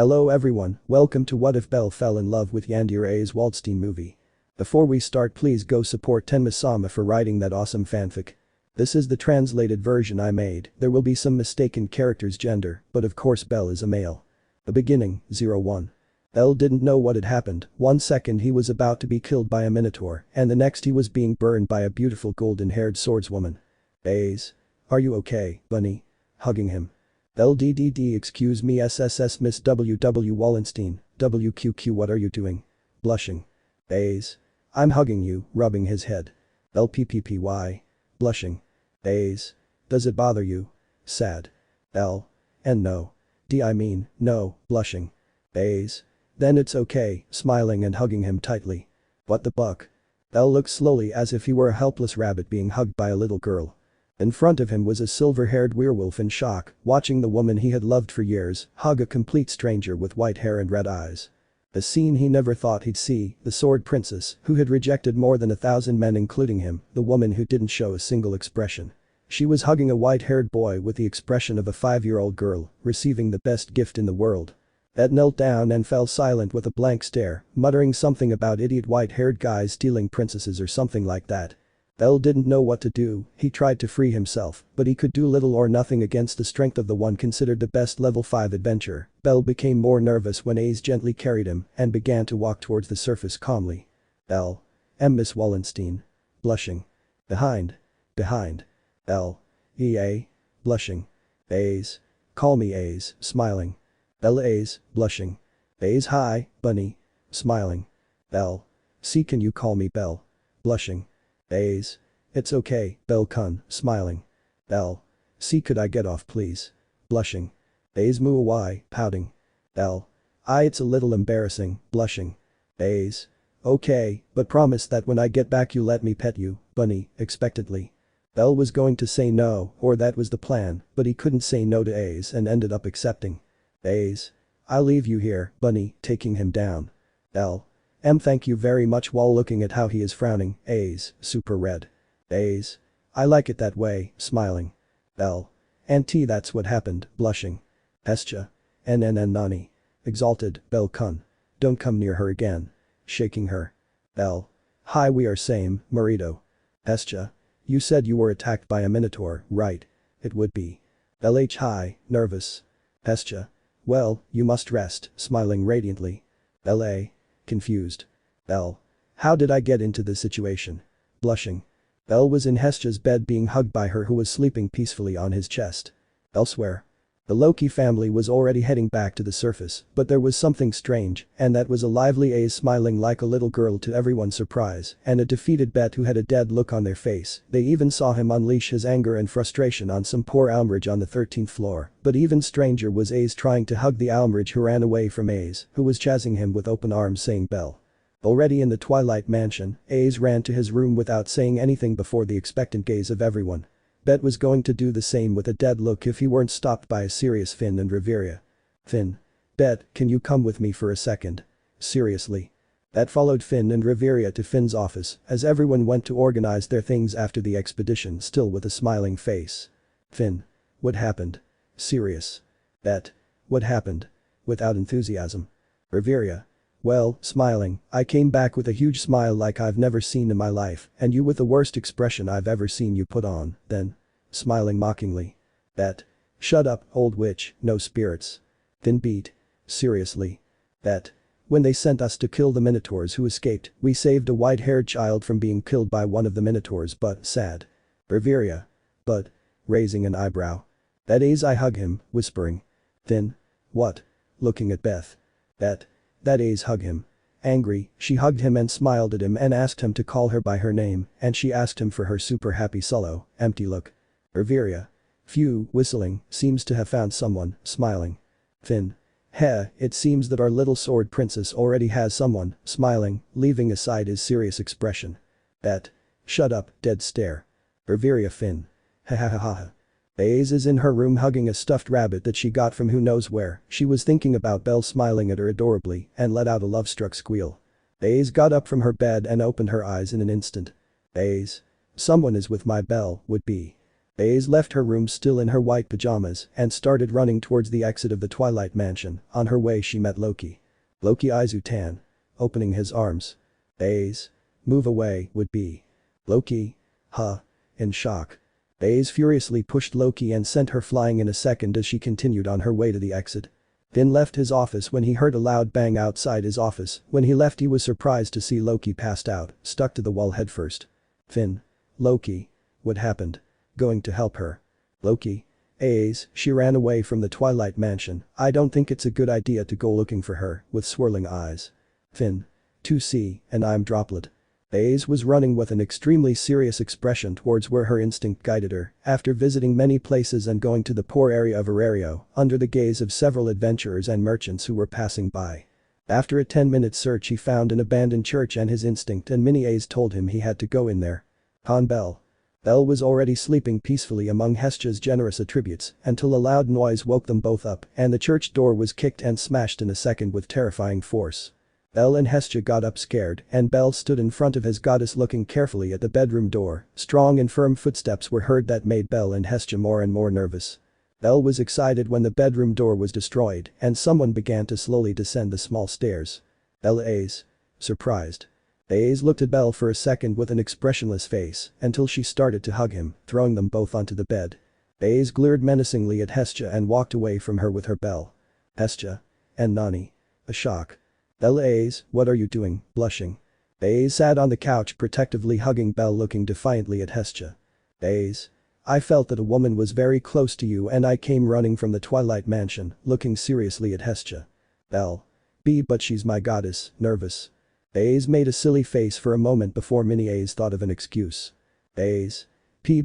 Hello everyone, welcome to What If Bell Fell in Love with Yandere Aiz Waldstein movie. Before we start, please go support tenma-sama for writing that awesome fanfic. This is the translated version I made. There will be some mistaken character's gender, but of course Bell is a male. The beginning, 01. Bell didn't know what had happened. 1 second he was about to be killed by a minotaur, and the next he was being burned by a beautiful golden-haired swordswoman. Aiz. Are you okay, bunny? Hugging him. Bell DDD excuse me SSS Miss WW Wallenstein, WQQ what are you doing? Blushing. Aiz. I'm hugging you, rubbing his head. Bell PPPY. Blushing. Aiz. Does it bother you? Sad. Bell. And no. I mean, no, blushing. Aiz. Then it's okay, smiling and hugging him tightly. What the buck? Bell looked slowly as if he were a helpless rabbit being hugged by a little girl. In front of him was a silver-haired werewolf in shock, watching the woman he had loved for years hug a complete stranger with white hair and red eyes. A scene he never thought he'd see, the sword princess, who had rejected more than 1,000 men including him, the woman who didn't show a single expression. She was hugging a white-haired boy with the expression of a 5-year-old girl, receiving the best gift in the world. Ed knelt down and fell silent with a blank stare, muttering something about idiot white-haired guys stealing princesses or something like that. Bell didn't know what to do. He tried to free himself, but he could do little or nothing against the strength of the one considered the best level 5 adventurer. Bell became more nervous when Aiz gently carried him and began to walk towards the surface calmly. Bell. Miss Wallenstein. Blushing. Behind. Bell. EA. Blushing. Aiz. Call me Aiz, smiling. Bell Aiz, blushing. Aiz hi, bunny. Smiling. Bell. See can you call me Bell? Blushing. Aiz. It's okay, Bell kun, smiling. Bell. See could I get off please? Blushing. Aiz muawai, pouting. Bell. It's a little embarrassing, blushing. Aiz. Okay, but promise that when I get back you let me pet you, bunny, expectantly. Bell was going to say no, or that was the plan, but he couldn't say no to Aiz and ended up accepting. Aiz. I'll leave you here, bunny, taking him down. Bell. Thank you very much while looking at how he is frowning, Aiz, super red. Aiz. I like it that way, smiling. Bell. Auntie that's what happened, blushing. Hestia. Nani. Exalted, Bell kun. Don't come near her again. Shaking her. Bell. Hi we are same, Marito. Hestia. You said you were attacked by a minotaur, right? It would be. Bell hi, nervous. Hestia. Well, you must rest, smiling radiantly. Bell A. Confused. Bell. How did I get into this situation? Blushing. Bell was in Hestia's bed being hugged by her who was sleeping peacefully on his chest. Elsewhere. The Loki family was already heading back to the surface, but there was something strange, and that was a lively Aiz smiling like a little girl to everyone's surprise, and a defeated Bet who had a dead look on their face. They even saw him unleash his anger and frustration on some poor Almrich on the 13th floor, but even stranger was Aiz trying to hug the Almrich who ran away from Aiz, who was chasing him with open arms saying Bell. Already in the Twilight Mansion, Aiz ran to his room without saying anything before the expectant gaze of everyone. Bet was going to do the same with a dead look if he weren't stopped by a serious Finn and Riveria. Finn. Bet, can you come with me for a second? Seriously. Bet followed Finn and Riveria to Finn's office as everyone went to organize their things after the expedition still with a smiling face. Finn. What happened? Serious. Bet. What happened? Without enthusiasm. Riveria. Well, smiling, I came back with a huge smile like I've never seen in my life, and you with the worst expression I've ever seen you put on, then. Smiling mockingly. Bet. Shut up, old witch, no spirits. Finn beat. Seriously. Bet. When they sent us to kill the minotaurs who escaped, we saved a white-haired child from being killed by one of the minotaurs but sad. Riveria. But. Raising an eyebrow. That Aiz I hug him, whispering. Finn. What? Looking at Beth. Bet. That Aiz hug him. Angry, she hugged him and smiled at him and asked him to call her by her name, and she asked him for her super happy solo, empty look. Riveria. Phew, whistling, seems to have found someone, smiling. Finn. Heh, it seems that our little sword princess already has someone, smiling, leaving aside his serious expression. Bet. Shut up, dead stare. Riveria Finn. Ha ha ha ha. Aiz is in her room hugging a stuffed rabbit that she got from who knows where. She was thinking about Bell smiling at her adorably and let out a love-struck squeal. Aiz got up from her bed and opened her eyes in an instant. Aiz. Someone is with my Bell, would be. Aiz left her room still in her white pajamas and started running towards the exit of the Twilight Mansion. On her way she met Loki. Loki Izutan. Opening his arms. Aiz. Move away, would be. Loki. Huh. In shock. Aiz furiously pushed Loki and sent her flying in a second as she continued on her way to the exit. Finn left his office when he heard a loud bang outside his office. When he left he was surprised to see Loki passed out, stuck to the wall headfirst. Finn. Loki. What happened? Going to help her. Loki. Aiz, she ran away from the Twilight Mansion. I don't think it's a good idea to go looking for her, with swirling eyes. Finn. 2C, and I'm Droplet. Aiz was running with an extremely serious expression towards where her instinct guided her, after visiting many places and going to the poor area of Aurario, under the gaze of several adventurers and merchants who were passing by. After a 10-minute search he found an abandoned church and his instinct and Mini Aiz told him he had to go in there. Han Bell. Bell was already sleeping peacefully among Hestia's generous attributes until a loud noise woke them both up and the church door was kicked and smashed in a second with terrifying force. Bell and Hestia got up scared and Bell stood in front of his goddess looking carefully at the bedroom door. Strong and firm footsteps were heard that made Bell and Hestia more and more nervous. Bell was excited when the bedroom door was destroyed and someone began to slowly descend the small stairs. Bell Aiz. Surprised. Aiz looked at Bell for a second with an expressionless face until she started to hug him, throwing them both onto the bed. Aiz glared menacingly at Hestia and walked away from her with her Bell. Hestia. And Nani. A shock. Bell Aiz, what are you doing, blushing? Aiz sat on the couch protectively hugging Bell looking defiantly at Hestia. Aiz. I felt that a woman was very close to you and I came running from the Twilight Mansion, looking seriously at Hestia. Bell. But she's my goddess, nervous. Aiz made a silly face for a moment before Mini Aiz thought of an excuse. Aiz.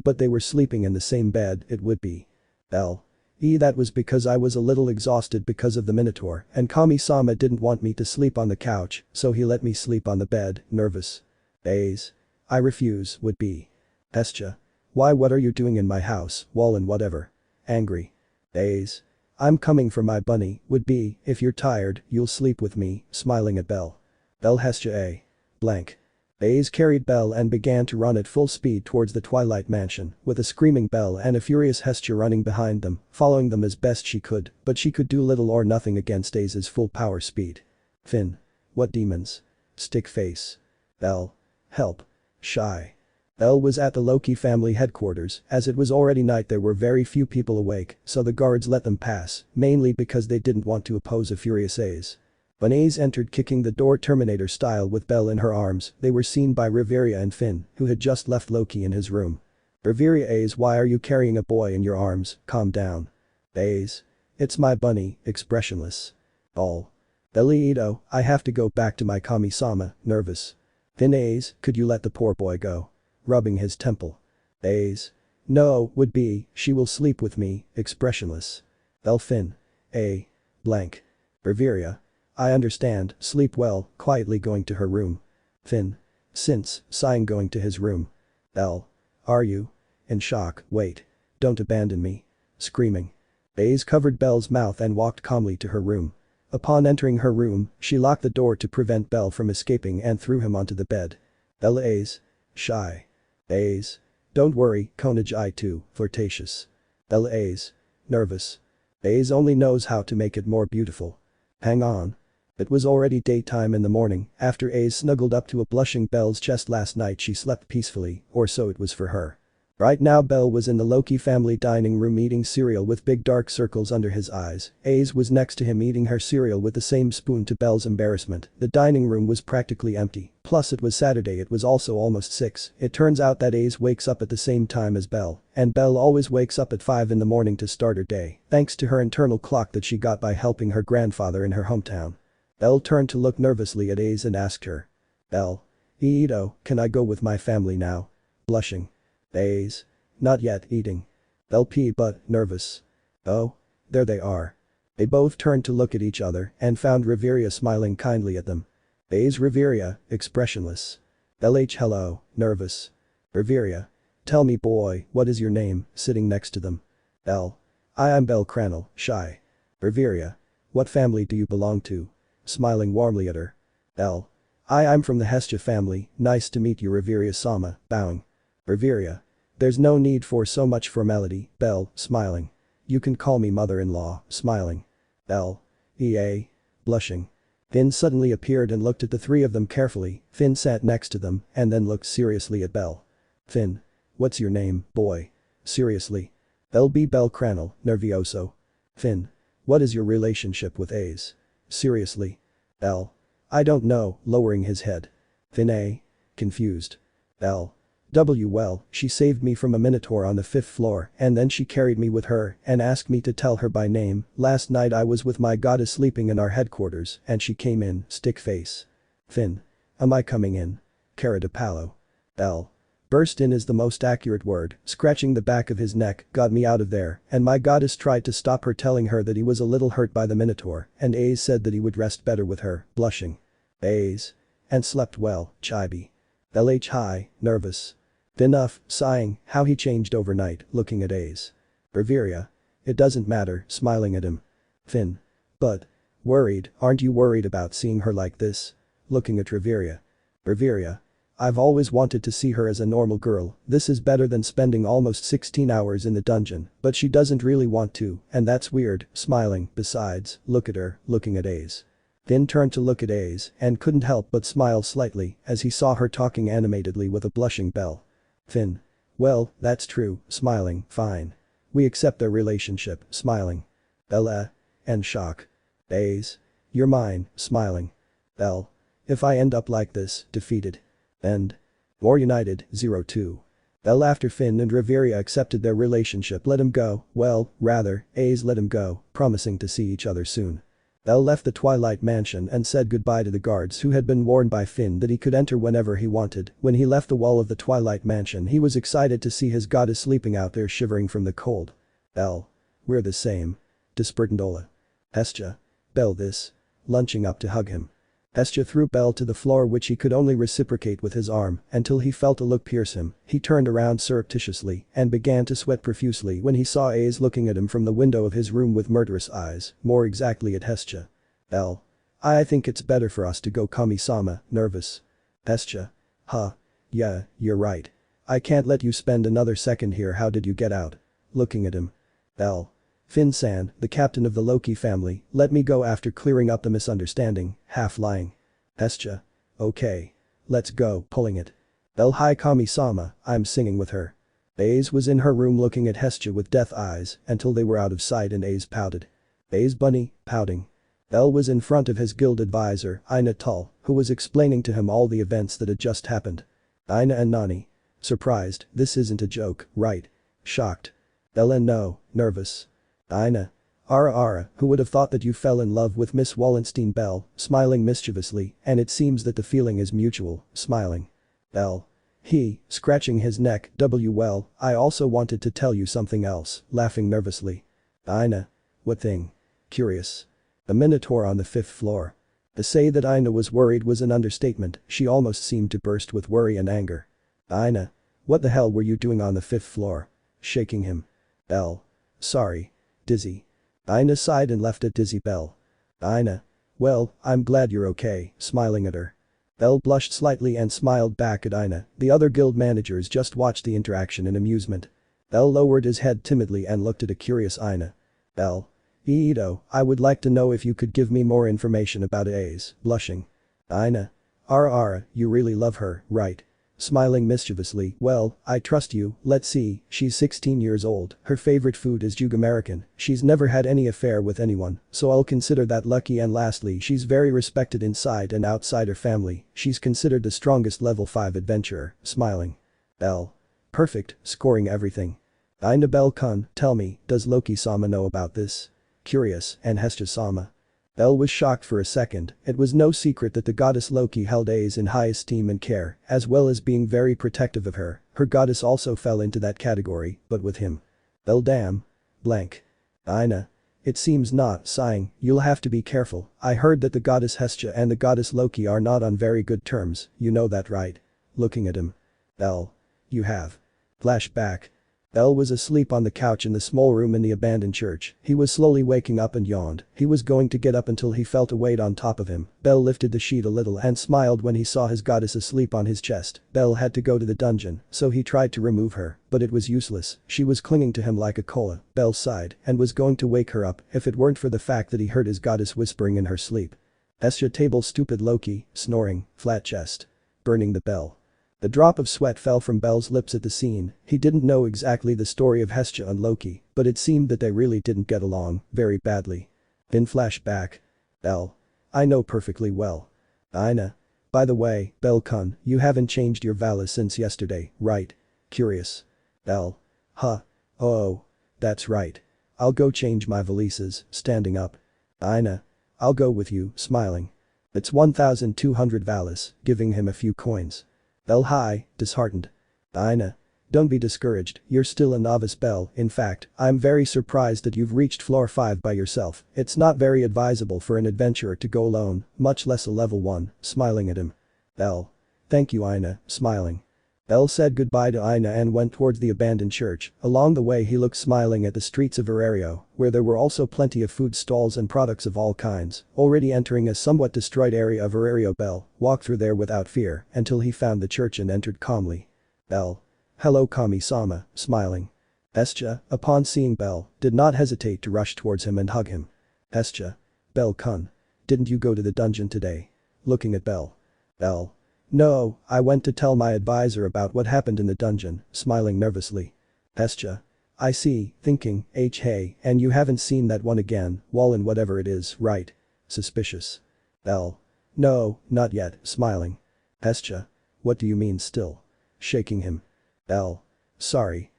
But they were sleeping in the same bed, it would be. Bell. That was because I was a little exhausted because of the Minotaur and Kami-sama didn't want me to sleep on the couch, so he let me sleep on the bed, nervous. Aiz. I refuse, would be. Hestia. Why, what are you doing in my house, wall and whatever? Angry. Aiz. I'm coming for my bunny, would be, if you're tired, you'll sleep with me, smiling at Bell. Bell Hestia A. Blank. Aiz carried Bell and began to run at full speed towards the Twilight Mansion, with a screaming Bell and a furious Hestia running behind them, following them as best she could, but she could do little or nothing against Aiz's full power speed. Finn. What demons? Stick face. Bell. Help. Shy. Bell was at the Loki family headquarters, as it was already night there were very few people awake, so the guards let them pass, mainly because they didn't want to oppose a furious Aiz. When Aiz entered kicking the door Terminator style with Bell in her arms, they were seen by Riveria and Finn, who had just left Loki in his room. Riveria Aiz, why are you carrying a boy in your arms, calm down. Aiz. It's my bunny, expressionless. All. Belito, I have to go back to my Kami-sama, nervous. Finn Aiz, could you let the poor boy go? Rubbing his temple. Aiz. No, would be, she will sleep with me, expressionless. Bell Finn. A. Blank. Riveria. I understand, sleep well, quietly going to her room. Finn. Since, sighing going to his room. Bell. Are you? In shock, wait. Don't abandon me. Screaming. Aiz covered Bell's mouth and walked calmly to her room. Upon entering her room, she locked the door to prevent Bell from escaping and threw him onto the bed. Bell Aiz. Shy. Aiz. Don't worry, Konaj I too, flirtatious. Bell Aiz. Nervous. Aiz only knows how to make it more beautiful. Hang on. It was already daytime in the morning, after Aiz snuggled up to a blushing Bell's chest last night she slept peacefully, or so it was for her. Right now Bell was in the Loki family dining room eating cereal with big dark circles under his eyes. Aiz was next to him eating her cereal with the same spoon to Bell's embarrassment. The dining room was practically empty, plus it was Saturday, it was also almost 6. It turns out that Aiz wakes up at the same time as Bell, and Bell always wakes up at 5 in the morning to start her day, thanks to her internal clock that she got by helping her grandfather in her hometown. Bell turned to look nervously at Aiz and asked her. Bell. Can I go with my family now? Blushing. Aiz. Not yet, eating. Bell but, nervous. Oh. There they are. They both turned to look at each other and found Riveria smiling kindly at them. Aiz Riveria, expressionless. Bell hello, nervous. Riveria. Tell me boy, what is your name, sitting next to them. Bell. I'm bellcranel, shy. Riveria. What family do you belong to? Smiling warmly at her. Bell. I'm from the Hestia family, nice to meet you Riveria-sama, bowing. Riveria. There's no need for so much formality, Bell, smiling. You can call me mother-in-law, smiling. Bell. EA. Blushing. Finn suddenly appeared and looked at the three of them carefully. Finn sat next to them and then looked seriously at Bell. Finn. What's your name, boy? Seriously. Bell bellcranel, nervioso. Finn. What is your relationship with Aiz? Seriously. Bell. I don't know, lowering his head. Finn A. Confused. Bell. Well, she saved me from a minotaur on the 5th floor and then she carried me with her and asked me to tell her by name. Last night I was with my goddess sleeping in our headquarters and she came in, stick face. Finn. Am I coming in? Cara de Palo. Bell. Burst in is the most accurate word, scratching the back of his neck got me out of there and my goddess tried to stop her telling her that he was a little hurt by the minotaur and Aiz said that he would rest better with her, blushing. Aiz. And slept well, chibi. LH high, nervous. Enough, sighing, how he changed overnight, looking at Aiz. Riveria. It doesn't matter, smiling at him. Finn. But. Worried, aren't you worried about seeing her like this? Looking at Riveria. Riveria. I've always wanted to see her as a normal girl, this is better than spending almost 16 hours in the dungeon, but she doesn't really want to, and that's weird, smiling, besides, look at her, looking at Aiz. Finn turned to look at Aiz and couldn't help but smile slightly as he saw her talking animatedly with a blushing Bell. Finn. Well, that's true, smiling, fine. We accept their relationship, smiling. Bell and shock. Aiz. You're mine, smiling. Bell. If I end up like this, defeated. End. War United, 02. Bell after Finn and Riveria accepted their relationship let him go, well, rather, Aiz let him go, promising to see each other soon. Bell left the Twilight Mansion and said goodbye to the guards who had been warned by Finn that he could enter whenever he wanted. When he left the wall of the Twilight Mansion he was excited to see his goddess sleeping out there shivering from the cold. Bell. We're the same. Despertandola. Hestia. Bell this. Lunching up to hug him. Hestia threw Bell to the floor which he could only reciprocate with his arm until he felt a look pierce him. He turned around surreptitiously and began to sweat profusely when he saw Aiz looking at him from the window of his room with murderous eyes, more exactly at Hestia. Bell. I think it's better for us to go Kami-sama, nervous. Hestia. Huh. Yeah, you're right. I can't let you spend another second here how did you get out? Looking at him. Bell. Finn-san, the captain of the Loki family, let me go after clearing up the misunderstanding, half lying. Hestia. Okay. Let's go, pulling it. Bell hi Kami-sama, I'm singing with her. Aiz was in her room looking at Hestia with death eyes until they were out of sight and Aiz pouted. Aiz bunny, pouting. Bell was in front of his guild advisor, Ina Tull, who was explaining to him all the events that had just happened. Ina and Nani. Surprised, this isn't a joke, right? Shocked. Bell and no, nervous. Ina. Ara, who would have thought that you fell in love with Miss Wallenstein? Bell, smiling mischievously, and it seems that the feeling is mutual, smiling. Bell. He, scratching his neck, well, I also wanted to tell you something else, laughing nervously. Ina. What thing? Curious. A minotaur on the 5th floor. To say that Ina was worried was an understatement, she almost seemed to burst with worry and anger. Ina. What the hell were you doing on the 5th floor? Shaking him. Bell. Sorry. Dizzy. Ina sighed and left it dizzy. Bell. Ina. Well, I'm glad you're okay, smiling at her. Bell blushed slightly and smiled back at Ina. The other guild managers just watched the interaction in amusement. Bell lowered his head timidly and looked at a curious Ina. Bell. Iido, I would like to know if you could give me more information about Aiz, blushing. Ina. Ara, you really love her, right? Smiling mischievously, well, I trust you, let's see, she's 16 years old, her favorite food is Jug American, she's never had any affair with anyone, so I'll consider that lucky and lastly she's very respected inside and outside her family, she's considered the strongest level 5 adventurer, smiling. Bell. Perfect, scoring everything. Ina Bell-kun, tell me, does Loki-sama know about this? Curious, and Hestia-sama. Bell was shocked for a second, it was no secret that the goddess Loki held Aiz in high esteem and care, as well as being very protective of her, her goddess also fell into that category, but with him. Bell damn. Blank. Ina. It seems not, sighing, you'll have to be careful, I heard that the goddess Hestia and the goddess Loki are not on very good terms, you know that right? Looking at him. Bell. You have. Flashback. Bell was asleep on the couch in the small room in the abandoned church. He was slowly waking up and yawned. He was going to get up until he felt a weight on top of him. Bell lifted the sheet a little and smiled when he saw his goddess asleep on his chest. Bell had to go to the dungeon, so he tried to remove her, but it was useless. She was clinging to him like a koala. Bell sighed and was going to wake her up if it weren't for the fact that he heard his goddess whispering in her sleep. Hestia table stupid Loki, snoring, flat chest. Burning the bell. The drop of sweat fell from Bell's lips at the scene. He didn't know exactly the story of Hestia and Loki, but it seemed that they really didn't get along very badly. In flashback. Bell. I know perfectly well. Ina. By the way, Bell-kun, you haven't changed your valise since yesterday, right? Curious. Bell. Huh. Oh. That's right. I'll go change my valises, standing up. Ina. I'll go with you, smiling. It's 1,200 valise, giving him a few coins. Bell hi, disheartened. Ina. Don't be discouraged, you're still a novice Bell. In fact, I'm very surprised that you've reached floor 5 by yourself. It's not very advisable for an adventurer to go alone, much less a level 1, smiling at him. Bell. Thank you Ina, smiling. Bell said goodbye to Ina and went towards the abandoned church. Along the way he looked smiling at the streets of Riveria, where there were also plenty of food stalls and products of all kinds. Already entering a somewhat destroyed area of Riveria, Bell walked through there without fear until he found the church and entered calmly. Bell. Hello Kami-sama, smiling. Hestia, upon seeing Bell, did not hesitate to rush towards him and hug him. Hestia. Bell-kun. Didn't you go to the dungeon today? Looking at Bell. Bell. No, I went to tell my advisor about what happened in the dungeon, smiling nervously. Hestia. I see, thinking, hey, and you haven't seen that one again, Wallen whatever it is, right? Suspicious. Bell. No, not yet, smiling. Hestia. What do you mean still? Shaking him. Bell. Sorry.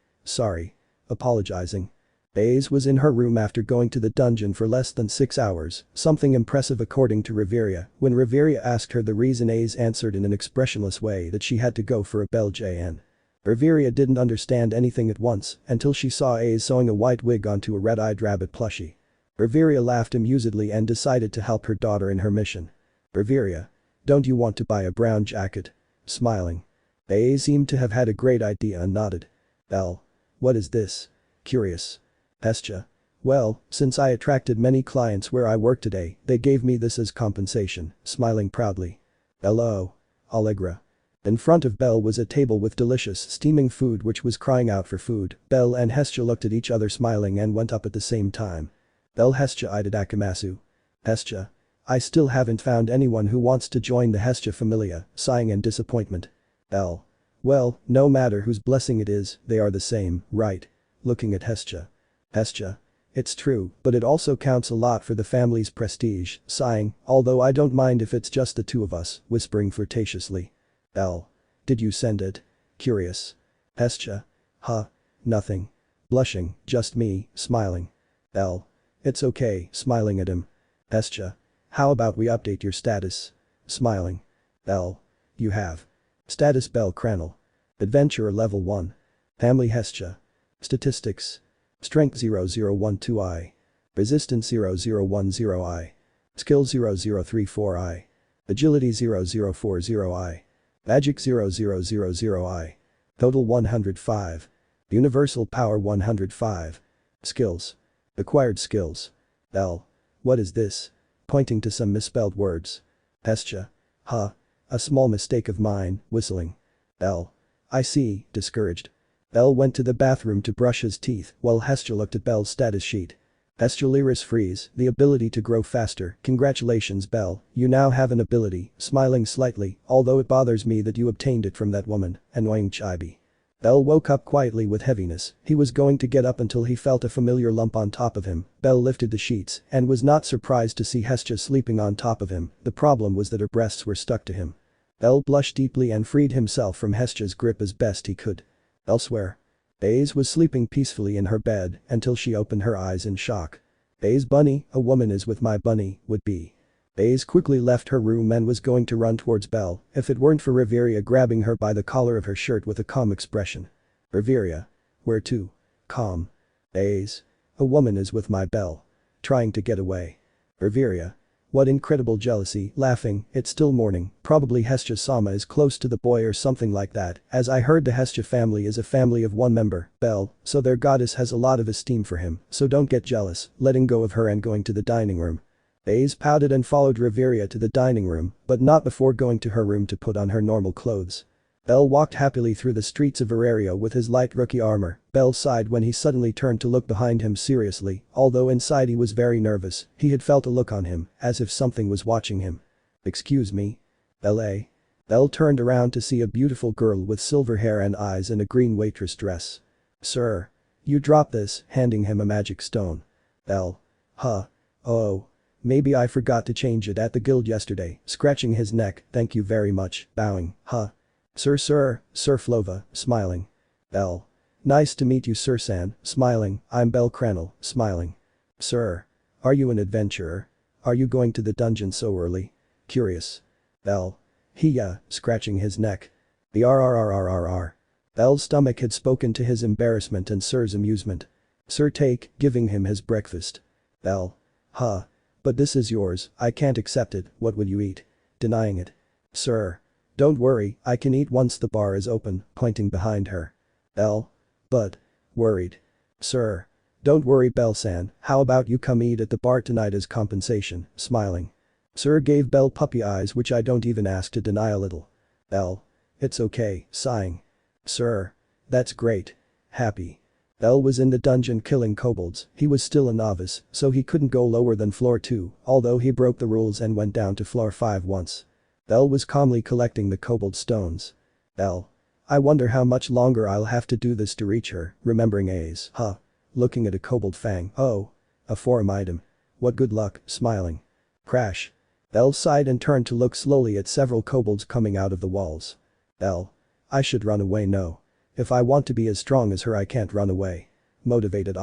Apologizing. Aiz was in her room after going to the dungeon for less than 6 hours, something impressive according to Riveria. When Riveria asked her the reason, Aiz answered in an expressionless way that she had to go for a Bell JN. Riveria didn't understand anything at once until she saw Aiz sewing a white wig onto a red-eyed rabbit plushie. Riveria laughed amusedly and decided to help her daughter in her mission. Riveria. Don't you want to buy a brown jacket? Smiling. Aiz seemed to have had a great idea and nodded. Bell. What is this? Curious. Hestia. Well, since I attracted many clients where I work today, they gave me this as compensation, smiling proudly. Hello. Allegra. In front of Bell was a table with delicious steaming food which was crying out for food. Bell and Hestia looked at each other smiling and went up at the same time. Bell Hestia eyed Akamasu. Hestia. I still haven't found anyone who wants to join the Hestia Familia, sighing in disappointment. Bell. Well, no matter whose blessing it is, they are the same, right? Looking at Hestia. Hestia. It's true, but it also counts a lot for the family's prestige, sighing, although I don't mind if it's just the two of us, whispering flirtatiously. Bell. Did you send it? Curious. Hestia. Huh. Nothing. Blushing, just me, smiling. Bell. It's okay, smiling at him. Hestia. How about we update your status? Smiling. Bell. You have. Status bellcranel. Adventurer level 1. Family Hestia. Statistics. Strength 0012I. Resistance 0010I. Skill 0034I. Agility 0040I. Magic 0000I. Total 105. Universal power 105. Skills. Acquired skills. Bell. What is this? Pointing to some misspelled words. Hestia. Huh. A small mistake of mine, whistling. Bell. I see, discouraged. Bell went to the bathroom to brush his teeth while Hestia looked at Bell's status sheet. Hestia Lyris Freeze, the ability to grow faster. Congratulations Bell, you now have an ability, smiling slightly, although it bothers me that you obtained it from that woman, annoying Chibi. Bell woke up quietly with heaviness. He was going to get up until he felt a familiar lump on top of him. Bell lifted the sheets and was not surprised to see Hestia sleeping on top of him. The problem was that her breasts were stuck to him. Bell blushed deeply and freed himself from Hestia's grip as best he could. Elsewhere. Aiz was sleeping peacefully in her bed until she opened her eyes in shock. Aiz bunny, a woman is with my bunny, would be. Aiz quickly left her room and was going to run towards Bell if it weren't for Riveria grabbing her by the collar of her shirt with a calm expression. Riveria. Where to? Calm. Aiz. A woman is with my Bell. Trying to get away. Riveria. What incredible jealousy, laughing, it's still morning, probably Hestia-sama is close to the boy or something like that, as I heard the Hestia family is a family of one member, Bell, so their goddess has a lot of esteem for him, so don't get jealous, letting go of her and going to the dining room. Aiz pouted and followed Riveria to the dining room, but not before going to her room to put on her normal clothes. Bell walked happily through the streets of Riveria with his light rookie armor. Bell sighed when he suddenly turned to look behind him seriously, although inside he was very nervous, he had felt a look on him, as if something was watching him. "Excuse me?" "Bell?" Bell turned around to see a beautiful girl with silver hair and eyes in a green waitress dress. "Sir. You drop this," handing him a magic stone. Bell. "Huh. Oh. Maybe I forgot to change it at the guild yesterday," scratching his neck, "thank you very much," bowing, "Huh. Sir Flova, smiling. Bell. "Nice to meet you Sir-san," smiling, "I'm bellcranel," smiling. "Sir. Are you an adventurer? Are you going to the dungeon so early? Curious." Bell. "Yeah," scratching his neck. "Brrrrrrrrr." Bell's stomach had spoken to his embarrassment and Sir's amusement. Sir take, giving him his breakfast. Bell. "Huh. But this is yours, I can't accept it, what would you eat?" Denying it. "Sir. Don't worry, I can eat once the bar is open," pointing behind her. Bell. "But." Worried. "Sir. Don't worry Bell-san, how about you come eat at the bar tonight as compensation," smiling. Sir gave Bell puppy eyes which I don't even ask to deny a little. Bell. "It's okay," sighing. "Sir. That's great. Happy." Bell was in the dungeon killing kobolds, he was still a novice, so he couldn't go lower than floor 2, although he broke the rules and went down to floor 5 once. Bell was calmly collecting the kobold stones. Bell. "I wonder how much longer I'll have to do this to reach her," remembering Aiz. "Huh. Looking at a kobold fang, oh. A forum item. What good luck," smiling. Crash. Bell sighed and turned to look slowly at several kobolds coming out of the walls. Bell. "I should run away no. If I want to be as strong as her I can't run away." Motivated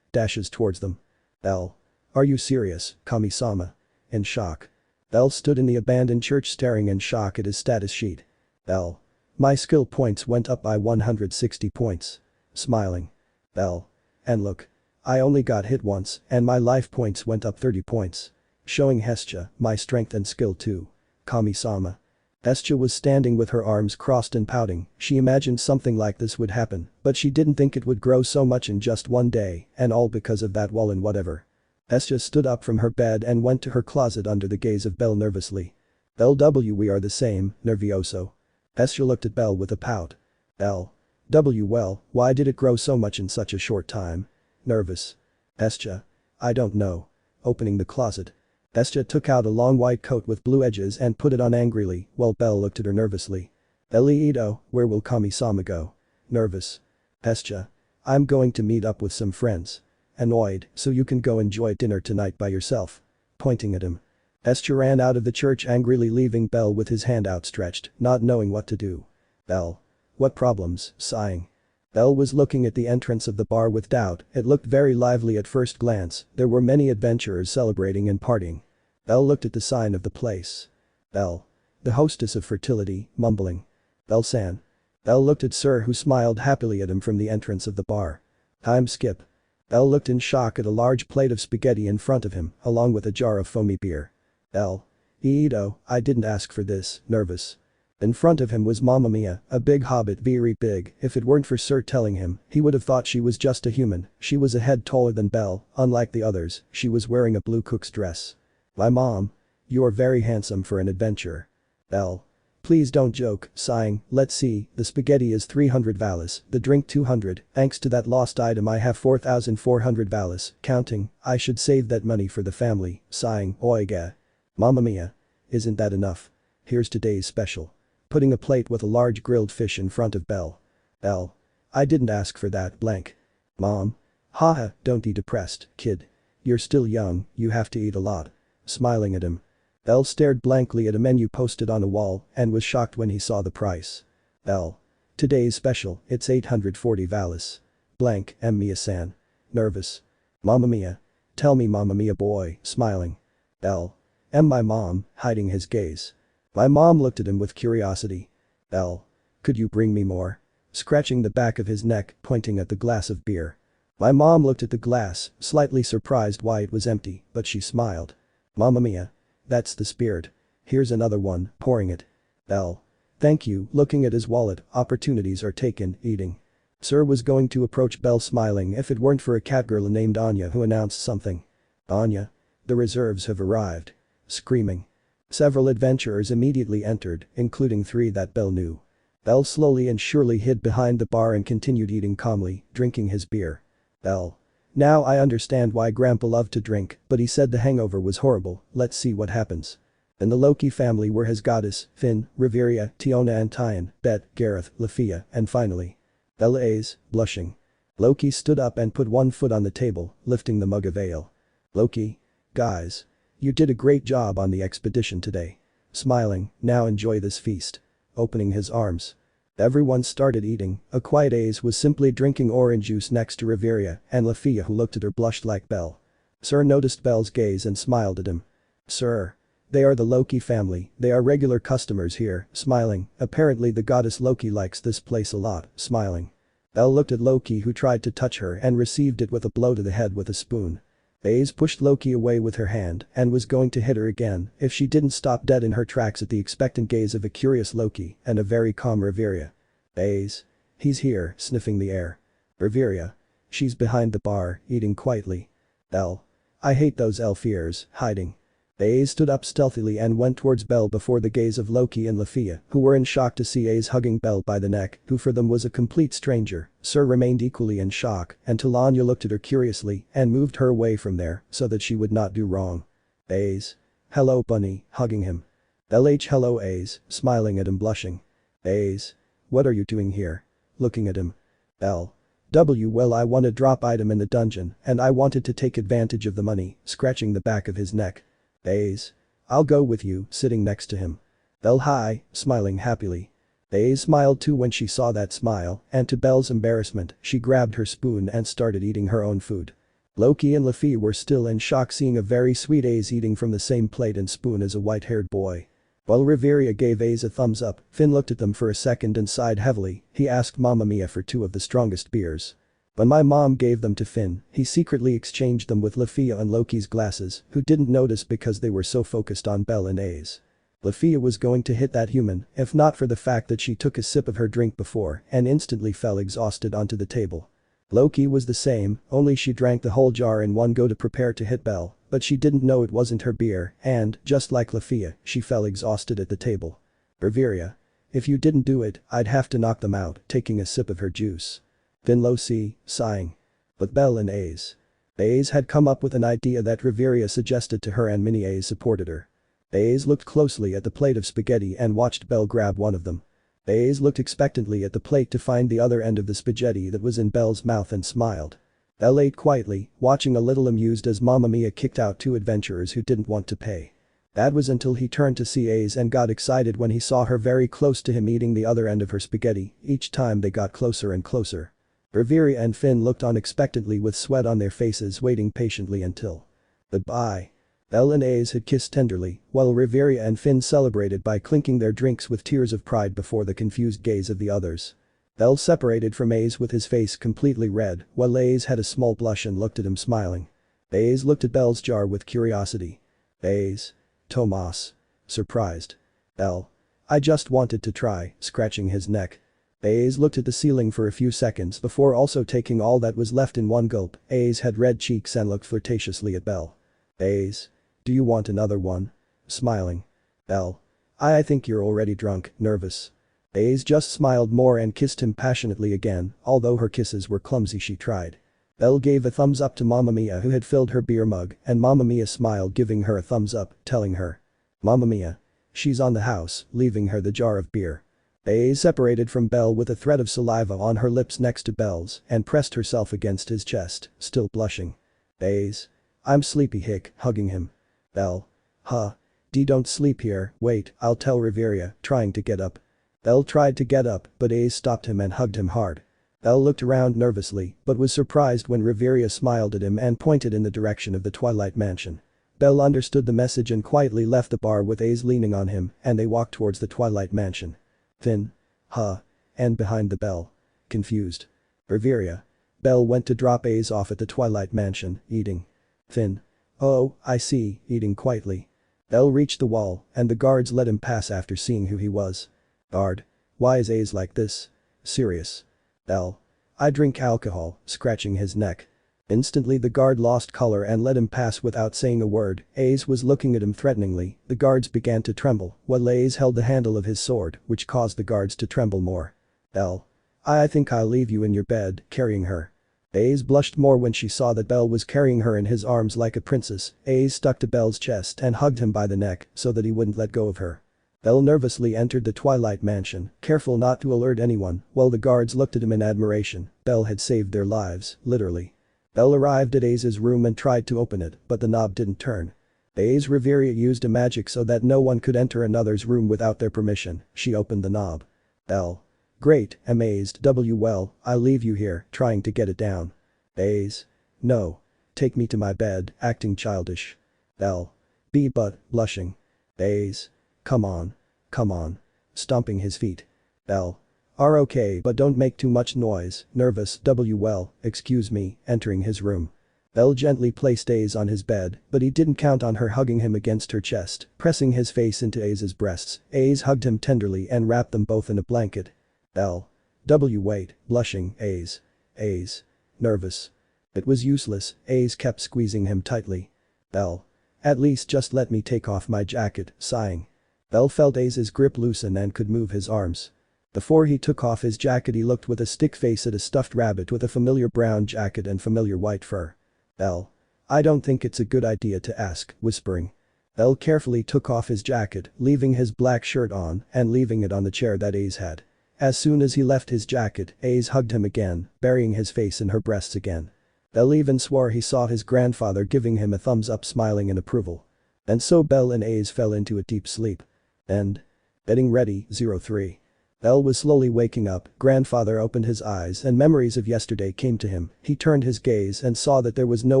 dashes towards them. Bell. "Are you serious, Kami-sama?" In shock. Bell stood in the abandoned church staring in shock at his status sheet. Bell. "My skill points went up by 160 points." Smiling. Bell. "And look. I only got hit once and my life points went up 30 points. Showing Hestia, my strength and skill too. Kami-sama." Hestia was standing with her arms crossed and pouting, she imagined something like this would happen, but she didn't think it would grow so much in just one day, and all because of that wall and whatever. Hestia stood up from her bed and went to her closet under the gaze of Bell nervously. "Bell W we are the same, nervioso." Hestia looked at Bell with a pout. Bell. "W well, why did it grow so much in such a short time?" Nervous. Hestia. "I don't know." Opening the closet. Hestia took out a long white coat with blue edges and put it on angrily, while Bell looked at her nervously. "Elito, where will Kami-sama go?" Nervous. Hestia. "I'm going to meet up with some friends." Annoyed, "So you can go enjoy dinner tonight by yourself." Pointing at him. Hestia ran out of the church angrily leaving Bell with his hand outstretched, not knowing what to do. Bell. "What problems?" sighing. Bell was looking at the entrance of the bar with doubt, it looked very lively at first glance, there were many adventurers celebrating and partying. Bell looked at the sign of the place. Bell. "The hostess of fertility," mumbling. "Bell-san." Bell looked at Sir who smiled happily at him from the entrance of the bar. Time skip. Bell looked in shock at a large plate of spaghetti in front of him, along with a jar of foamy beer. Bell. "Edo, I didn't ask for this," nervous. In front of him was Mamma Mia, a big hobbit very big, if it weren't for Sir telling him, he would have thought she was just a human, she was a head taller than Bell, unlike the others, she was wearing a blue cook's dress. "My mom. You are very handsome for an adventurer." Bell. "Please don't joke," sighing, "let's see, the spaghetti is 300 valis, the drink 200, thanks to that lost item I have 4,400 valis, counting, I should save that money for the family," sighing, "Oiga. Mamma Mia. Isn't that enough? Here's today's special." Putting a plate with a large grilled fish in front of Bell. Bell. "I didn't ask for that blank." Mom. "Haha, don't be depressed, kid. You're still young, you have to eat a lot." Smiling at him. Bell stared blankly at a menu posted on a wall and was shocked when he saw the price. Bell. "Today's special, it's 840 valis." Blank, Mia-san. Nervous. "Mamma Mia. Tell me Mamma Mia boy," smiling. Bell. My mom," hiding his gaze. My mom looked at him with curiosity. Bell. "Could you bring me more?" Scratching the back of his neck, pointing at the glass of beer. My mom looked at the glass, slightly surprised why it was empty, but she smiled. "Mamma Mia. That's the spirit. Here's another one, pouring it. Bell. Thank you, looking at his wallet, opportunities are taken, eating. Sir was going to approach Bell smiling if it weren't for a catgirl named Anya who announced something. Anya. The reserves have arrived. Screaming. Several adventurers immediately entered, including 3 that Bell knew. Bell slowly and surely hid behind the bar and continued eating calmly, drinking his beer. Bell. Now I understand why Grandpa loved to drink, but he said the hangover was horrible, let's see what happens. In the Loki family were his goddess, Finn, Riveria, Tiona and Tyan, Bet, Gareth, Lefiya, and finally. Bell Aiz, blushing. Loki stood up and put one foot on the table, lifting the mug of ale. Loki. Guys. You did a great job on the expedition today. Smiling, now enjoy this feast. Opening his arms. Everyone started eating, a quiet Aiz was simply drinking orange juice next to Riveria, and Lefiya who looked at her blushed like Bell. Sir noticed Bell's gaze and smiled at him. Sir. They are the Loki family, they are regular customers here, smiling, apparently the goddess Loki likes this place a lot, smiling. Bell looked at Loki who tried to touch her and received it with a blow to the head with a spoon. Aiz pushed Loki away with her hand and was going to hit her again if she didn't stop dead in her tracks at the expectant gaze of a curious Loki and a very calm Riveria. Aiz. He's here, sniffing the air. Riveria. She's behind the bar, eating quietly. Bell. I hate those elf ears, hiding. Aiz stood up stealthily and went towards Bell before the gaze of Loki and Lefiya, who were in shock to see Aiz hugging Bell by the neck, who for them was a complete stranger. Sir remained equally in shock until Anya looked at her curiously and moved her away from there so that she would not do wrong. Aiz. Hello bunny, hugging him. LH hello Aiz, smiling at him blushing. Aiz. What are you doing here? Looking at him. Bell. Well I won a drop item in the dungeon and I wanted to take advantage of the money, scratching the back of his neck. Aiz. I'll go with you, sitting next to him. Bell hi, smiling happily. Aiz smiled too when she saw that smile, and to Bell's embarrassment, she grabbed her spoon and started eating her own food. Loki and Lefiya were still in shock seeing a very sweet Aiz eating from the same plate and spoon as a white-haired boy. While Riveria gave Aiz a thumbs up, Finn looked at them for a second and sighed heavily, he asked Mamma Mia for 2 of the strongest beers. When my mom gave them to Finn, he secretly exchanged them with Lefiya and Loki's glasses, who didn't notice because they were so focused on Bell and Aiz. Lefiya was going to hit that human, if not for the fact that she took a sip of her drink before and instantly fell exhausted onto the table. Loki was the same, only she drank the whole jar in one go to prepare to hit Bell, but she didn't know it wasn't her beer and, just like Lefiya, she fell exhausted at the table. Riveria. If you didn't do it, I'd have to knock them out, taking a sip of her juice. Finn Losi, sighing. But Bell and Aiz. Aiz had come up with an idea that Riveria suggested to her and Mini Aiz supported her. Aiz looked closely at the plate of spaghetti and watched Bell grab one of them. Aiz looked expectantly at the plate to find the other end of the spaghetti that was in Bell's mouth and smiled. Bell ate quietly, watching a little amused as Mamma Mia kicked out 2 adventurers who didn't want to pay. That was until he turned to see Aiz and got excited when he saw her very close to him eating the other end of her spaghetti, each time they got closer and closer. Riveria and Finn looked on expectantly with sweat on their faces waiting patiently until. Goodbye. Bell and Aiz had kissed tenderly, while Riveria and Finn celebrated by clinking their drinks with tears of pride before the confused gaze of the others. Bell separated from Aiz with his face completely red, while Aiz had a small blush and looked at him smiling. Aiz looked at Bell's jar with curiosity. Aiz. Tomas. Surprised. Bell. I just wanted to try, scratching his neck. Aiz looked at the ceiling for a few seconds before also taking all that was left in one gulp. Aiz had red cheeks and looked flirtatiously at Bell. Aiz. Do you want another one? Smiling. Bell. I think you're already drunk, nervous. Aiz just smiled more and kissed him passionately again, although her kisses were clumsy she tried. Bell gave a thumbs up to Mamma Mia who had filled her beer mug and Mamma Mia smiled giving her a thumbs up, telling her. Mamma Mia. She's on the house, leaving her the jar of beer. Aiz separated from Bell with a thread of saliva on her lips next to Bell's and pressed herself against his chest, still blushing. Aiz. I'm sleepy hick, hugging him. Bell. Huh. Don't sleep here, wait, I'll tell Riveria, trying to get up. Bell tried to get up, but Aiz stopped him and hugged him hard. Bell looked around nervously, but was surprised when Riveria smiled at him and pointed in the direction of the Twilight Mansion. Bell understood the message and quietly left the bar with Aiz leaning on him and they walked towards the Twilight Mansion. Finn. Huh. And behind the Bell. Confused. Riveria. Bell went to drop Aiz off at the Twilight Mansion, eating. Finn. Oh, I see, eating quietly. Bell reached the wall, and the guards let him pass after seeing who he was. Guard. Why is Aiz like this? Serious. Bell. I drink alcohol, scratching his neck. Instantly the guard lost color and let him pass without saying a word. Aiz was looking at him threateningly. The guards began to tremble, while Aiz held the handle of his sword, which caused the guards to tremble more. Bell. I think I'll leave you in your bed, carrying her. Aiz blushed more when she saw that Bell was carrying her in his arms like a princess. Aiz stuck to Bell's chest and hugged him by the neck so that he wouldn't let go of her. Bell nervously entered the Twilight Mansion, careful not to alert anyone, while the guards looked at him in admiration. Bell had saved their lives, literally. Bell arrived at Aiz's room and tried to open it, but the knob didn't turn. Aiz Riveria used a magic so that no one could enter another's room without their permission. She opened the knob. Bell. Great, amazed. Well, I'll leave you here, trying to get it down. Aiz. No. Take me to my bed, acting childish. Bell. But, blushing. Aiz. Come on. Come on. Stomping his feet. Bell. Are okay but don't make too much noise, nervous. Well, excuse me, entering his room. Bell gently placed Aiz on his bed, but he didn't count on her hugging him against her chest, pressing his face into Aiz's breasts. Aiz hugged him tenderly and wrapped them both in a blanket. Bell. Wait, blushing. Aiz. Aiz. Nervous. It was useless. Aiz kept squeezing him tightly. Bell. At least just let me take off my jacket, sighing. Bell felt Aiz's grip loosen and could move his arms. Before he took off his jacket he looked with a stick face at a stuffed rabbit with a familiar brown jacket and familiar white fur. Bell. I don't think it's a good idea to ask, whispering. Bell carefully took off his jacket, leaving his black shirt on and leaving it on the chair that Aiz had. As soon as he left his jacket, Aiz hugged him again, burying his face in her breasts again. Bell even swore he saw his grandfather giving him a thumbs up, smiling in approval. And so Bell and Aiz fell into a deep sleep. End. Getting ready, 03. Bell was slowly waking up. Grandfather opened his eyes and memories of yesterday came to him. He turned his gaze and saw that there was no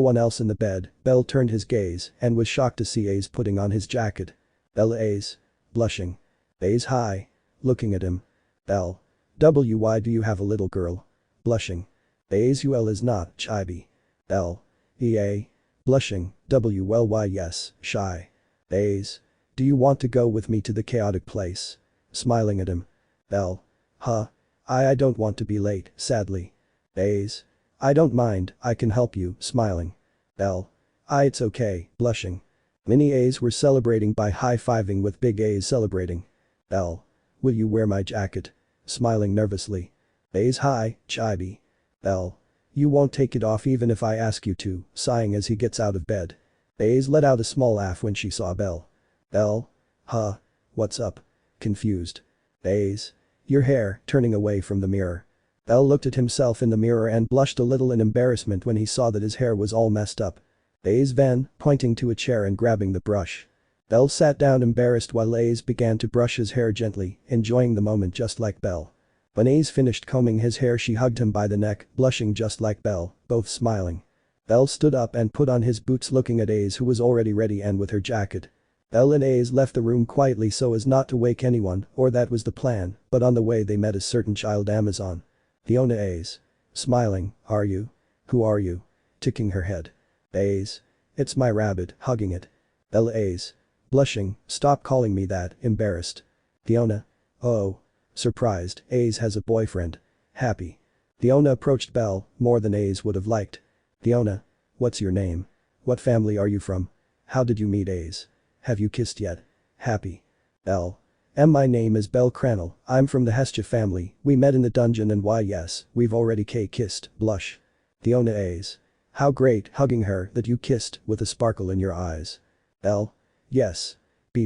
one else in the bed. Bell turned his gaze and was shocked to see Aiz putting on his jacket. Bell. Aiz. Blushing. Aiz. Hi. Looking at him. Bell. Why do you have a little girl? Blushing. Aiz. Is not, chibi. Bell. Ea. Blushing. Why yes, shy. Aiz. Do you want to go with me to the chaotic place? Smiling at him. Bell. Huh. I don't want to be late, sadly. Aiz. I don't mind, I can help you, smiling. Bell. It's okay, blushing. Mini Aiz were celebrating by high-fiving with big Aiz celebrating. Bell. Will you wear my jacket? Smiling nervously. Aiz. Hi, chibi. Bell. You won't take it off even if I ask you to, sighing as he gets out of bed. Aiz let out a small laugh when she saw Bell. Bell. Huh. What's up? Confused. Aiz. Your hair, turning away from the mirror. Bell looked at himself in the mirror and blushed a little in embarrassment when he saw that his hair was all messed up. Aiz then, pointing to a chair and grabbing the brush. Bell sat down embarrassed while Aiz began to brush his hair gently, enjoying the moment just like Bell. When Aiz finished combing his hair she hugged him by the neck, blushing just like Bell, both smiling. Bell stood up and put on his boots looking at Aiz who was already ready and with her jacket. Bell and Aiz left the room quietly so as not to wake anyone, or that was the plan, but on the way they met a certain child Amazon. Fiona. Aiz. Smiling, are you? Who are you? Ticking her head. Aiz. It's my rabbit, hugging it. Bell. Aiz. Blushing, stop calling me that, embarrassed. Fiona. Oh. Surprised, Aiz has a boyfriend. Happy. Fiona approached Bell, more than Aiz would have liked. Fiona. What's your name? What family are you from? How did you meet Aiz? Have you kissed yet? Happy. Bell. My name is bellcranel, I'm from the Hestia family, we met in the dungeon and why yes, we've already kissed, blush. Fiona. Aiz. How great, hugging her, that you kissed, with a sparkle in your eyes. Bell. Yes.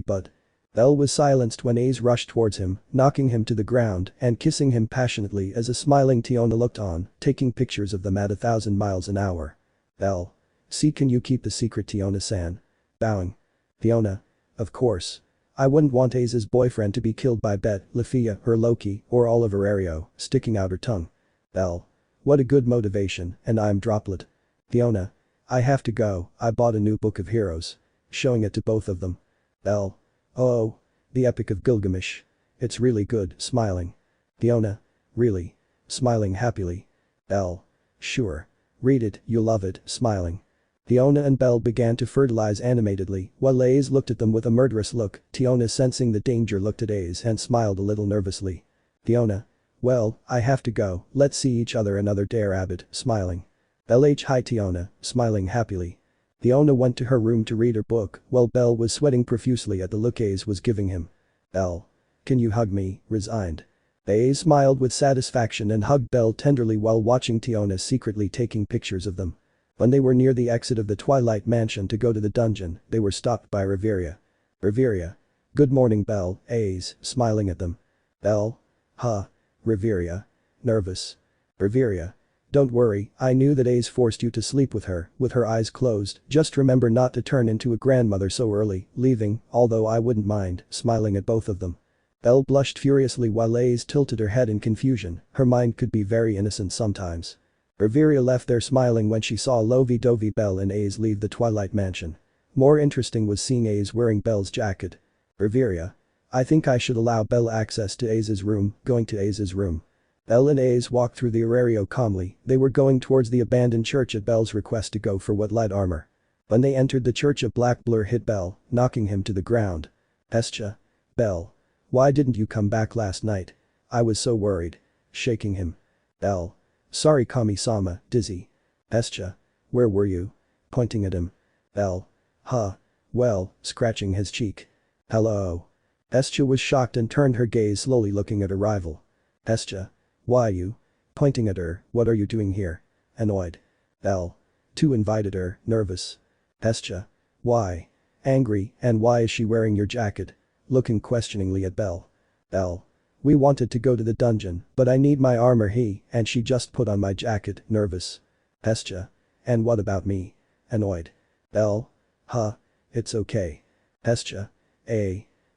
But. Bell was silenced when Aiz rushed towards him, knocking him to the ground and kissing him passionately as a smiling Fiona looked on, taking pictures of them at 1,000 miles an hour. Bell. See, can you keep the secret, Fiona-san? Bowing. Fiona. Of course. I wouldn't want Aiz's boyfriend to be killed by Bet, Lefiya, or Loki, or Oliver Ario, sticking out her tongue. Bell. What a good motivation, and I'm Droplet. Fiona. I have to go, I bought a new book of heroes. Showing it to both of them. Bell. Oh. The Epic of Gilgamesh. It's really good, smiling. Fiona. Really? Smiling happily. Bell. Sure. Read it, you'll love it, smiling. Tiona and Bell began to fertilize animatedly, while Aiz looked at them with a murderous look. Tiona, sensing the danger, looked at Aiz and smiled a little nervously. Tiona. Well, I have to go, let's see each other another day, Abbott, smiling. Bell hi Tiona, smiling happily. Tiona went to her room to read her book, while Bell was sweating profusely at the look Aiz was giving him. Bell. Can you hug me, resigned. Aiz smiled with satisfaction and hugged Bell tenderly while watching Tiona secretly taking pictures of them. When they were near the exit of the Twilight Mansion to go to the dungeon, they were stopped by Riveria. Riveria. Good morning, Bell, Aiz, smiling at them. Bell. Huh. Riveria. Nervous. Riveria. Don't worry, I knew that Aiz forced you to sleep with her eyes closed, just remember not to turn into a grandmother so early, leaving, although I wouldn't mind, smiling at both of them. Bell blushed furiously while Aiz tilted her head in confusion, her mind could be very innocent sometimes. Riveria left there smiling when she saw lovey-dovey Bell and Aiz leave the Twilight Mansion. More interesting was seeing Aiz wearing Bell's jacket. Riveria. I think I should allow Bell access to Aiz's room, going to Aiz's room. Bell and Aiz walked through the Aerario calmly, they were going towards the abandoned church at Bell's request to go for what light armor. When they entered the church, a black blur hit Bell, knocking him to the ground. Hestia. Bell. Why didn't you come back last night? I was so worried. Shaking him. Bell. Sorry Kami-sama, dizzy. Hestia. Where were you? Pointing at him. Bell. Huh. Well, scratching his cheek. Hello. Hestia was shocked and turned her gaze slowly looking at her rival. Hestia. Why you? Pointing at her, what are you doing here? Annoyed. Bell. Tu invited her, nervous. Hestia. Why? Angry, and why is she wearing your jacket? Looking questioningly at Bell. Bell. We wanted to go to the dungeon, but I need my armor and she just put on my jacket, nervous. Hestia. And what about me? Annoyed. Bell. Huh. It's okay. Hestia.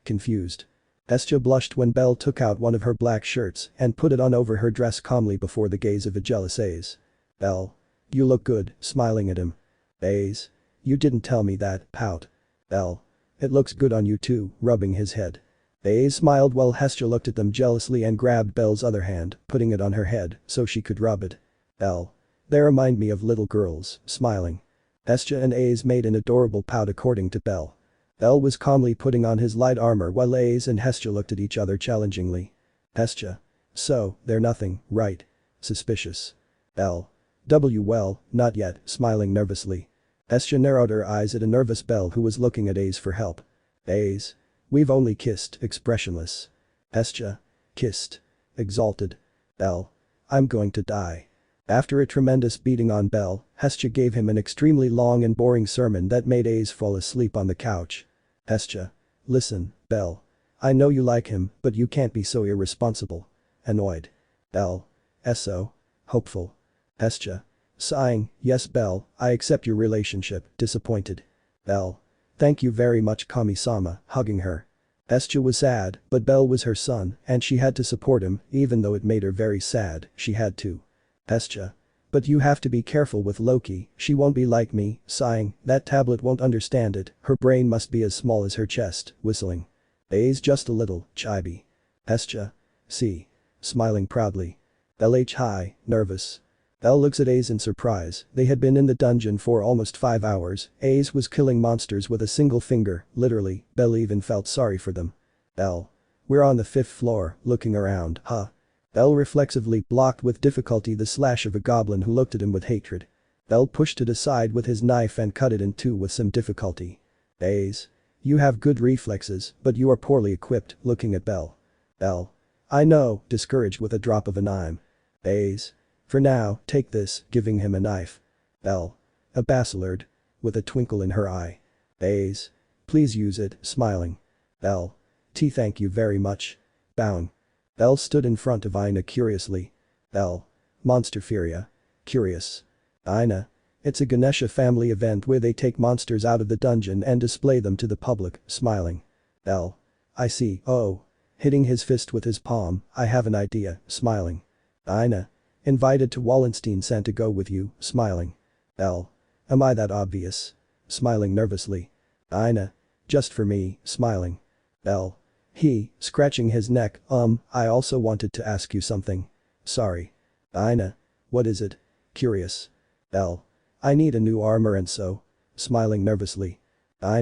Confused. Hestia blushed when Bell took out one of her black shirts and put it on over her dress calmly before the gaze of a jealous Aiz. Bell. You look good, smiling at him. Aiz. You didn't tell me that, pout. Bell. It looks good on you too, rubbing his head. Aiz smiled while Hestia looked at them jealously and grabbed Bell's other hand, putting it on her head so she could rub it. Bell. They remind me of little girls, smiling. Hestia and Aiz made an adorable pout according to Bell. Bell was calmly putting on his light armor while Aiz and Hestia looked at each other challengingly. Hestia. So, they're nothing, right? Suspicious. Bell. Well, not yet, smiling nervously. Hestia narrowed her eyes at a nervous Bell who was looking at Aiz for help. Aiz. We've only kissed, expressionless. Hestia. Kissed. Exalted. Bell. I'm going to die. After a tremendous beating on Bell, Hestia gave him an extremely long and boring sermon that made Aiz fall asleep on the couch. Hestia. Listen, Bell. I know you like him, but you can't be so irresponsible. Annoyed. Bell. So. Hopeful. Hestia. Sighing, yes Bell, I accept your relationship, disappointed. Bell. Thank you very much Kami-sama, hugging her. Hestia was sad, but Bell was her son, and she had to support him, even though it made her very sad, she had to. Hestia. But you have to be careful with Loki, she won't be like me, sighing, that tablet won't understand it, her brain must be as small as her chest, whistling. Aiz just a little, chibi. Hestia. See. Smiling proudly. Bell hi, nervous. Bell looks at Aiz in surprise, they had been in the dungeon for almost 5 hours, Aiz was killing monsters with a single finger, literally, Bell even felt sorry for them. Bell. We're on the 5th floor, looking around, huh? Bell reflexively blocked with difficulty the slash of a goblin who looked at him with hatred. Bell pushed it aside with his knife and cut it in two with some difficulty. Aiz. You have good reflexes, but you are poorly equipped, looking at Bell. Bell. I know, discouraged with a drop of a nime. Aiz. For now, take this, giving him a knife. Bell. A bastard. With a twinkle in her eye. Aiz. Please use it, smiling. Bell. Thank you very much. Bowing. Bell stood in front of Ina curiously. Bell. Monster Furia. Curious. Ina. It's a Ganesha family event where they take monsters out of the dungeon and display them to the public, smiling. Bell. I see, oh. Hitting his fist with his palm, I have an idea, smiling. Ina. Invited to Wallenstein Santa go with you, smiling. Bell. Am I that obvious? Smiling nervously. Ina. Just for me, smiling. Bell. He, scratching his neck, I also wanted to ask you something. Sorry. Ina. What is it? Curious. Bell. I need a new armor and so. Smiling nervously. I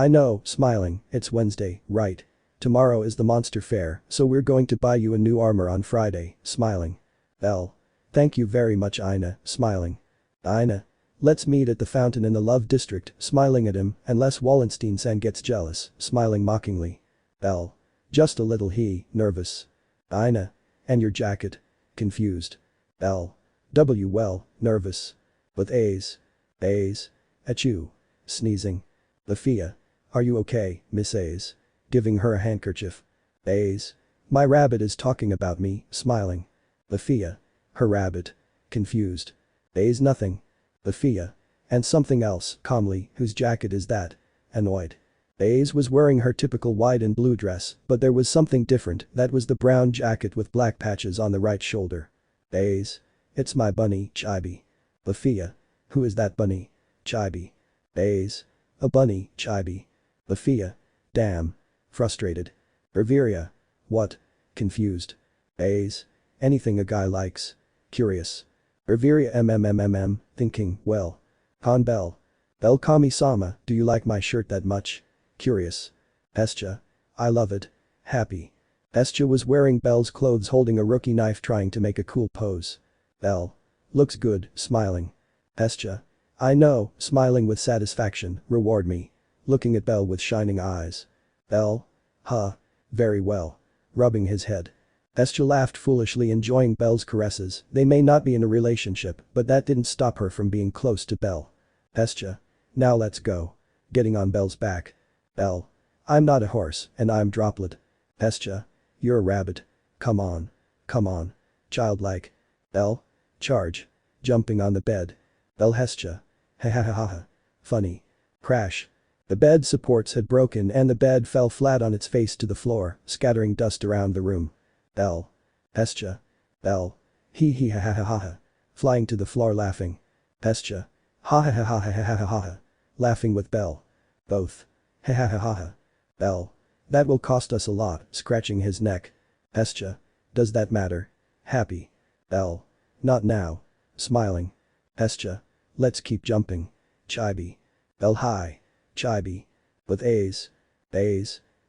know, smiling, it's Wednesday, right? Tomorrow is the monster fair, so we're going to buy you a new armor on Friday, smiling. Bell. Thank you very much Ina, smiling. Ina. Let's meet at the fountain in the Love District, smiling at him, unless Wallenstein-san gets jealous, smiling mockingly. Bell. Just a little nervous. Ina. And your jacket? Confused. Bell. Well, nervous. With Aiz. Achoo. Sneezing. Lefiya. Are you okay, Miss Aiz? Giving her a handkerchief. Aiz. My rabbit is talking about me, smiling. Lefiya. Her rabbit. Confused. Aiz nothing. Lefiya. And something else, calmly, whose jacket is that? Annoyed. Aiz was wearing her typical white and blue dress, but there was something different, that was the brown jacket with black patches on the right shoulder. Aiz. It's my bunny, Chibi. Lefiya. Who is that bunny? Chibi. Aiz. A bunny, Chibi. Lefiya. Damn. Frustrated. Riveria. What? Confused. Aiz. Anything a guy likes. Curious. Riveria thinking, well. Han Bell. Bell Kami-sama, do you like my shirt that much? Curious. Hestia. I love it. Happy. Hestia was wearing Bell's clothes holding a rookie knife trying to make a cool pose. Bell. Looks good, smiling. Hestia. I know, smiling with satisfaction, reward me. Looking at Bell with shining eyes. Bell. Huh. Very well. Rubbing his head. Hestia laughed foolishly enjoying Bell's caresses, they may not be in a relationship, but that didn't stop her from being close to Bell. Hestia. Now let's go. Getting on Bell's back. Bell. I'm not a horse, and I'm Droplet. Hestia. You're a rabbit. Come on. Childlike. Bell. Charge. Jumping on the bed. Bell Hestia. Ha ha ha ha ha. Funny. Crash. The bed supports had broken and the bed fell flat on its face to the floor, scattering dust around the room. Bell. Hestia. Bell. Hee ha ha ha ha ha. Flying to the floor laughing. Hestia. Ha ha ha ha ha ha ha ha ha. Laughing with Bell. Both. Ha ha ha ha ha. Bell. That will cost us a lot, scratching his neck. Hestia. Does that matter? Happy. Bell. Not now. Smiling. Hestia. Let's keep jumping. Chibi. Bell hi. Chibi. With Aiz.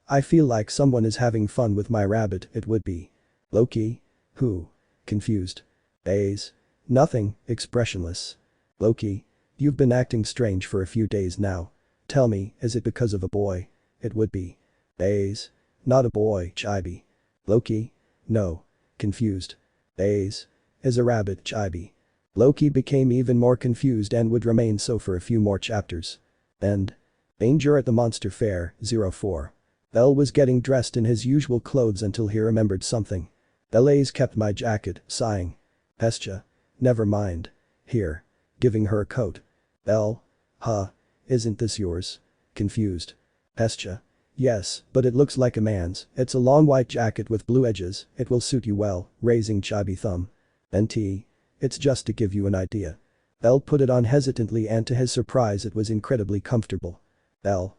I feel like someone is having fun with my rabbit, it would be. Loki? Who? Confused. Aiz. Nothing, expressionless. Loki. You've been acting strange for a few days now. Tell me, is it because of a boy? It would be. Aiz. Not a boy, Chibi. Loki? No. Confused. Aiz. Is a rabbit, Chibi. Loki became even more confused and would remain so for a few more chapters. End. Danger at the Monster Fair, 04. Bell was getting dressed in his usual clothes until he remembered something. Aiz kept my jacket, sighing. Hestia. Never mind. Here. Giving her a coat. Bell. Huh. Isn't this yours? Confused. Hestia. Yes, but it looks like a man's, it's a long white jacket with blue edges, it will suit you well, raising Chibi thumb. NT. It's just to give you an idea. Bell put it on hesitantly and to his surprise it was incredibly comfortable. Bell.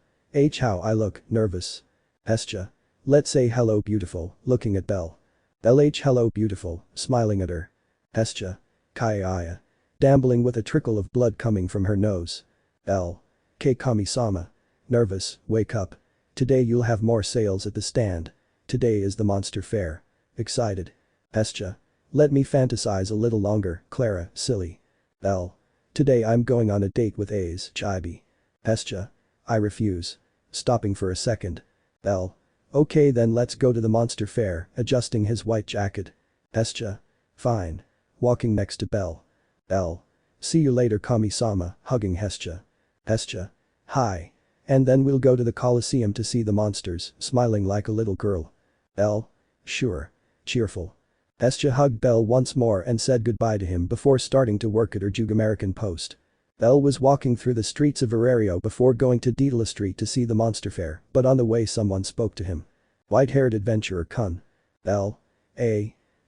How I look, nervous. Hestia. Let's say hello beautiful, looking at Bell. Bell hello beautiful, smiling at her. Hestia. Kaya. Dambling with a trickle of blood coming from her nose. Bell. Kami-sama. Nervous, wake up. Today you'll have more sales at the stand. Today is the monster fair. Excited. Hestia. Let me fantasize a little longer, Clara, silly. Bell. Today I'm going on a date with Aiz, Chibi. Hestia. I refuse. Stopping for a second. Bell. Okay then let's go to the monster fair, adjusting his white jacket. Hestia. Fine. Walking next to Bell. Bell. See you later Kami-sama, hugging Hestia. Hestia. Hi. And then we'll go to the Colosseum to see the monsters, smiling like a little girl. Bell. Sure. Cheerful. Hestia hugged Bell once more and said goodbye to him before starting to work at her American post. Bell was walking through the streets of Riveria before going to Daedala Street to see the monster fair, but on the way someone spoke to him. White-haired adventurer Kun. Bell.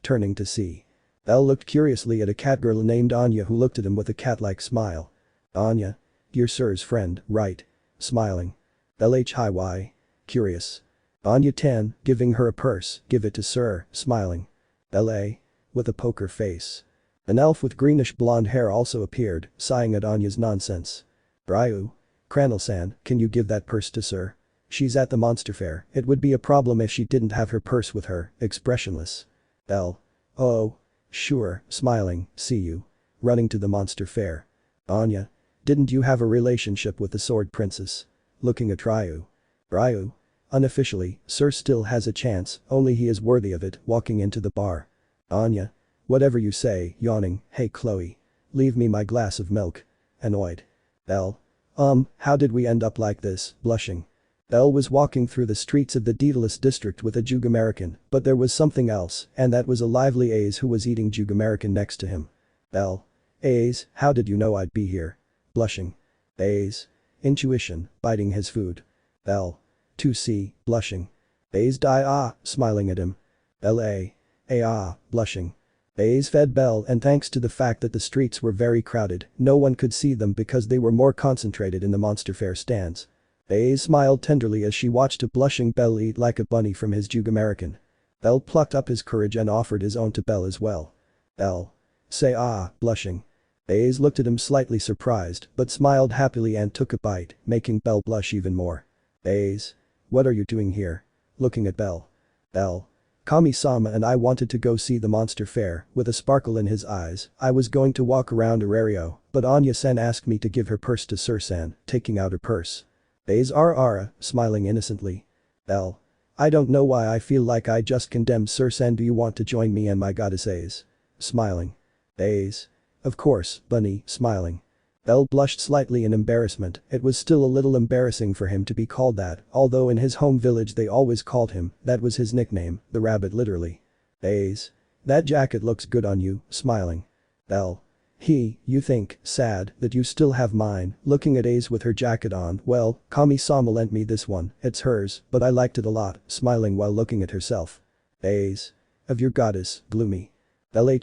Turning to see. Bell looked curiously at a catgirl named Anya who looked at him with a cat-like smile. Anya. You're Sir's friend, right? Smiling. Bell hi. Curious. Anya 10, giving her a purse, give it to Sir, smiling. Bell with a poker face. An elf with greenish blonde hair also appeared, sighing at Anya's nonsense. Ryu. Cranel-san, can you give that purse to Sir? She's at the monster fair, it would be a problem if she didn't have her purse with her, expressionless. Bell. Oh. Sure, smiling, see you. Running to the monster fair. Anya. Didn't you have a relationship with the sword princess? Looking at Ryu. Ryu. Unofficially, Sir still has a chance, only he is worthy of it, walking into the bar. Anya. Whatever you say, yawning, hey Chloe. Leave me my glass of milk. Annoyed. Bell. How did we end up like this, blushing? Bell was walking through the streets of the Daedalus district with a Jug American, but there was something else, and that was a lively Aiz who was eating Jug American next to him. Bell. Aiz, how did you know I'd be here? Blushing. Aiz. Intuition, biting his food. Bell. 2C, blushing. Aiz smiling at him. Bell blushing. Aiz fed Bell, and thanks to the fact that the streets were very crowded, no one could see them because they were more concentrated in the monster fair stands. Aiz smiled tenderly as she watched a blushing Bell eat like a bunny from his Jug American. Bell plucked up his courage and offered his own to Bell as well. Bell. Say blushing. Aiz looked at him slightly surprised but smiled happily and took a bite, making Bell blush even more. Aiz. What are you doing here? Looking at Bell. Bell. Kami-sama and I wanted to go see the monster fair, with a sparkle in his eyes. I was going to walk around Aurario, but Anya-san asked me to give her purse to Sir-san, taking out her purse. Aiz smiling innocently. Bell. I don't know why I feel like I just condemned Sir-san. Do you want to join me and my goddess Aiz? Smiling. Aiz. Of course, bunny, smiling. Bell blushed slightly in embarrassment, it was still a little embarrassing for him to be called that, although in his home village they always called him, that was his nickname, the rabbit literally. Aiz. That jacket looks good on you, smiling. Bell. You think, sad, that you still have mine, looking at Aiz with her jacket on, well, Kami-sama lent me this one, it's hers, but I liked it a lot, smiling while looking at herself. Aiz. Of your goddess, gloomy. Bell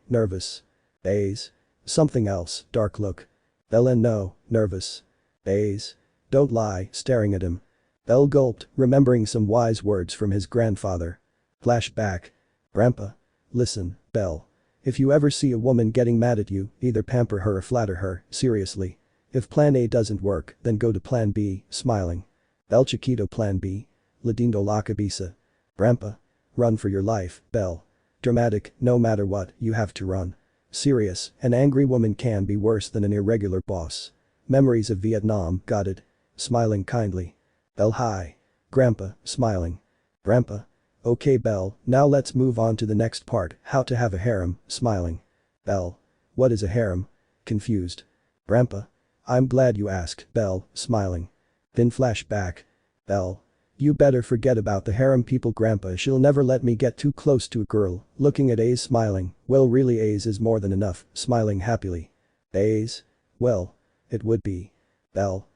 nervous. Aiz. Something else, dark look. Bell no, nervous. Aiz. Don't lie, staring at him. Bell gulped, remembering some wise words from his grandfather. Flashback. Grandpa. Listen, Bell. If you ever see a woman getting mad at you, either pamper her or flatter her, seriously. If plan A doesn't work, then go to plan B, smiling. Bell Chiquito plan B. Ladindo la cabeza. Grandpa. Run for your life, Bell. Dramatic, no matter what, you have to run. Serious, an angry woman can be worse than an irregular boss. Memories of Vietnam, got it. Smiling kindly. Bell hi. Grandpa, smiling. Grandpa. Okay Bell, now let's move on to the next part, how to have a harem, smiling. Bell. What is a harem? Confused. Grandpa. I'm glad you asked, Bell, smiling. Then flashback. Bell. You better forget about the harem people Grandpa, she'll never let me get too close to a girl, looking at Aiz smiling, well really Aiz is more than enough, smiling happily. Aiz? Well. It would be. Bell.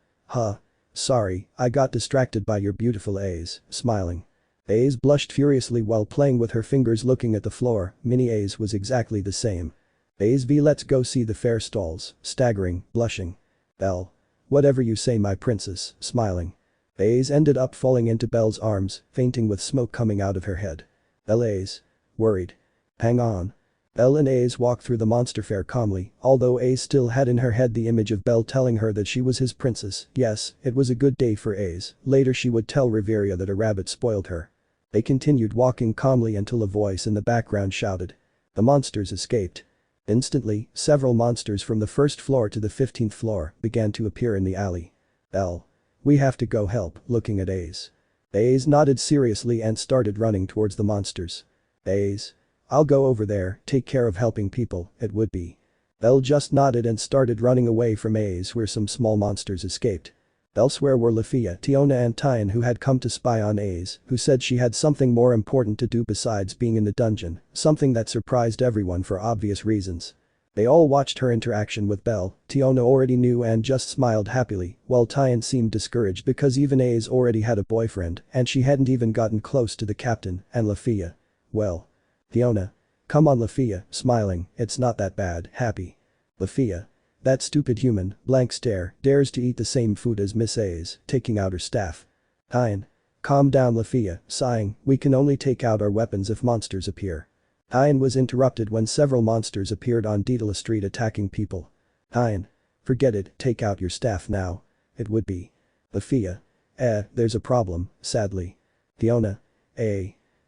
Sorry, I got distracted by your beautiful Aiz, smiling. Aiz blushed furiously while playing with her fingers looking at the floor, mini Aiz was exactly the same. Aiz let's go see the fair stalls, staggering, blushing. Bell. Whatever you say my princess, smiling. Aiz ended up falling into Bell's arms, fainting with smoke coming out of her head. Bell Aiz. Worried. Hang on. Bell and Aiz walked through the monster fair calmly, although Aiz still had in her head the image of Bell telling her that she was his princess. Yes, it was a good day for Aiz, later she would tell Riveria that a rabbit spoiled her. They continued walking calmly until a voice in the background shouted. The monsters escaped. Instantly, several monsters from the first floor to the 15th floor began to appear in the alley. Bell. We have to go help, looking at Aiz. Aiz nodded seriously and started running towards the monsters. Aiz. I'll go over there, take care of helping people, it would be. Bell just nodded and started running away from Aiz where some small monsters escaped. Elsewhere were Lefiya, Tiona and Tyan who had come to spy on Aiz, who said she had something more important to do besides being in the dungeon, something that surprised everyone for obvious reasons. They all watched her interaction with Bell, Tiona already knew and just smiled happily, while Tyan seemed discouraged because even Aiz already had a boyfriend and she hadn't even gotten close to the captain, and Lefiya. Well. Tiona. Come on Lefiya, smiling, it's not that bad, happy. Lefiya. That stupid human, blank stare, dares to eat the same food as Miss Aiz, taking out her staff. Tyan. Calm down Lefiya, sighing, we can only take out our weapons if monsters appear. Ian was interrupted when several monsters appeared on Daedalus Street attacking people. Ian. Forget it, take out your staff now. It would be. Lefiya. There's a problem, sadly. Fiona.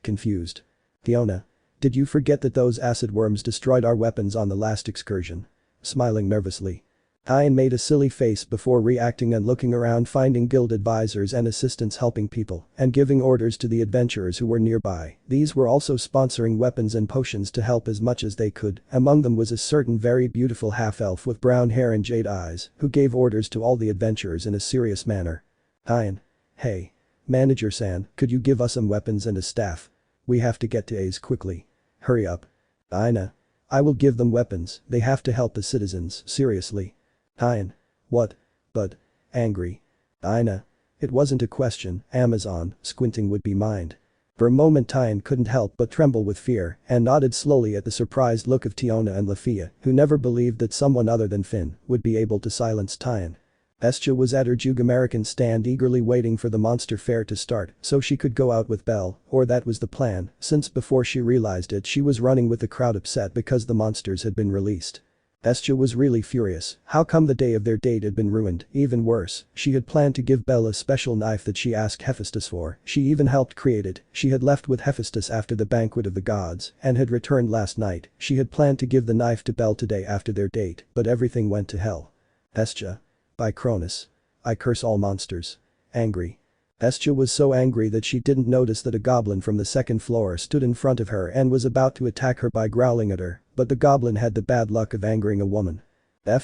Confused. Fiona. Did you forget that those acid worms destroyed our weapons on the last excursion? Smiling nervously. Ian made a silly face before reacting and looking around, finding guild advisors and assistants helping people and giving orders to the adventurers who were nearby. These were also sponsoring weapons and potions to help as much as they could. Among them was a certain very beautiful half-elf with brown hair and jade eyes who gave orders to all the adventurers in a serious manner. Ian. Hey. Manager-san, could you give us some weapons and a staff? We have to get to Aiz quickly. Hurry up. Ina. I will give them weapons, they have to help the citizens, seriously. Ian. What? But. Angry. Ina. It wasn't a question, Amazon, squinting would be mind. For a moment Ian couldn't help but tremble with fear and nodded slowly at the surprised look of Tiona and Lefiya, who never believed that someone other than Finn would be able to silence Ian. Hestia was at her Jug American stand eagerly waiting for the monster fair to start so she could go out with Bell, or that was the plan, since before she realized it she was running with the crowd upset because the monsters had been released. Hestia was really furious. How come the day of their date had been ruined? Even worse, she had planned to give Bell a special knife that she asked Hephaestus for. She even helped create it. She had left with Hephaestus after the banquet of the gods and had returned last night. She had planned to give the knife to Bell today after their date, but everything went to hell. Hestia. By Cronus. I curse all monsters. Angry. Hestia was so angry that she didn't notice that a goblin from the second floor stood in front of her and was about to attack her by growling at her, but the goblin had the bad luck of angering a woman.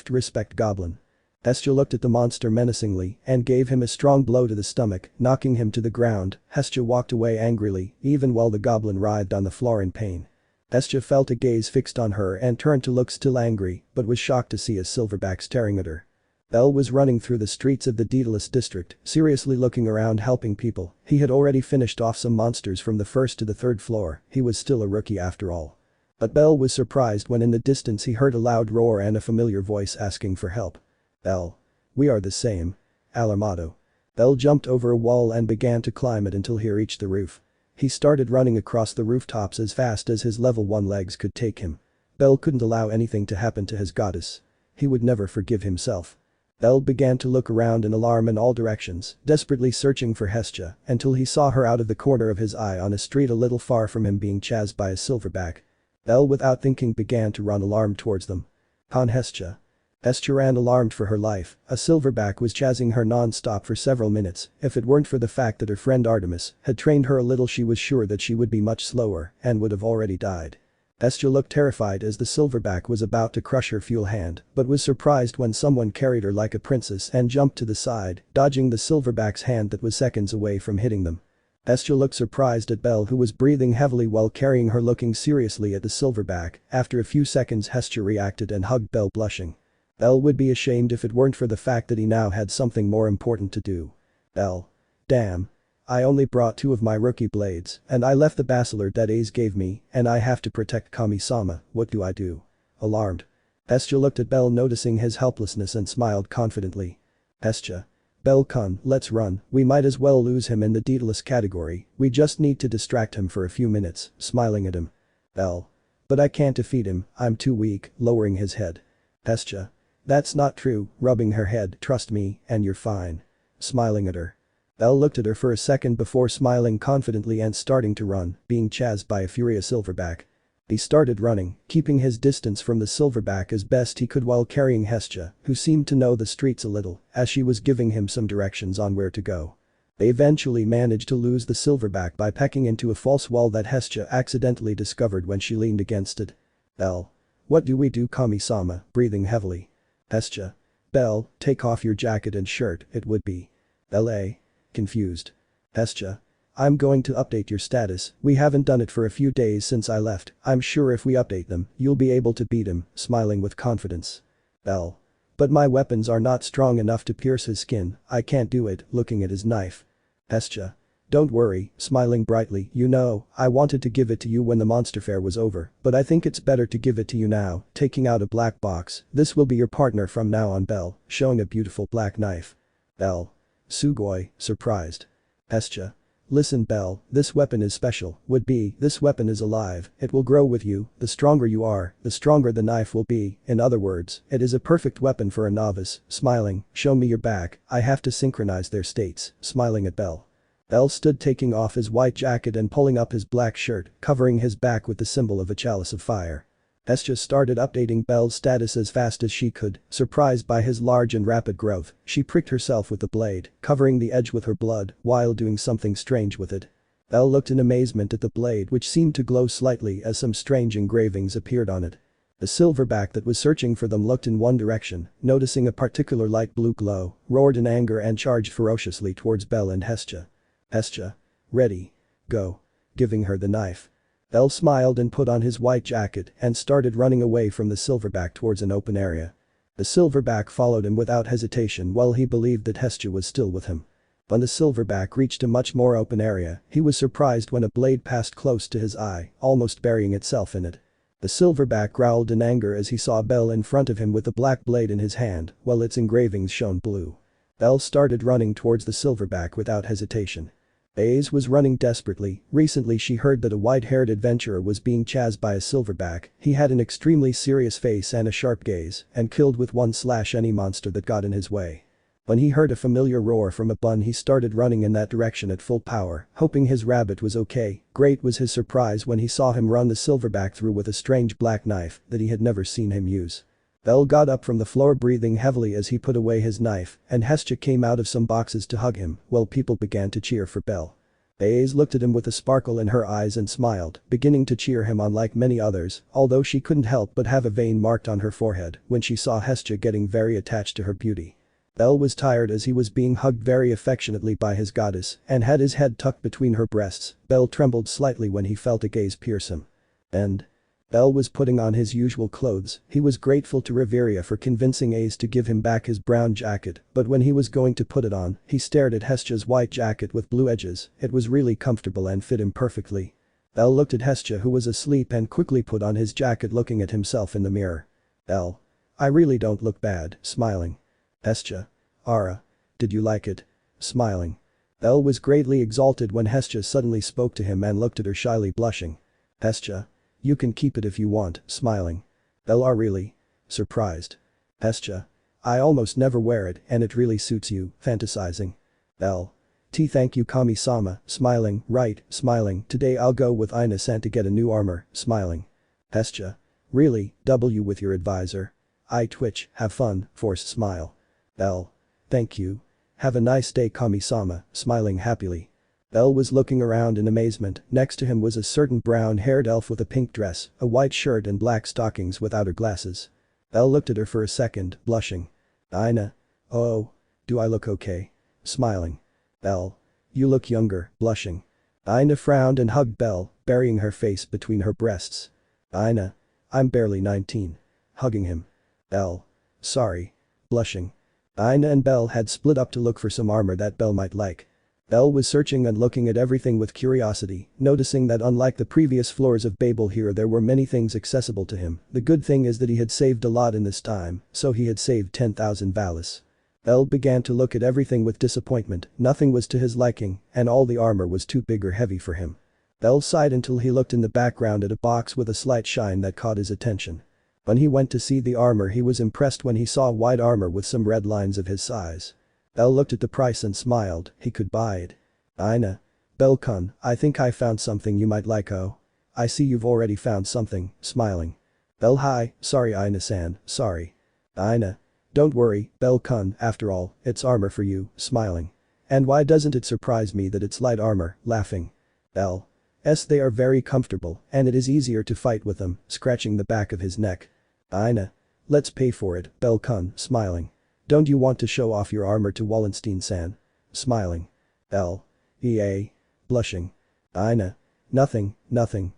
Respect goblin. Hestia looked at the monster menacingly and gave him a strong blow to the stomach, knocking him to the ground. Hestia walked away angrily, even while the goblin writhed on the floor in pain. Hestia felt a gaze fixed on her and turned to look still angry, but was shocked to see a silverback staring at her. Bell was running through the streets of the Daedalus district, seriously looking around helping people. He had already finished off some monsters from the first to the third floor, he was still a rookie after all. But Bell was surprised when in the distance he heard a loud roar and a familiar voice asking for help. Bell. We are the same. Alarmado. Bell jumped over a wall and began to climb it until he reached the roof. He started running across the rooftops as fast as his level 1 legs could take him. Bell couldn't allow anything to happen to his goddess. He would never forgive himself. Bell began to look around in alarm in all directions, desperately searching for Hestia, until he saw her out of the corner of his eye on a street a little far from him being chased by a silverback. Bell without thinking began to run alarmed towards them. On Hestia. Hestia ran alarmed for her life. A silverback was chasing her non-stop for several minutes. If it weren't for the fact that her friend Artemis had trained her a little, she was sure that she would be much slower and would have already died. Hestia looked terrified as the silverback was about to crush her fuel hand, but was surprised when someone carried her like a princess and jumped to the side, dodging the silverback's hand that was seconds away from hitting them. Hestia looked surprised at Bell, who was breathing heavily while carrying her, looking seriously at the silverback. After a few seconds Hestia reacted and hugged Bell, blushing. Bell would be ashamed if it weren't for the fact that he now had something more important to do. Bell. Damn. I only brought 2 of my rookie blades, and I left the bachelor that Aiz gave me, and I have to protect Kami-sama. What do I do? Alarmed. Hestia looked at Bell, noticing his helplessness, and smiled confidently. Hestia. Bell-kun, let's run, we might as well lose him in the Daedalus category, we just need to distract him for a few minutes, smiling at him. Bell. But I can't defeat him, I'm too weak, lowering his head. Hestia. That's not true, rubbing her head, trust me, and you're fine. Smiling at her. Bell looked at her for a second before smiling confidently and starting to run, being chased by a furious silverback. He started running, keeping his distance from the silverback as best he could while carrying Hestia, who seemed to know the streets a little, as she was giving him some directions on where to go. They eventually managed to lose the silverback by pecking into a false wall that Hestia accidentally discovered when she leaned against it. Bell. What do we do, Kami-sama, breathing heavily. Hestia. Bell, take off your jacket and shirt, it would be. L.A. Confused. Hestia. I'm going to update your status, we haven't done it for a few days since I left, I'm sure if we update them, you'll be able to beat him, smiling with confidence. Bell. But my weapons are not strong enough to pierce his skin, I can't do it, looking at his knife. Hestia. Don't worry, smiling brightly, you know, I wanted to give it to you when the monster fair was over, but I think it's better to give it to you now, taking out a black box, this will be your partner from now on. Bell, showing a beautiful black knife. Bell. Sugoi, surprised. Hestia. Listen Bell, this weapon is special, this weapon is alive, it will grow with you, the stronger you are, the stronger the knife will be, in other words, it is a perfect weapon for a novice, smiling, show me your back, I have to synchronize their states, smiling at Bell. Bell stood taking off his white jacket and pulling up his black shirt, covering his back with the symbol of a chalice of fire. Hestia started updating Bell's status as fast as she could, surprised by his large and rapid growth, she pricked herself with the blade, covering the edge with her blood, while doing something strange with it. Bell looked in amazement at the blade which seemed to glow slightly as some strange engravings appeared on it. The silverback that was searching for them looked in one direction, noticing a particular light blue glow, roared in anger and charged ferociously towards Bell and Hestia. Hestia. Ready. Go. Giving her the knife. Bell smiled and put on his white jacket and started running away from the silverback towards an open area. The silverback followed him without hesitation while he believed that Hestia was still with him. When the silverback reached a much more open area, he was surprised when a blade passed close to his eye, almost burying itself in it. The silverback growled in anger as he saw Bell in front of him with the black blade in his hand, while its engravings shone blue. Bell started running towards the silverback without hesitation. Aiz was running desperately, recently she heard that a white-haired adventurer was being chased by a silverback, he had an extremely serious face and a sharp gaze, and killed with one slash any monster that got in his way. When he heard a familiar roar from a bun he started running in that direction at full power, hoping his rabbit was okay. Great was his surprise when he saw him run the silverback through with a strange black knife that he had never seen him use. Bell got up from the floor breathing heavily as he put away his knife, and Hestia came out of some boxes to hug him, while people began to cheer for Bell. Aiz looked at him with a sparkle in her eyes and smiled, beginning to cheer him on like many others, although she couldn't help but have a vein marked on her forehead when she saw Hestia getting very attached to her beauty. Bell was tired as he was being hugged very affectionately by his goddess and had his head tucked between her breasts. Bell trembled slightly when he felt a gaze pierce him. And Bell was putting on his usual clothes, he was grateful to Riveria for convincing Aiz to give him back his brown jacket, but when he was going to put it on, he stared at Hestia's white jacket with blue edges, it was really comfortable and fit him perfectly. Bell looked at Hestia who was asleep and quickly put on his jacket looking at himself in the mirror. Bell. I really don't look bad, smiling. Hestia. Ara. Did you like it? Smiling. Bell was greatly exalted when Hestia suddenly spoke to him and looked at her shyly blushing. Hestia. You can keep it if you want, smiling. Bell really? Surprised. Hestia. I almost never wear it and it really suits you, fantasizing. Bell. Thank you Kami-sama, smiling, right, smiling, today I'll go with Ina-san to get a new armor, smiling. Hestia. Really, W with your advisor. I twitch, have fun, forced smile. Bell. Thank you. Have a nice day Kami-sama, smiling happily. Bell was looking around in amazement, next to him was a certain brown-haired elf with a pink dress, a white shirt and black stockings without her glasses. Bell looked at her for a second, blushing. Ina. Oh. Do I look okay? Smiling. Bell. You look younger, blushing. Ina frowned and hugged Bell, burying her face between her breasts. Ina. I'm barely 19. Hugging him. Bell. Sorry. Blushing. Ina and Bell had split up to look for some armor that Bell might like. Bell was searching and looking at everything with curiosity, noticing that unlike the previous floors of Babel here there were many things accessible to him. The good thing is that he had saved a lot in this time, so he had saved 10,000 valis. Bell began to look at everything with disappointment, nothing was to his liking, and all the armor was too big or heavy for him. Bell sighed until he looked in the background at a box with a slight shine that caught his attention. When he went to see the armor he was impressed when he saw white armor with some red lines of his size. Bell looked at the price and smiled, he could buy it. Ina. Bell-kun, I think I found something you might like oh. I see you've already found something, smiling. Bell hi, sorry Ina-san, sorry. Ina. Don't worry, Bell-kun, after all, it's armor for you, smiling. And why doesn't it surprise me that it's light armor, laughing. Bell. They are very comfortable, and it is easier to fight with them, scratching the back of his neck. Ina. Let's pay for it, Bell-kun, smiling. Don't you want to show off your armor to Wallenstein-san? Smiling. Bell. EA. Blushing. Ina. Nothing,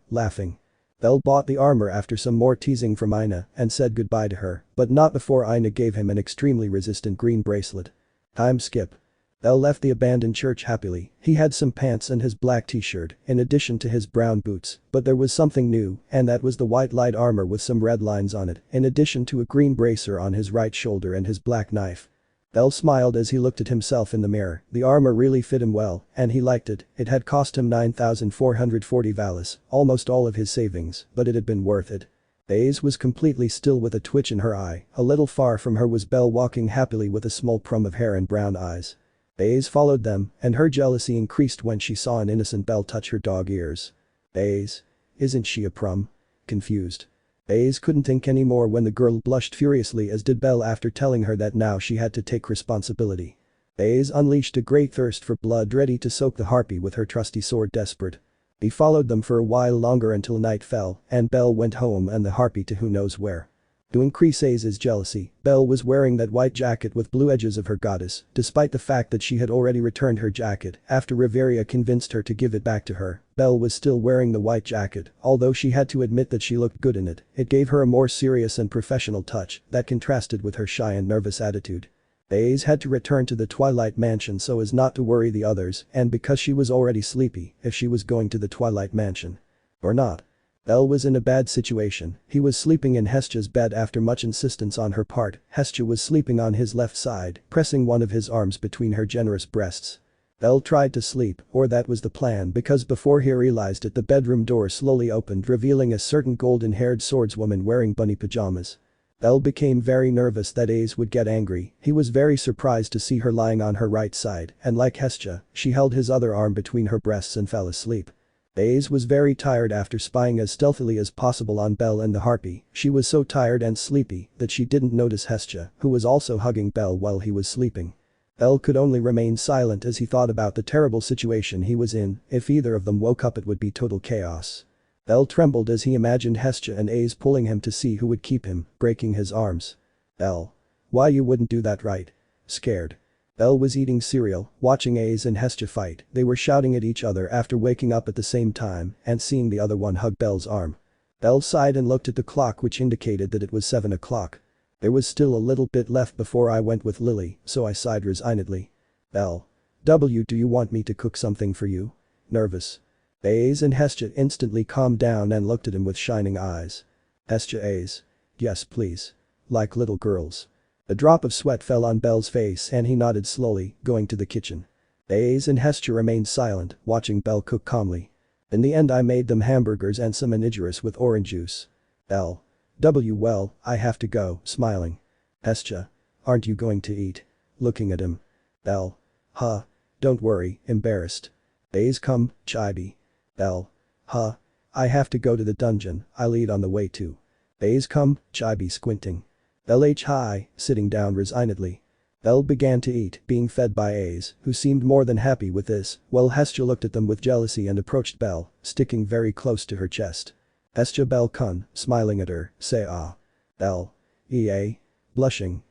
laughing. Bell bought the armor after some more teasing from Ina and said goodbye to her, but not before Ina gave him an extremely resistant green bracelet. Time skip. Bell left the abandoned church happily, he had some pants and his black t-shirt in addition to his brown boots, but there was something new and that was the white light armor with some red lines on it in addition to a green bracer on his right shoulder and his black knife. Bell smiled as he looked at himself in the mirror. The armor really fit him well, and he liked it. It had cost him 9,440 valis, almost all of his savings, but it had been worth it. Aiz was completely still with a twitch in her eye. A little far from her was Bell walking happily with a small prum of hair and brown eyes. Aiz followed them, and her jealousy increased when she saw an innocent Bell touch her dog ears. Aiz? Isn't she a prum? Confused. Aiz couldn't think anymore when the girl blushed furiously, as did Bell after telling her that now she had to take responsibility. Aiz unleashed a great thirst for blood, ready to soak the harpy with her trusty sword, desperate. He followed them for a while longer until night fell, and Bell went home and the harpy to who knows where. To increase Aiz's jealousy, Bell was wearing that white jacket with blue edges of her goddess, despite the fact that she had already returned her jacket after Riveria convinced her to give it back to her. Bell was still wearing the white jacket, although she had to admit that she looked good in it. It gave her a more serious and professional touch that contrasted with her shy and nervous attitude. Aiz had to return to the Twilight Mansion so as not to worry the others, and because she was already sleepy if she was going to the Twilight Mansion. Or not. Bell was in a bad situation. He was sleeping in Hestia's bed after much insistence on her part. Hestia was sleeping on his left side, pressing one of his arms between her generous breasts. Bell tried to sleep, or that was the plan, because before he realized it the bedroom door slowly opened, revealing a certain golden-haired swordswoman wearing bunny pajamas. Bell became very nervous that Aiz would get angry. He was very surprised to see her lying on her right side, and like Hestia, she held his other arm between her breasts and fell asleep. Aiz was very tired after spying as stealthily as possible on Bell and the harpy. She was so tired and sleepy that she didn't notice Hestia, who was also hugging Bell while he was sleeping. Bell could only remain silent as he thought about the terrible situation he was in. If either of them woke up it would be total chaos. Bell trembled as he imagined Hestia and Aiz pulling him to see who would keep him, breaking his arms. Bell. Why you wouldn't do that, right? Scared. Bell was eating cereal, watching Aiz and Hestia fight. They were shouting at each other after waking up at the same time and seeing the other one hug Bell's arm. Bell sighed and looked at the clock, which indicated that it was 7 o'clock. There was still a little bit left before I went with Lily, so I sighed resignedly. Bell. Do you want me to cook something for you? Nervous. Aiz and Hestia instantly calmed down and looked at him with shining eyes. Hestia. Aiz. Yes, please. Like little girls. A drop of sweat fell on Bell's face and he nodded slowly, going to the kitchen. Aiz and Hestia remained silent, watching Bell cook calmly. In the end I made them hamburgers and some onigiris with orange juice. Bell. Well, I have to go, smiling. Hestia. Aren't you going to eat? Looking at him. Bell. Huh. Don't worry, embarrassed. Aiz. Come, chibi. Bell. Huh. I have to go to the dungeon, I'll eat on the way too. Aiz. Come, chibi, squinting. Bell. Hi, sitting down resignedly. Bell began to eat, being fed by Aiz, who seemed more than happy with this, while Hestia looked at them with jealousy and approached Bell, sticking very close to her chest. Hestia. Bell kun, smiling at her, say ah. Bell. Ea. Blushing,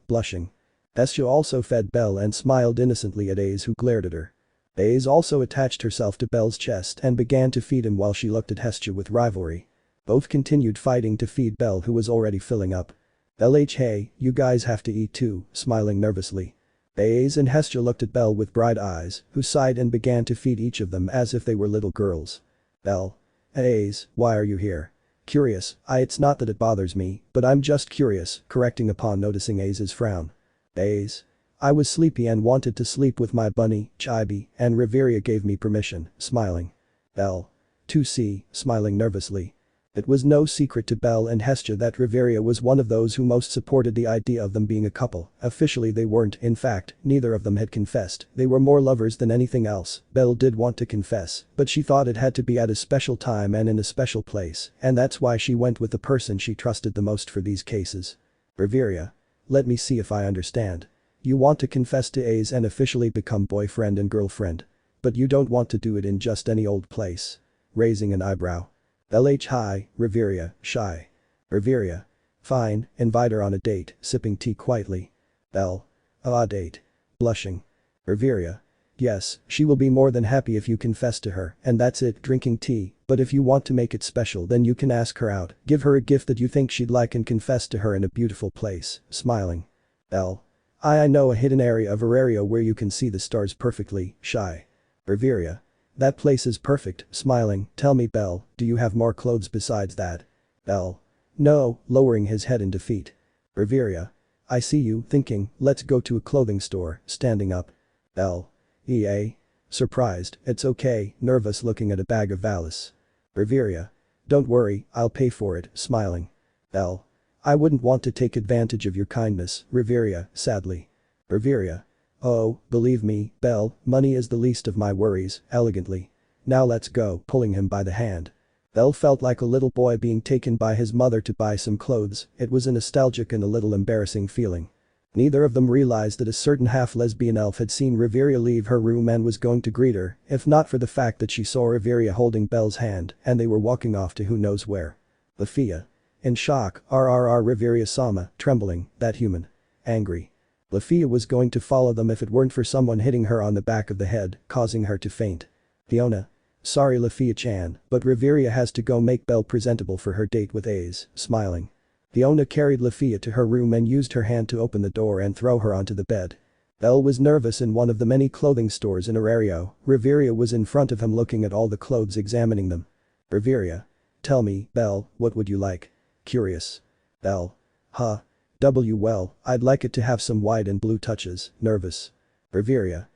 blushing. Hestia also fed Bell and smiled innocently at Aiz, who glared at her. Aiz also attached herself to Bell's chest and began to feed him while she looked at Hestia with rivalry. Both continued fighting to feed Bell, who was already filling up. Bell. Hey, you guys have to eat too, smiling nervously. Aiz and Hestia looked at Bell with bright eyes, who sighed and began to feed each of them as if they were little girls. Bell. Aiz, why are you here? Curious. It's not that it bothers me, but I'm just curious, correcting upon noticing Aiz's frown. Aiz. I was sleepy and wanted to sleep with my bunny, Chibi, and Riveria gave me permission, smiling. Bell. 2C, smiling nervously. It was no secret to Bell and Hestia that Riveria was one of those who most supported the idea of them being a couple. Officially they weren't, in fact, neither of them had confessed. They were more lovers than anything else. Bell did want to confess, but she thought it had to be at a special time and in a special place, and that's why she went with the person she trusted the most for these cases. Riveria. Let me see if I understand. You want to confess to Aiz and officially become boyfriend and girlfriend. But you don't want to do it in just any old place. Raising an eyebrow. Bell. Hi, Riveria, shy. Riveria. Fine, invite her on a date, sipping tea quietly. Bell. A date. Blushing. Riveria. Yes, she will be more than happy if you confess to her, and that's it, drinking tea, but if you want to make it special then you can ask her out, give her a gift that you think she'd like and confess to her in a beautiful place, smiling. Bell. I know a hidden area of Riveria where you can see the stars perfectly, shy. Riveria. That place is perfect, smiling. Tell me, Bell, do you have more clothes besides that? Bell. No, lowering his head in defeat. Riveria. I see you thinking, let's go to a clothing store, standing up. Bell. EA. Surprised, it's okay, nervous looking at a bag of Valis. Riveria. Don't worry, I'll pay for it, smiling. Bell. I wouldn't want to take advantage of your kindness, Riveria, sadly. Riveria. Oh, believe me, Bell, money is the least of my worries, elegantly. Now let's go, pulling him by the hand. Bell felt like a little boy being taken by his mother to buy some clothes, it was a nostalgic and a little embarrassing feeling. Neither of them realized that a certain half-lesbian elf had seen Riveria leave her room and was going to greet her, if not for the fact that she saw Riveria holding Bell's hand and they were walking off to who knows where. Lefiya. In shock, Riveria-sama, trembling, that human. Angry. Lefiya was going to follow them if it weren't for someone hitting her on the back of the head, causing her to faint. Fiona. Sorry Lefiya-chan, but Riveria has to go make Bell presentable for her date with Aiz, smiling. Fiona carried Lefiya to her room and used her hand to open the door and throw her onto the bed. Bell was nervous in one of the many clothing stores in Arario, Riveria was in front of him looking at all the clothes examining them. Riveria. Tell me, Bell, what would you like? Curious. Bell. Huh. Well, I'd like it to have some white and blue touches, nervous. Riveria.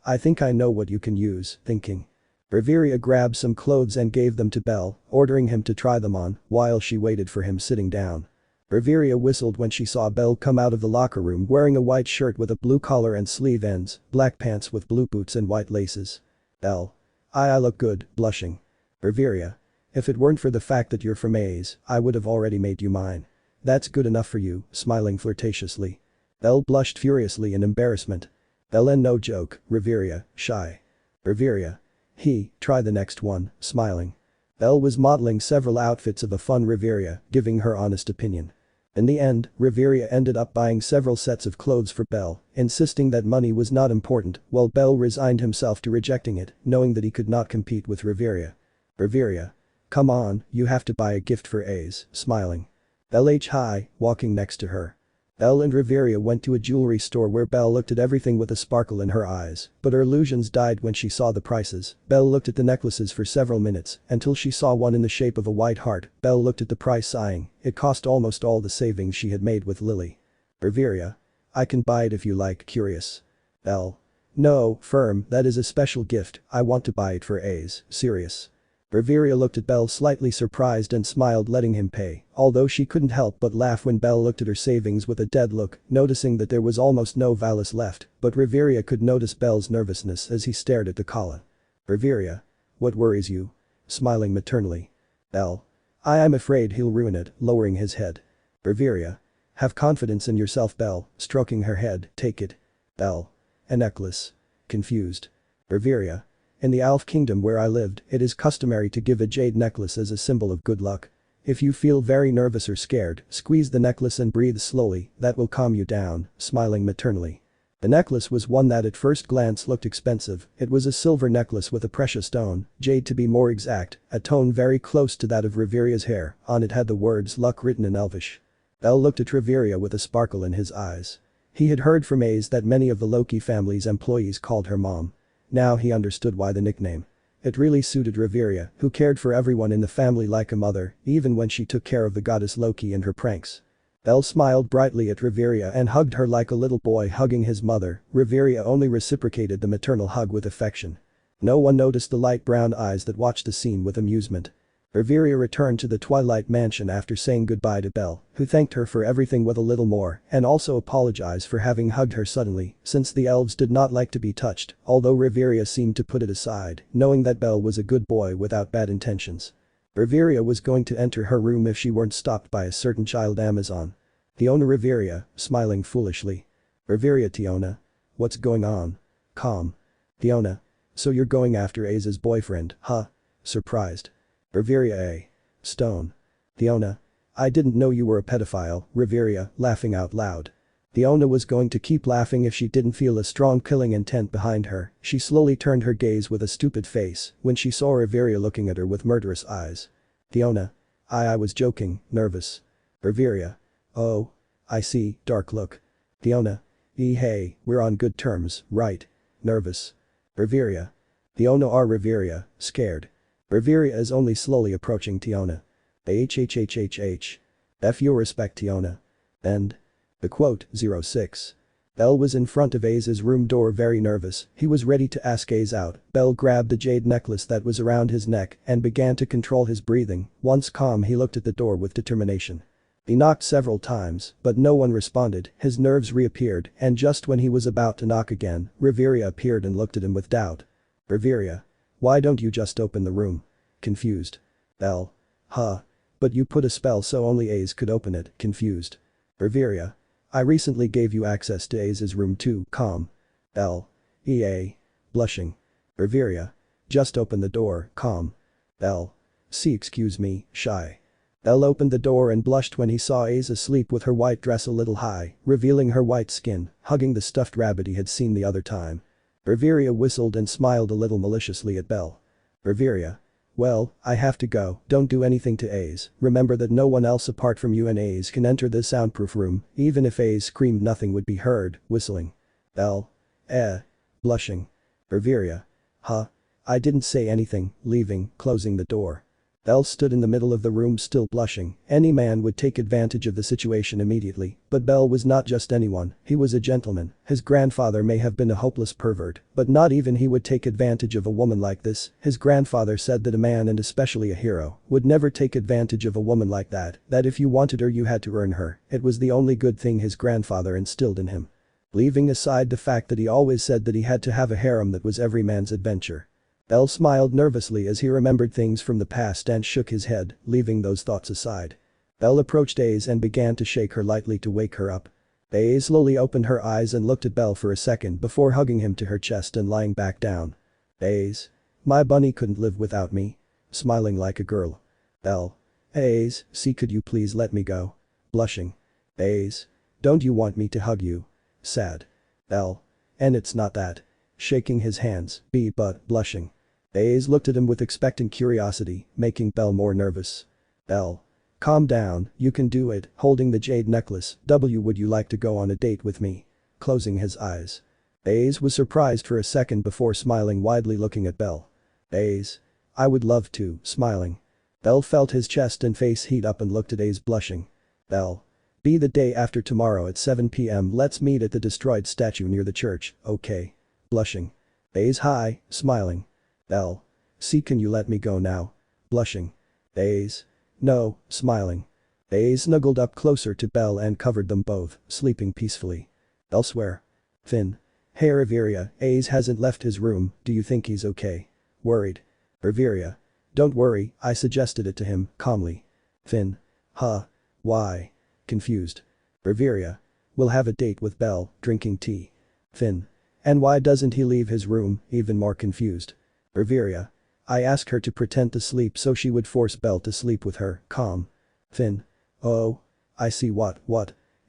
I think I know what you can use, thinking. Riveria grabbed some clothes and gave them to Bell, ordering him to try them on, while she waited for him sitting down. Riveria whistled when she saw Bell come out of the locker room wearing a white shirt with a blue collar and sleeve ends, black pants with blue boots and white laces. Bell. I look good, blushing. Riveria. If it weren't for the fact that you're from Aiz, I would have already made you mine. That's good enough for you, smiling flirtatiously. Bell blushed furiously in embarrassment. Bell and no joke, Riveria, shy. Riveria. Try the next one, smiling. Bell was modeling several outfits of a fun Riveria, giving her honest opinion. In the end, Riveria ended up buying several sets of clothes for Bell, insisting that money was not important, while Bell resigned himself to rejecting it, knowing that he could not compete with Riveria. Riveria. Come on, you have to buy a gift for Aiz, smiling. Bell walking next to her. Bell and Riveria went to a jewelry store where Bell looked at everything with a sparkle in her eyes, but her illusions died when she saw the prices. Bell looked at the necklaces for several minutes, until she saw one in the shape of a white heart. Bell looked at the price sighing, it cost almost all the savings she had made with Lily. Riveria. I can buy it if you like, curious. Bell. No, firm, that is a special gift, I want to buy it for Aiz, serious. Riveria looked at Bell slightly surprised and smiled letting him pay, although she couldn't help but laugh when Bell looked at her savings with a dead look, noticing that there was almost no Valis left, but Riveria could notice Bell's nervousness as he stared at the Kala. Riveria. What worries you? Smiling maternally. Bell. I'm afraid he'll ruin it, lowering his head. Riveria. Have confidence in yourself Bell, stroking her head, take it. Bell. A necklace. Confused. Riveria. In the Alf Kingdom where I lived, it is customary to give a jade necklace as a symbol of good luck. If you feel very nervous or scared, squeeze the necklace and breathe slowly, that will calm you down, smiling maternally. The necklace was one that at first glance looked expensive, it was a silver necklace with a precious stone, jade to be more exact, a tone very close to that of Riveria's hair, on it had the words luck written in Elvish. Bell looked at Riveria with a sparkle in his eyes. He had heard from Aiz that many of the Loki family's employees called her mom. Now he understood why the nickname. It really suited Riveria, who cared for everyone in the family like a mother, even when she took care of the goddess Loki and her pranks. Bell smiled brightly at Riveria and hugged her like a little boy hugging his mother. Riveria only reciprocated the maternal hug with affection. No one noticed the light brown eyes that watched the scene with amusement. Riveria returned to the Twilight Mansion after saying goodbye to Bell, who thanked her for everything with a little more and also apologized for having hugged her suddenly, since the elves did not like to be touched, although Riveria seemed to put it aside, knowing that Bell was a good boy without bad intentions. Riveria was going to enter her room if she weren't stopped by a certain child Amazon. Tiona Riveria, smiling foolishly. Riveria Tiona. What's going on? Calm. Tiona. So you're going after Aiz's boyfriend, huh? Surprised. Riveria A. Stone. Tiona. I didn't know you were a pedophile, Riveria, laughing out loud. Tiona was going to keep laughing if she didn't feel a strong killing intent behind her, she slowly turned her gaze with a stupid face when she saw Riveria looking at her with murderous eyes. Tiona. I was joking, nervous. Riveria. Oh. I see, dark look. Tiona. Hey, we're on good terms, right? Nervous. Riveria. Tiona R. Riveria, scared. Riveria is only slowly approaching Tiona. F your respect Tiona. And. The quote, 06. Bell was in front of Aiz's room door very nervous, he was ready to ask Aiz out. Bell grabbed the jade necklace that was around his neck and began to control his breathing. Once calm, he looked at the door with determination. He knocked several times, but no one responded. His nerves reappeared, and just when he was about to knock again, Riveria appeared and looked at him with doubt. Riveria. Why don't you just open the room? Confused. Bell. Huh. But you put a spell so only Aiz could open it, confused. Riveria. I recently gave you access to Aiz's room too, calm. Bell. EA. Blushing. Riveria. Just open the door, calm. Bell. Excuse me, shy. Bell opened the door and blushed when he saw Aiz asleep with her white dress a little high, revealing her white skin, hugging the stuffed rabbit he had seen the other time. Riveria whistled and smiled a little maliciously at Bell. Riveria. Well, I have to go, don't do anything to Aiz, remember that no one else apart from you and Aiz can enter this soundproof room, even if Aiz screamed nothing would be heard, whistling. Bell. Blushing. Riveria. Huh? I didn't say anything, leaving, closing the door. Bell stood in the middle of the room still blushing. Any man would take advantage of the situation immediately, but Bell was not just anyone, he was a gentleman. His grandfather may have been a hopeless pervert, but not even he would take advantage of a woman like this. His grandfather said that a man, and especially a hero, would never take advantage of a woman like that if you wanted her you had to earn her. It was the only good thing his grandfather instilled in him. Leaving aside the fact that he always said that he had to have a harem that was every man's adventure. Bell smiled nervously as he remembered things from the past and shook his head, leaving those thoughts aside. Bell approached Aiz and began to shake her lightly to wake her up. Aiz slowly opened her eyes and looked at Bell for a second before hugging him to her chest and lying back down. Aiz. My bunny couldn't live without me. Smiling like a girl. Bell. Aiz, could you please let me go? Blushing. Aiz. Don't you want me to hug you? Sad. Bell. And it's not that. Shaking his hands, but blushing. Aiz looked at him with expectant curiosity, making Bell more nervous. Bell. Calm down, you can do it, holding the jade necklace. Would you like to go on a date with me? Closing his eyes. Aiz was surprised for a second before smiling widely looking at Bell. Aiz. I would love to, smiling. Bell felt his chest and face heat up and looked at Aiz blushing. Bell. Be the day after tomorrow at 7 p.m. Let's meet at the destroyed statue near the church, okay? Blushing. Aiz hi, smiling. Bell. Can you let me go now? Blushing. Aiz. No, smiling. Aiz snuggled up closer to Bell and covered them both, sleeping peacefully. Elsewhere. Finn. Hey Riveria, Aiz hasn't left his room, do you think he's okay? Worried. Riveria. Don't worry, I suggested it to him, calmly. Finn. Huh? Why? Confused. Riveria. We'll have a date with Bell, drinking tea. Finn. And why doesn't he leave his room, even more confused? Riveria. I asked her to pretend to sleep so she would force Bell to sleep with her, calm. Finn. Oh. I see what?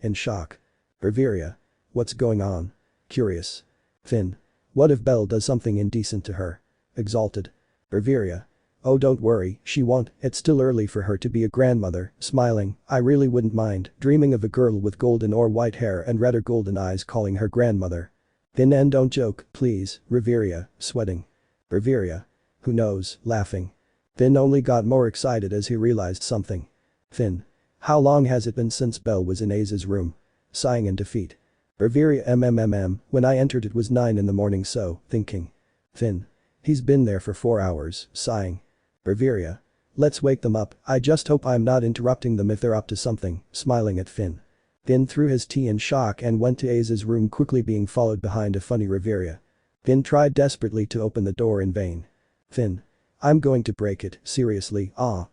In shock. Riveria. What's going on? Curious. Finn. What if Bell does something indecent to her? Exalted. Riveria. Oh don't worry, she won't, it's still early for her to be a grandmother, smiling, I really wouldn't mind dreaming of a girl with golden or white hair and red or golden eyes calling her grandmother. Finn and don't joke, please, Riveria, sweating. Riveria. Who knows, laughing. Finn only got more excited as he realized something. Finn. How long has it been since Bell was in Aiz's room? Sighing in defeat. Riveria when I entered it was 9 in the morning so, thinking. Finn. He's been there for 4 hours, sighing. Riveria. Let's wake them up, I just hope I'm not interrupting them if they're up to something, smiling at Finn. Finn threw his tea in shock and went to Aiz's room quickly being followed behind a funny Riveria. Finn tried desperately to open the door in vain. Finn. I'm going to break it, seriously, of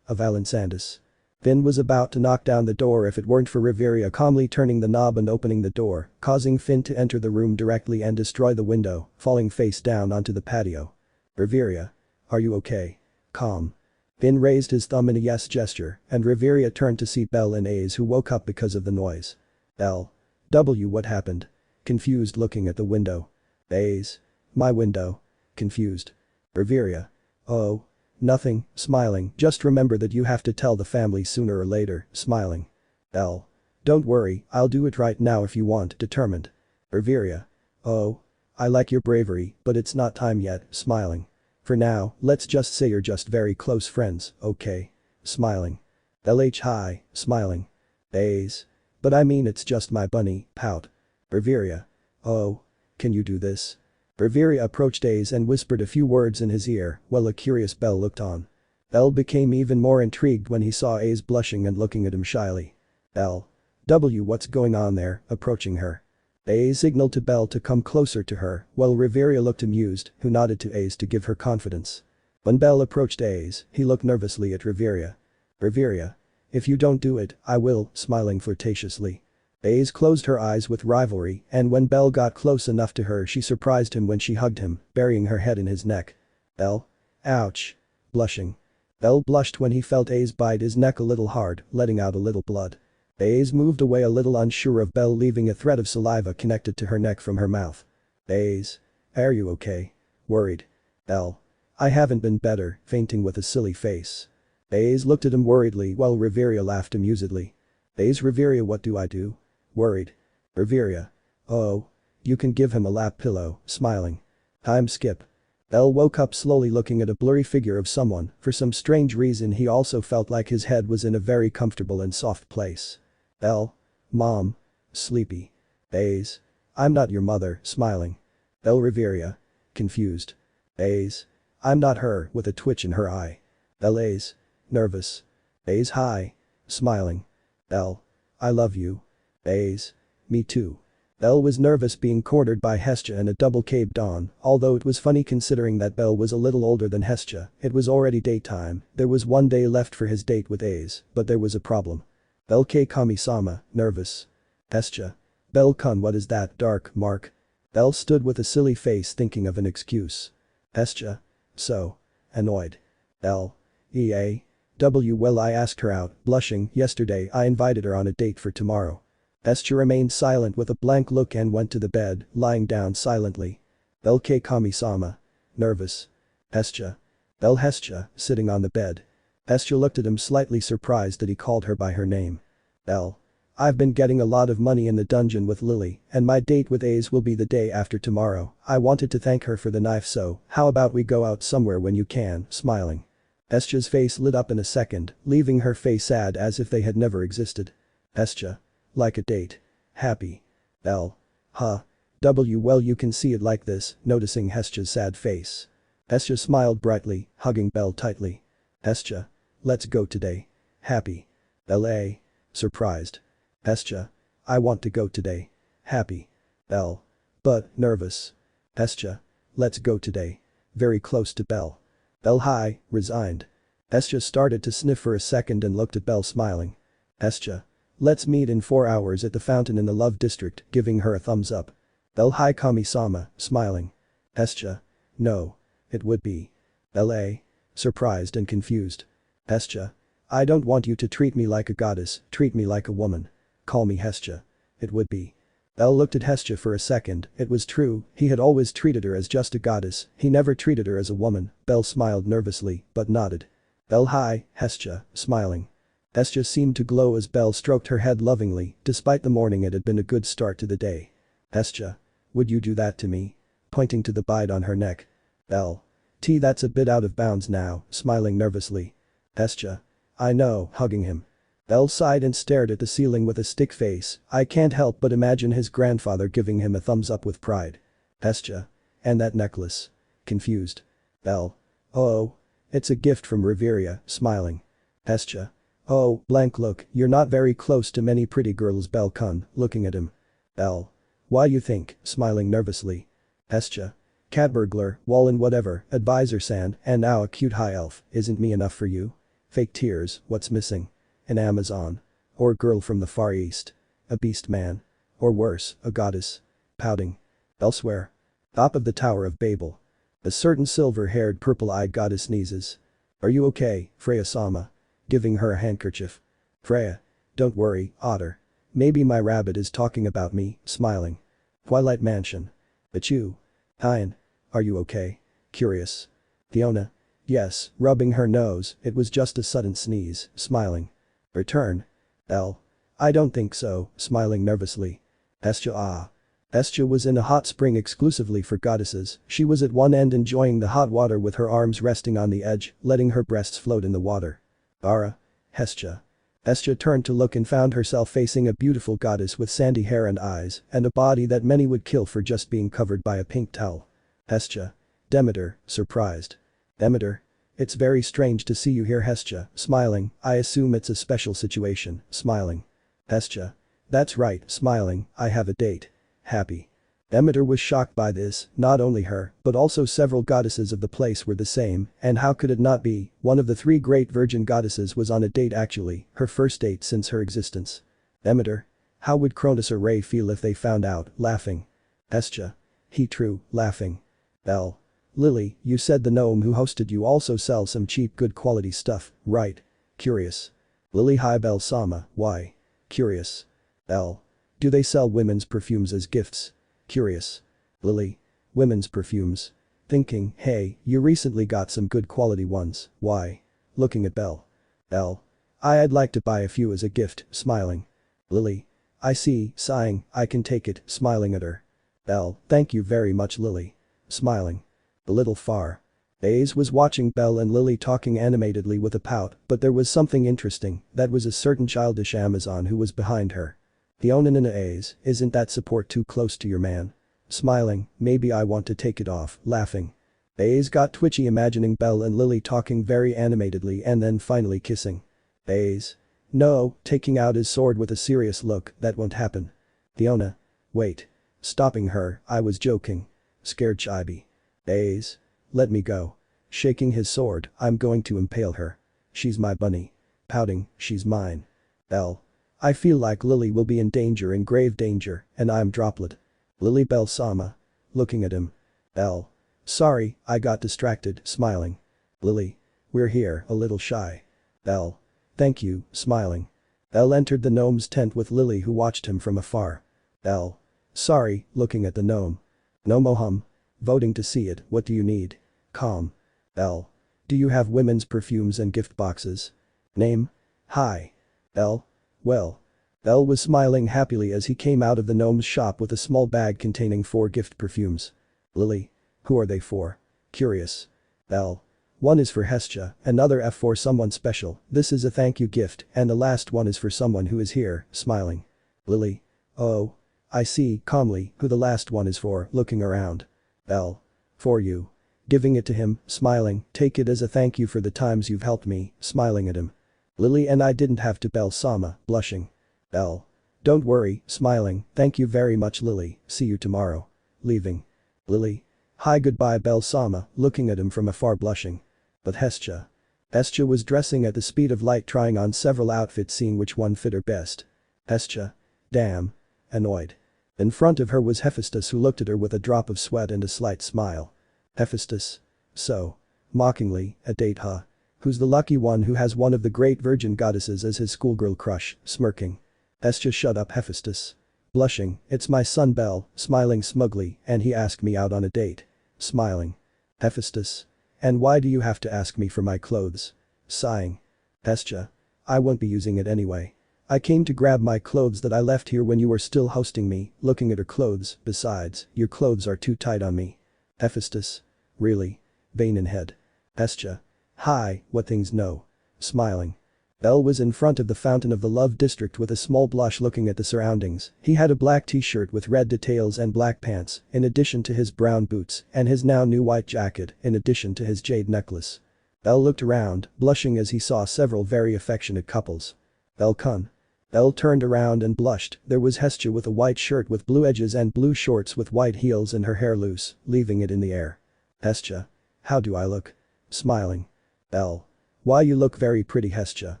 Alan Sandus. Finn was about to knock down the door if it weren't for Riveria calmly turning the knob and opening the door, causing Finn to enter the room directly and destroy the window, falling face down onto the patio. Riveria. Are you okay? Calm. Finn raised his thumb in a yes gesture, and Riveria turned to see Bell and Aiz who woke up because of the noise. Bell. What happened? Confused looking at the window. Aiz. My window. Confused. Riveria. Oh. Nothing, smiling, just remember that you have to tell the family sooner or later, smiling. Bell. Don't worry, I'll do it right now if you want, determined. Riveria. Oh. I like your bravery, but it's not time yet, smiling. For now, let's just say you're just very close friends, okay? Smiling. LH hi, smiling. Aiz. But I mean it's just my bunny, pout. Riveria. Oh. Can you do this? Riveria approached Aiz and whispered a few words in his ear while a curious Bell looked on. Bell became even more intrigued when he saw Aiz blushing and looking at him shyly. What's going on there, approaching her. Aiz signaled to Bell to come closer to her while Riveria looked amused, who nodded to Aiz to give her confidence. When Bell approached Aiz, he looked nervously at Riveria. Riveria. If you don't do it, I will, smiling flirtatiously. Aiz closed her eyes with rivalry and when Bell got close enough to her she surprised him when she hugged him, burying her head in his neck. Bell. Ouch. Blushing. Bell blushed when he felt Aiz bite his neck a little hard, letting out a little blood. Aiz moved away a little unsure of Bell leaving a thread of saliva connected to her neck from her mouth. Aiz. Are you okay? Worried. Bell. I haven't been better, fainting with a silly face. Aiz looked at him worriedly while Riveria laughed amusedly. Aiz. Riveria, what do I do? Worried. Riveria. Oh. You can give him a lap pillow, smiling. Time skip. Bell woke up slowly looking at a blurry figure of someone, for some strange reason he also felt like his head was in a very comfortable and soft place. Bell. Mom. Sleepy. Aiz. I'm not your mother, smiling. Bell. Riveria. Confused. Aiz. I'm not her, with a twitch in her eye. Bell. Aiz. Nervous. Aiz. Hi. Smiling. Bell. I love you. Aiz. Me too. Bell was nervous being cornered by Hestia and a double-caped Dawn, although it was funny considering that Bell was a little older than Hestia, it was already daytime, there was one day left for his date with Aiz, but there was a problem. Bell. Kami-sama, nervous. Hestia. Bell-kun, what is that, dark mark? Bell stood with a silly face thinking of an excuse. Hestia. So. Annoyed. Bell. Well, I asked her out, blushing, yesterday I invited her on a date for tomorrow. Hestia remained silent with a blank look and went to the bed, lying down silently. Bell. Kami-sama. Nervous. Hestia. Bell. Hestia, sitting on the bed. Hestia looked at him slightly surprised that he called her by her name. Bell. I've been getting a lot of money in the dungeon with Lily, and my date with Aiz will be the day after tomorrow. I wanted to thank her for the knife, so how about we go out somewhere when you can, smiling. Hestia's face lit up in a second, leaving her face sad as if they had never existed. Hestia. Like a date. Happy. Bell. Huh. Well, you can see it like this, noticing Hestia's sad face. Hestia smiled brightly, hugging Bell tightly. Hestia. Let's go today. Happy. Bell. Surprised. Hestia. I want to go today. Happy. Bell. But, nervous. Hestia. Let's go today. Very close to Bell. Bell. Hi, resigned. Hestia started to sniff for a second and looked at Bell smiling. Hestia. Let's meet in 4 hours at the fountain in the Love District, giving her a thumbs up. Bell. Hi, Kami-sama, smiling. Hestia. No. It would be. Bell. Surprised and confused. Hestia. I don't want you to treat me like a goddess, treat me like a woman. Call me Hestia. It would be. Bell looked at Hestia for a second, it was true, he had always treated her as just a goddess, he never treated her as a woman. Bell smiled nervously, but nodded. Bell. Hi, Hestia, smiling. Hestia seemed to glow as Bell stroked her head lovingly, despite the morning it had been a good start to the day. Hestia. Would you do that to me? Pointing to the bite on her neck. Bell. That's a bit out of bounds now, smiling nervously. Hestia. I know, hugging him. Bell sighed and stared at the ceiling with a stick face, I can't help but imagine his grandfather giving him a thumbs up with pride. Hestia. And that necklace. Confused. Bell. Oh. It's a gift from Riveria, smiling. Hestia. Oh, blank look, you're not very close to many pretty girls, Bell-kun, looking at him. Bell. Why you think, smiling nervously. Hestia. Cat burglar, Wallen whatever, advisor-san, and now a cute high elf, isn't me enough for you? Fake tears, what's missing? An Amazon. Or girl from the Far East. A beast man. Or worse, a goddess. Pouting. Elsewhere. Top of the Tower of Babel. A certain silver-haired purple-eyed goddess sneezes. Are you okay, Freya-sama? Giving her a handkerchief. Freya. Don't worry, otter. Maybe my rabbit is talking about me, smiling. Twilight Mansion. Achoo. Hein. Are you okay? Curious. Fiona. Yes, rubbing her nose, it was just a sudden sneeze, smiling. Return. Bell. I don't think so, smiling nervously. Hestia. Ah. Hestia was in a hot spring exclusively for goddesses, she was at one end enjoying the hot water with her arms resting on the edge, letting her breasts float in the water. Ara. Hestia. Hestia turned to look and found herself facing a beautiful goddess with sandy hair and eyes, and a body that many would kill for just being covered by a pink towel. Hestia. Demeter, surprised. Demeter. It's very strange to see you here, Hestia, smiling. I assume it's a special situation, smiling. Hestia. That's right, smiling, I have a date. Happy. Demeter was shocked by this, not only her, but also several goddesses of the place were the same, and how could it not be, one of the 3 great virgin goddesses was on a date actually, her first date since her existence. Demeter. How would Cronus or Ray feel if they found out, laughing. Hestia. He true, laughing. Bell. Lily, you said the gnome who hosted you also sells some cheap good quality stuff, right? Curious. Lily. Hi Bell-sama, why? Curious. Bell. Do they sell women's perfumes as gifts? Curious. Lily. Women's perfumes. Thinking, hey, you recently got some good quality ones, why? Looking at Bell. Bell. I'd like to buy a few as a gift, smiling. Lily. I see, sighing, I can take it, smiling at her. Bell. Thank you very much Lily. Smiling. A little far. Aiz was watching Bell and Lily talking animatedly with a pout, but there was something interesting, that was a certain childish Amazon who was behind her. Yandere Aiz, isn't that support too close to your man? Smiling, maybe I want to take it off, laughing. Aiz got twitchy imagining Bell and Lily talking very animatedly and then finally kissing. Aiz. No, taking out his sword with a serious look, that won't happen. Fiona. Wait. Stopping her, I was joking. Scared chibi. Aiz. Let me go. Shaking his sword, I'm going to impale her. She's my bunny. Pouting, she's mine. Bell. I feel like Lily will be in danger, in grave danger, and I'm droplet. Lily. Bell-sama. Looking at him. Bell. Sorry, I got distracted, smiling. Lily. We're here, a little shy. Bell. Thank you, smiling. Bell entered the gnome's tent with Lily who watched him from afar. Bell. Sorry, looking at the gnome. Gnome. Voting to see it, what do you need? Calm. Bell. Do you have women's perfumes and gift boxes? Name? Hi. Bell. Well. Bell was smiling happily as he came out of the gnome's shop with a small bag containing 4 gift perfumes. Lily. Who are they for? Curious. Bell. One is for Hestia, another F for someone special, this is a thank you gift, and the last one is for someone who is here, smiling. Lily. Oh. I see, calmly, who the last one is for, looking around. Bell. For you. Giving it to him, smiling, take it as a thank you for the times you've helped me, smiling at him. Lily. And I didn't have to. Bell-sama, blushing. Bell. Don't worry, smiling, thank you very much Lily, see you tomorrow. Leaving. Lily. Hi goodbye Bell-sama, looking at him from afar blushing. But Hestia. Hestia was dressing at the speed of light trying on several outfits seeing which one fit her best. Hestia. Damn. Annoyed. In front of her was Hephaestus who looked at her with a drop of sweat and a slight smile. Hephaestus. So. Mockingly, a date huh? Who's the lucky one who has one of the great virgin goddesses as his schoolgirl crush, smirking. Hestia. Shut up Hephaestus. Blushing, it's my son Bell, smiling smugly, and he asked me out on a date. Smiling. Hephaestus. And why do you have to ask me for my clothes? Sighing. Hestia. I won't be using it anyway. I came to grab my clothes that I left here when you were still hosting me, looking at her clothes, besides, your clothes are too tight on me. Hephaestus. Really? Vain in head. Hestia. Hi, what things no. Smiling. Bell was in front of the fountain of the Love District with a small blush looking at the surroundings. He had a black t-shirt with red details and black pants, in addition to his brown boots, and his now new white jacket, in addition to his jade necklace. Bell looked around, blushing as he saw several very affectionate couples. Bell kun. Bell turned around and blushed, there was Hestia with a white shirt with blue edges and blue shorts with white heels and her hair loose, leaving it in the air. Hestia. How do I look? Smiling. Bell. Why you look very pretty Hestia,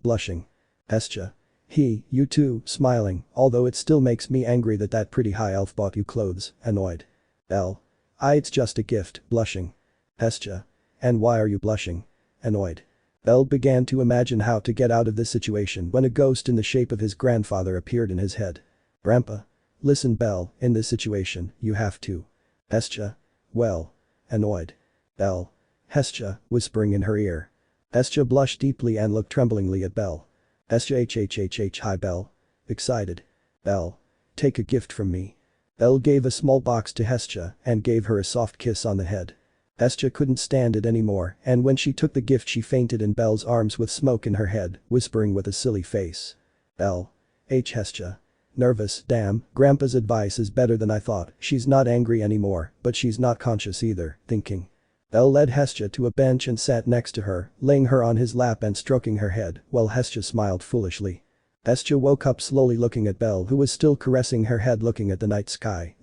blushing. Hestia. You too, smiling, although it still makes me angry that that pretty high elf bought you clothes, annoyed. Bell. It's just a gift, blushing. Hestia. And why are you blushing? Annoyed. Bell began to imagine how to get out of this situation when a ghost in the shape of his grandfather appeared in his head. Grandpa. Listen Bell, in this situation, you have to. Hestia. Well. Annoyed. Bell. Hestia, whispering in her ear. Hestia blushed deeply and looked tremblingly at Bell. Hestia. Hi Bell. Excited. Bell. Take a gift from me. Bell gave a small box to Hestia and gave her a soft kiss on the head. Hestia couldn't stand it anymore, and when she took the gift she fainted in Bell's arms with smoke in her head, whispering with a silly face. Bell. Hestia. Nervous, damn, Grandpa's advice is better than I thought, she's not angry anymore, but she's not conscious either, thinking. Bell led Hestia to a bench and sat next to her, laying her on his lap and stroking her head, while Hestia smiled foolishly. Hestia woke up slowly looking at Bell who was still caressing her head looking at the night sky.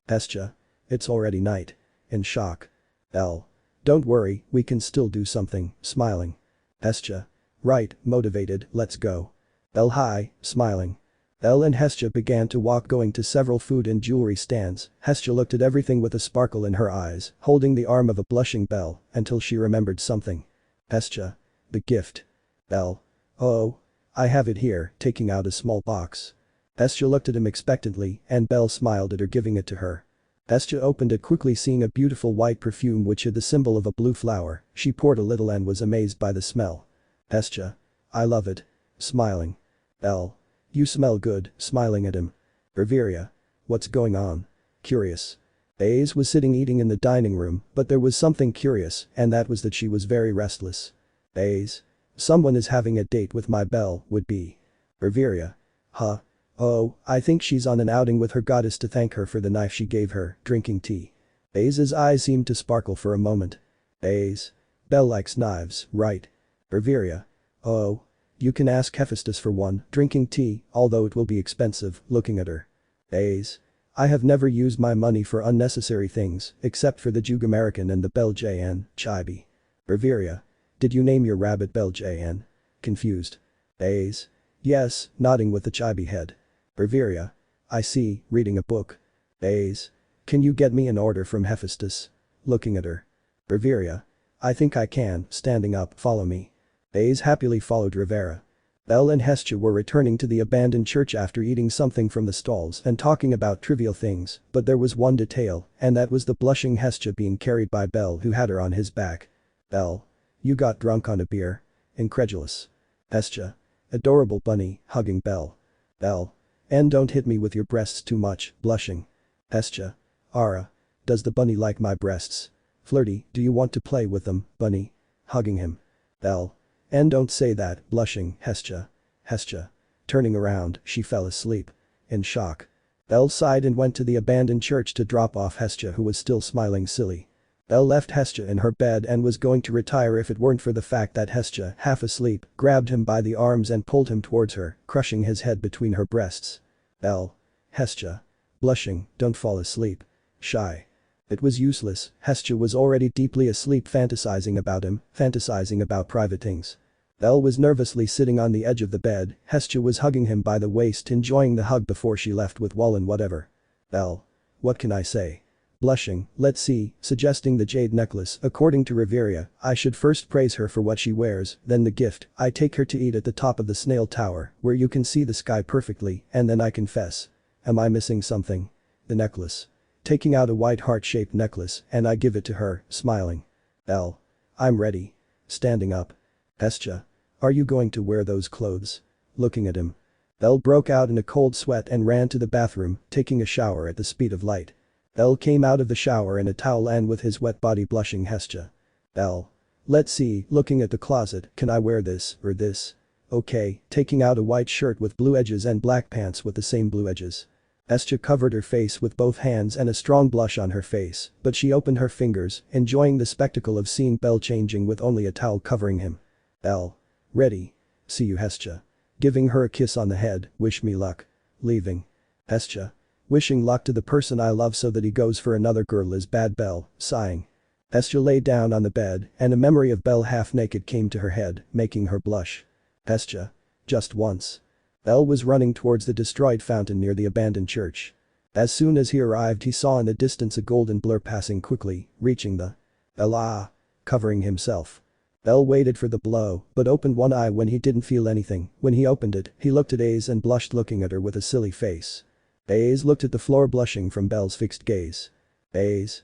Hestia. It's already night. In shock. Bell. Don't worry, we can still do something, smiling. Hestia. Right, motivated, let's go. Bell hi, smiling. Bell and Hestia began to walk going to several food and jewelry stands. Hestia looked at everything with a sparkle in her eyes, holding the arm of a blushing Bell, until she remembered something. Hestia. The gift. Bell. Oh. I have it here, taking out a small box. Hestia looked at him expectantly, and Bell smiled at her giving it to her. Hestia opened it quickly seeing a beautiful white perfume which had the symbol of a blue flower. She poured a little and was amazed by the smell. Hestia. I love it. Smiling. Bell. You smell good, smiling at him. Riveria. What's going on? Curious. Aiz was sitting eating in the dining room, but there was something curious, and that was that she was very restless. Aiz. Someone is having a date with my Bell, would be. Riveria. Huh? Oh, I think she's on an outing with her goddess to thank her for the knife she gave her, drinking tea. Aiz's eyes seemed to sparkle for a moment. Aiz. Bell likes knives, right? Riveria. Oh. You can ask Hephaestus for one, drinking tea, although it will be expensive, looking at her. Aiz. I have never used my money for unnecessary things, except for the Jug American and the Bell JN, Chibi. Riveria. Did you name your rabbit Bell JN? Confused. Aiz. Yes, nodding with the chibi head. Riveria. I see, reading a book. Aiz. Can you get me an order from Hephaestus? Looking at her. Riveria. I think I can, standing up, follow me. Aiz happily followed Rivera. Bell and Hestia were returning to the abandoned church after eating something from the stalls and talking about trivial things, but there was one detail, and that was the blushing Hestia being carried by Bell who had her on his back. Bell. You got drunk on a beer? Incredulous. Hestia. Adorable bunny, hugging Bell. Bell. And don't hit me with your breasts too much, blushing. Hestia. Ara. Does the bunny like my breasts? Flirty, do you want to play with them, bunny? Hugging him. Bell. And don't say that, blushing, Hestia. Hestia. Turning around, she fell asleep. In shock. Bell sighed and went to the abandoned church to drop off Hestia who was still smiling silly. Bell left Hestia in her bed and was going to retire if it weren't for the fact that Hestia, half asleep, grabbed him by the arms and pulled him towards her, crushing his head between her breasts. Bell. Hestia. Blushing, don't fall asleep. Shy. It was useless, Hestia was already deeply asleep fantasizing about him, fantasizing about private things. Bell was nervously sitting on the edge of the bed, Hestia was hugging him by the waist enjoying the hug before she left with Wallen whatever. Bell. What can I say? Blushing, let's see, suggesting the jade necklace, according to Riveria, I should first praise her for what she wears, then the gift, I take her to eat at the top of the snail tower, where you can see the sky perfectly, and then I confess. Am I missing something? The necklace. Taking out a white heart-shaped necklace, and I give it to her, smiling. Bell. I'm ready. Standing up. Hestia. Are you going to wear those clothes? Looking at him. Bell broke out in a cold sweat and ran to the bathroom, taking a shower at the speed of light. Bell came out of the shower in a towel and with his wet body blushing Hestia. Bell. Let's see, looking at the closet, can I wear this, or this? Okay, taking out a white shirt with blue edges and black pants with the same blue edges. Hestia covered her face with both hands and a strong blush on her face, but she opened her fingers, enjoying the spectacle of seeing Bell changing with only a towel covering him. Bell. Ready. See you Hestia. Giving her a kiss on the head, wish me luck. Leaving. Hestia. Wishing luck to the person I love so that he goes for another girl is bad. Bell, sighing. Hestia lay down on the bed, and a memory of Bell half naked came to her head, making her blush. Hestia. Just once. Bell was running towards the destroyed fountain near the abandoned church. As soon as he arrived he saw in the distance a golden blur passing quickly, reaching the Bell covering himself. Bell waited for the blow, but opened one eye when he didn't feel anything. When he opened it, he looked at Aiz and blushed looking at her with a silly face. Aiz looked at the floor blushing from Bell's fixed gaze. Aiz.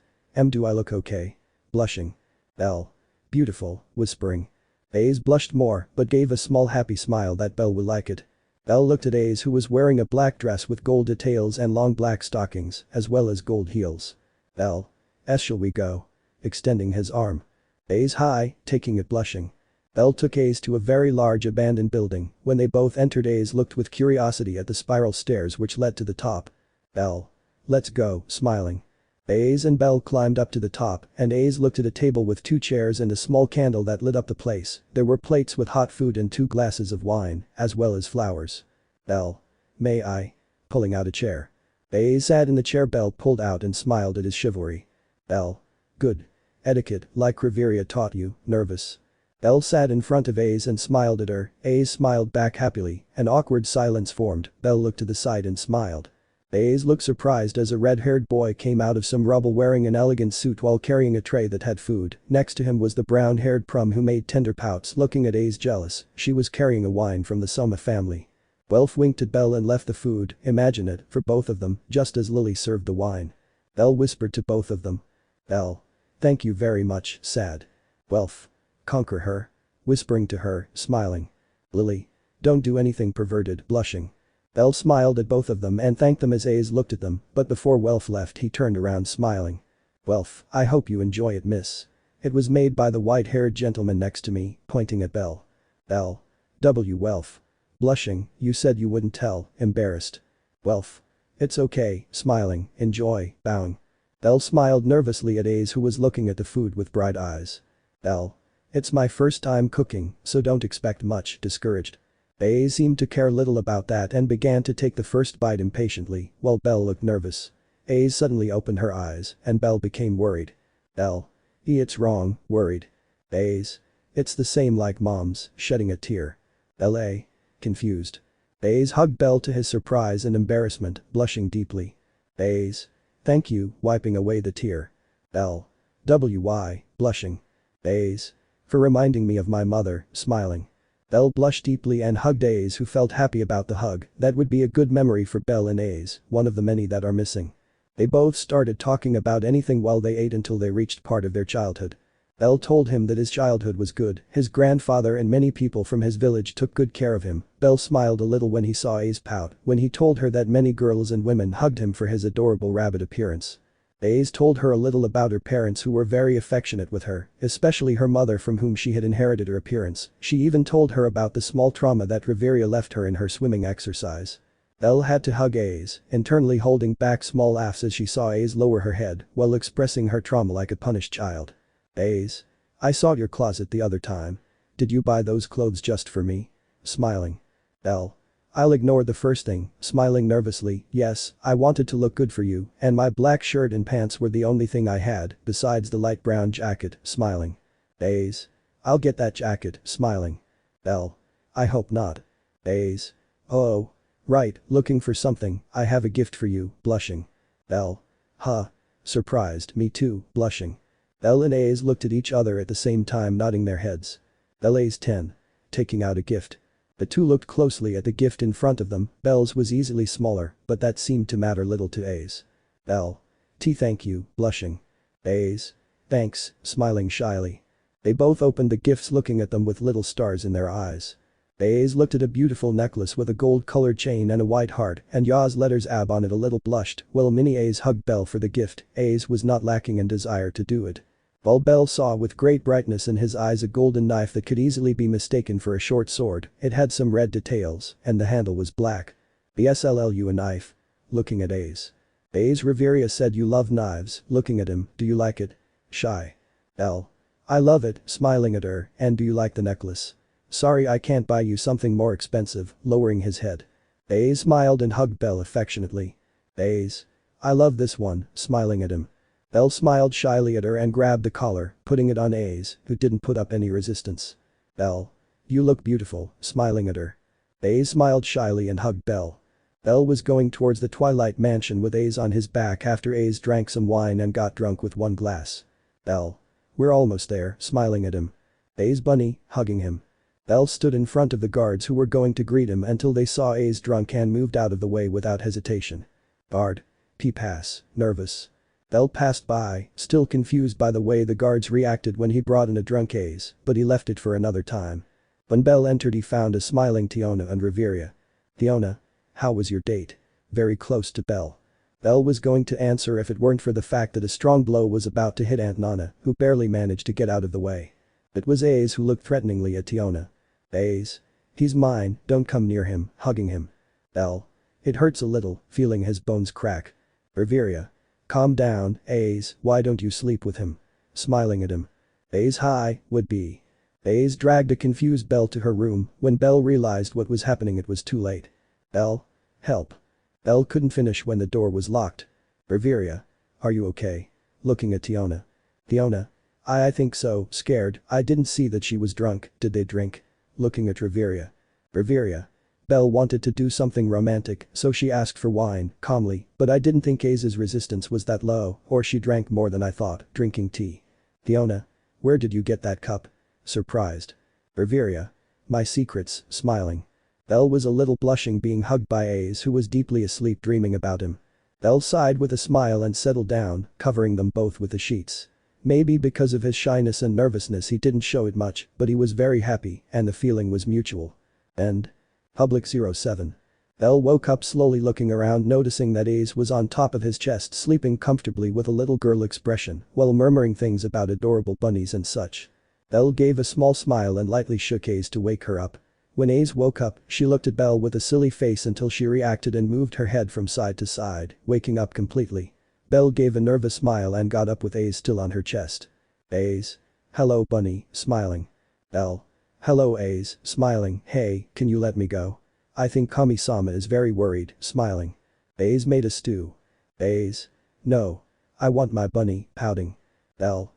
Do I look okay? Blushing. Bell. Beautiful, whispering. Aiz blushed more, but gave a small happy smile that Bell would like it. Bell looked at Aiz who was wearing a black dress with gold details and long black stockings, as well as gold heels. Bell. Shall we go? extending his arm. Aiz hi, taking it blushing. Bell took Aiz to a very large abandoned building. When they both entered, Aiz looked with curiosity at the spiral stairs which led to the top. Bell. Let's go, smiling. Aiz and Bell climbed up to the top, and Aiz looked at a table with 2 chairs and a small candle that lit up the place. There were plates with hot food and 2 glasses of wine, as well as flowers. Bell. May I? Pulling out a chair. Aiz sat in the chair Bell pulled out and smiled at his chivalry. Bell. Good. Etiquette, like Riveria taught you, nervous. Bell sat in front of Aiz and smiled at her. Aiz smiled back happily. An awkward silence formed. Bell looked to the side and smiled. Aiz looked surprised as a red-haired boy came out of some rubble wearing an elegant suit while carrying a tray that had food. Next to him was the brown-haired prum who made tender pouts looking at Aiz jealous. She was carrying a wine from the Soma family. Welf winked at Bell and left the food, imagine it, for both of them, just as Lily served the wine. Bell whispered to both of them. Bell. Thank you very much, sad. Welf. Conquer her. Whispering to her, smiling. Lily. Don't do anything perverted, blushing. Bell smiled at both of them and thanked them as Aiz looked at them, but before Welf left he turned around smiling. Welf, I hope you enjoy it, miss. It was made by the white-haired gentleman next to me, pointing at Bell. Bell. W. Welf. Blushing, you said you wouldn't tell, embarrassed. Welf. It's okay, smiling, enjoy, bowing. Bell smiled nervously at Aiz who was looking at the food with bright eyes. Bell. It's my first time cooking, so don't expect much, discouraged. Aiz seemed to care little about that and began to take the first bite impatiently, while Bell looked nervous. Aiz suddenly opened her eyes, and Bell became worried. Bell. It's wrong, worried. Aiz. It's the same like mom's, shedding a tear. Bell. Confused. Aiz hugged Bell to his surprise and embarrassment, blushing deeply. Aiz. Thank you, wiping away the tear. Bell. W.Y., blushing. Aiz. For reminding me of my mother, smiling. Bell blushed deeply and hugged Aiz who felt happy about the hug. That would be a good memory for Bell and Aiz, one of the many that are missing. They both started talking about anything while they ate until they reached part of their childhood. Bell told him that his childhood was good, his grandfather and many people from his village took good care of him. Bell smiled a little when he saw Aiz pout, when he told her that many girls and women hugged him for his adorable rabbit appearance. Aiz told her a little about her parents who were very affectionate with her, especially her mother from whom she had inherited her appearance. She even told her about the small trauma that Riveria left her in her swimming exercise. Bell had to hug Aiz, internally holding back small laughs as she saw Aiz lower her head while expressing her trauma like a punished child. Aiz. I saw your closet the other time. Did you buy those clothes just for me? Smiling. Bell. I'll ignore the first thing, smiling nervously. Yes, I wanted to look good for you, and my black shirt and pants were the only thing I had, besides the light brown jacket, smiling. Aiz. I'll get that jacket, smiling. Bell. I hope not. Aiz. Oh. Right, looking for something, I have a gift for you, blushing. Bell. Huh. Surprised, me too, blushing. Bell and Aiz looked at each other at the same time nodding their heads. Bell. Aiz 10. Taking out a gift. The two looked closely at the gift in front of them. Bell's was easily smaller, but that seemed to matter little to Aiz. Bell. Thank you, blushing. Aiz. Thanks, smiling shyly. They both opened the gifts looking at them with little stars in their eyes. Aiz looked at a beautiful necklace with a gold-colored chain and a white heart and Ya's letters ab on it a little blushed while Mini Aiz hugged Bell for the gift. Aiz was not lacking in desire to do it. While Bell saw with great brightness in his eyes a golden knife that could easily be mistaken for a short sword, it had some red details, and the handle was black. BSLLU a knife. Looking at Aiz. Aiz. Riveria said you love knives, looking at him, do you like it? Shy. Bell. I love it, smiling at her, and do you like the necklace? Sorry I can't buy you something more expensive, lowering his head. Aiz smiled and hugged Bell affectionately. Aiz. I love this one, smiling at him. Bell smiled shyly at her and grabbed the collar, putting it on Aiz, who didn't put up any resistance. Bell. You look beautiful, smiling at her. Aiz smiled shyly and hugged Bell. Bell was going towards the Twilight Mansion with Aiz on his back after Aiz drank some wine and got drunk with one glass. Bell. We're almost there, smiling at him. Aiz bunny, hugging him. Bell stood in front of the guards who were going to greet him until they saw Aiz drunk and moved out of the way without hesitation. Guard. Pass, nervous. Bell passed by, still confused by the way the guards reacted when he brought in a drunk Aiz, but he left it for another time. When Bell entered he found a smiling Tiona and Riveria. Tiona. How was your date? Very close to Bell. Bell was going to answer if it weren't for the fact that a strong blow was about to hit Aunt Nana, who barely managed to get out of the way. It was Aiz who looked threateningly at Tiona. Aiz. He's mine, don't come near him, hugging him. Bell. It hurts a little, feeling his bones crack. Riveria. Calm down, Aiz, why don't you sleep with him? Smiling at him. Aiz hi, would be. Aiz dragged a confused Bell to her room. When Bell realized what was happening it was too late. Bell. Help. Bell couldn't finish when the door was locked. Riveria. Are you okay? Looking at Tiona. Tiona. I think so, scared, I didn't see that she was drunk, did they drink? Looking at Riveria. Riveria. Bell wanted to do something romantic, so she asked for wine, calmly, but I didn't think Aiz's resistance was that low, or she drank more than I thought, drinking tea. Tiona. Where did you get that cup? Surprised. Riveria. My secrets, smiling. Bell was a little blushing being hugged by Aiz who was deeply asleep dreaming about him. Bell sighed with a smile and settled down, covering them both with the sheets. Maybe because of his shyness and nervousness he didn't show it much, but he was very happy and the feeling was mutual. End. Public 07. Bell woke up slowly looking around noticing that Aiz was on top of his chest sleeping comfortably with a little girl expression while murmuring things about adorable bunnies and such. Bell gave a small smile and lightly shook Aiz to wake her up. When Aiz woke up, she looked at Bell with a silly face until she reacted and moved her head from side to side, waking up completely. Bell gave a nervous smile and got up with Aiz still on her chest. Aiz. Hello bunny, smiling. Bell. Hello Aiz, smiling, hey, can you let me go? I think Kami-sama is very worried, smiling. Aiz made a stew. Aiz. No. I want my bunny, pouting. Bell.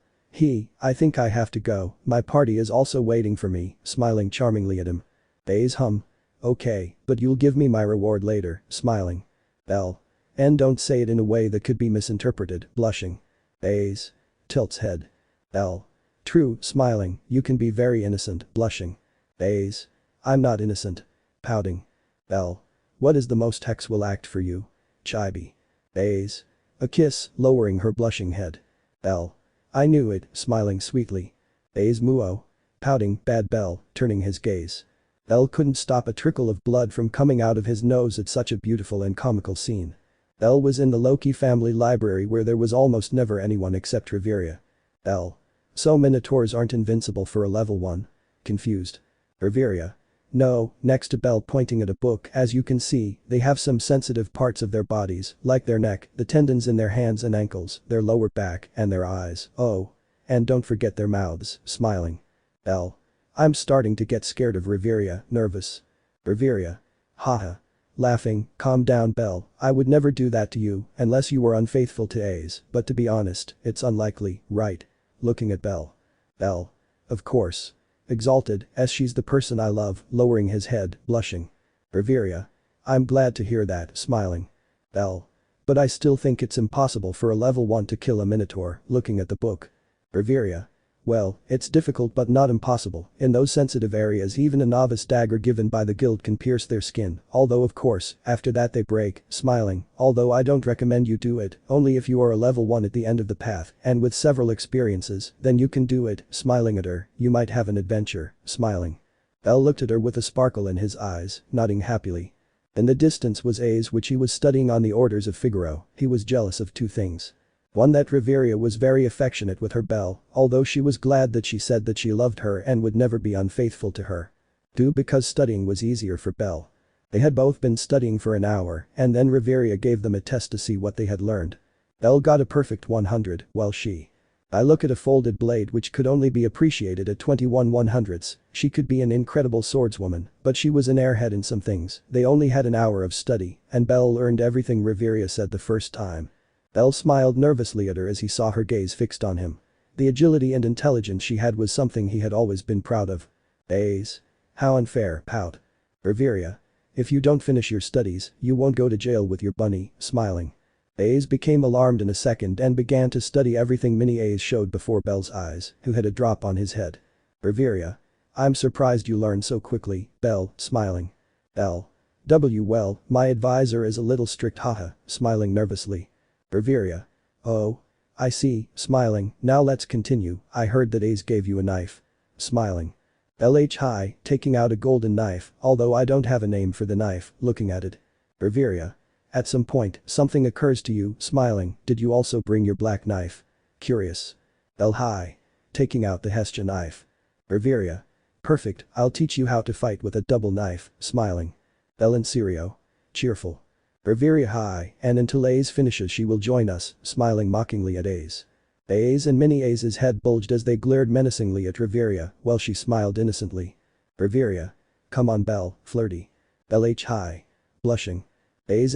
I think I have to go, my party is also waiting for me, smiling charmingly at him. Aiz hum. Okay, but you'll give me my reward later, smiling. Bell. And don't say it in a way that could be misinterpreted, blushing. Aiz. Tilts head. Bell. True, smiling, you can be very innocent, blushing. Aiz. I'm not innocent. Pouting. Bell. What is the most Hex will act for you? Chibi. Aiz. A kiss, lowering her blushing head. Bell. I knew it, smiling sweetly. Aiz muo. Pouting, bad Bell, turning his gaze. Bell couldn't stop a trickle of blood from coming out of his nose at such a beautiful and comical scene. Bell was in the Loki family library where there was almost never anyone except Riveria. Bell. So Minotaurs aren't invincible for a level 1? Confused. Riveria. No, next to Bell pointing at a book as you can see, they have some sensitive parts of their bodies, like their neck, the tendons in their hands and ankles, their lower back, and their eyes, oh. And don't forget their mouths, smiling. Bell. I'm starting to get scared of Riveria, nervous. Riveria. Haha. Laughing, calm down Bell, I would never do that to you, unless you were unfaithful to Aiz, but to be honest, it's unlikely, right? Looking at Bell. Bell. Of course. Exalted, as she's the person I love, lowering his head, blushing. Riveria. I'm glad to hear that, smiling. Bell. But I still think it's impossible for a level 1 to kill a Minotaur, looking at the book. Riveria. Well, it's difficult but not impossible, in those sensitive areas even a novice dagger given by the guild can pierce their skin, although of course, after that they break, smiling, although I don't recommend you do it, only if you are a level 1 at the end of the path and with several experiences, then you can do it, smiling at her, you might have an adventure, smiling. Bell looked at her with a sparkle in his eyes, nodding happily. In the distance was Aiz which he was studying on the orders of Figaro, he was jealous of two things. One that Riveria was very affectionate with her Bell, although she was glad that she said that she loved her and would never be unfaithful to her. 2 because studying was easier for Bell. They had both been studying for an hour and then Riveria gave them a test to see what they had learned. Bell got a perfect 100 while I look at a folded blade which could only be appreciated at 21 100ths, she could be an incredible swordswoman, but she was an airhead in some things, they only had an hour of study and Bell learned everything Riveria said the first time. Bell smiled nervously at her as he saw her gaze fixed on him. The agility and intelligence she had was something he had always been proud of. Aiz. How unfair, pout. Riveria. If you don't finish your studies, you won't go to jail with your bunny, smiling. Aiz became alarmed in a second and began to study everything Mini Aiz showed before Bell's eyes, who had a drop on his head. Riveria. I'm surprised you learned so quickly, Bell, smiling. Bell. Well, my advisor is a little strict haha, smiling nervously. Riveria. Oh. I see, smiling, now let's continue, I heard that Aiz gave you a knife. Smiling. Hi, taking out a golden knife, although I don't have a name for the knife, looking at it. Riveria. At some point, something occurs to you, smiling, did you also bring your black knife? Curious. Bell hi. Taking out the hestia knife. Riveria. Perfect, I'll teach you how to fight with a double knife, smiling. Bell and Sirio. Cheerful. Riveria hi, and until Aiz finishes she will join us, smiling mockingly at Aiz. Aiz and Mini Aiz's head bulged as they glared menacingly at Riveria, while she smiled innocently. Riveria. Come on Bell, flirty. Bell h hi. Blushing. Aiz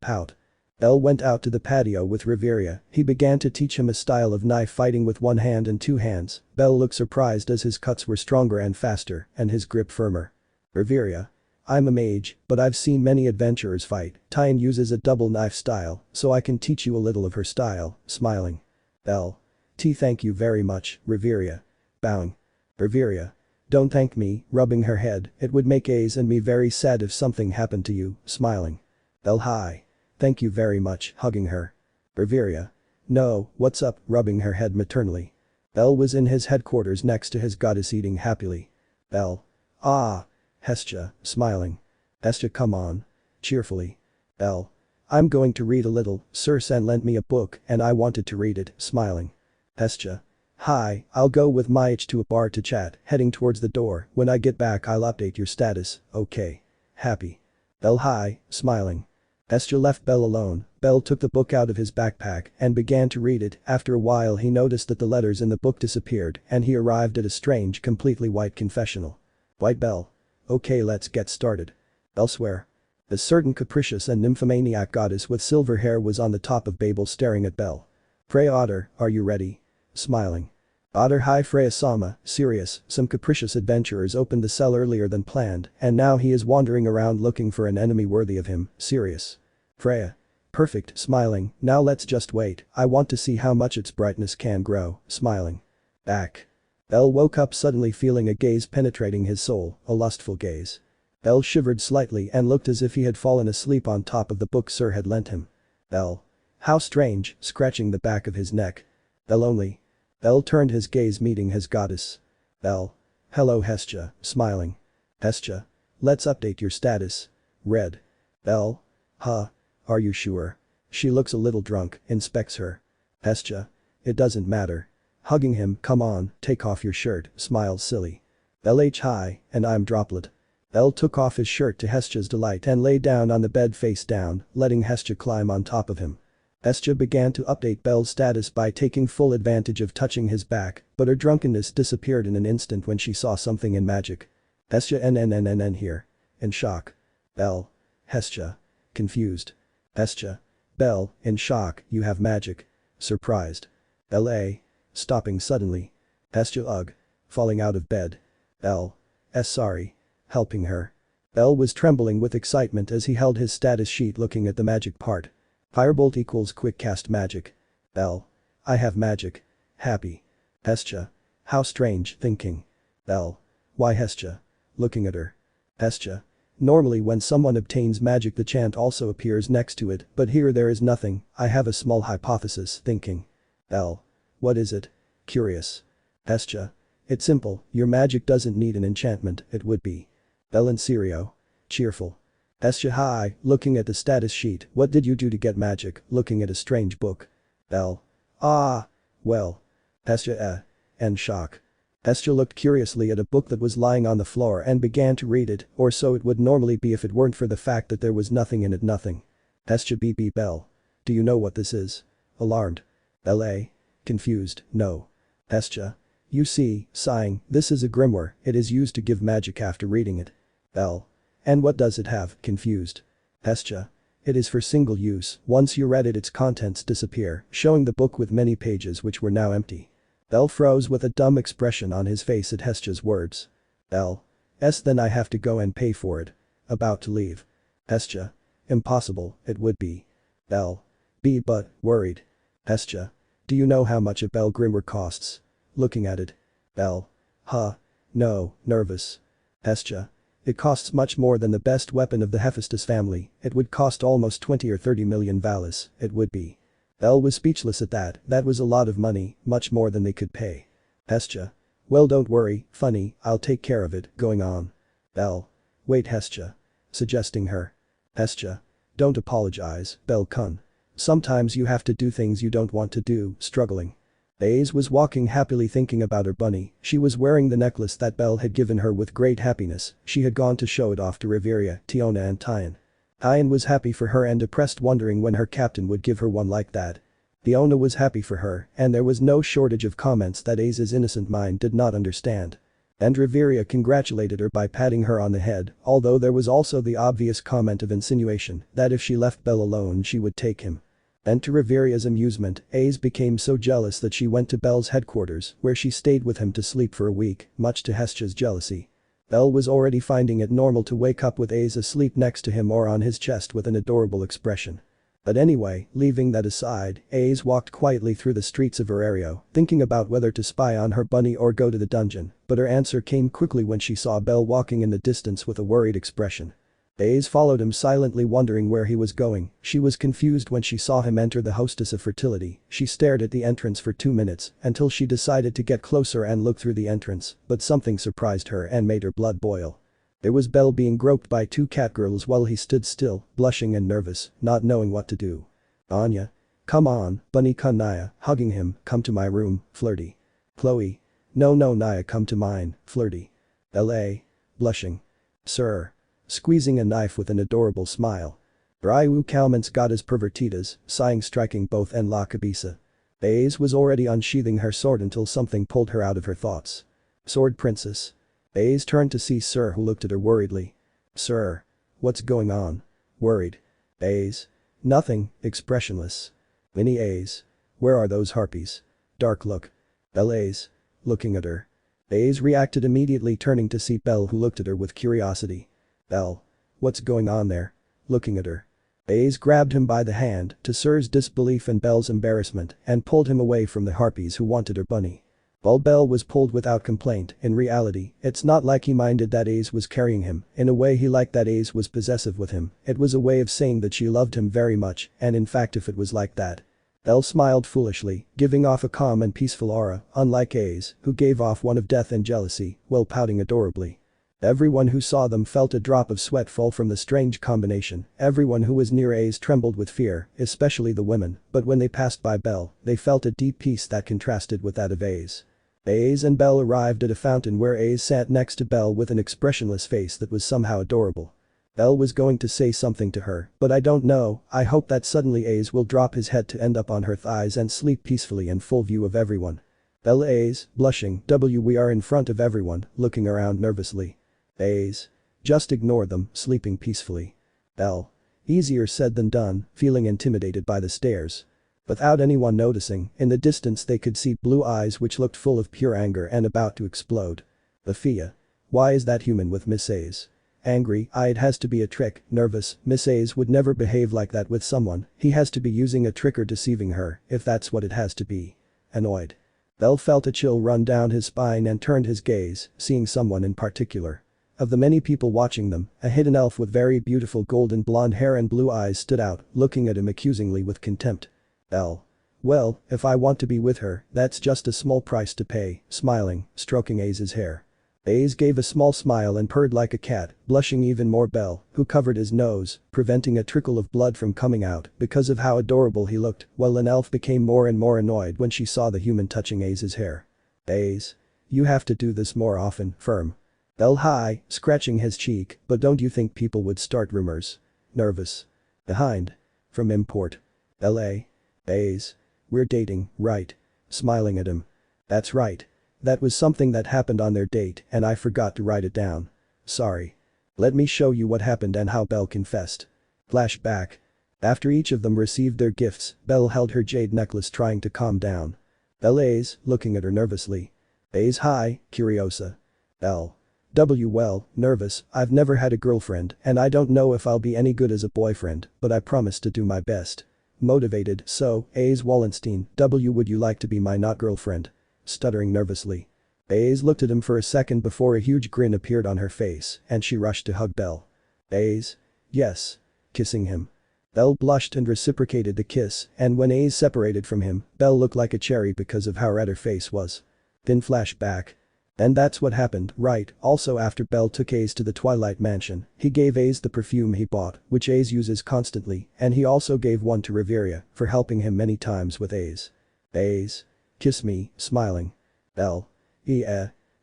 pout. Bell went out to the patio with Riveria, he began to teach him a style of knife fighting with one hand and two hands. Bell looked surprised as his cuts were stronger and faster, and his grip firmer. Riveria. I'm a mage, but I've seen many adventurers fight, Tien uses a double knife style, so I can teach you a little of her style, smiling. Bell. Thank you very much, Riveria. Bowing. Riveria. Don't thank me, rubbing her head, it would make Aiz and me very sad if something happened to you, smiling. Bell hi. Thank you very much, hugging her. Riveria. No, what's up, rubbing her head maternally. Bell was in his headquarters next to his goddess eating happily. Bell. Ah. Hestia, smiling. Hestia come on. Cheerfully. Bell. I'm going to read a little, Sir Sen lent me a book and I wanted to read it, smiling. Hestia. Hi, I'll go with Maich to a bar to chat, heading towards the door, when I get back I'll update your status, okay. Happy. Bell hi, smiling. Hestia left Bell alone. Bell took the book out of his backpack and began to read it. After a while he noticed that the letters in the book disappeared and he arrived at a strange completely white confessional. White Bell. Okay, let's get started. Elsewhere. A certain capricious and nymphomaniac goddess with silver hair was on the top of Babel staring at Bell. Freya Otter, are you ready? Smiling. Otter hi Freya Sama, serious, some capricious adventurers opened the cell earlier than planned and now he is wandering around looking for an enemy worthy of him, serious. Freya. Perfect, smiling, now let's just wait, I want to see how much its brightness can grow, smiling. Back. Bell woke up suddenly feeling a gaze penetrating his soul, a lustful gaze. Bell shivered slightly and looked as if he had fallen asleep on top of the book Sir had lent him. Bell. How strange, scratching the back of his neck. Bell only. Bell turned his gaze meeting his goddess. Bell. Hello Hestia, smiling. Hestia. Let's update your status. Red. Bell. Huh. Are you sure? She looks a little drunk, inspects her. Hestia. It doesn't matter. Hugging him, come on, take off your shirt, smiles silly. Bell h hi, and I'm Droplet. Bell took off his shirt to Hestia's delight and lay down on the bed face down, letting Hestia climb on top of him. Hestia began to update Bell's status by taking full advantage of touching his back, but her drunkenness disappeared in an instant when she saw something in magic. Hestia NNNNN here. In shock. Bell. Hestia. Confused. Hestia. Bell, in shock, you have magic. Surprised. Bell A. Stopping suddenly. Hestia ugh. Falling out of bed. Bell. Sorry. Helping her. Bell was trembling with excitement as he held his status sheet looking at the magic part. Firebolt equals quick cast magic. Bell. I have magic. Happy. Hestia. How strange, thinking. Bell. Why Hestia? Looking at her. Hestia. Normally when someone obtains magic the chant also appears next to it, but here there is nothing, I have a small hypothesis, thinking. Bell. What is it? Curious. Hestia. It's simple, your magic doesn't need an enchantment, it would be. Bell and Sirio. Cheerful. Hestia hi, looking at the status sheet, what did you do to get magic, looking at a strange book. Bell. Ah. Well. Hestia and shock. Hestia looked curiously at a book that was lying on the floor and began to read it, or so it would normally be if it weren't for the fact that there was nothing in it nothing. Hestia BB Bell. Do you know what this is? Alarmed. Bell A. Confused, no. Hestia. You see, sighing, this is a grimoire, it is used to give magic after reading it. Bell. And what does it have, confused. Hestia. It is for single use, once you read it its contents disappear, showing the book with many pages which were now empty. Bell froze with a dumb expression on his face at Hestia's words. Bell. Then I have to go and pay for it. About to leave. Hestia. Impossible, it would be. Bell. B but, worried. Hestia. Do you know how much a Bell grimoire costs? Looking at it. Bell. Huh. No, nervous. Hestia. It costs much more than the best weapon of the Hephaestus family, it would cost almost 20 or 30 million valis, it would be. Bell was speechless at that was a lot of money, much more than they could pay. Hestia. Well don't worry, funny, I'll take care of it, going on. Bell. Wait Hestia. Suggesting her. Hestia. Don't apologize, Bell-kun. Sometimes you have to do things you don't want to do, struggling. Aiz was walking happily thinking about her bunny. She was wearing the necklace that Bell had given her with great happiness. She had gone to show it off to Riveria, Tiona and Tyan. Tyan was happy for her and depressed, wondering when her captain would give her one like that. Tiona was happy for her, and there was no shortage of comments that Aiz's innocent mind did not understand. And Riveria congratulated her by patting her on the head, although there was also the obvious comment of insinuation that if she left Bell alone she would take him. And to Riveria's amusement, Aiz became so jealous that she went to Bell's headquarters, where she stayed with him to sleep for a week, much to Hestia's jealousy. Bell was already finding it normal to wake up with Aiz asleep next to him or on his chest with an adorable expression. But anyway, leaving that aside, Aiz walked quietly through the streets of Riveria, thinking about whether to spy on her bunny or go to the dungeon, but her answer came quickly when she saw Bell walking in the distance with a worried expression. Aiz followed him silently, wondering where he was going. She was confused when she saw him enter the Hostess of Fertility. She stared at the entrance for 2 minutes until she decided to get closer and look through the entrance, but something surprised her and made her blood boil. It was Bell being groped by 2 catgirls while he stood still, blushing and nervous, not knowing what to do. Anya. Come on, bunny-kun. Naya, hugging him, come to my room, flirty. Chloe. No Naya, come to mine, flirty. L.A. Blushing. Sir. Squeezing a knife with an adorable smile. Ryu Kalman's goddess pervertidas, sighing, striking both en la cabeza. Aiz was already unsheathing her sword until something pulled her out of her thoughts. Sword princess. Aiz turned to see Sir, who looked at her worriedly. Sir. What's going on? Worried. Aiz. Nothing, expressionless. Wiene. Aiz. Where are those harpies? Dark look. Bell. Aiz. Looking at her. Aiz reacted immediately, turning to see Bell, who looked at her with curiosity. Bell. What's going on there? Looking at her. Aiz grabbed him by the hand, to Sir's disbelief and Bell's embarrassment, and pulled him away from the harpies who wanted her bunny. While Bell was pulled without complaint, in reality, it's not like he minded that Aiz was carrying him. In a way he liked that Aiz was possessive with him. It was a way of saying that she loved him very much, and in fact if it was like that. Bell smiled foolishly, giving off a calm and peaceful aura, unlike Aiz, who gave off one of death and jealousy, while pouting adorably. Everyone who saw them felt a drop of sweat fall from the strange combination. Everyone who was near Aiz trembled with fear, especially the women, but when they passed by Bell, they felt a deep peace that contrasted with that of Aiz. Aiz and Bell arrived at a fountain where Aiz sat next to Bell with an expressionless face that was somehow adorable. Bell was going to say something to her, but I don't know, I hope that suddenly Aiz will drop his head to end up on her thighs and sleep peacefully in full view of everyone. Bell. Aiz, blushing. We are in front of everyone, looking around nervously. Aiz. Just ignore them, sleeping peacefully. Bell. Easier said than done, feeling intimidated by the stairs. Without anyone noticing, in the distance they could see blue eyes which looked full of pure anger and about to explode. Lefiya. Why is that human with Miss Aiz? Angry. It has to be a trick. Nervous. Miss Aiz would never behave like that with someone. He has to be using a trick or deceiving her, if that's what it has to be. Annoyed. Bell felt a chill run down his spine and turned his gaze, seeing someone in particular. Of the many people watching them, a hidden elf with very beautiful golden blonde hair and blue eyes stood out, looking at him accusingly with contempt. Bell. Well, if I want to be with her, that's just a small price to pay, smiling, stroking Aiz's hair. Aiz gave a small smile and purred like a cat, blushing even more. Bell, who covered his nose, preventing a trickle of blood from coming out because of how adorable he looked, while an elf became more and more annoyed when she saw the human touching Aiz's hair. Aiz. You have to do this more often, firm. Bell. Hi, scratching his cheek, but don't you think people would start rumors? Nervous. Behind. From import. L.A. Aiz. We're dating, right? Smiling at him. That's right. That was something that happened on their date and I forgot to write it down. Sorry. Let me show you what happened and how Bell confessed. Flashback. After each of them received their gifts, Bell held her jade necklace, trying to calm down. Bell. Aiz, looking at her nervously. Aiz. Hi, Curiosa. Bell. Well, nervous. I've never had a girlfriend and I don't know if I'll be any good as a boyfriend, but I promise to do my best. Motivated. So, Aiz Waldstein, would you like to be my not girlfriend? Stuttering nervously. Aiz looked at him for a second before a huge grin appeared on her face and she rushed to hug Bell. Aiz. Yes. Kissing him. Bell blushed and reciprocated the kiss, and when Aiz separated from him, Bell looked like a cherry because of how red her face was. Then flashback. And that's what happened, right? Also after Bell took Aiz to the Twilight Mansion, he gave Aiz the perfume he bought, which Aiz uses constantly, and he also gave one to Riveria for helping him many times with Aiz. Aiz. Kiss me, smiling. Bell.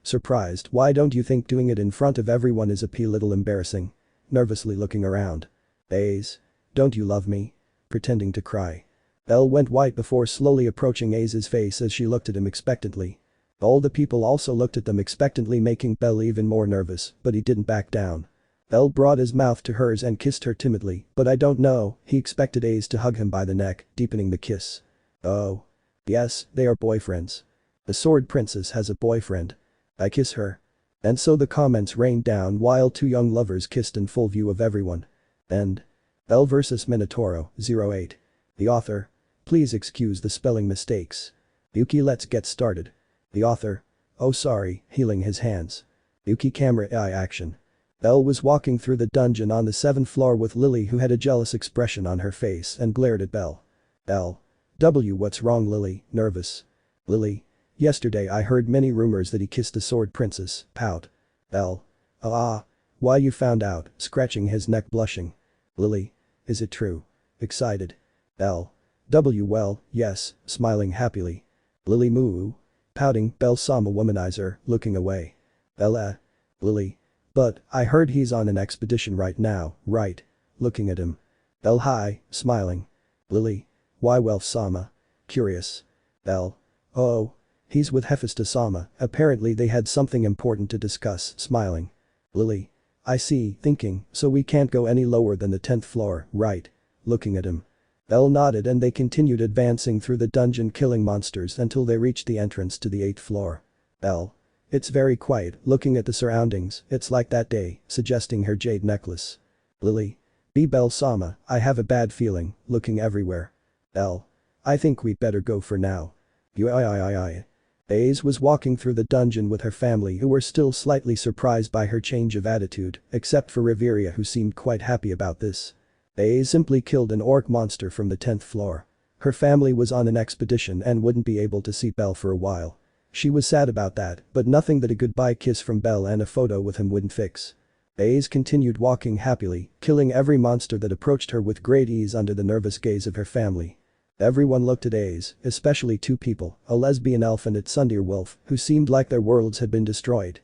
Surprised, why don't you think doing it in front of everyone is a little embarrassing? Nervously looking around. Aiz. Don't you love me? Pretending to cry. Bell went white before slowly approaching Aiz's face as she looked at him expectantly. All the people also looked at them expectantly, making Bell even more nervous, but he didn't back down. Bell brought his mouth to hers and kissed her timidly, but I don't know, he expected Aiz to hug him by the neck, deepening the kiss. Oh. Yes, they are boyfriends. The Sword Princess has a boyfriend. I kiss her. And so the comments rained down while two young lovers kissed in full view of everyone. End. Bell vs Minotauro, 08. The author. Please excuse the spelling mistakes. Yuki, let's get started. The author. Oh sorry, healing his hands. Yuki, camera eye action. Bell was walking through the dungeon on the 7th floor with Lily, who had a jealous expression on her face and glared at Bell. Bell. What's wrong, Lily? Nervous. Lily. Yesterday I heard many rumors that he kissed the Sword Princess. Pout. Bell. Why you found out? Scratching his neck, blushing. Lily. Is it true? Excited. Bell. Well, yes, smiling happily. Lily moo. Pouting, bellcranel womanizer, looking away. Bell. Lily. But, I heard he's on an expedition right now, right? Looking at him. Bell hi, smiling. Lily. Why Sama? Curious. Bell. Oh. He's with Hestia-sama, apparently they had something important to discuss, smiling. Lily. I see, thinking, so we can't go any lower than the 10th floor, right? Looking at him. Bell nodded and they continued advancing through the dungeon, killing monsters until they reached the entrance to the 8th floor. Bell. It's very quiet, looking at the surroundings, it's like that day, suggesting her jade necklace. Lily. Bell-sama, I have a bad feeling, looking everywhere. Bell. I think we'd better go for now. Aiz was walking through the dungeon with her family, who were still slightly surprised by her change of attitude, except for Riveria, who seemed quite happy about this. Aiz simply killed an orc monster from the 10th floor. Her family was on an expedition and wouldn't be able to see Bell for a while. She was sad about that, but nothing that a goodbye kiss from Bell and a photo with him wouldn't fix. Aiz continued walking happily, killing every monster that approached her with great ease under the nervous gaze of her family. Everyone looked at Aiz, especially two people, a lesbian elf and a tsundere wolf, who seemed like their worlds had been destroyed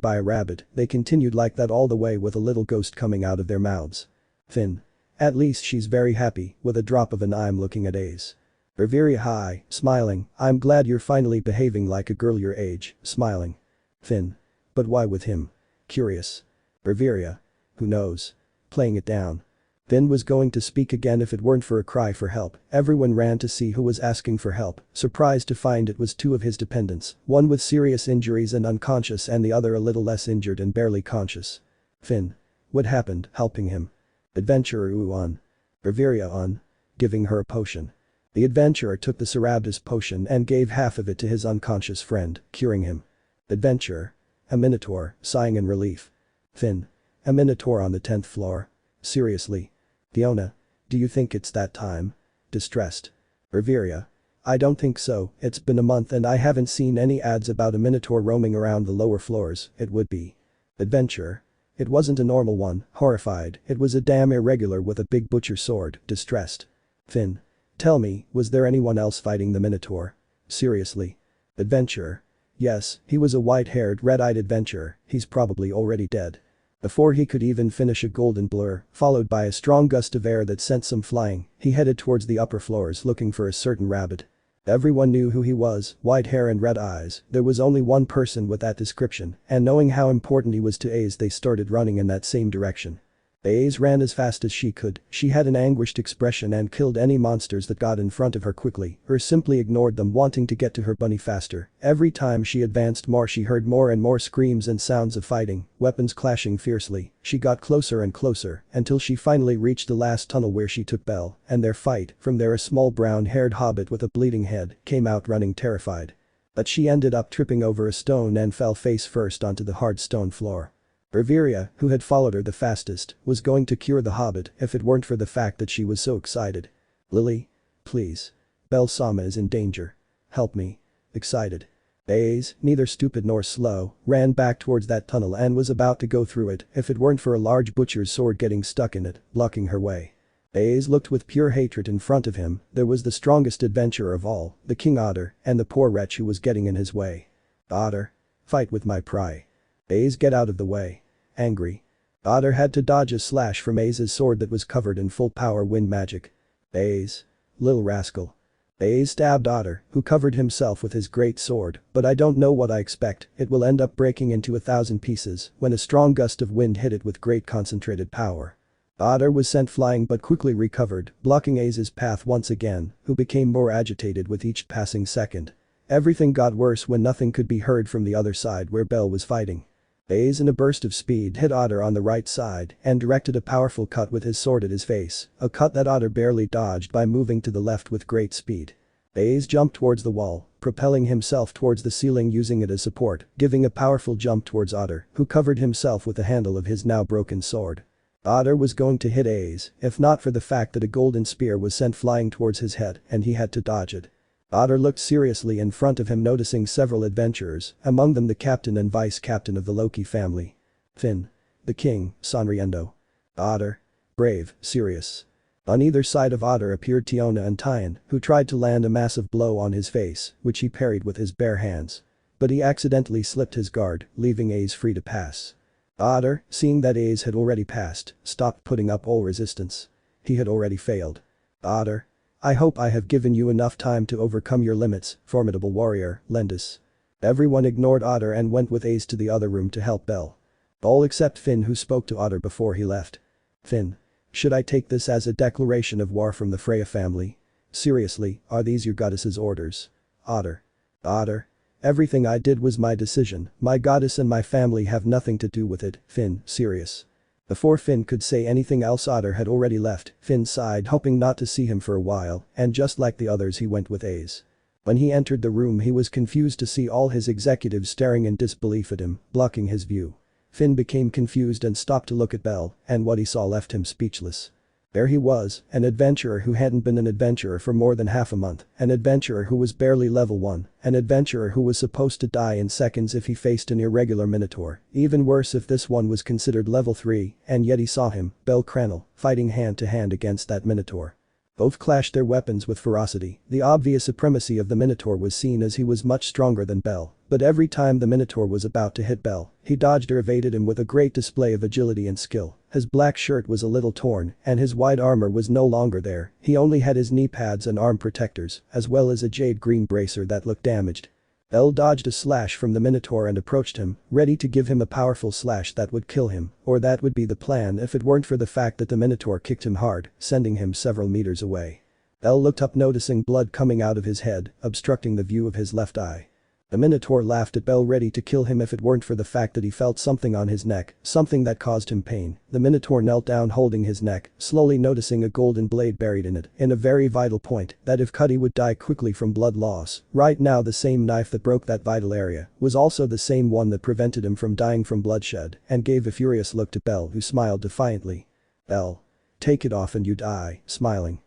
by a rabbit. They continued like that all the way with a little ghost coming out of their mouths. Finn. At least she's very happy, with a drop of an I'm looking at Aiz. Riveria hi, smiling, I'm glad you're finally behaving like a girl your age, smiling. Finn. But why with him? Curious. Riveria. Who knows? Playing it down. Finn was going to speak again if it weren't for a cry for help. Everyone ran to see who was asking for help, surprised to find it was two of his dependents, one with serious injuries and unconscious and the other a little less injured and barely conscious. Finn. What happened? Helping him. Adventurer on. Riveria on. Giving her a potion. The adventurer took the Sarabdas potion and gave half of it to his unconscious friend, curing him. Adventurer. A minotaur, sighing in relief. Finn. A minotaur on the 10th floor. Seriously. Fiona. Do you think it's that time? Distressed. Riveria. I don't think so, it's been a month and I haven't seen any ads about a minotaur roaming around the lower floors. It would be. Adventurer. It wasn't a normal one, horrified, it was a damn irregular with a big butcher sword, distressed. Finn. Tell me, was there anyone else fighting the minotaur? Seriously. Adventurer. Yes, he was a white-haired, red-eyed adventurer, he's probably already dead. Before he could even finish, a golden blur, followed by a strong gust of air that sent some flying, he headed towards the upper floors looking for a certain rabbit. Everyone knew who he was, white hair and red eyes, there was only one person with that description, and knowing how important he was to Aiz, they started running in that same direction. Aiz ran as fast as she could, she had an anguished expression and killed any monsters that got in front of her quickly, or simply ignored them, wanting to get to her bunny faster. Every time she advanced more, she heard more and more screams and sounds of fighting, weapons clashing fiercely. She got closer and closer, until she finally reached the last tunnel where she took Bell, and their fight. From there a small brown-haired hobbit with a bleeding head came out running terrified. But she ended up tripping over a stone and fell face first onto the hard stone floor. Riveria, who had followed her the fastest, was going to cure the hobbit if it weren't for the fact that she was so excited. Lily? Please. Bell-sama is in danger. Help me. Excited. Aiz, neither stupid nor slow, ran back towards that tunnel and was about to go through it if it weren't for a large butcher's sword getting stuck in it, blocking her way. Aiz looked with pure hatred in front of him. There was the strongest adventurer of all, the King Otter, and the poor wretch who was getting in his way. Otter. Fight with my pry. Aiz, get out of the way. Angry. Otter had to dodge a slash from Aiz's sword that was covered in full power wind magic. Aiz. Little rascal. Aiz stabbed Otter, who covered himself with his great sword, but I don't know what I expect, it will end up breaking into 1,000 pieces when a strong gust of wind hit it with great concentrated power. Otter was sent flying but quickly recovered, blocking Aiz's path once again, who became more agitated with each passing second. Everything got worse when nothing could be heard from the other side where Bell was fighting. Aiz in a burst of speed hit Otter on the right side and directed a powerful cut with his sword at his face, a cut that Otter barely dodged by moving to the left with great speed. Aiz jumped towards the wall, propelling himself towards the ceiling using it as support, giving a powerful jump towards Otter, who covered himself with the handle of his now broken sword. Otter was going to hit Aiz, if not for the fact that a golden spear was sent flying towards his head and he had to dodge it. Otter looked seriously in front of him, noticing several adventurers, among them the captain and vice-captain of the Loki family. Finn. The king, sonriendo. Otter. Brave, serious. On either side of Otter appeared Tiona and Tyan, who tried to land a massive blow on his face, which he parried with his bare hands. But he accidentally slipped his guard, leaving Aiz free to pass. Otter, seeing that Aiz had already passed, stopped putting up all resistance. He had already failed. Otter. I hope I have given you enough time to overcome your limits, formidable warrior, Lendis. Everyone ignored Otter and went with Aiz to the other room to help Bell. All except Finn, who spoke to Otter before he left. Finn. Should I take this as a declaration of war from the Freya family? Seriously, are these your goddess's orders? Otter. Otter. Everything I did was my decision, my goddess and my family have nothing to do with it. Finn, serious. Before Finn could say anything else, Otter had already left. Finn sighed, hoping not to see him for a while, and just like the others he went with Aiz. When he entered the room he was confused to see all his executives staring in disbelief at him, blocking his view. Finn became confused and stopped to look at Bell, and what he saw left him speechless. There he was, an adventurer who hadn't been an adventurer for more than half a month, an adventurer who was barely level 1, an adventurer who was supposed to die in seconds if he faced an irregular minotaur, even worse if this one was considered level 3, and yet he saw him, bellcranel, fighting hand to hand against that minotaur. Both clashed their weapons with ferocity. The obvious supremacy of the minotaur was seen as he was much stronger than Bell, but every time the minotaur was about to hit Bell, he dodged or evaded him with a great display of agility and skill. His black shirt was a little torn and his white armor was no longer there, he only had his knee pads and arm protectors, as well as a jade green bracer that looked damaged. Bell dodged a slash from the minotaur and approached him, ready to give him a powerful slash that would kill him, or that would be the plan if it weren't for the fact that the minotaur kicked him hard, sending him several meters away. Bell looked up, noticing blood coming out of his head, obstructing the view of his left eye. The minotaur laughed at Bell, ready to kill him if it weren't for the fact that he felt something on his neck, something that caused him pain. The minotaur knelt down holding his neck, slowly noticing a golden blade buried in it, in a very vital point that if cut he would die quickly from blood loss. Right now the same knife that broke that vital area was also the same one that prevented him from dying from bloodshed, and gave a furious look to Bell, who smiled defiantly. Bell. Take it off and you die, smiling.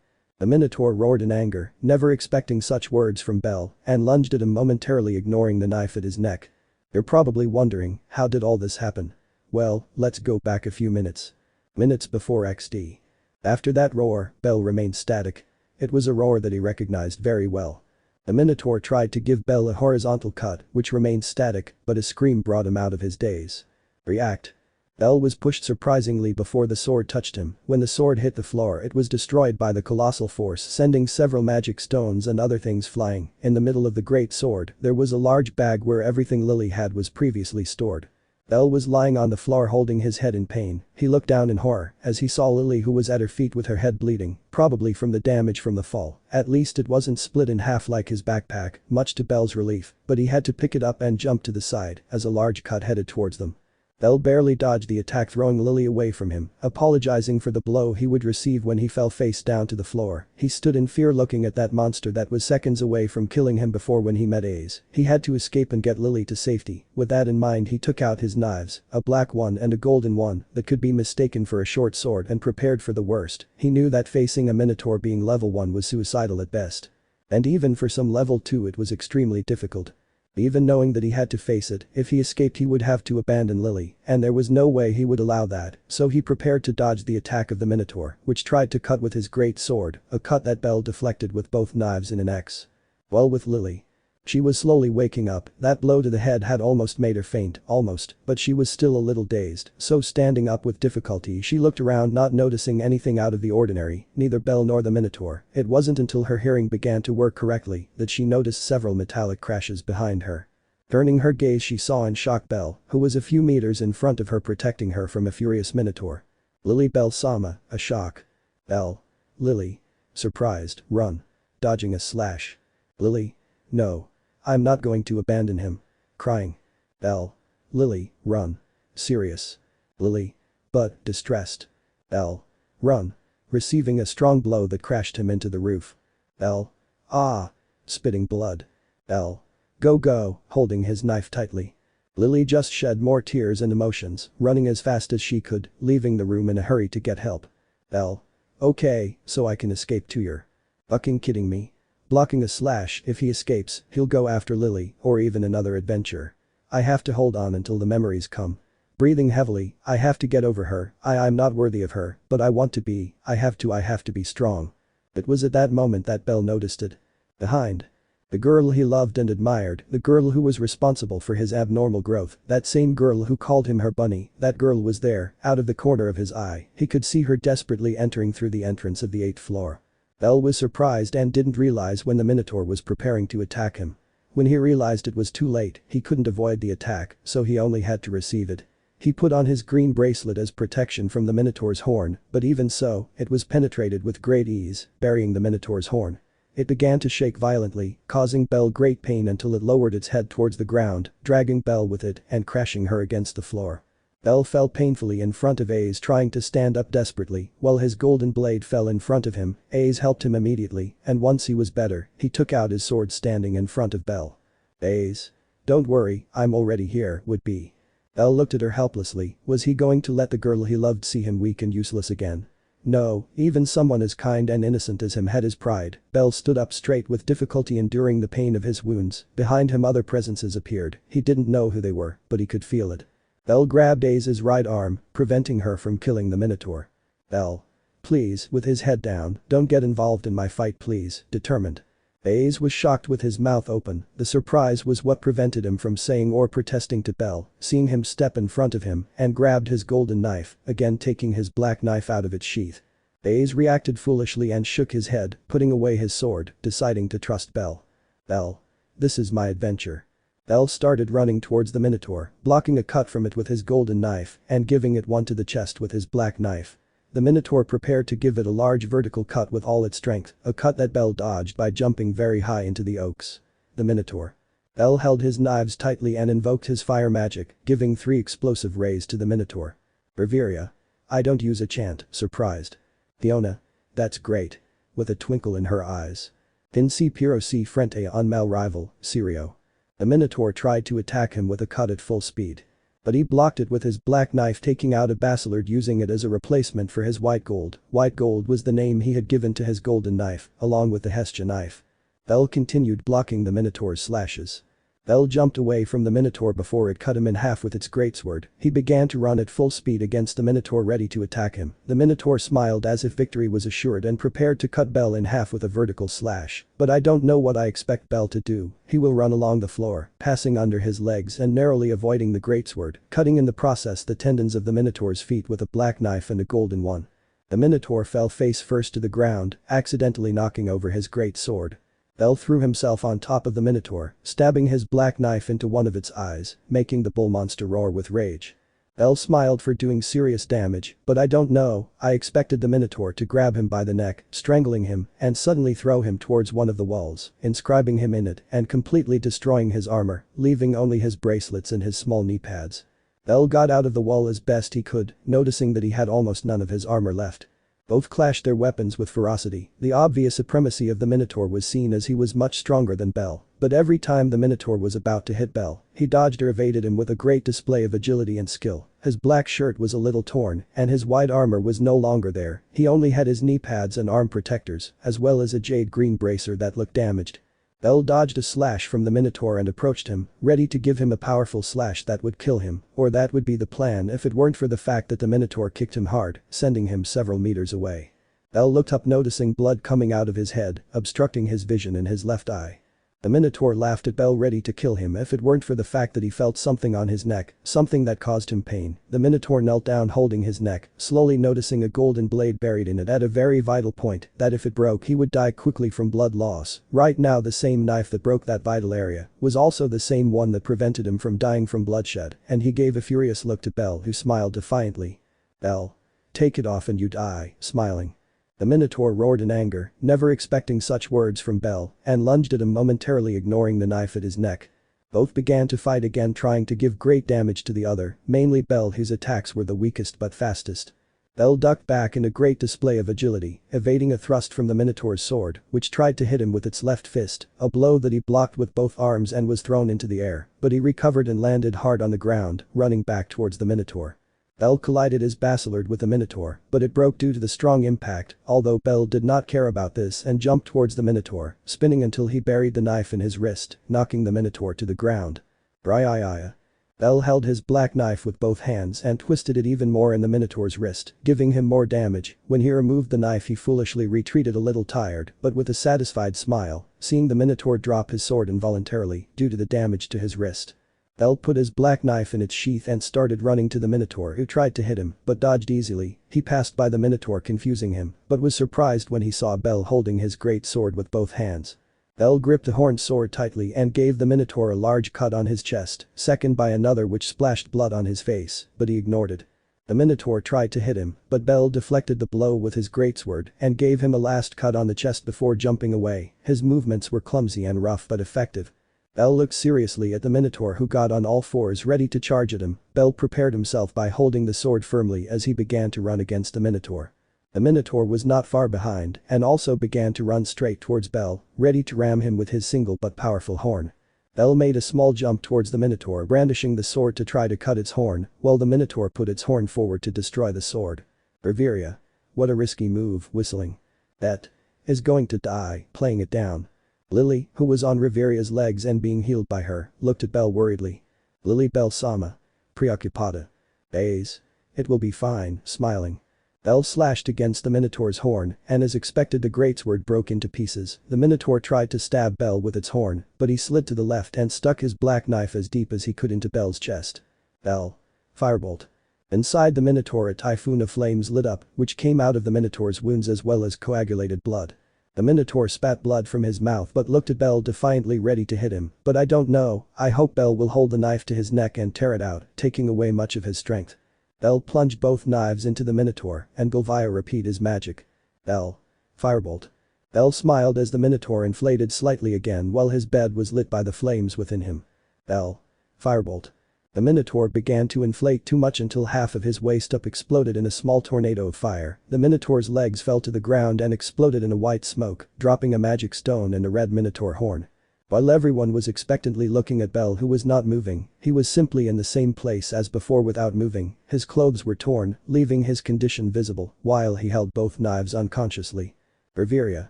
The minotaur roared in anger, never expecting such words from Bell, and lunged at him, momentarily ignoring the knife at his neck. You're probably wondering, how did all this happen? Well, let's go back a few minutes. Minutes before XD. After that roar, Bell remained static. It was a roar that he recognized very well. The minotaur tried to give Bell a horizontal cut, which remained static, but a scream brought him out of his daze. React. Bell was pushed surprisingly before the sword touched him. When the sword hit the floor it was destroyed by the colossal force, sending several magic stones and other things flying. In the middle of the great sword there was a large bag where everything Lily had was previously stored. Bell was lying on the floor holding his head in pain. He looked down in horror as he saw Lily, who was at her feet with her head bleeding, probably from the damage from the fall. At least it wasn't split in half like his backpack, much to Bell's relief, but he had to pick it up and jump to the side as a large cut headed towards them. Bell barely dodged the attack, throwing Lily away from him, apologizing for the blow he would receive when he fell face down to the floor. He stood in fear looking at that monster that was seconds away from killing him before when he met Aiz. He had to escape and get Lily to safety. With that in mind he took out his knives, a black one and a golden one that could be mistaken for a short sword, and prepared for the worst. He knew that facing a minotaur being level 1 was suicidal at best. And even for some level 2 it was extremely difficult. Even knowing that he had to face it, if he escaped he would have to abandon Lily, and there was no way he would allow that, so he prepared to dodge the attack of the Minotaur, which tried to cut with his great sword, a cut that Bell deflected with both knives in an X. Well, with Lily. She was slowly waking up, that blow to the head had almost made her faint, almost, but she was still a little dazed, so standing up with difficulty she looked around not noticing anything out of the ordinary, neither Bell nor the Minotaur. It wasn't until her hearing began to work correctly that she noticed several metallic crashes behind her. Turning her gaze she saw in shock Bell, who was a few meters in front of her protecting her from a furious Minotaur. Lily bell-sama, a shock. Bell. Lily. Surprised, run. Dodging a slash. Lily. No. I'm not going to abandon him. Crying. Bell. Lily, run. Serious. Lily. But, distressed. Bell. Run. Receiving a strong blow that crashed him into the roof. Bell. Ah. Spitting blood. Bell. Go, holding his knife tightly. Lily just shed more tears and emotions, running as fast as she could, leaving the room in a hurry to get help. Bell. Okay, so I can escape too, you're fucking kidding me? Blocking a slash, if he escapes, he'll go after Lily, or even another adventure. I have to hold on until the memories come. Breathing heavily, I have to get over her, I'm not worthy of her, but I want to be, I have to be strong. It was at that moment that Bell noticed it. Behind. The girl he loved and admired, the girl who was responsible for his abnormal growth, that same girl who called him her bunny, that girl was there, out of the corner of his eye, he could see her desperately entering through the entrance of the 8th floor. Bell was surprised and didn't realize when the Minotaur was preparing to attack him. When he realized it was too late, he couldn't avoid the attack, so he only had to receive it. He put on his green bracelet as protection from the Minotaur's horn, but even so, it was penetrated with great ease, burying the Minotaur's horn. It began to shake violently, causing Bell great pain until it lowered its head towards the ground, dragging Bell with it and crashing her against the floor. Bell fell painfully in front of Aiz, trying to stand up desperately, while his golden blade fell in front of him. Aiz helped him immediately, and once he was better, he took out his sword standing in front of Bell. Aiz. Don't worry, I'm already here, would be. Bell looked at her helplessly, was he going to let the girl he loved see him weak and useless again? No, even someone as kind and innocent as him had his pride. Bell stood up straight with difficulty enduring the pain of his wounds. Behind him other presences appeared, he didn't know who they were, but he could feel it. Bell grabbed Aiz's right arm, preventing her from killing the Minotaur. Bell. Please, with his head down, don't get involved in my fight please, determined. Aiz was shocked with his mouth open, the surprise was what prevented him from saying or protesting to Bell, seeing him step in front of him and grabbed his golden knife, again taking his black knife out of its sheath. Aiz reacted foolishly and shook his head, putting away his sword, deciding to trust Bell. Bell. This is my adventure. Bell started running towards the Minotaur, blocking a cut from it with his golden knife and giving it one to the chest with his black knife. The Minotaur prepared to give it a large vertical cut with all its strength, a cut that Bell dodged by jumping very high into the oaks. The Minotaur. Bell held his knives tightly and invoked his fire magic, giving 3 explosive rays to the Minotaur. Riveria. I don't use a chant, surprised. Fiona. That's great. With a twinkle in her eyes. Pinci Piro si frente a un mal rival, Sirio. The Minotaur tried to attack him with a cut at full speed. But he blocked it with his black knife, taking out a bacillard, using it as a replacement for his white gold. White gold was the name he had given to his golden knife, along with the hestia knife. Bell continued blocking the Minotaur's slashes. Bell jumped away from the Minotaur before it cut him in half with its greatsword. He began to run at full speed against the Minotaur, ready to attack him. The Minotaur smiled as if victory was assured and prepared to cut Bell in half with a vertical slash. But I don't know what I expect Bell to do. He will run along the floor, passing under his legs and narrowly avoiding the greatsword, cutting in the process the tendons of the Minotaur's feet with a black knife and a golden one. The Minotaur fell face first to the ground, accidentally knocking over his great sword. Bell threw himself on top of the Minotaur, stabbing his black knife into one of its eyes, making the bull monster roar with rage. Bell smiled for doing serious damage, but I don't know, I expected the Minotaur to grab him by the neck, strangling him, and suddenly throw him towards one of the walls, inscribing him in it and completely destroying his armor, leaving only his bracelets and his small knee pads. Bell got out of the wall as best he could, noticing that he had almost none of his armor left. Both clashed their weapons with ferocity. The obvious supremacy of the Minotaur was seen as he was much stronger than Bell, but every time the Minotaur was about to hit Bell, he dodged or evaded him with a great display of agility and skill. His black shirt was a little torn, and his white armor was no longer there. He only had his knee pads and arm protectors, as well as a jade green bracer that looked damaged. Bell dodged a slash from the Minotaur and approached him, ready to give him a powerful slash that would kill him, or that would be the plan if it weren't for the fact that the Minotaur kicked him hard, sending him several meters away. Bell looked up, noticing blood coming out of his head, obstructing his vision in his left eye. The Minotaur laughed at Bell, ready to kill him if it weren't for the fact that he felt something on his neck, something that caused him pain. The Minotaur knelt down, holding his neck, slowly noticing a golden blade buried in it at a very vital point that if it broke he would die quickly from blood loss. Right now the same knife that broke that vital area was also the same one that prevented him from dying from bloodshed, and he gave a furious look to Bell, who smiled defiantly. "Bell. Take it off and you die," smiling. The Minotaur roared in anger, never expecting such words from Bell, and lunged at him, momentarily ignoring the knife at his neck. Both began to fight again, trying to give great damage to the other, mainly Bell, whose attacks were the weakest but fastest. Bell ducked back in a great display of agility, evading a thrust from the Minotaur's sword, which tried to hit him with its left fist, a blow that he blocked with both arms and was thrown into the air, but he recovered and landed hard on the ground, running back towards the Minotaur. Bell collided his basilar with the Minotaur, but it broke due to the strong impact, although Bell did not care about this and jumped towards the Minotaur, spinning until he buried the knife in his wrist, knocking the Minotaur to the ground. Briaya. Bell held his black knife with both hands and twisted it even more in the Minotaur's wrist, giving him more damage. When he removed the knife he foolishly retreated, a little tired, but with a satisfied smile, seeing the Minotaur drop his sword involuntarily due to the damage to his wrist. Bell put his black knife in its sheath and started running to the Minotaur, who tried to hit him but dodged easily. He passed by the Minotaur, confusing him, but was surprised when he saw Bell holding his great sword with both hands. Bell gripped the horned sword tightly and gave the Minotaur a large cut on his chest, second by another which splashed blood on his face, but he ignored it. The Minotaur tried to hit him, but Bell deflected the blow with his greatsword and gave him a last cut on the chest before jumping away. His movements were clumsy and rough but effective. Bell looked seriously at the Minotaur, who got on all fours ready to charge at him. Bell prepared himself by holding the sword firmly as he began to run against the Minotaur. The Minotaur was not far behind and also began to run straight towards Bell, ready to ram him with his single but powerful horn. Bell made a small jump towards the Minotaur, brandishing the sword to try to cut its horn, while the Minotaur put its horn forward to destroy the sword. Riveria. What a risky move, whistling. That is going to die, playing it down. Lily, who was on Riveria's legs and being healed by her, looked at Bell worriedly. Lily bell-sama. Preoccupada. Aiz. It will be fine, smiling. Bell slashed against the Minotaur's horn, and as expected the greatsword broke into pieces. The Minotaur tried to stab Bell with its horn, but he slid to the left and stuck his black knife as deep as he could into Bell's chest. Bell. Firebolt. Inside the Minotaur a typhoon of flames lit up, which came out of the Minotaur's wounds as well as coagulated blood. The Minotaur spat blood from his mouth but looked at Bell defiantly, ready to hit him. But I don't know, I hope Bell will hold the knife to his neck and tear it out, taking away much of his strength. Bell plunged both knives into the Minotaur and Golvia repeat his magic. Bell. Firebolt. Bell smiled as the Minotaur inflated slightly again while his bed was lit by the flames within him. Bell. Firebolt. The Minotaur began to inflate too much until half of his waist up exploded in a small tornado of fire. The Minotaur's legs fell to the ground and exploded in a white smoke, dropping a magic stone and a red Minotaur horn. While everyone was expectantly looking at Bell, who was not moving, he was simply in the same place as before without moving. His clothes were torn, leaving his condition visible, while he held both knives unconsciously. Riveria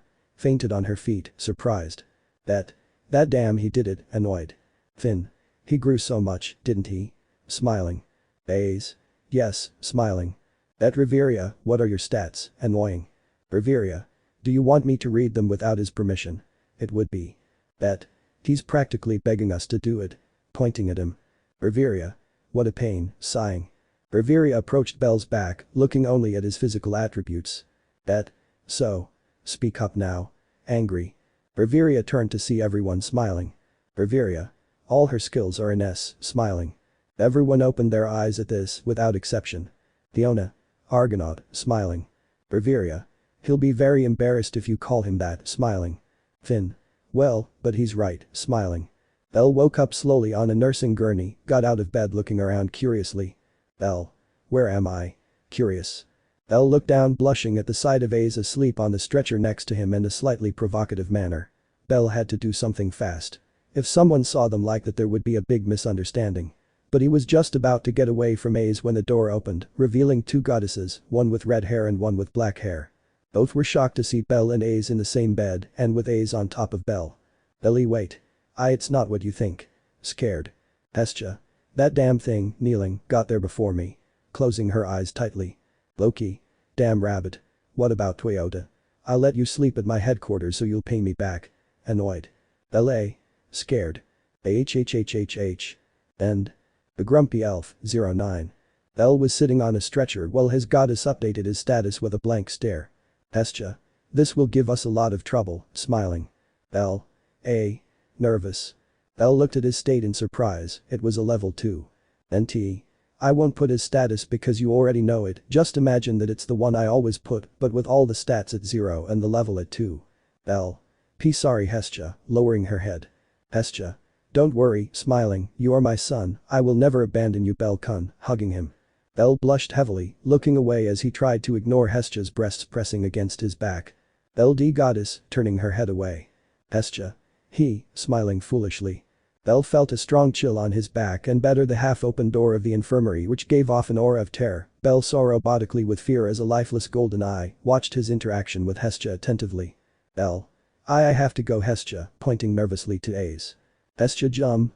fainted on her feet, surprised. That damn, he did it, annoyed. Finn. He grew so much, didn't he? Smiling. Aiz. Yes, smiling. That Riveria, what are your stats, annoying. Riveria. Do you want me to read them without his permission? It would be. That. He's practically begging us to do it. Pointing at him. Riveria. What a pain, sighing. Riveria approached Bell's back, looking only at his physical attributes. That. So. Speak up now. Angry. Riveria turned to see everyone smiling. Riveria. All her skills are in S, smiling. Everyone opened their eyes at this, without exception. Fiona. Argonaut, smiling. Riveria. He'll be very embarrassed if you call him that, smiling. Finn. Well, but he's right, smiling. Bell woke up slowly on a nursing gurney, got out of bed looking around curiously. Bell. Where am I? Curious. Bell looked down, blushing at the sight of Aiz asleep on the stretcher next to him in a slightly provocative manner. Bell had to do something fast. If someone saw them like that there would be a big misunderstanding. But he was just about to get away from Aiz when the door opened, revealing two goddesses, one with red hair and one with black hair. Both were shocked to see Bell and Aiz in the same bed and with Aiz on top of Bell. Ellie, wait. It's not what you think. Scared. Hestia. That damn thing, kneeling, got there before me. Closing her eyes tightly. Loki. Damn rabbit. What about Toyota? I'll let you sleep at my headquarters so you'll pay me back. Annoyed. LA. Scared. HHHHH. And. The grumpy elf, 09. L was sitting on a stretcher while his goddess updated his status with a blank stare. Hestia. This will give us a lot of trouble, smiling. L. A. Nervous. L looked at his state in surprise, it was a level 2. NT. I won't put his status because you already know it, just imagine that it's the one I always put but with all the stats at 0 and the level at 2. L. P. Sorry Hestia, lowering her head. Hestia. Don't worry, smiling, you are my son, I will never abandon you Bell-kun, hugging him. L blushed heavily, looking away as he tried to ignore Hestia's breasts pressing against his back. LD goddess, turning her head away. Hestia. He, smiling foolishly. Bell felt a strong chill on his back and better the half-open door of the infirmary which gave off an aura of terror. Bell saw robotically with fear as a lifeless golden eye watched his interaction with Hestia attentively. L. I have to go Hestia, pointing nervously to Aiz. Hestia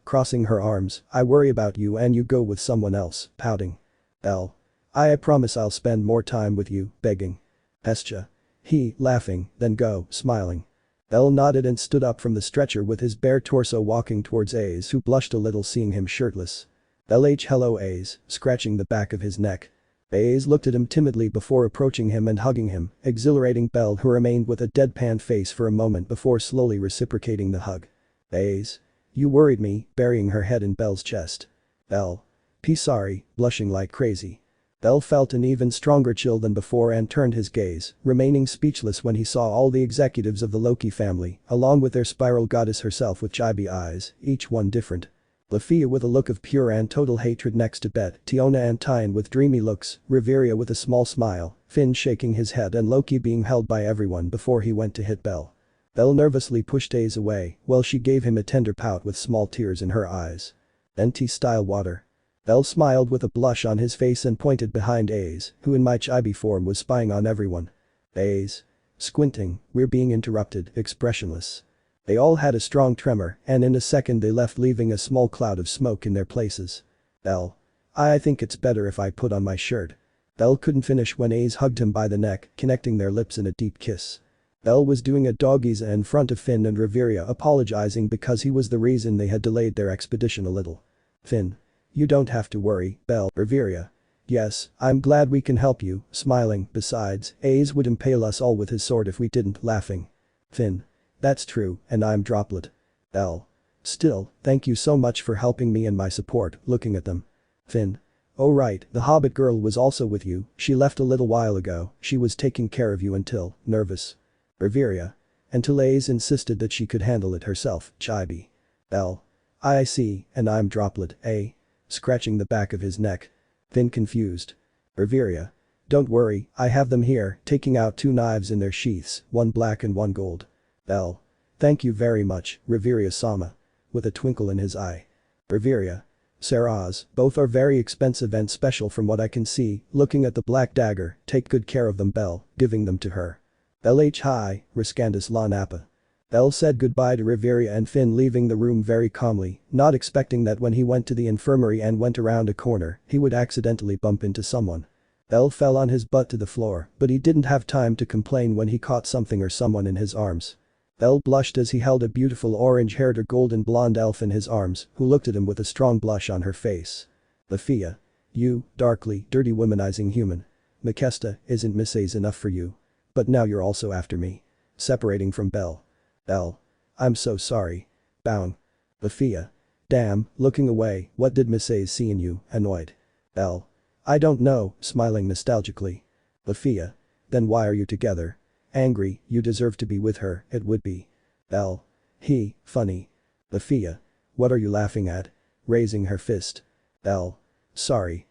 crossing her arms, I worry about you and you go with someone else, pouting. L. I promise I'll spend more time with you, begging. Hestia. He, laughing, then go, smiling. L nodded and stood up from the stretcher with his bare torso walking towards Aiz who blushed a little seeing him shirtless. Hello Aiz, scratching the back of his neck. Aiz looked at him timidly before approaching him and hugging him, exhilarating Bell who remained with a deadpan face for a moment before slowly reciprocating the hug. Aiz. You worried me, burying her head in Bell's chest. L. P. Sorry, blushing like crazy. Bell felt an even stronger chill than before and turned his gaze, remaining speechless when he saw all the executives of the Loki family, along with their spiral goddess herself with chibi eyes, each one different. Lefiya with a look of pure and total hatred next to Bet, Tiona and Tyne with dreamy looks, Riveria with a small smile, Finn shaking his head and Loki being held by everyone before he went to hit Bell. Bell nervously pushed Aiz away, while she gave him a tender pout with small tears in her eyes. NT-style water. Bell smiled with a blush on his face and pointed behind Aiz, who in my chibi form was spying on everyone. Aiz. Squinting, we're being interrupted, expressionless. They all had a strong tremor, and in a second they left leaving a small cloud of smoke in their places. L. I think it's better if I put on my shirt. Bell couldn't finish when Aiz hugged him by the neck, connecting their lips in a deep kiss. Bell was doing a doggies in front of Finn and Riveria apologizing because he was the reason they had delayed their expedition a little. Finn. You don't have to worry, Bell. Riveria. Yes, I'm glad we can help you, smiling, besides, Aiz would impale us all with his sword if we didn't, laughing. Finn. That's true, and I'm Droplet. L. Still, thank you so much for helping me and my support, looking at them. Finn. Oh right, the Hobbit girl was also with you, she left a little while ago, she was taking care of you until, nervous. Riveria. Until Aiz insisted that she could handle it herself, chibi. L. I see, and I'm Droplet, eh? Scratching the back of his neck. Finn confused. Riveria. Don't worry, I have them here, taking out 2 knives in their sheaths, one black and one gold. L. Thank you very much, Riveria-sama. With a twinkle in his eye. Riveria. Saraz, both are very expensive and special from what I can see, looking at the black dagger, take good care of them Bell, giving them to her. LH hi, Riskandus la Napa. Bell said goodbye to Riveria and Finn leaving the room very calmly, not expecting that when he went to the infirmary and went around a corner, he would accidentally bump into someone. Bell fell on his butt to the floor, but he didn't have time to complain when he caught something or someone in his arms. Bell blushed as he held a beautiful orange-haired or golden blonde elf in his arms, who looked at him with a strong blush on her face. Lefiya. You, darkly, dirty womanizing human. Makesta, isn't Miss Aiz enough for you? But now you're also after me. Separating from Bell. L. I'm so sorry. Bowing. Lefiya. Damn, looking away, what did Miss Aiz see in you, annoyed? L. I don't know, smiling nostalgically. Lefiya. Then why are you together? Angry, you deserve to be with her, it would be. L. He, funny. Lefiya. What are you laughing at? Raising her fist. L. Sorry.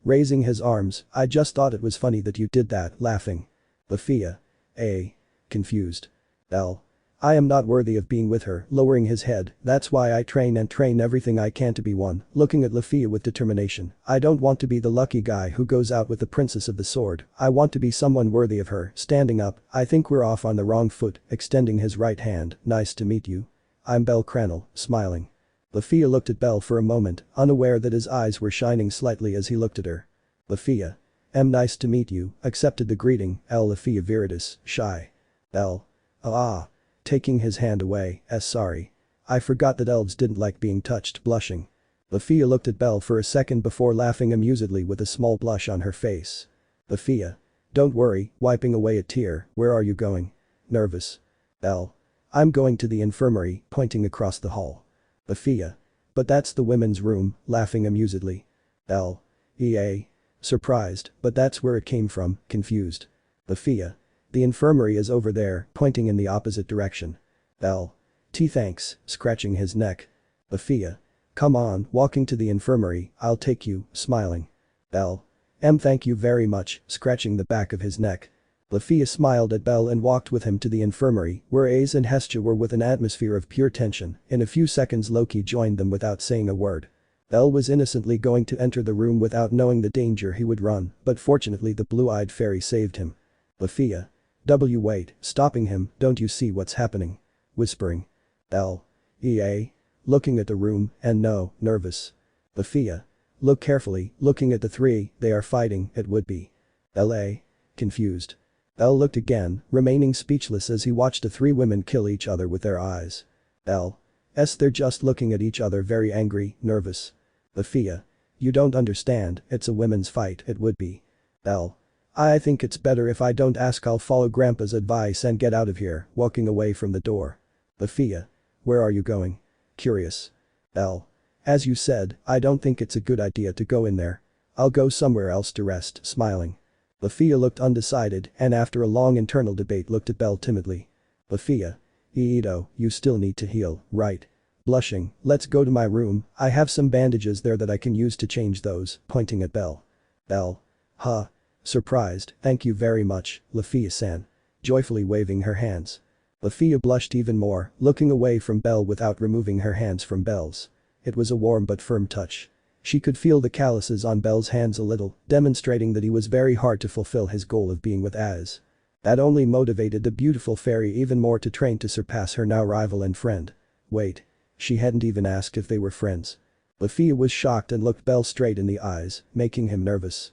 Raising his arms, I just thought it was funny that you did that, laughing. Lefiya. A. Confused. L. I am not worthy of being with her, lowering his head, that's why I train and train everything I can to be one, looking at Lefiya with determination. I don't want to be the lucky guy who goes out with the princess of the sword, I want to be someone worthy of her. Standing up, I think we're off on the wrong foot, extending his right hand, nice to meet you. I'm bellcranel, smiling. Lefiya looked at Bell for a moment, unaware that his eyes were shining slightly as he looked at her. Lefiya. Nice to meet you, accepted the greeting, Lefiya Filvis, shy. L. Ah. Taking his hand away, sorry. I forgot that elves didn't like being touched, blushing. Lefiya looked at Bell for a second before laughing amusedly with a small blush on her face. Lefiya. Don't worry, wiping away a tear, where are you going? Nervous. L. I'm going to the infirmary, pointing across the hall. Lefiya. But that's the women's room, laughing amusedly. L. Ea. Surprised, but that's where it came from, confused. Lefiya. The infirmary is over there, pointing in the opposite direction. L. Thanks, scratching his neck. Lefiya. Come on, walking to the infirmary, I'll take you, smiling. L. Thank you very much, scratching the back of his neck. Lefiya smiled at Bell and walked with him to the infirmary, where Aiz and Hestia were with an atmosphere of pure tension. In a few seconds Loki joined them without saying a word. Bell was innocently going to enter the room without knowing the danger he would run, but fortunately the blue-eyed fairy saved him. Lefiya. Wait, stopping him, don't you see what's happening? Whispering. L. Ea. Looking at the room, and no, nervous. Lefiya. Look carefully, looking at the three, they are fighting, it would be. L.A. Confused. L looked again, remaining speechless as he watched the three women kill each other with their eyes. They're just looking at each other very angry, nervous. Lefiya. You don't understand, it's a women's fight, it would be. L. I think it's better if I don't ask, I'll follow Grandpa's advice and get out of here, walking away from the door. Lefiya. Where are you going? Curious. L. As you said, I don't think it's a good idea to go in there. I'll go somewhere else to rest, smiling. Lefiya looked undecided and after a long internal debate looked at Bell timidly. Lefiya. Ito, you still need to heal, right? Blushing, let's go to my room, I have some bandages there that I can use to change those, pointing at Bell. Bell. Huh. Surprised, thank you very much, Lefiya-san. Joyfully waving her hands. Lefiya blushed even more, looking away from Bell without removing her hands from Bell's. It was a warm but firm touch. She could feel the calluses on Bell's hands a little, demonstrating that he was very hard to fulfill his goal of being with Aiz. That only motivated the beautiful fairy even more to train to surpass her now rival and friend. Wait. She hadn't even asked if they were friends. Lefiya was shocked and looked Bell straight in the eyes, making him nervous.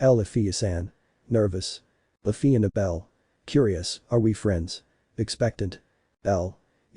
Lefiya-san. Nervous. Lefiya and Bell. Curious, are we friends? Expectant.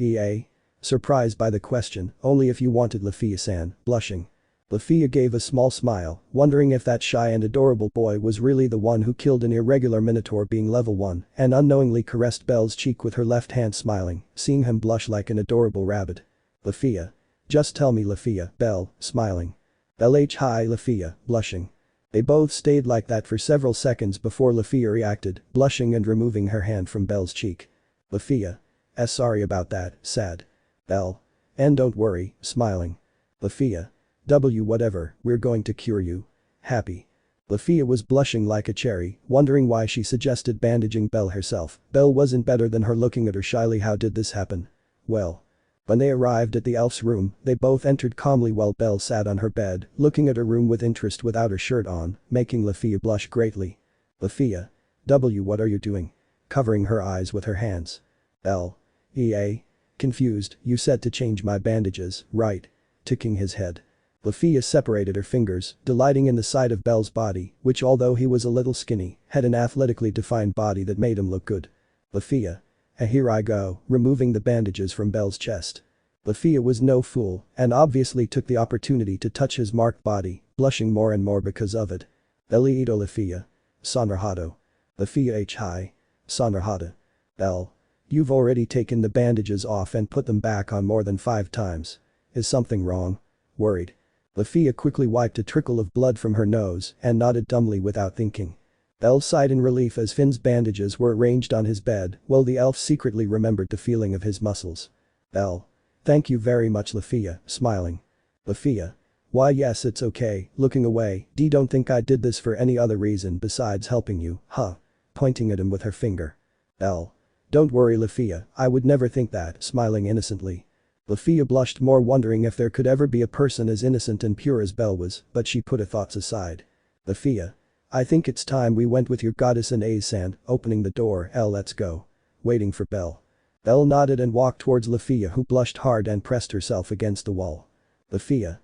Ea. Surprised by the question, only if you wanted, Lefiya-san, blushing. Lefiya gave a small smile, wondering if that shy and adorable boy was really the one who killed an irregular minotaur being level 1 and unknowingly caressed Bell's cheek with her left hand, smiling, seeing him blush like an adorable rabbit. Lefiya. Just tell me, Lefiya, Bell, smiling. Hi, Lefiya, blushing. They both stayed like that for several seconds before Lefiya reacted, blushing and removing her hand from Bell's cheek. Lefiya. Sorry about that, sad. Bell. And don't worry, smiling. Lefiya. Whatever, we're going to cure you. Happy. Lefiya was blushing like a cherry, wondering why she suggested bandaging Bell herself. Bell wasn't better than her, looking at her shyly. How did this happen? Well. When they arrived at the elf's room, they both entered calmly while Bell sat on her bed, looking at her room with interest without her shirt on, making Lefiya blush greatly. Lefiya. What are you doing? Covering her eyes with her hands. Ea. Confused, you said to change my bandages, right? Ticking his head. Lefiya separated her fingers, delighting in the sight of Bell's body, which although he was a little skinny, had an athletically defined body that made him look good. Lefiya. Here I go, removing the bandages from Bell's chest. Lefiya was no fool and obviously took the opportunity to touch his marked body, blushing more and more because of it. Ito Lefiya. Sonarhado. Lefiya hi. Sonarhada. Bell. You've already taken the bandages off and put them back on more than 5 times. Is something wrong? Worried. Lefiya quickly wiped a trickle of blood from her nose and nodded dumbly without thinking. Bell sighed in relief as Finn's bandages were arranged on his bed, while the elf secretly remembered the feeling of his muscles. Bell. Thank you very much, Lefiya, smiling. Lefiya. Why yes, it's okay, looking away, don't think I did this for any other reason besides helping you, huh? Pointing at him with her finger. Bell. "Don't worry Lefiya, I would never think that," smiling innocently. Lefiya blushed more, wondering if there could ever be a person as innocent and pure as Bell was, but she put her thoughts aside. "Lefiya. I think it's time we went with your goddess and Aiz-san," opening the door. "Let's go." Waiting for Bell. Bell nodded and walked towards Lefiya, who blushed hard and pressed herself against the wall. "Lefiya.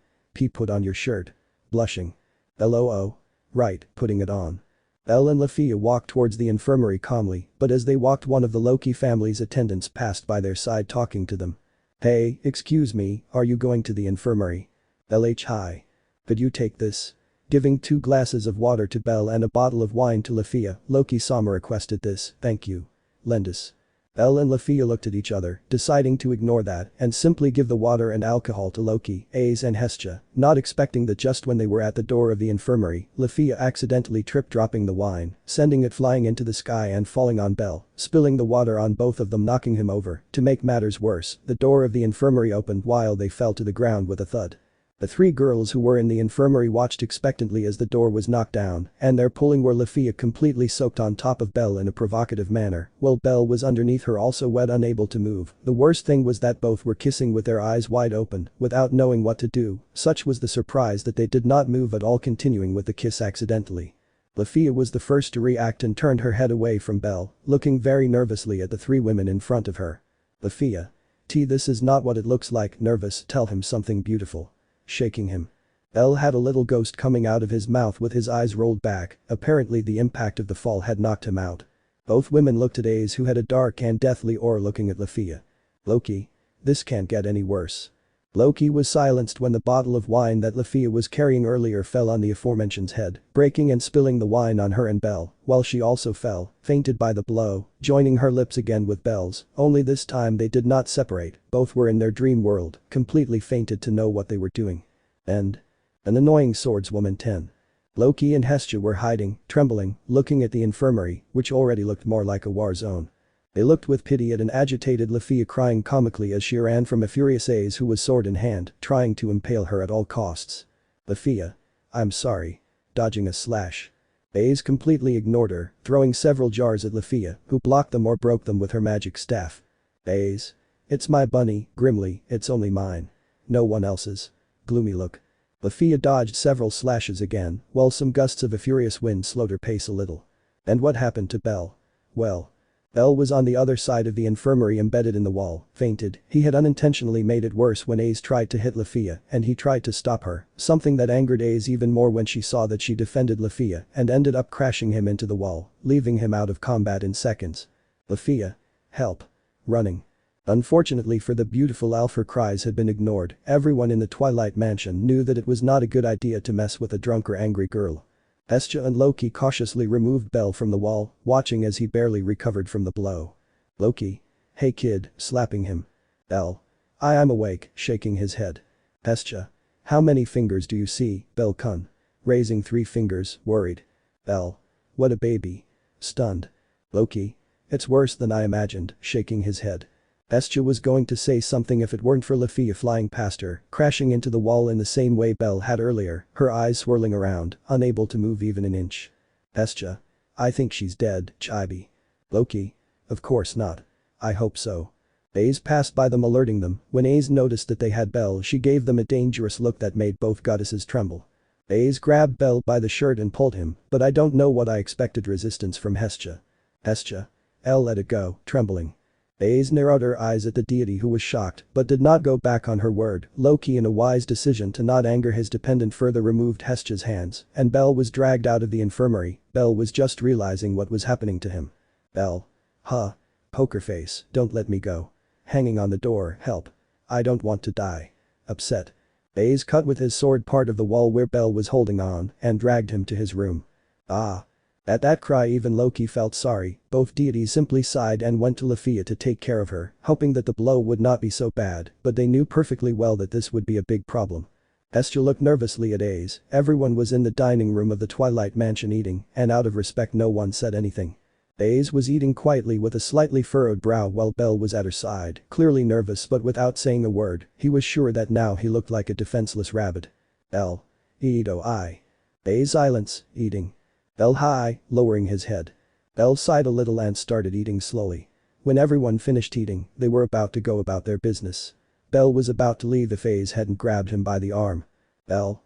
Put on your shirt." Blushing. "Bell oh. Right, putting it on." Bell and Lefiya walked towards the infirmary calmly, but as they walked one of the Loki family's attendants passed by their side talking to them. "Hey, excuse me, are you going to the infirmary?" Hi. "Could you take this?" Giving 2 glasses of water to Bell and a bottle of wine to Lefiya, Loki-sama requested this. "Thank you." Lendus. Bell and Lefiya looked at each other, deciding to ignore that and simply give the water and alcohol to Loki, Aiz and Hestia, not expecting that just when they were at the door of the infirmary, Lefiya accidentally tripped, dropping the wine, sending it flying into the sky and falling on Bell, spilling the water on both of them, knocking him over. To make matters worse, the door of the infirmary opened while they fell to the ground with a thud. The 3 girls who were in the infirmary watched expectantly as the door was knocked down, and their pulling were Lefiya completely soaked on top of Bell in a provocative manner, while Bell was underneath her also wet, unable to move. The worst thing was that both were kissing with their eyes wide open, without knowing what to do. Such was the surprise that they did not move at all, continuing with the kiss accidentally. Lefiya was the first to react and turned her head away from Bell, looking very nervously at the 3 women in front of her. "Lefiya. This is not what it looks like." "Nervous, tell him something beautiful." Shaking him. Bell had a little ghost coming out of his mouth with his eyes rolled back, apparently the impact of the fall had knocked him out. Both women looked at Aiz, who had a dark and deathly aura, looking at Lefiya. "Loki. This can't get any worse." Loki was silenced when the bottle of wine that Lefiya was carrying earlier fell on the aforementioned's head, breaking and spilling the wine on her and Bell, while she also fell, fainted by the blow, joining her lips again with Bell's, only this time they did not separate, both were in their dream world, completely fainted to know what they were doing. And an annoying swordswoman 10. Loki and Hestia were hiding, trembling, looking at the infirmary, which already looked more like a war zone. They looked with pity at an agitated Lefiya crying comically as she ran from a furious Aiz who was sword in hand, trying to impale her at all costs. "Lefiya. I'm sorry." Dodging a slash. Aiz completely ignored her, throwing several jars at Lefiya, who blocked them or broke them with her magic staff. "Aiz. It's my bunny," grimly, "it's only mine. No one else's." Gloomy look. Lefiya dodged several slashes again, while some gusts of a furious wind slowed her pace a little. And what happened to Bell? Well. Bell was on the other side of the infirmary, embedded in the wall, fainted. He had unintentionally made it worse when Aiz tried to hit Lefiya and he tried to stop her, something that angered Aiz even more when she saw that she defended Lefiya and ended up crashing him into the wall, leaving him out of combat in seconds. "Lefiya. Help." Running. Unfortunately for the beautiful Alf, her cries had been ignored. Everyone in the Twilight Mansion knew that it was not a good idea to mess with a drunk or angry girl. Hestia and Loki cautiously removed Bell from the wall, watching as he barely recovered from the blow. Loki. "Hey kid," slapping him. Bell. I'm awake," shaking his head. Hestia. "How many fingers do you see, Bell kun?" Raising 3 fingers, worried. Bell. "What a baby." Stunned. Loki. "It's worse than I imagined," shaking his head. Hestia was going to say something if it weren't for Lefiya flying past her, crashing into the wall in the same way Bell had earlier, her eyes swirling around, unable to move even an inch. Hestia. "I think she's dead, Chibi." Loki. "Of course not. I hope so." Aiz passed by them, alerting them. When Aiz noticed that they had Bell, she gave them a dangerous look that made both goddesses tremble. Aiz grabbed Bell by the shirt and pulled him, but I don't know what I expected resistance from Hestia. Hestia. Let it go, trembling. Aiz narrowed her eyes at the deity, who was shocked but did not go back on her word. Loki, in a wise decision to not anger his dependent, further removed Hestia's hands and Bell was dragged out of the infirmary. Bell was just realizing what was happening to him. Bell. Huh. Poker face, "Don't let me go." Hanging on the door, "Help. I don't want to die." Upset. Aiz cut with his sword part of the wall where Bell was holding on and dragged him to his room. Ah. At that cry even Loki felt sorry. Both deities simply sighed and went to Lefiya to take care of her, hoping that the blow would not be so bad, but they knew perfectly well that this would be a big problem. Hestia looked nervously at Aiz. Everyone was in the dining room of the Twilight Mansion eating, and out of respect no one said anything. Aiz was eating quietly with a slightly furrowed brow while Bell was at her side, clearly nervous but without saying a word. He was sure that now he looked like a defenseless rabbit. Bell. I. Aiz silence, eating. Bell hi, lowering his head. Bell sighed a little and started eating slowly. When everyone finished eating, they were about to go about their business. Bell was about to leave if Aiz hadn't grabbed him by the arm. Bell.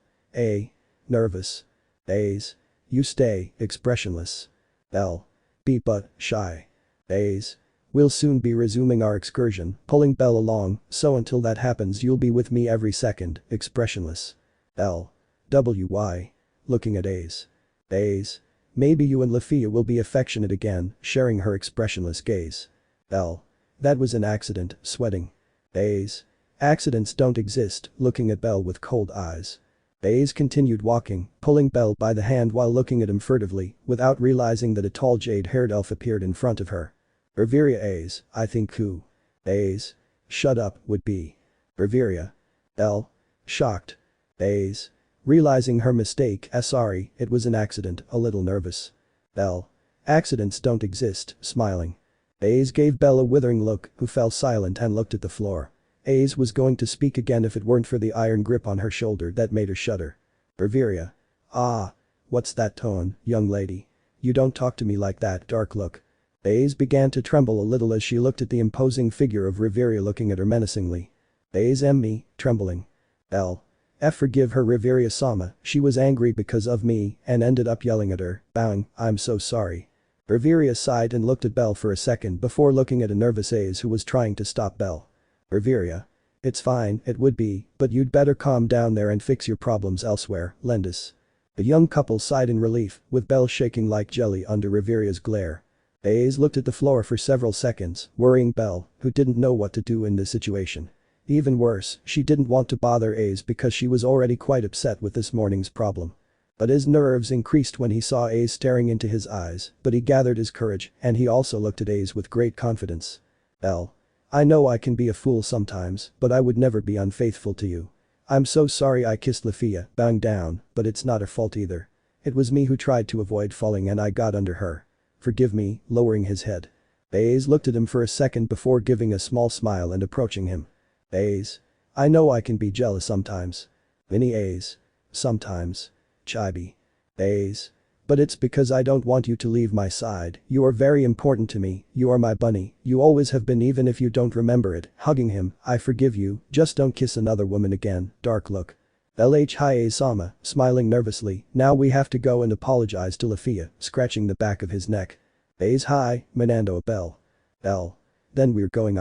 Nervous. Aiz. You stay, expressionless. Bell. Be but shy. Aiz. We'll soon be resuming our excursion, pulling Bell along, so until that happens you'll be with me every second, expressionless. Bell. Why? Looking at Aiz. Aiz. Maybe you and Lefiya will be affectionate again, sharing her expressionless gaze. Bell. That was an accident, sweating. Aiz. Accidents don't exist, looking at Bell with cold eyes. Aiz continued walking, pulling Bell by the hand while looking at him furtively, without realizing that a tall jade-haired elf appeared in front of her. Riveria Aiz, I think who? Aiz. Shut up, would be. Riveria. Bell. Shocked. Aiz. Realizing her mistake, sorry, it was an accident, a little nervous. Bell. Accidents don't exist, smiling. Aiz gave Bell a withering look, who fell silent and looked at the floor. Aiz was going to speak again if it weren't for the iron grip on her shoulder that made her shudder. Riveria. Ah. What's that tone, young lady? You don't talk to me like that, dark look. Aiz began to tremble a little as she looked at the imposing figure of Riveria looking at her menacingly. Aiz me, trembling. Bell. Forgive her Riveria-sama, she was angry because of me and ended up yelling at her, bowing, I'm so sorry. Riveria sighed and looked at Bell for a second before looking at a nervous Aiz who was trying to stop Bell. Riveria. It's fine, it would be, but you'd better calm down there and fix your problems elsewhere, Lendis. The young couple sighed in relief, with Bell shaking like jelly under Riveria's glare. Aiz looked at the floor for several seconds, worrying Bell, who didn't know what to do in this situation. Even worse, she didn't want to bother Aiz because she was already quite upset with this morning's problem. But his nerves increased when he saw Aiz staring into his eyes, but he gathered his courage and he also looked at Aiz with great confidence. Bell. I know I can be a fool sometimes, but I would never be unfaithful to you. I'm so sorry I kissed Lefiya, bowing down, but it's not her fault either. It was me who tried to avoid falling and I got under her. Forgive me, lowering his head. Aiz looked at him for a second before giving a small smile and approaching him. Aiz. I know I can be jealous sometimes. Wiene Aiz. Sometimes. Chibi. Aiz. But it's because I don't want you to leave my side, you are very important to me, you are my bunny, you always have been even if you don't remember it, hugging him, I forgive you, just don't kiss another woman again, dark look. Aiz-sama, smiling nervously, now we have to go and apologize to Lefiya, scratching the back of his neck. Aiz hi, Manando Bell. Bell. Then we're going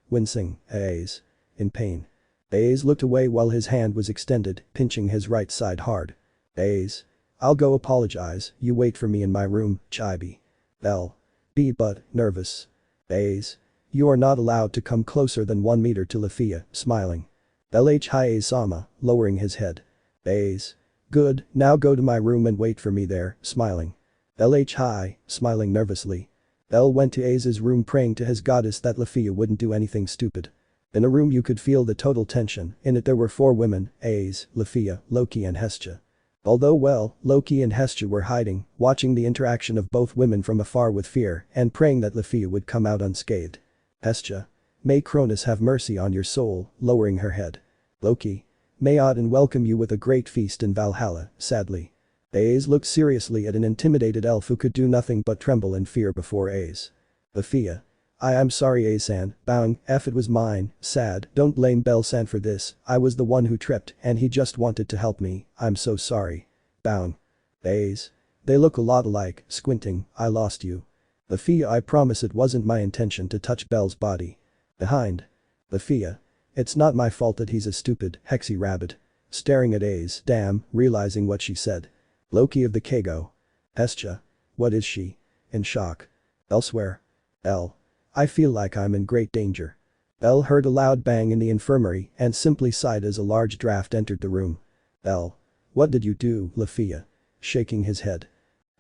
wincing, Aiz. In pain. Aiz looked away while his hand was extended, pinching his right side hard. Aiz. I'll go apologize, you wait for me in my room, Chibi. Bell. Be but, nervous. Aiz. You are not allowed to come closer than 1 meter to Lefiya, smiling. Aiz-sama, lowering his head. Aiz. Good, now go to my room and wait for me there, smiling. Aiz, smiling nervously. Bell went to Aiz's room praying to his goddess that Lefiya wouldn't do anything stupid. In a room you could feel the total tension, in it there were 4 women, Aiz, Lefiya, Loki and Hestia. Although Loki and Hestia were hiding, watching the interaction of both women from afar with fear and praying that Lefiya would come out unscathed. Hestia. May Cronus have mercy on your soul, lowering her head. Loki. May Odin welcome you with a great feast in Valhalla, sadly. Aiz looked seriously at an intimidated elf who could do nothing but tremble in fear before Aiz. Lefiya. I'm sorry Aiz-san, bowing, it was mine, sad, don't blame Bell-san for this, I was the one who tripped and he just wanted to help me, I'm so sorry. Bowing. Aiz. They look a lot alike, squinting, I lost you. Lefiya I promise it wasn't my intention to touch Bell's body. Behind. Lefiya. It's not my fault that he's a stupid, hexy rabbit. Staring at Aiz, damn, realizing what she said. Loki of the Kago. Hestia. What is she? In shock. Elsewhere. L. I feel like I'm in great danger. Bell heard a loud bang in the infirmary and simply sighed as a large draft entered the room. Bell. What did you do, Lefiya? Shaking his head.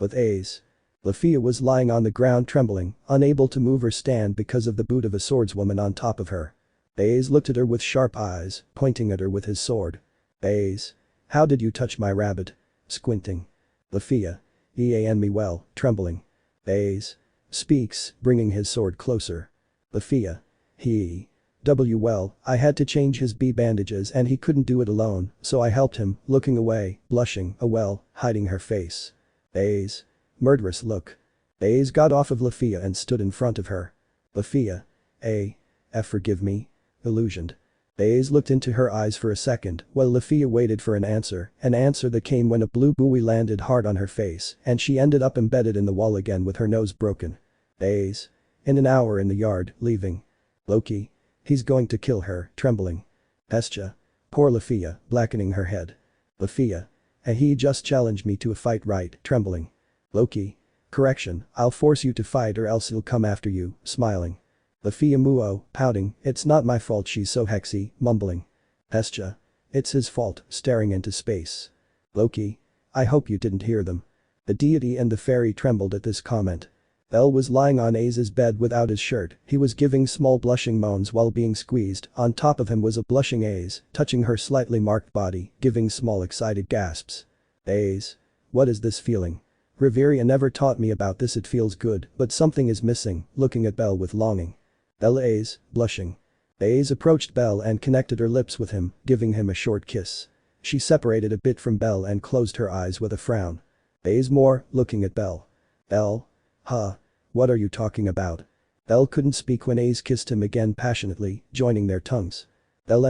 With Aiz. Lefiya was lying on the ground trembling, unable to move or stand because of the boot of a swordswoman on top of her. Aiz looked at her with sharp eyes, pointing at her with his sword. Aiz. How did you touch my rabbit? Squinting. Lefiya. Me well, trembling. Aiz. Speaks, bringing his sword closer. Lefiya. Well, I had to change his bandages and he couldn't do it alone, so I helped him, looking away, blushing, hiding her face. Aiz. Murderous look. Aiz got off of Lefiya and stood in front of her. Lefiya. Forgive me? Illusioned. Aiz looked into her eyes for a second while Lefiya waited for an answer that came when a blue buoy landed hard on her face and she ended up embedded in the wall again with her nose broken. Aiz. In an hour in the yard, leaving. Loki. He's going to kill her, trembling. Hestia. Poor Lefiya, blackening her head. Lefiya. He just challenged me to a fight, right, trembling. Loki. Correction, I'll force you to fight or else he'll come after you, smiling. Lefiya Muo, pouting, it's not my fault she's so hexy, mumbling. Hestia. It's his fault, staring into space. Loki. I hope you didn't hear them. The deity and the fairy trembled at this comment. Bell was lying on Aiz's bed without his shirt, he was giving small blushing moans while being squeezed, on top of him was a blushing Aiz, touching her slightly marked body, giving small excited gasps. Aiz. What is this feeling? Riveria never taught me about this, it feels good, but something is missing, looking at Bell with longing. Bell Aiz, blushing. Aiz approached Bell and connected her lips with him, giving him a short kiss. She separated a bit from Bell and closed her eyes with a frown. Aiz more, looking at Bell. Bell? Huh? What are you talking about? Bell couldn't speak when Aiz kissed him again passionately, joining their tongues. Bell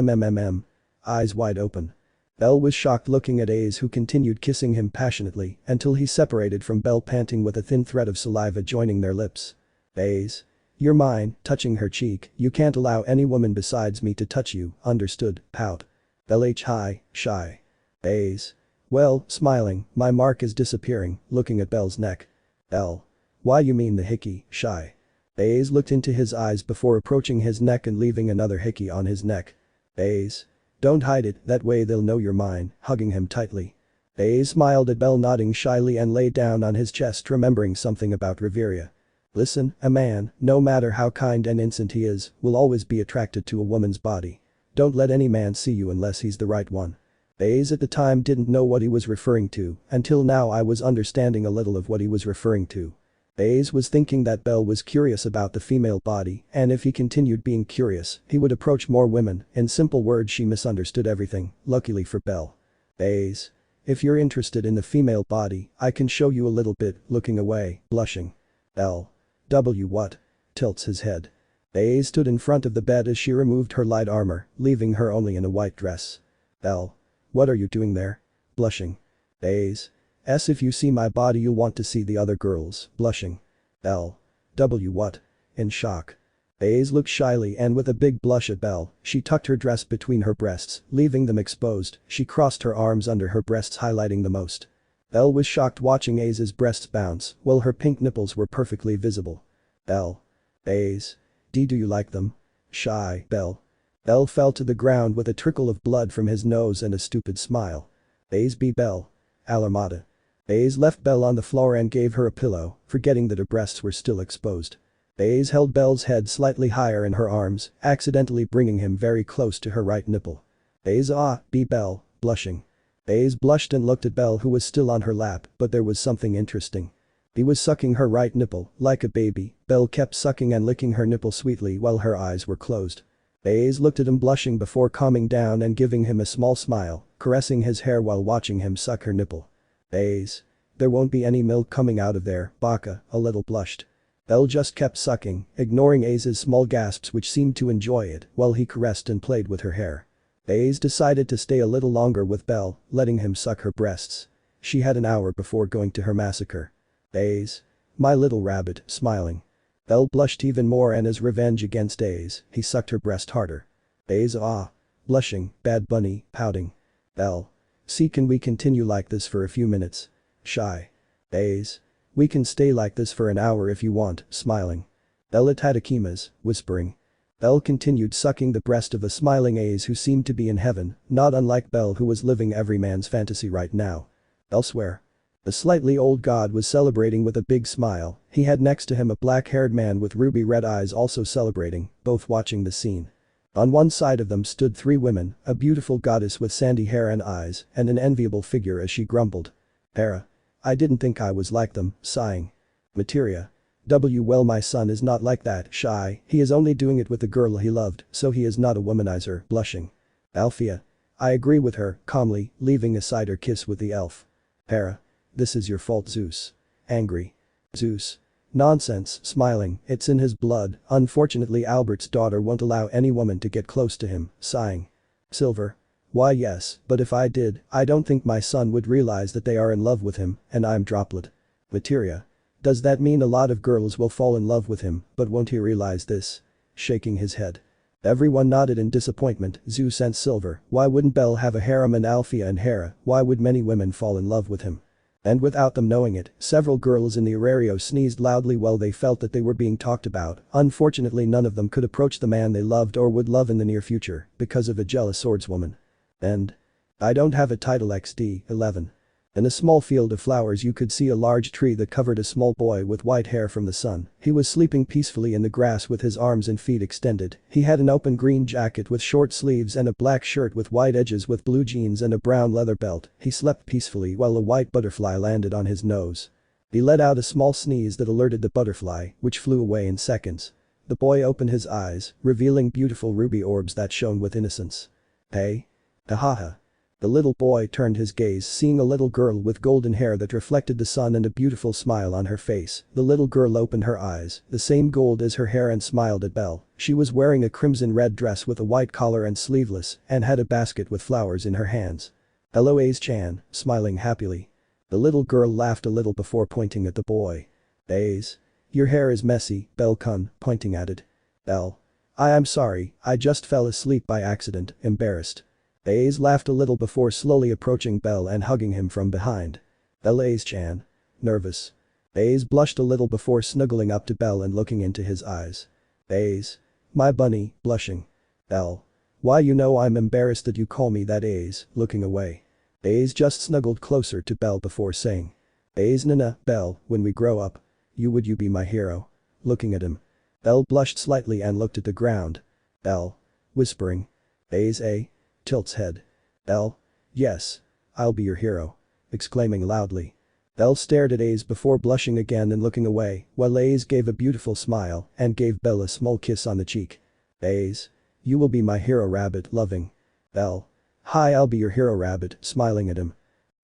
eyes wide open. Bell was shocked looking at Aiz who continued kissing him passionately until he separated from Bell panting with a thin thread of saliva joining their lips. Aiz. You're mine, touching her cheek, you can't allow any woman besides me to touch you, understood, pout. Bell shy. Aiz. Well, smiling, my mark is disappearing, looking at Bell's neck. Bell. Why you mean the hickey, shy. Aiz looked into his eyes before approaching his neck and leaving another hickey on his neck. Aiz. Don't hide it, that way they'll know you're mine, hugging him tightly. Aiz smiled at Bell nodding shyly and lay down on his chest remembering something about Riveria. Listen, a man, no matter how kind and innocent he is, will always be attracted to a woman's body. Don't let any man see you unless he's the right one. Aiz at the time didn't know what he was referring to, until now I was understanding a little of what he was referring to. Aiz was thinking that Bell was curious about the female body, and if he continued being curious, he would approach more women, in simple words she misunderstood everything, luckily for Bell. Aiz. If you're interested in the female body, I can show you a little bit, looking away, blushing. Bell. What? Tilts his head. Aiz stood in front of the bed as she removed her light armor, leaving her only in a white dress. Bell. What are you doing there? Blushing. Aiz. If you see my body you'll want to see the other girls, blushing. Bell. What? In shock. Aiz looked shyly and with a big blush at Bell, she tucked her dress between her breasts, leaving them exposed, she crossed her arms under her breasts highlighting the most. Bell was shocked watching Aiz's breasts bounce, while her pink nipples were perfectly visible. Bell. Aiz. Do you like them? Shy, Bell. Bell fell to the ground with a trickle of blood from his nose and a stupid smile. Aiz be Bell. Alarmata. Aiz left Bell on the floor and gave her a pillow, forgetting that her breasts were still exposed. Aiz held Bell's head slightly higher in her arms, accidentally bringing him very close to her right nipple. Aiz be Bell, blushing. Aiz blushed and looked at Bell who was still on her lap, but there was something interesting. He was sucking her right nipple, like a baby, Bell kept sucking and licking her nipple sweetly while her eyes were closed. Aiz looked at him blushing before calming down and giving him a small smile, caressing his hair while watching him suck her nipple. Aiz. There won't be any milk coming out of there, Baka, a little blushed. Bell just kept sucking, ignoring Aiz's small gasps which seemed to enjoy it while he caressed and played with her hair. Aiz decided to stay a little longer with Bell, letting him suck her breasts. She had an hour before going to her massacre. Aiz. My little rabbit, smiling. Bell blushed even more and as revenge against Aiz, he sucked her breast harder. Aiz blushing, bad bunny, pouting. Bell. See, can we continue like this for a few minutes? Shy. Aiz. We can stay like this for an hour if you want, smiling. Bell at Hatakima's, whispering. Bell continued sucking the breast of a smiling Aiz who seemed to be in heaven, not unlike Bell who was living every man's fantasy right now. Elsewhere. The slightly old god was celebrating with a big smile, he had next to him a black-haired man with ruby red eyes also celebrating, both watching the scene. On one side of them stood three women, a beautiful goddess with sandy hair and eyes, and an enviable figure as she grumbled. Hera. I didn't think I was like them, sighing. Materia. Well, my son is not like that, shy, he is only doing it with the girl he loved, so he is not a womanizer, blushing. Alfia. I agree with her, calmly, leaving aside her kiss with the elf. Hera. This is your fault, Zeus. Angry. Zeus. Nonsense, smiling, it's in his blood, unfortunately Albert's daughter won't allow any woman to get close to him, sighing. Silver. Why yes, but if I did, I don't think my son would realize that they are in love with him, and I'm droplet. Materia. Does that mean a lot of girls will fall in love with him, but won't he realize this? Shaking his head. Everyone nodded in disappointment. Zeus and Silver, why wouldn't Bell have a harem and Alfia and Hera, why would many women fall in love with him? And without them knowing it, several girls in the Aurario sneezed loudly while they felt that they were being talked about. Unfortunately none of them could approach the man they loved or would love in the near future, because of a jealous swordswoman. And I don't have a title XD, 11. In a small field of flowers you could see a large tree that covered a small boy with white hair from the sun. He was sleeping peacefully in the grass with his arms and feet extended. He had an open green jacket with short sleeves and a black shirt with white edges with blue jeans and a brown leather belt. He slept peacefully while a white butterfly landed on his nose. He let out a small sneeze that alerted the butterfly, which flew away in seconds. The boy opened his eyes, revealing beautiful ruby orbs that shone with innocence. Hey? Ahaha. The little boy turned his gaze seeing a little girl with golden hair that reflected the sun and a beautiful smile on her face. The little girl opened her eyes, the same gold as her hair, and smiled at Bell. She was wearing a crimson red dress with a white collar and sleeveless, and had a basket with flowers in her hands. Hello Aiz-chan, smiling happily. The little girl laughed a little before pointing at the boy. Aiz. Your hair is messy, Bell-kun, pointing at it. Bell. I am sorry, I just fell asleep by accident, embarrassed. Aiz laughed a little before slowly approaching Bell and hugging him from behind. Bell Aiz-chan. Nervous. Aiz blushed a little before snuggling up to Bell and looking into his eyes. Aiz. My bunny, blushing. Bell. Why you know I'm embarrassed that you call me that Aiz, looking away. Aiz just snuggled closer to Bell before saying. Aiz nana, Bell, when we grow up. Would you be my hero? Looking at him. Bell blushed slightly and looked at the ground. Bell. Whispering. Aiz a. Tilts head. Bell. Yes. I'll be your hero. Exclaiming loudly. Bell stared at Aiz before blushing again and looking away, while Aiz gave a beautiful smile and gave Bell a small kiss on the cheek. Aiz. You will be my hero rabbit, loving. Bell. Hi, I'll be your hero rabbit, smiling at him.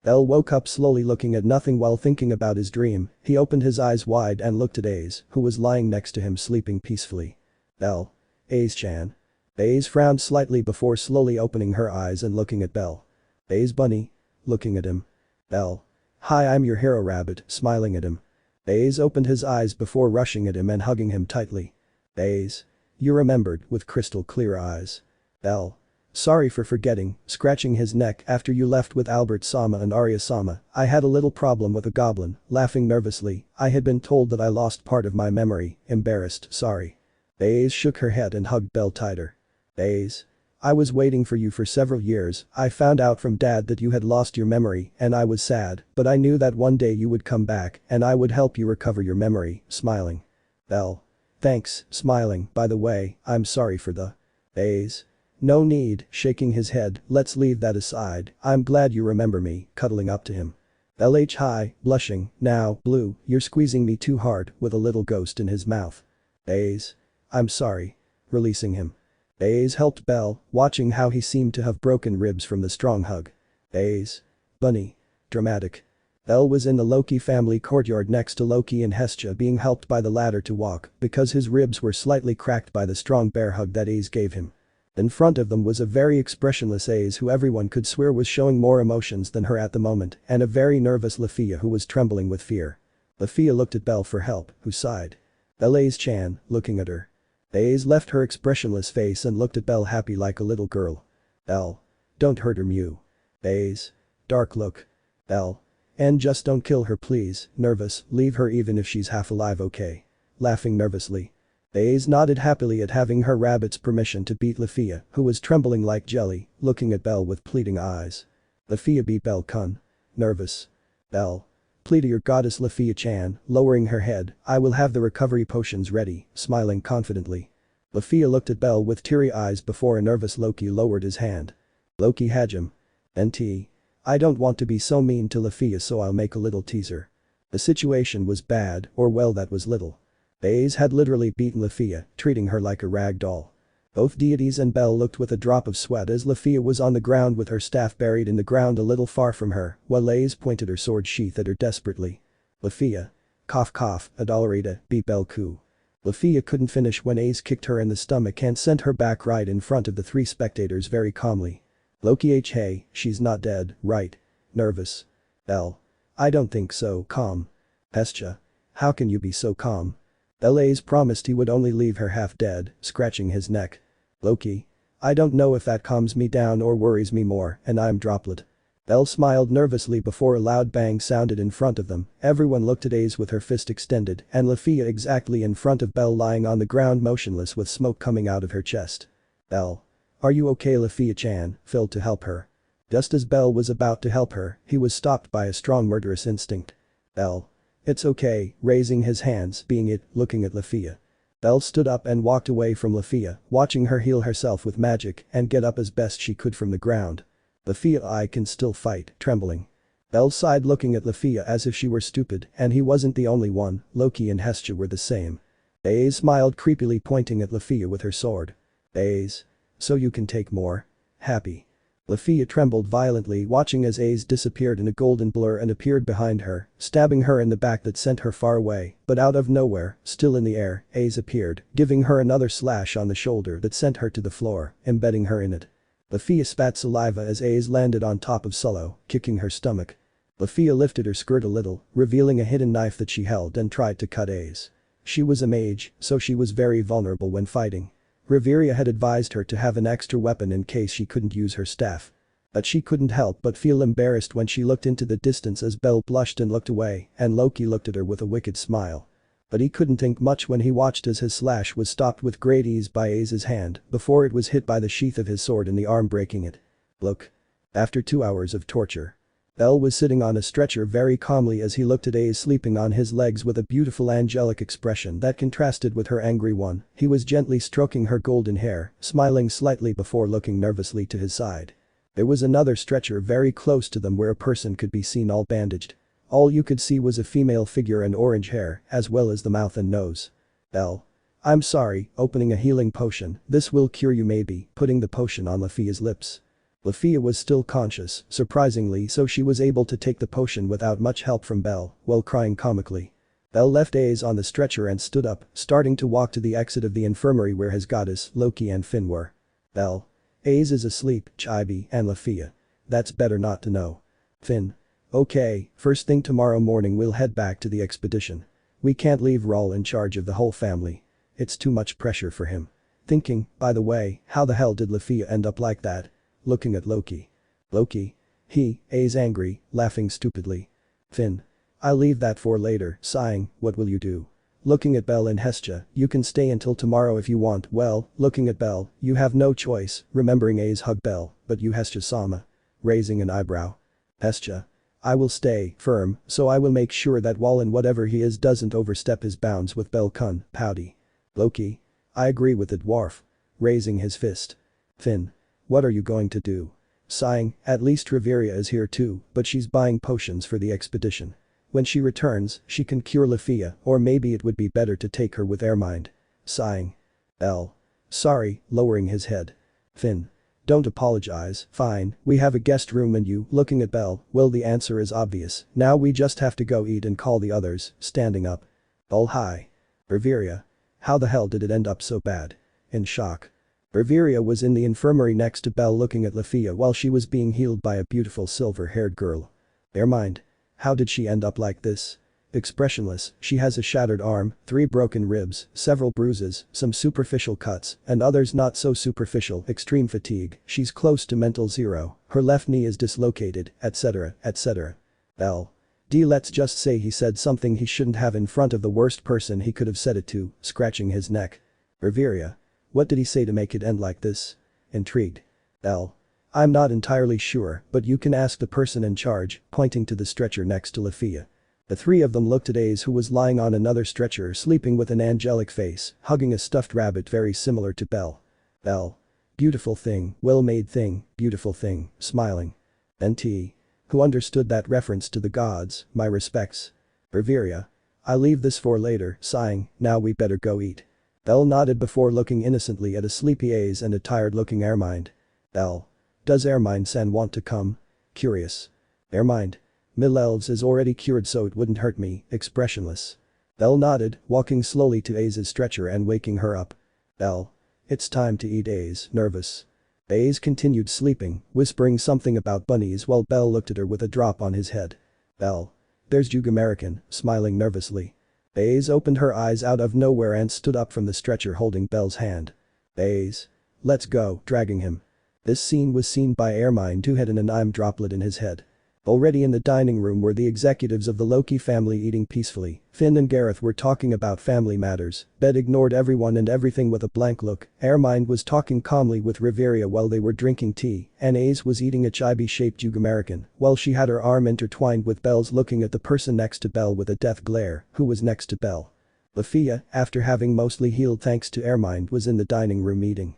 Bell woke up slowly looking at nothing while thinking about his dream. He opened his eyes wide and looked at Aiz, who was lying next to him sleeping peacefully. Bell. Aiz-chan. Aiz frowned slightly before slowly opening her eyes and looking at Bell. Aiz bunny. Looking at him. Bell. Hi, I'm your hero rabbit, smiling at him. Aiz opened his eyes before rushing at him and hugging him tightly. Aiz. You remembered, with crystal clear eyes. Bell. Sorry for forgetting, scratching his neck after you left with Albert-sama and Arya-sama. I had a little problem with a goblin, laughing nervously. I had been told that I lost part of my memory, embarrassed, sorry. Aiz shook her head and hugged Bell tighter. Aiz. I was waiting for you for several years. I found out from Dad that you had lost your memory and I was sad, but I knew that one day you would come back and I would help you recover your memory, smiling. Bell. Thanks, smiling, by the way, I'm sorry for the. Aiz. No need, shaking his head, let's leave that aside, I'm glad you remember me, cuddling up to him. LH hi, blushing, now, Blue, you're squeezing me too hard, with a little ghost in his mouth. Aiz. I'm sorry. Releasing him. Aiz helped Bell, watching how he seemed to have broken ribs from the strong hug. Aiz. Bunny. Dramatic. Bell was in the Loki family courtyard next to Loki and Hestia being helped by the latter to walk because his ribs were slightly cracked by the strong bear hug that Aiz gave him. In front of them was a very expressionless Aiz who everyone could swear was showing more emotions than her at the moment, and a very nervous Lefiya who was trembling with fear. Lefiya looked at Bell for help, who sighed. Bell Aiz-chan, looking at her. Aiz left her expressionless face and looked at Bell happy like a little girl. Bell. Don't hurt her, Mew. Aiz. Dark look. Bell. And just don't kill her please, nervous, leave her even if she's half alive, okay? Laughing nervously. Aiz nodded happily at having her rabbit's permission to beat Lefiya, who was trembling like jelly, looking at Bell with pleading eyes. Lefiya beat Bell-kun. Nervous. Bell. Plead to your goddess Lefiya-chan, lowering her head, I will have the recovery potions ready, smiling confidently. Lefiya looked at Bell with teary eyes before a nervous Loki lowered his hand. Loki Hajim. NT. I don't want to be so mean to Lefiya, so I'll make a little teaser. The situation was bad, or well, that was little. Aiz had literally beaten Lefiya, treating her like a rag doll. Both deities and Bell looked with a drop of sweat as Lefiya was on the ground with her staff buried in the ground a little far from her, while Aiz pointed her sword sheath at her desperately. Lefiya. Cough cough, Adolorita, beat Bell coo. Lefiya couldn't finish when Aiz kicked her in the stomach and sent her back right in front of the 3 spectators very calmly. Loki H. Hey, she's not dead, right? Nervous. Bell. I don't think so, calm. Hestia. How can you be so calm? Bell. Aiz promised he would only leave her half dead, scratching his neck. Loki. I don't know if that calms me down or worries me more, and I'm droplet. Bell smiled nervously before a loud bang sounded in front of them. Everyone looked at Aiz with her fist extended and Lefiya exactly in front of Bell lying on the ground motionless with smoke coming out of her chest. Bell. Are you okay, Lefiya-chan, Phil to help her. Just as Bell was about to help her, he was stopped by a strong murderous instinct. Bell. It's okay, raising his hands, being it, looking at Lefiya. Bell stood up and walked away from Lefiya, watching her heal herself with magic and get up as best she could from the ground. Lefiya, I can still fight, trembling. Bell sighed looking at Lefiya as if she were stupid, and he wasn't the only one, Loki and Hestia were the same. Aiz smiled creepily pointing at Lefiya with her sword. Aiz. So you can take more? Happy. Lefiya trembled violently watching as Aiz disappeared in a golden blur and appeared behind her, stabbing her in the back that sent her far away, but out of nowhere, still in the air, Aiz appeared, giving her another slash on the shoulder that sent her to the floor, embedding her in it. Lefiya spat saliva as Aiz landed on top of Solo, kicking her stomach. Lefiya lifted her skirt a little, revealing a hidden knife that she held and tried to cut Aiz. She was a mage, so she was very vulnerable when fighting. Riveria had advised her to have an extra weapon in case she couldn't use her staff. But she couldn't help but feel embarrassed when she looked into the distance as Bell blushed and looked away, and Loki looked at her with a wicked smile. But he couldn't think much when he watched as his slash was stopped with great ease by Aiz's hand before it was hit by the sheath of his sword in the arm breaking it. Look. After 2 hours of torture. Bell was sitting on a stretcher very calmly as he looked at Aiz sleeping on his legs with a beautiful angelic expression that contrasted with her angry one. He was gently stroking her golden hair, smiling slightly before looking nervously to his side. There was another stretcher very close to them where a person could be seen all bandaged. All you could see was a female figure and orange hair, as well as the mouth and nose. Bell. I'm sorry, opening a healing potion, this will cure you maybe, putting the potion on Lefiya's lips. Lefiya was still conscious, surprisingly so she was able to take the potion without much help from Bell, while crying comically. Bell left Aiz on the stretcher and stood up, starting to walk to the exit of the infirmary where his goddess, Loki and Finn were. Bell. Aiz is asleep, Chibi and Lefiya. That's better not to know. Finn. Okay, first thing tomorrow morning we'll head back to the expedition. We can't leave Raul in charge of the whole family. It's too much pressure for him. Thinking, by the way, how the hell did Lefiya end up like that? Looking at Loki. Loki. Aiz angry, laughing stupidly. Finn. I'll leave that for later, sighing, what will you do? Looking at Bell and Hestia, you can stay until tomorrow if you want. Well, looking at Bell, you have no choice, remembering Aiz hugged Bell, but you Hestia-sama. Raising an eyebrow. Hestia. I will stay firm, so I will make sure that Wallen whatever he is doesn't overstep his bounds with Bell-kun, pouty. Loki. I agree with the dwarf. Raising his fist. Finn. What are you going to do? Sighing, at least Riveria is here too, but she's buying potions for the expedition. When she returns, she can cure Lefiya, or maybe it would be better to take her with Airmind. Sighing. Bell. Sorry, lowering his head. Finn. Don't apologize, fine, we have a guest room and you, looking at Bell, well the answer is obvious, now we just have to go eat and call the others, standing up. Oh hi. Riveria. How the hell did it end up so bad? In shock. Riveria was in the infirmary next to Bell looking at Lefiya while she was being healed by a beautiful silver-haired girl. Airmind. How did she end up like this? Expressionless, she has a shattered arm, 3 broken ribs, several bruises, some superficial cuts, and others not so superficial, extreme fatigue, she's close to mental zero, her left knee is dislocated, etc, etc. Bell. Let's just say he said something he shouldn't have in front of the worst person he could have said it to, scratching his neck. Riveria. What did he say to make it end like this? Intrigued. Bell. I'm not entirely sure, but you can ask the person in charge, pointing to the stretcher next to Lefiya. The 3 of them looked at Aiz who was lying on another stretcher sleeping with an angelic face, hugging a stuffed rabbit very similar to Bell. Bell. Beautiful thing, well-made thing, beautiful thing, smiling. NT. Who understood that reference to the gods, my respects. Riveria. I'll leave this for later, sighing, now we better go eat. Bell nodded before looking innocently at a sleepy Aiz and a tired-looking Airmind. Bell. Does Airmind-san want to come? Curious. Airmind. Milelves is already cured so it wouldn't hurt me, expressionless. Bell nodded, walking slowly to Aiz's stretcher and waking her up. Bell. It's time to eat Aiz, nervous. Aiz continued sleeping, whispering something about bunnies while Bell looked at her with a drop on his head. Bell. There's American, smiling nervously. Aiz opened her eyes out of nowhere and stood up from the stretcher holding Bell's hand. Aiz. Let's go, dragging him. This scene was seen by Ermind, who had an anime droplet in his head. Already in the dining room were the executives of the Loki family eating peacefully. Finn and Gareth were talking about family matters. Bed ignored everyone and everything with a blank look. Ermind was talking calmly with Riveria while they were drinking tea, and Aiz was eating a chibi-shaped American while she had her arm intertwined with Bell's, looking at the person next to Bell with a death glare. Who was next to Bell? Lefiya, after having mostly healed thanks to Ermind, was in the dining room eating.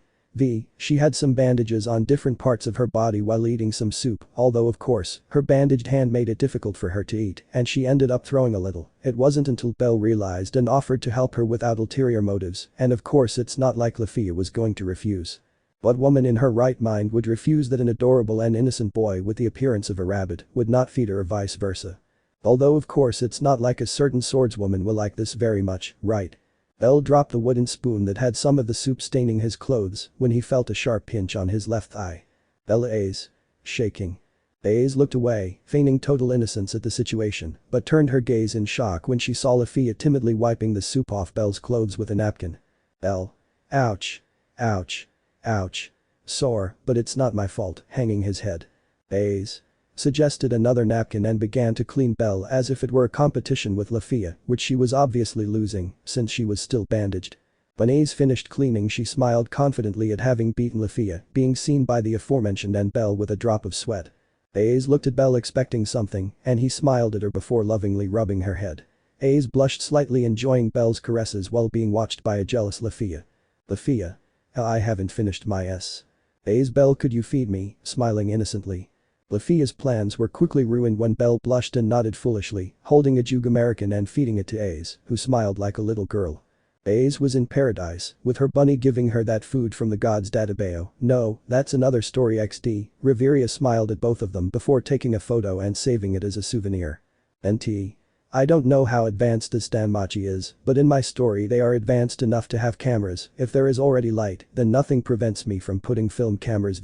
She had some bandages on different parts of her body while eating some soup, although of course, her bandaged hand made it difficult for her to eat and she ended up throwing a little. It wasn't until Bell realized and offered to help her without ulterior motives, and of course it's not like Lefiya was going to refuse. What woman in her right mind would refuse that an adorable and innocent boy with the appearance of a rabbit would not feed her or vice versa? Although of course it's not like a certain swordswoman will like this very much, right? Bell dropped the wooden spoon that had some of the soup staining his clothes when he felt a sharp pinch on his left thigh. Bell Aiz. Shaking. Aiz looked away, feigning total innocence at the situation, but turned her gaze in shock when she saw Lefiya timidly wiping the soup off Bell's clothes with a napkin. Bell. Ouch. Ouch. Ouch. Sore, but it's not my fault, hanging his head. Aiz. Suggested another napkin and began to clean Bell as if it were a competition with Lefiya, which she was obviously losing since she was still bandaged. When Aiz finished cleaning, she smiled confidently at having beaten Lefiya, being seen by the aforementioned and Bell with a drop of sweat. Aiz looked at Bell expecting something and he smiled at her before lovingly rubbing her head. Aiz blushed slightly, enjoying Bell's caresses while being watched by a jealous Lefiya. Lefiya. I haven't finished my s. Aiz. Bell, could you feed me, smiling innocently. Lefiya's plans were quickly ruined when Bell blushed and nodded foolishly, holding a American and feeding it to Aiz, who smiled like a little girl. Aiz was in paradise, with her bunny giving her that food from the gods databao. No, that's another story XD. Riveria smiled at both of them before taking a photo and saving it as a souvenir. NT. I don't know how advanced this Danmachi is, but in my story they are advanced enough to have cameras. If there is already light, then nothing prevents me from putting film cameras.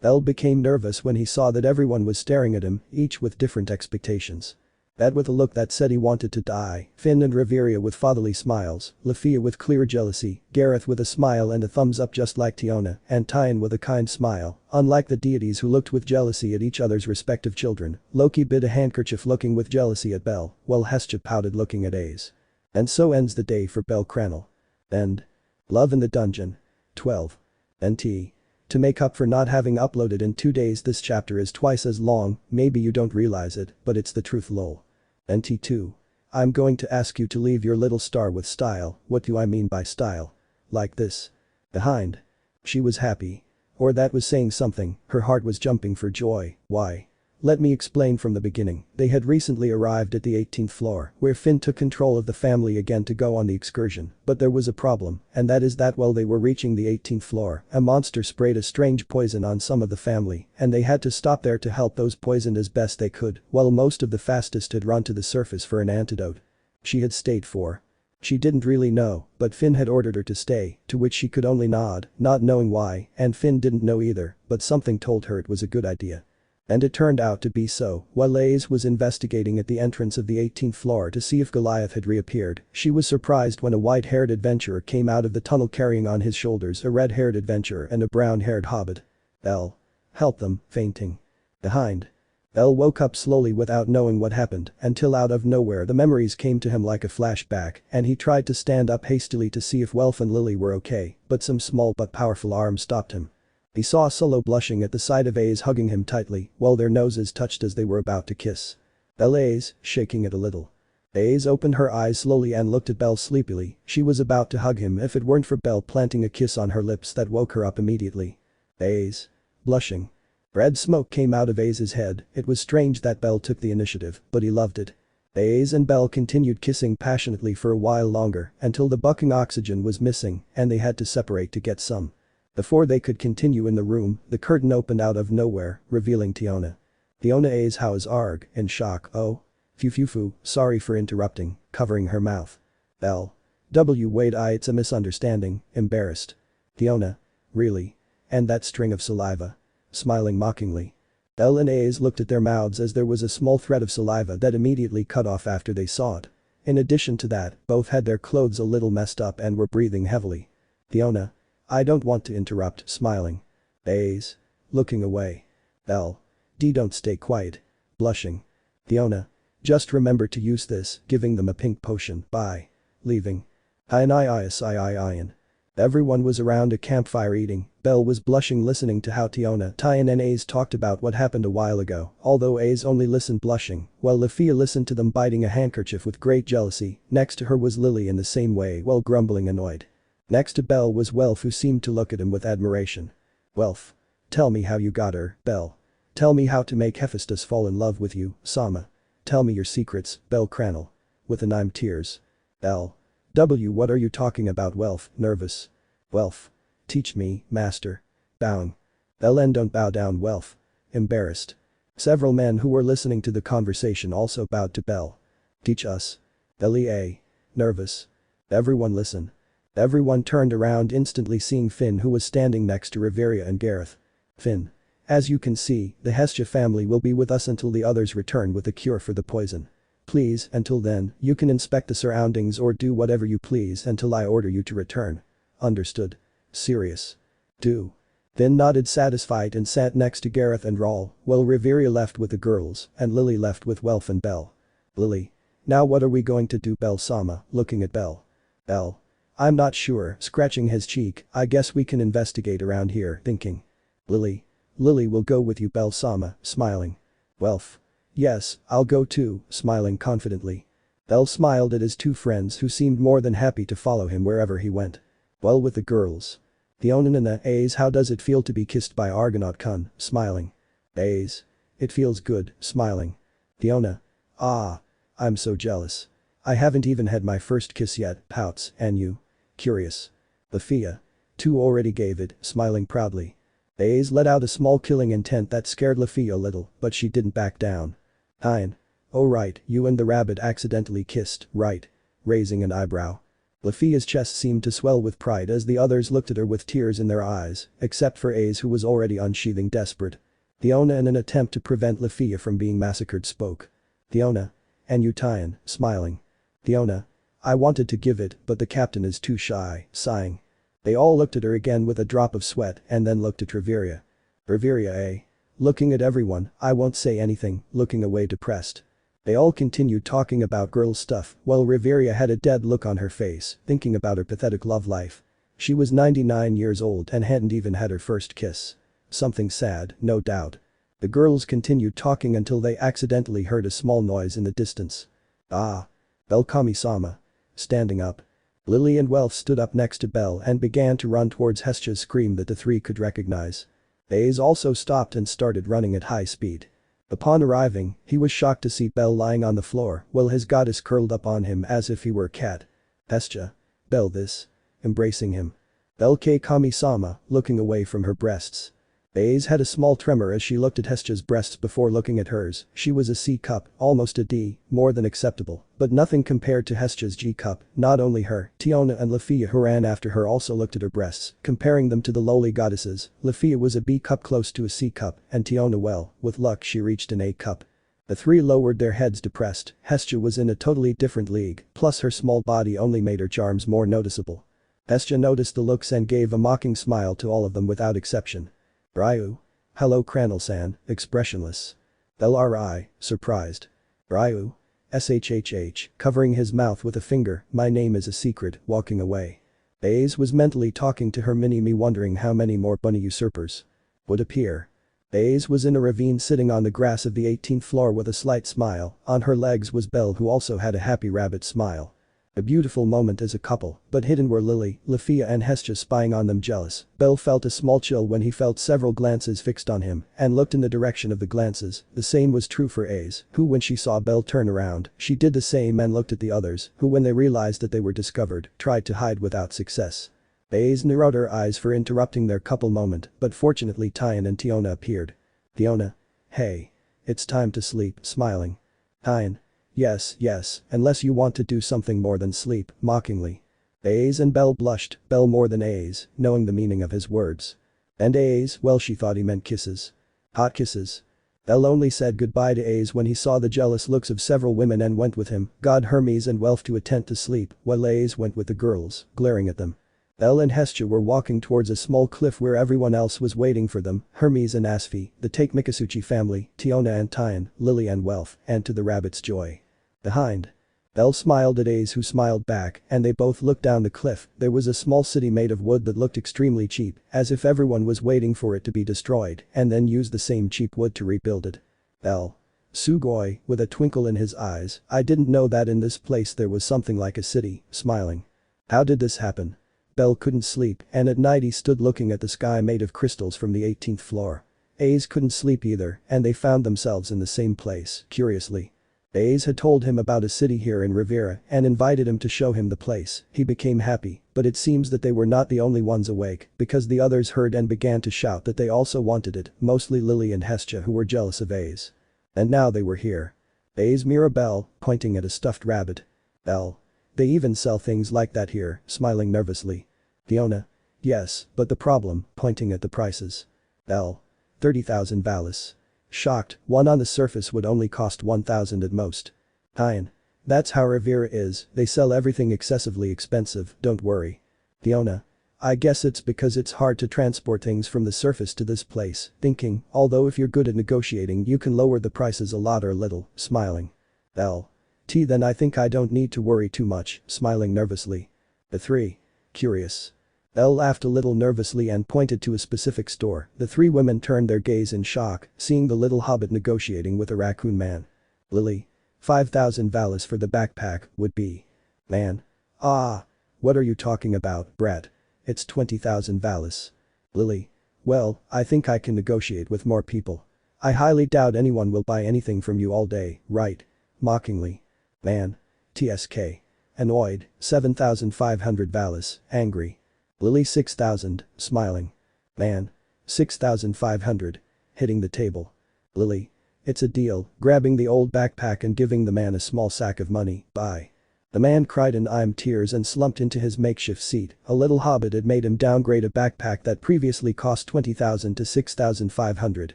Bell became nervous when he saw that everyone was staring at him, each with different expectations. Ed with a look that said he wanted to die, Finn and Riveria with fatherly smiles, Lefiya with clear jealousy, Gareth with a smile and a thumbs up just like Tiona, and Tyan with a kind smile. Unlike the deities who looked with jealousy at each other's respective children, Loki bit a handkerchief looking with jealousy at Bell, while Hestia pouted looking at Aiz. And so ends the day for bellcranel. End. Love in the Dungeon. 12. NT. To make up for not having uploaded in 2 days, this chapter is twice as long. Maybe you don't realize it, but it's the truth, lol. NT2. I'm going to ask you to leave your little star with style. What do I mean by style? Like this. Behind. She was happy. Or that was saying something, her heart was jumping for joy. Why? Let me explain from the beginning. They had recently arrived at the 18th floor, where Finn took control of the family again to go on the excursion, but there was a problem, and that is that while they were reaching the 18th floor, a monster sprayed a strange poison on some of the family, and they had to stop there to help those poisoned as best they could, while most of the fastest had run to the surface for an antidote. She had stayed for. She didn't really know, but Finn had ordered her to stay, to which she could only nod, not knowing why, and Finn didn't know either, but something told her it was a good idea. And it turned out to be so. While Aiz was investigating at the entrance of the 18th floor to see if Goliath had reappeared, she was surprised when a white-haired adventurer came out of the tunnel carrying on his shoulders a red-haired adventurer and a brown-haired hobbit. Bell. Help them, fainting. Behind. Bell woke up slowly without knowing what happened, until out of nowhere the memories came to him like a flashback, and he tried to stand up hastily to see if Welf and Lily were okay, but some small but powerful arms stopped him. He saw Solo blushing at the sight of Aiz hugging him tightly, while their noses touched as they were about to kiss. Bell Aiz, shaking it a little. Aiz opened her eyes slowly and looked at Bell sleepily. She was about to hug him if it weren't for Bell planting a kiss on her lips that woke her up immediately. Aiz. Blushing. Red smoke came out of Aiz's head. It was strange that Bell took the initiative, but he loved it. Aiz and Bell continued kissing passionately for a while longer, until the bucking oxygen was missing and they had to separate to get some. Before they could continue in the room, the curtain opened out of nowhere, revealing Tiona. Fiona Aiz how's arg, in shock, oh. Phew, sorry for interrupting, covering her mouth. Bell. Wait, it's a misunderstanding, embarrassed. Fiona. Really? And that string of saliva? Smiling mockingly. Bell and Aiz looked at their mouths as there was a small thread of saliva that immediately cut off after they saw it. In addition to that, both had their clothes a little messed up and were breathing heavily. Fiona. I don't want to interrupt, smiling. Aiz. Looking away. Bell. Don't stay quiet. Blushing. Fiona. Just remember to use this, giving them a pink potion, bye. Leaving. Ian. Everyone was around a campfire eating. Bell was blushing listening to how Tiona, Tyan and Aiz talked about what happened a while ago, although Aiz only listened blushing, while Lefiya listened to them biting a handkerchief with great jealousy. Next to her was Lily in the same way while grumbling annoyed. Next to Bell was Welf, who seemed to look at him with admiration. Welf. Tell me how you got her, Bell. Tell me how to make Hephaestus fall in love with you, Sama. Tell me your secrets, bellcranel. With anime tears. Bell. What are you talking about, Welf, nervous. Welf. Teach me, master. Bowing. Bell and don't bow down, Welf. Embarrassed. Several men who were listening to the conversation also bowed to Bell. Teach us. Belly A. Nervous. Everyone listen. Everyone turned around instantly seeing Finn, who was standing next to Riveria and Gareth. Finn. As you can see, the Hestia family will be with us until the others return with a cure for the poison. Please, until then, you can inspect the surroundings or do whatever you please until I order you to return. Understood. Serious. Do. Finn nodded satisfied and sat next to Gareth and Rawl, while Riveria left with the girls and Lily left with Welf and Bell. Lily. Now what are we going to do, Bell-sama, looking at Bell. Bell. I'm not sure, scratching his cheek, I guess we can investigate around here, thinking. Lily. Lily will go with you, Bell-sama, smiling. Welf. Yes, I'll go too, smiling confidently. Bell smiled at his two friends who seemed more than happy to follow him wherever he went. Well, with the girls. Fiona Aiz, how does it feel to be kissed by Argonaut-kun, smiling. Aiz. It feels good, smiling. Fiona. Ah. I'm so jealous. I haven't even had my first kiss yet, pouts, and you? Curious. Lefiya. Two already gave it, smiling proudly. Aiz let out a small killing intent that scared Lefiya a little, but she didn't back down. Hein. Oh right, you and the rabbit accidentally kissed, right? Raising an eyebrow. Lefiya's chest seemed to swell with pride as the others looked at her with tears in their eyes, except for Aiz, who was already unsheathing desperate. Fiona, in an attempt to prevent Lefiya from being massacred, spoke. Fiona. And you, Tyan, smiling. Fiona. I wanted to give it, but the captain is too shy, sighing. They all looked at her again with a drop of sweat and then looked at Riveria. Riveria, eh? Looking at everyone, I won't say anything, looking away depressed. They all continued talking about girl stuff while Riveria had a dead look on her face, thinking about her pathetic love life. She was 99 years old and hadn't even had her first kiss. Something sad, no doubt. The girls continued talking until they accidentally heard a small noise in the distance. Ah. Bellcami-sama. Standing up. Lily and Welf stood up next to Bell and began to run towards Hestia's scream that the three could recognize. Aiz also stopped and started running at high speed. Upon arriving, he was shocked to see Bell lying on the floor while his goddess curled up on him as if he were a cat. Hestia. Bell this. Embracing him. Bell Kami-sama, looking away from her breasts. Aiz had a small tremor as she looked at Hestia's breasts before looking at hers. She was a C cup, almost a D, more than acceptable, but nothing compared to Hestia's G cup. Not only her, Tiona and Lefiya, who ran after her, also looked at her breasts, comparing them to the lowly goddesses. Lefiya was a B cup close to a C cup, and Tiona, well, with luck she reached an A cup. The three lowered their heads depressed. Hestia was in a totally different league, plus her small body only made her charms more noticeable. Hestia noticed the looks and gave a mocking smile to all of them without exception. Ryu. Hello, Cranel-san, expressionless. LRI, surprised. Ryu. SHHH, covering his mouth with a finger, my name is a secret, walking away. Aiz was mentally talking to her mini-me, wondering how many more bunny usurpers would appear. Aiz was in a ravine sitting on the grass of the 18th floor with a slight smile. On her legs was Bell, who also had a happy rabbit smile. A beautiful moment as a couple, but hidden were Lily, Lefiya and Hestia spying on them jealous. Bell felt a small chill when he felt several glances fixed on him and looked in the direction of the glances. The same was true for Aiz, who when she saw Bell turn around, she did the same and looked at the others, who when they realized that they were discovered, tried to hide without success. Aiz narrowed her eyes for interrupting their couple moment, but fortunately Tyan and Tiona appeared. Tiona. Hey. It's time to sleep, smiling. Hein. Yes, yes, unless you want to do something more than sleep, mockingly. Aiz and Bell blushed, Bell more than Aiz, knowing the meaning of his words. And Aiz, well she thought he meant kisses. Hot kisses. Bell only said goodbye to Aiz when he saw the jealous looks of several women and went with him, God Hermes and Welf to a tent to sleep, while Aiz went with the girls, glaring at them. Bell and Hestia were walking towards a small cliff where everyone else was waiting for them, Hermes and Asfi, the Take-Mikasuchi family, Tiona and Tyan, Lily and Welf, and to the rabbit's joy. Behind. Bell smiled at Aiz who smiled back, and they both looked down the cliff. There was a small city made of wood that looked extremely cheap, as if everyone was waiting for it to be destroyed, and then used the same cheap wood to rebuild it. Bell. Sugoi, with a twinkle in his eyes, I didn't know that in this place there was something like a city, smiling. How did this happen? Bell couldn't sleep, and at night he stood looking at the sky made of crystals from the 18th floor. Aiz couldn't sleep either, and they found themselves in the same place, curiously. Aiz had told him about a city here in Riveria and invited him to show him the place. He became happy, but it seems that they were not the only ones awake, because the others heard and began to shout that they also wanted it, mostly Lily and Hestia who were jealous of Aiz. And now they were here. Aiz Mirabelle, pointing at a stuffed rabbit. Bell. They even sell things like that here, smiling nervously. Fiona. Yes, but the problem, pointing at the prices. Bell. 30,000 valis. Shocked, one on the surface would only cost 1,000 at most. Hein. That's how Riveria is, they sell everything excessively expensive, don't worry. Fiona. I guess it's because it's hard to transport things from the surface to this place, thinking, although if you're good at negotiating you can lower the prices a lot or little, smiling. Bell. Then I think I don't need to worry too much, smiling nervously. The three. Curious. Bell laughed a little nervously and pointed to a specific store. The three women turned their gaze in shock, seeing the little hobbit negotiating with a raccoon man. Lily. 5,000 valis for the backpack, would be. Man. Ah. What are you talking about, brat? It's 20,000 valis. Lily. Well, I think I can negotiate with more people. I highly doubt anyone will buy anything from you all day, right? Mockingly. Man. TSK. Annoyed, 7,500 valis, angry. Lily 6,000, smiling. Man. 6,500. Hitting the table. Lily. It's a deal, grabbing the old backpack and giving the man a small sack of money, bye. The man cried in tears and slumped into his makeshift seat. A little hobbit had made him downgrade a backpack that previously cost 20,000 to 6,500,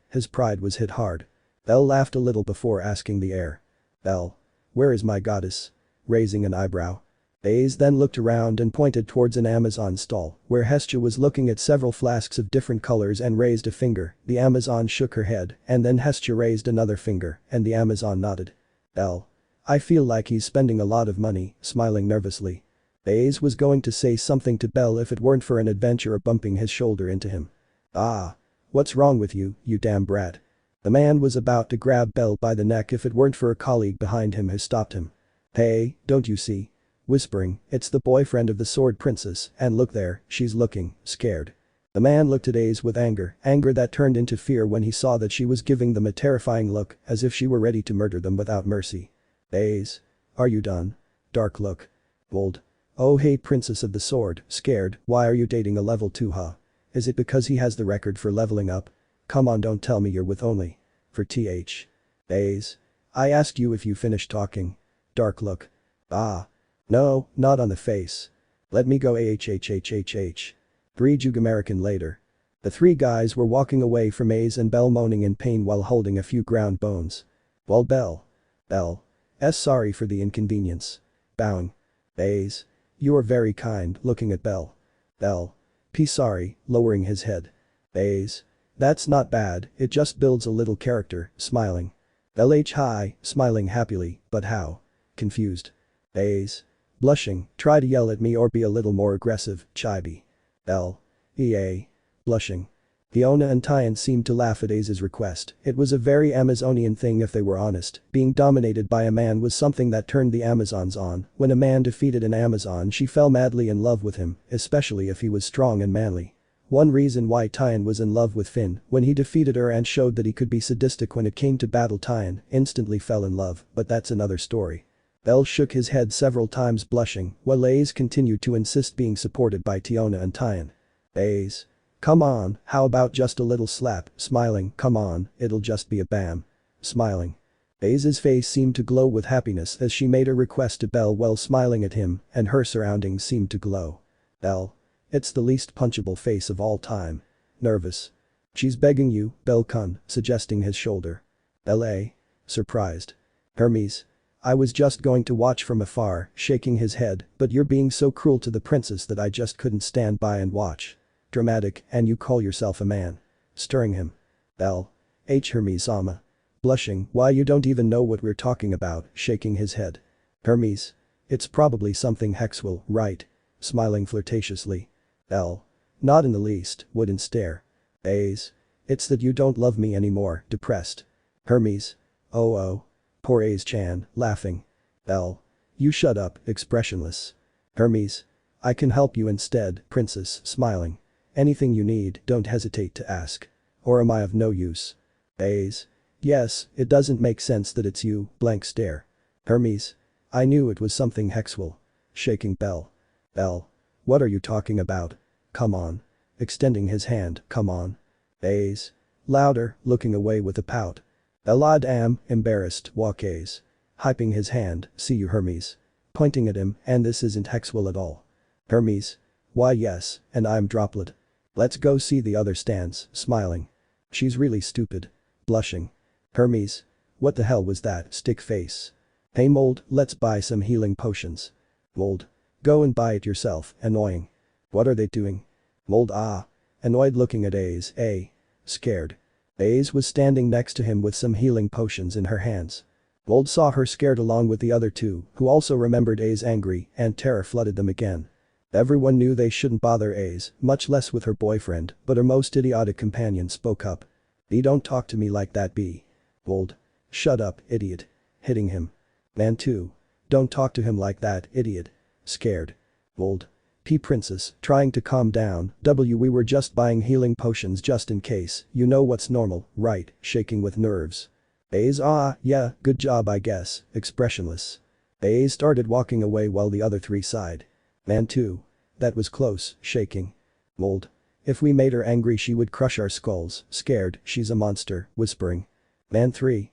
his pride was hit hard. Bell laughed a little before asking the heir. Bell. Where is my goddess? Raising an eyebrow. Aiz then looked around and pointed towards an Amazon stall, where Hestia was looking at several flasks of different colors and raised a finger. The Amazon shook her head, and then Hestia raised another finger, and the Amazon nodded. Bell. I feel like he's spending a lot of money, smiling nervously. Aiz was going to say something to Bell if it weren't for an adventurer bumping his shoulder into him. Ah. What's wrong with you, you damn brat? The man was about to grab Bell by the neck if it weren't for a colleague behind him who stopped him. Hey, don't you see? Whispering, it's the boyfriend of the sword princess, and look there, she's looking, scared. The man looked at Aiz with anger that turned into fear when he saw that she was giving them a terrifying look, as if she were ready to murder them without mercy. Aiz. Are you done? Dark look. Bold. Oh hey princess of the sword, scared, why are you dating a level 2 huh? Is it because he has the record for leveling up? Come on don't tell me you're with only. For th. Aiz. I asked you if you finished talking. Dark look. Ah. No, not on the face. Let me go ahhhhh. Read you American later. The three guys were walking away from Aiz and Bell moaning in pain while holding a few ground bones. Well Bell. Bell. Sorry for the inconvenience. Bowing. Aiz. You are very kind, looking at Bell. Bell. Sorry, lowering his head. Aiz. That's not bad, it just builds a little character, smiling. Bell hi, smiling happily, but how? Confused. Aiz. Blushing, try to yell at me or be a little more aggressive, chibi. Bell. Ea. Blushing. Fiona and Tyan seemed to laugh at Aiz's request. It was a very Amazonian thing if they were honest. Being dominated by a man was something that turned the Amazons on. When a man defeated an Amazon she fell madly in love with him, especially if he was strong and manly. One reason why Tyan was in love with Finn, when he defeated her and showed that he could be sadistic when it came to battle, Tyan instantly fell in love, but that's another story. Bell shook his head several times blushing, while Aiz continued to insist being supported by Tiona and Tyan. Aiz. Come on, how about just a little slap, smiling, come on, it'll just be a bam. smiling. Ai's face seemed to glow with happiness as she made a request to Bell while smiling at him, and her surroundings seemed to glow. Bell. It's the least punchable face of all time. Nervous. She's begging you, Bell-kun, suggesting his shoulder. Bell-a. Surprised. Hermes. I was just going to watch from afar, shaking his head, but you're being so cruel to the princess that I just couldn't stand by and watch. Dramatic, and you call yourself a man. Stirring him. Bell. Hermes-sama. Blushing, why you don't even know what we're talking about, shaking his head. Hermes. It's probably something sexual, right? Smiling flirtatiously. Bell. Not in the least, wouldn't stare. Aiz. It's that you don't love me anymore, depressed. Hermes. Oh. Poor Aiz-chan, laughing. Bell. You shut up, expressionless. Hermes. I can help you instead, princess, smiling. Anything you need, don't hesitate to ask. Or am I of no use? Aiz. Yes, it doesn't make sense that it's you, blank stare. Hermes. I knew it was something sexual. Shaking Bell. Bell. What are you talking about? Come on. Extending his hand, come on. Aiz. Louder, looking away with a pout. Bellad am, embarrassed, walk Aiz. Hyping his hand, see you Hermes. Pointing at him, and this isn't sexual at all. Hermes. Why yes, and I'm droplet. Let's go see the other stands, smiling. She's really stupid. Blushing. Hermes. What the hell was that, stick face? Hey Mold, let's buy some healing potions. Mold. Go and buy it yourself, annoying. What are they doing? Mold annoyed looking at Aiz, scared. Aiz was standing next to him with some healing potions in her hands. Mold saw her scared along with the other two, who also remembered Aiz angry, and terror flooded them again. Everyone knew they shouldn't bother Aiz, much less with her boyfriend, but her most idiotic companion spoke up. B, don't talk to me like that, B. Mold. Shut up, idiot. Hitting him. Man 2. Don't talk to him like that, idiot. Scared. Mold. P, princess, trying to calm down, W, we were just buying healing potions just in case, you know what's normal, right, shaking with nerves. Aiz. Yeah, good job I guess, expressionless. Aiz started walking away while the other three sighed. Man 2. That was close, shaking. Mold. If we made her angry she would crush our skulls, scared, she's a monster, whispering. Man 3.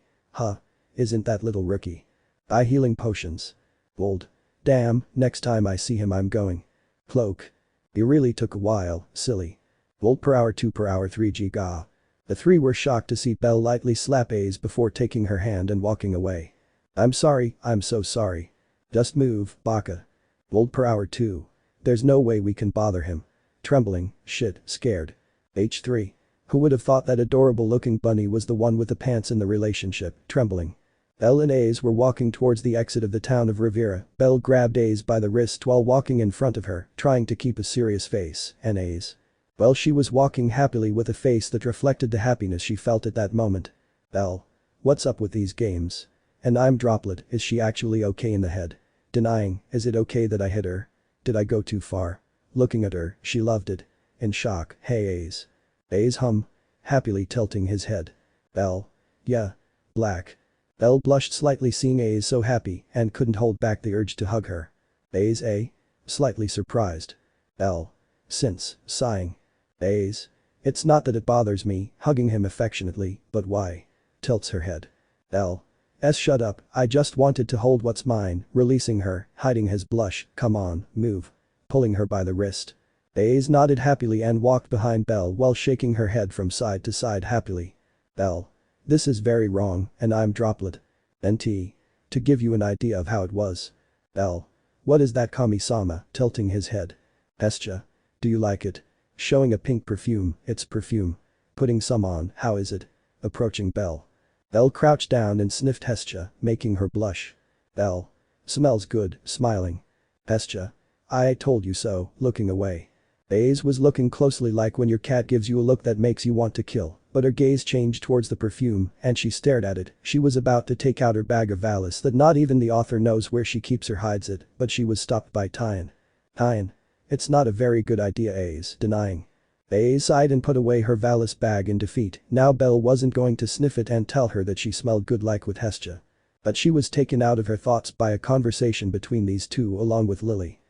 Isn't that little rookie? Buy healing potions. Mold. Damn, next time I see him I'm going. Cloak. It really took a while, silly. Volt per hour 2 per hour 3 giga. The three were shocked to see Bell lightly slap Aiz before taking her hand and walking away. I'm sorry, I'm so sorry. Just move, baka. Volt per hour 2. There's no way we can bother him. Trembling, shit, scared. H3. Who would have thought that adorable looking bunny was the one with the pants in the relationship, trembling. Bell and Aiz were walking towards the exit of the town of Riveria. Bell grabbed Aiz by the wrist while walking in front of her, trying to keep a serious face, and Aiz. Well, she was walking happily with a face that reflected the happiness she felt at that moment. Bell. What's up with these games? And I'm droplet, is she actually okay in the head? Denying, is it okay that I hit her? Did I go too far? Looking at her, she loved it. In shock, hey Aiz. Aiz happily tilting his head. Bell. Yeah. Black. Bell blushed slightly seeing Aiz so happy and couldn't hold back the urge to hug her. Aiz slightly surprised. Bell. Since, sighing. Aiz. It's not that it bothers me, hugging him affectionately, but why? Tilts her head. Bell. Shut up, I just wanted to hold what's mine, releasing her, hiding his blush, come on, move. Pulling her by the wrist. Aiz nodded happily and walked behind Bell while shaking her head from side to side happily. Bell. This is very wrong, and I'm droplet. NT. To give you an idea of how it was. Bell. What is that Kami-sama, tilting his head. Hestia. Do you like it? Showing a pink perfume, it's perfume. Putting some on, how is it? Approaching Bell. Bell crouched down and sniffed Hestia, making her blush. Bell. Smells good, smiling. Hestia. I told you so, looking away. Aiz was looking closely like when your cat gives you a look that makes you want to kill, but her gaze changed towards the perfume and she stared at it. She was about to take out her bag of Valis that not even the author knows where she keeps or hides it, but she was stopped by Tyan. Tyan. It's not a very good idea, Aiz, denying. Aiz sighed and put away her Valis bag in defeat. Now Bell wasn't going to sniff it and tell her that she smelled good like with Hestia. But she was taken out of her thoughts by a conversation between these two along with Lily.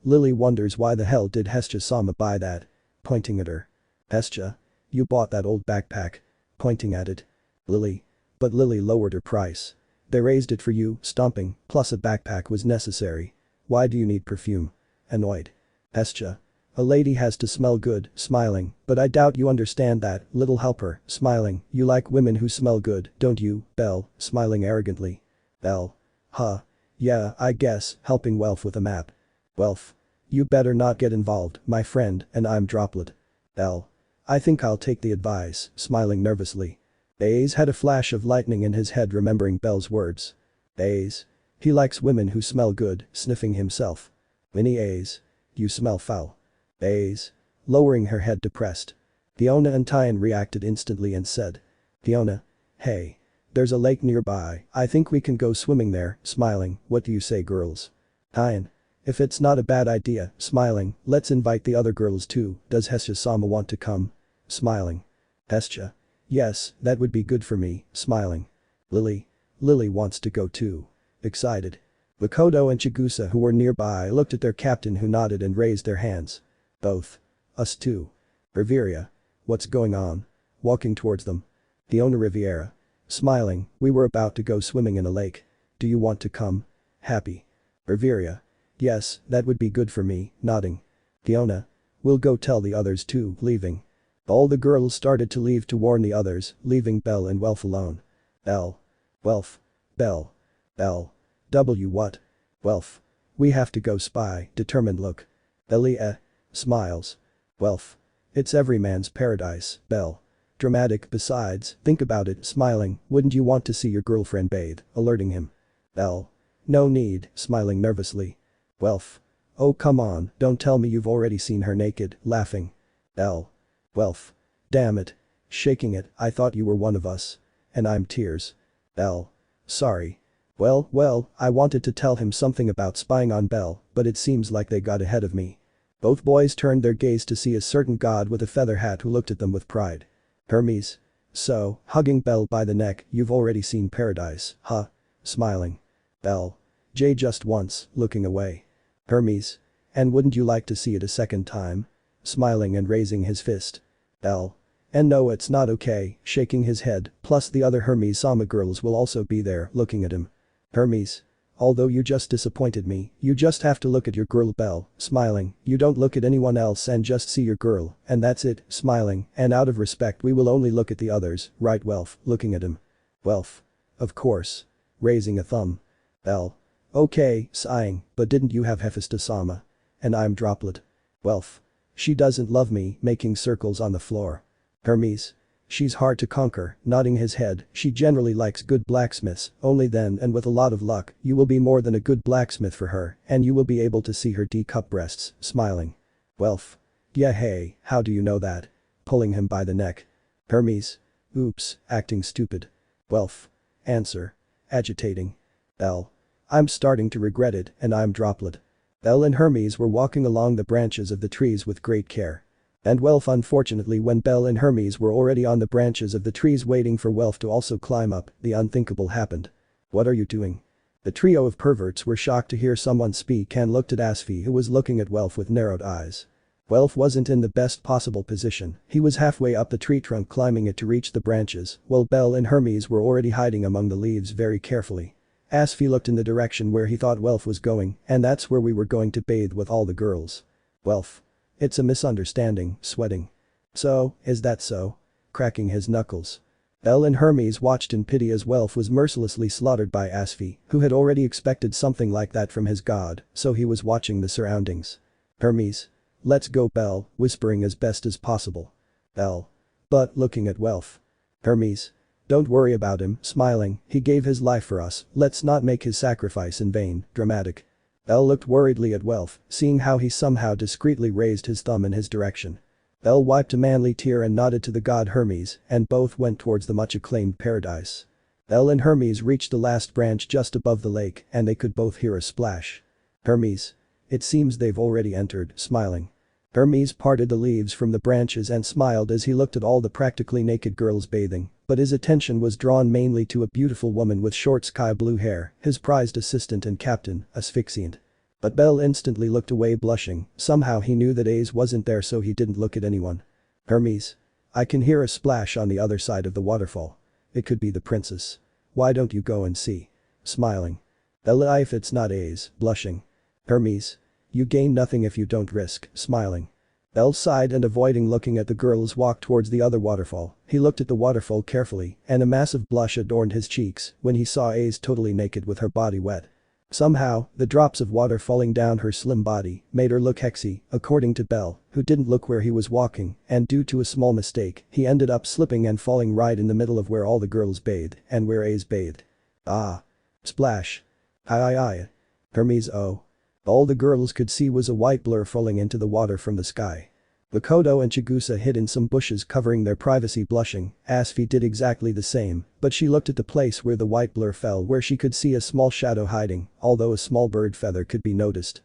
Lily wonders why the hell did Hestia-sama buy that? Pointing at her. Hestia. You bought that old backpack. Pointing at it. Lily. But Lily lowered her price. They raised it for you, stomping, plus a backpack was necessary. Why do you need perfume? Annoyed. Hestia. A lady has to smell good, smiling, but I doubt you understand that, little helper, smiling, you like women who smell good, don't you, Bell, smiling arrogantly. Bell. Huh. Yeah, I guess, helping Welf with a map. Welf. You better not get involved, my friend, and I'm Droplet. Bell. I think I'll take the advice, smiling nervously. Aiz had a flash of lightning in his head remembering Bell's words. Aiz. He likes women who smell good, sniffing himself. Wiene Aiz. You smell foul. Aiz. Lowering her head depressed. Fiona and Tyan reacted instantly and said. Fiona. Hey. There's a lake nearby, I think we can go swimming there, smiling, what do you say girls? Tyan. If it's not a bad idea, smiling, let's invite the other girls too, does Hestia-sama want to come? Smiling. Hestia. Yes, that would be good for me, smiling. Lily. Lily wants to go too. Excited. Makoto and Chigusa who were nearby looked at their captain who nodded and raised their hands. Both. Us too. Riveria. What's going on? Walking towards them. Fiona Riviera. Smiling, we were about to go swimming in a lake. Do you want to come? Happy. Riveria. Yes, that would be good for me, nodding. Fiona. We'll go tell the others too, leaving. All the girls started to leave to warn the others, leaving Bell and Welf alone. Bell. Welf. Bell. Bell. What? Welf. We have to go spy, determined look. Elia. Smiles. Welf. It's every man's paradise, Bell. Dramatic besides, think about it, smiling, wouldn't you want to see your girlfriend bathe, alerting him. Bell. No need, smiling nervously. Welf. Oh come on, don't tell me you've already seen her naked, laughing. Bell. Welf. Damn it. Shaking it, I thought you were one of us. And I'm tears. Bell. Sorry. Well, I wanted to tell him something about spying on Bell, but it seems like they got ahead of me. Both boys turned their gaze to see a certain god with a feather hat who looked at them with pride. Hermes. So, hugging Bell by the neck, you've already seen paradise, huh? Smiling. Bell. Jay just once, looking away. Hermes. And wouldn't you like to see it a second time? Smiling and raising his fist. Bell. And no it's not okay, shaking his head, plus the other Hermes-sama girls will also be there, looking at him. Hermes. Although you just disappointed me, you just have to look at your girl Bell, smiling, you don't look at anyone else and just see your girl, and that's it, smiling, and out of respect we will only look at the others, right Welf, looking at him. Welf. Of course. Raising a thumb. Bell. Okay, sighing, but didn't you have Hephaestus-sama? And I'm Droplet. Welf. She doesn't love me, making circles on the floor. Hermes. She's hard to conquer, nodding his head, she generally likes good blacksmiths, only then and with a lot of luck, you will be more than a good blacksmith for her, and you will be able to see her D-cup breasts, smiling. Welf. Yeah hey, how do you know that? Pulling him by the neck. Hermes. Oops, acting stupid. Welf. Answer. Agitating. Bell. I'm starting to regret it, and I'm Droplet. Bell and Hermes were walking along the branches of the trees with great care. And Welf unfortunately when Bell and Hermes were already on the branches of the trees waiting for Welf to also climb up, the unthinkable happened. What are you doing? The trio of perverts were shocked to hear someone speak and looked at Asfi who was looking at Welf with narrowed eyes. Welf wasn't in the best possible position, he was halfway up the tree trunk climbing it to reach the branches, while Bell and Hermes were already hiding among the leaves very carefully. Asfi looked in the direction where he thought Welf was going, and that's where we were going to bathe with all the girls. Welf. It's a misunderstanding, sweating. So, is that so? Cracking his knuckles. Bell and Hermes watched in pity as Welf was mercilessly slaughtered by Asfi, who had already expected something like that from his god, so he was watching the surroundings. Hermes. Let's go Bell, whispering as best as possible. Bell. But, looking at Welf. Hermes. Don't worry about him, smiling, he gave his life for us, let's not make his sacrifice in vain, dramatic. Bell looked worriedly at Welf, seeing how he somehow discreetly raised his thumb in his direction. Bell wiped a manly tear and nodded to the god Hermes, and both went towards the much-acclaimed paradise. Bell and Hermes reached the last branch just above the lake, and they could both hear a splash. Hermes. It seems they've already entered, smiling. Hermes parted the leaves from the branches and smiled as he looked at all the practically naked girls bathing, but his attention was drawn mainly to a beautiful woman with short sky-blue hair, his prized assistant and captain, asphyxiant. But Bell instantly looked away blushing, somehow he knew that Aiz wasn't there so he didn't look at anyone. Hermes. I can hear a splash on the other side of the waterfall. It could be the princess. Why don't you go and see? Smiling. If it's not Aiz, blushing. Hermes. You gain nothing if you don't risk, smiling. Bell sighed and avoiding looking at the girls walked towards the other waterfall. He looked at the waterfall carefully and a massive blush adorned his cheeks when he saw Aiz totally naked with her body wet. Somehow, the drops of water falling down her slim body made her look sexy, according to Bell, who didn't look where he was walking, and due to a small mistake, he ended up slipping and falling right in the middle of where all the girls bathed and where Aiz bathed. Ah. Splash. Aye. Hermes oh. All the girls could see was a white blur falling into the water from the sky. Makoto and Chigusa hid in some bushes covering their privacy blushing, Asfi did exactly the same, but she looked at the place where the white blur fell where she could see a small shadow hiding, although a small bird feather could be noticed.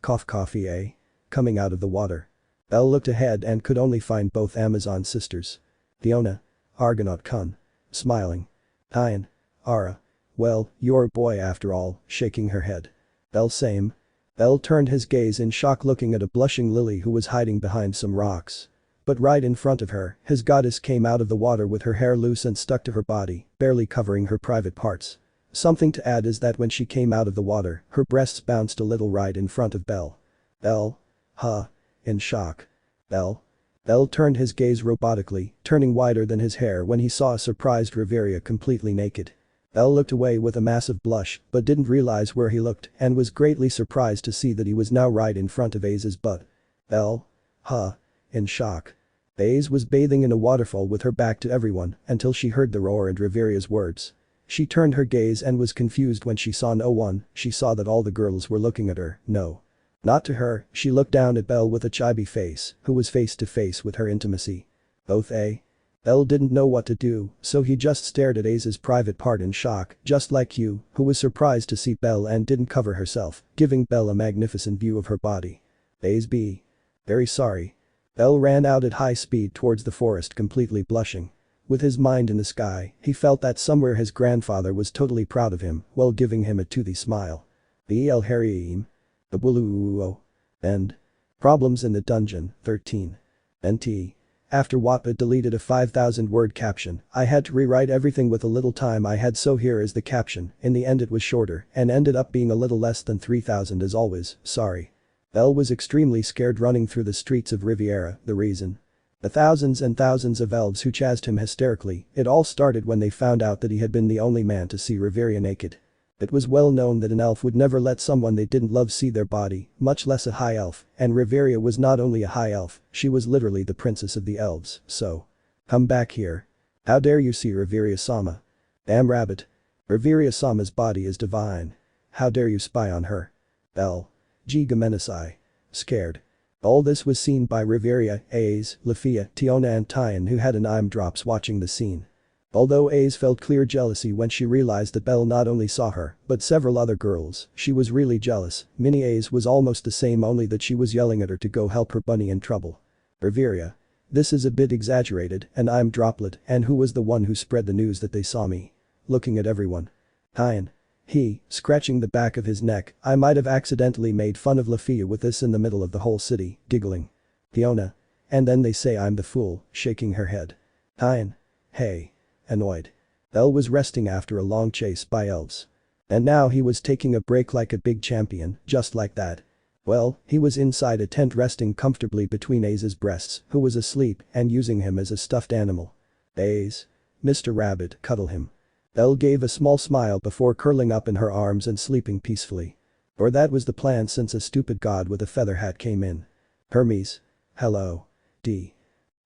Coffee eh? Coming out of the water. Bell looked ahead and could only find both Amazon sisters. Fiona. Argonaut-kun. Smiling. Tyan. Ara. Well, you're a boy after all, shaking her head. Bell same. Bell turned his gaze in shock looking at a blushing Lily who was hiding behind some rocks. But right in front of her, his goddess came out of the water with her hair loose and stuck to her body, barely covering her private parts. Something to add is that when she came out of the water, her breasts bounced a little right in front of Bell. Bell? Huh? In shock. Bell? Bell turned his gaze robotically, turning whiter than his hair when he saw a surprised Riveria completely naked. Bell looked away with a massive blush but didn't realize where he looked and was greatly surprised to see that he was now right in front of Aiz's butt. Bell? Huh? In shock. Aiz was bathing in a waterfall with her back to everyone until she heard the roar and Riveria's words. She turned her gaze and was confused when she saw no one, she saw that all the girls were looking at her, no. Not to her, she looked down at Bell with a chibi face, who was face to face with her intimacy. Both eh? Bell didn't know what to do, so he just stared at Aiz's private part in shock, just like you, who was surprised to see Bell and didn't cover herself, giving Bell a magnificent view of her body. Aiz B. Very sorry. Bell ran out at high speed towards the forest completely blushing. With his mind in the sky, he felt that somewhere his grandfather was totally proud of him while giving him a toothy smile. The El Harryim. The Buluuo. End. Problems in the dungeon, 13. NT. After Wappa deleted a 5,000-word caption, I had to rewrite everything with a little time I had, so here is the caption. In the end it was shorter and ended up being a little less than 3,000 as always, sorry. Bell was extremely scared running through the streets of Riviera, the reason. The thousands and thousands of elves who chased him hysterically, it all started when they found out that he had been the only man to see Riveria naked. It was well known that an elf would never let someone they didn't love see their body, much less a high elf, and Riveria was not only a high elf, she was literally the princess of the elves, so. Come back here. How dare you see Riveria-sama? Damn rabbit. Riveria-sama's body is divine. How dare you spy on her? Bell. G. Gamenesai. Scared. All this was seen by Riveria, Aiz, Lefiya, Tiona and Tyan, who had an eye drops watching the scene. Although Aiz felt clear jealousy when she realized that Bell not only saw her, but several other girls, she was really jealous. Mini Aiz was almost the same, only that she was yelling at her to go help her bunny in trouble. Riveria. This is a bit exaggerated, and I'm droplet, and who was the one who spread the news that they saw me? Looking at everyone. Tyan. He, scratching the back of his neck, I might have accidentally made fun of Lefiya with this in the middle of the whole city, giggling. Fiona. And then they say I'm the fool, shaking her head. Tyan. Hey. Annoyed. Bell was resting after a long chase by elves. And now he was taking a break like a big champion, just like that. Well, he was inside a tent resting comfortably between Aiz's breasts, who was asleep and using him as a stuffed animal. Aiz. Mr. Rabbit, cuddle him. Bell gave a small smile before curling up in her arms and sleeping peacefully. Or that was the plan since a stupid god with a feather hat came in. Hermes. Hello. D.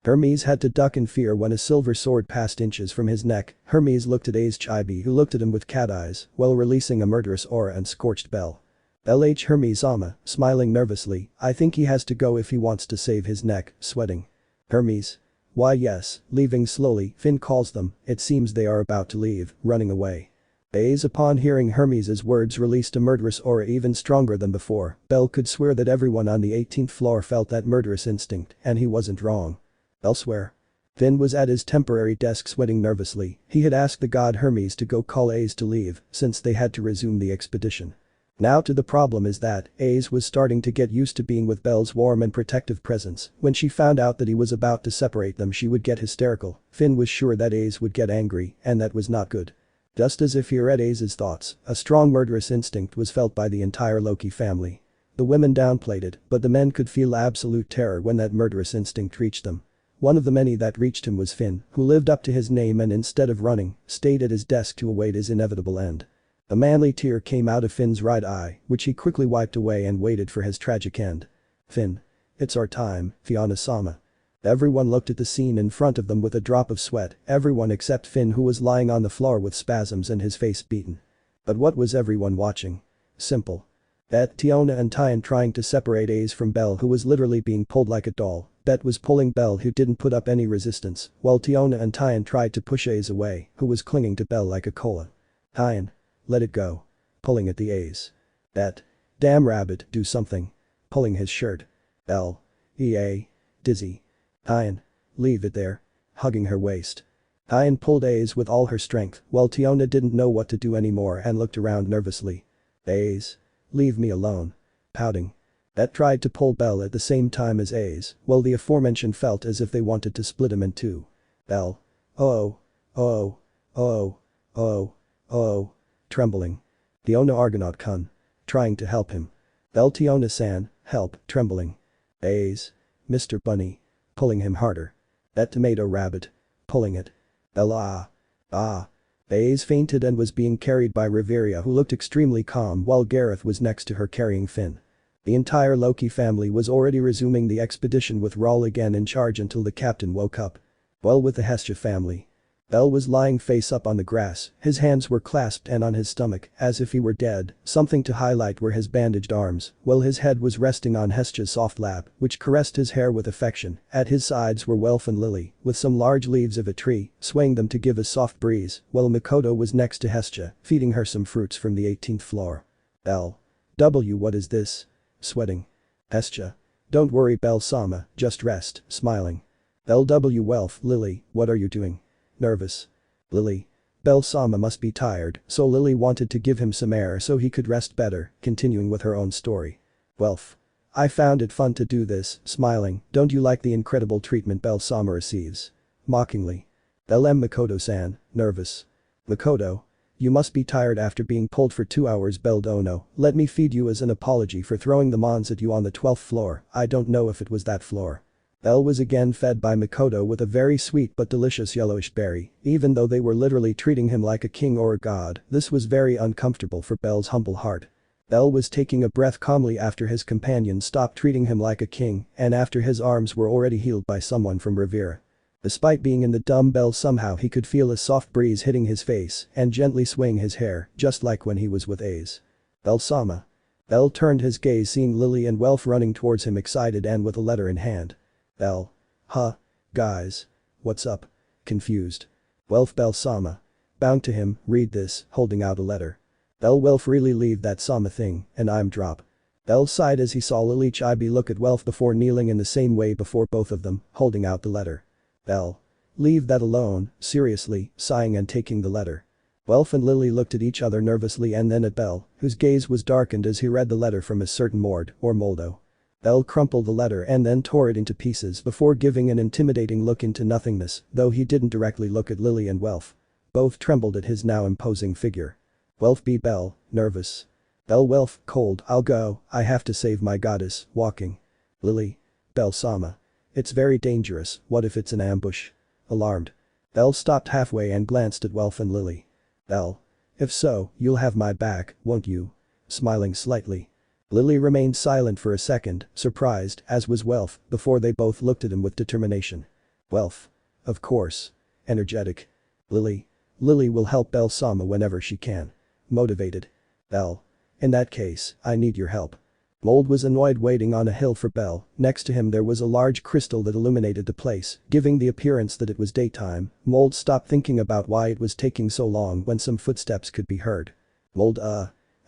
Hermes had to duck in fear when a silver sword passed inches from his neck. Hermes looked at Aiz Chibi, who looked at him with cat eyes while releasing a murderous aura and scorched Bell. LH Hermes-sama, smiling nervously, I think he has to go if he wants to save his neck, sweating. Hermes. Why yes, leaving slowly, Finn calls them, it seems they are about to leave, running away. Aiz upon hearing Hermes's words released a murderous aura even stronger than before. Bell could swear that everyone on the 18th floor felt that murderous instinct, and he wasn't wrong. Elsewhere. Finn was at his temporary desk sweating nervously. He had asked the god Hermes to go call Aiz to leave since they had to resume the expedition. Now to the problem is that Aiz was starting to get used to being with Bell's warm and protective presence. When she found out that he was about to separate them she would get hysterical. Finn was sure that Aiz would get angry, and that was not good. Just as if he read Aiz's thoughts, a strong murderous instinct was felt by the entire Loki family. The women downplayed it, but the men could feel absolute terror when that murderous instinct reached them. One of the many that reached him was Finn, who lived up to his name and instead of running, stayed at his desk to await his inevitable end. A manly tear came out of Finn's right eye, which he quickly wiped away and waited for his tragic end. Finn. It's our time, Fiona-sama. Everyone looked at the scene in front of them with a drop of sweat, everyone except Finn who was lying on the floor with spasms and his face beaten. But what was everyone watching? Simple. Bet, Tiona and Tyan trying to separate Aiz from Bell who was literally being pulled like a doll. Bet was pulling Bell who didn't put up any resistance, while Tiona and Tyan tried to push Aiz away, who was clinging to Bell like a koala. Tyan. Let it go. Pulling at the Aiz. Bet. Damn rabbit, do something. Pulling his shirt. Bell. EA. Dizzy. Tyan. Leave it there. Hugging her waist. Tyan pulled Aiz with all her strength, while Tiona didn't know what to do anymore and looked around nervously. Aiz. Leave me alone. Pouting. Bet tried to pull Bell at the same time as Aiz, while the aforementioned felt as if they wanted to split him in two. Bell. Oh. Oh. Oh. Oh. Oh. Trembling. Tiona Argonaut-kun. Trying to help him. Bell Tiona-san, help, trembling. Aiz. Mr. Bunny. Pulling him harder. That tomato rabbit. Pulling it. Bell ah. Aiz fainted and was being carried by Riveria who looked extremely calm while Gareth was next to her carrying Finn. The entire Loki family was already resuming the expedition with Raul again in charge until the captain woke up. Well with the Hestia family. Bell was lying face up on the grass, his hands were clasped and on his stomach, as if he were dead, something to highlight were his bandaged arms, while his head was resting on Hestia's soft lap, which caressed his hair with affection. At his sides were Welf and Lily, with some large leaves of a tree, swaying them to give a soft breeze, while Makoto was next to Hestia, feeding her some fruits from the 18th floor. Bell. What is this? Sweating. Hestia. Don't worry Bell-sama, just rest, smiling. Bell Welf, Lily, what are you doing? Nervous. Lily. Bell-sama must be tired, so Lily wanted to give him some air so he could rest better, continuing with her own story. Welf. I found it fun to do this, smiling, don't you like the incredible treatment Bell-sama receives? Mockingly. Bell Makoto-san, nervous. Makoto. You must be tired after being pulled for 2 hours Bell Dono, let me feed you as an apology for throwing the mons at you on the 12th floor, I don't know if it was that floor. Bell was again fed by Makoto with a very sweet but delicious yellowish berry, even though they were literally treating him like a king or a god, this was very uncomfortable for Bell's humble heart. Bell was taking a breath calmly after his companion stopped treating him like a king and after his arms were already healed by someone from Riviera. Despite being in the dumbbell somehow he could feel a soft breeze hitting his face and gently swaying his hair, just like when he was with Aiz. Bell-sama. Bell turned his gaze seeing Lily and Welf running towards him excited and with a letter in hand. Bell. Huh. Guys. What's up? Confused. Welf Bell-sama. Bound to him, read this, holding out a letter. Bell Welf really leave that sama thing, and I'm drop. Bell sighed as he saw Lily Chibi look at Welf before kneeling in the same way before both of them, holding out the letter. Bell. Leave that alone, seriously, sighing and taking the letter. Welf and Lily looked at each other nervously and then at Bell, whose gaze was darkened as he read the letter from a certain Mord, or Moldo. Bell crumpled the letter and then tore it into pieces before giving an intimidating look into nothingness, though he didn't directly look at Lily and Welf. Both trembled at his now imposing figure. Welf B. Bell, nervous. Bell Welf, cold, I'll go, I have to save my goddess, walking. Lily. Bell-sama. It's very dangerous, what if it's an ambush? Alarmed. Bell stopped halfway and glanced at Welf and Lily. Bell. If so, you'll have my back, won't you? Smiling slightly. Lily remained silent for a second, surprised, as was Welf, before they both looked at him with determination. Welf. Of course. Energetic. Lily. Lily will help Bell-sama whenever she can. Motivated. Bell. In that case, I need your help. Mold was annoyed waiting on a hill for Bell, next to him there was a large crystal that illuminated the place, giving the appearance that it was daytime. Mold stopped thinking about why it was taking so long when some footsteps could be heard. Mold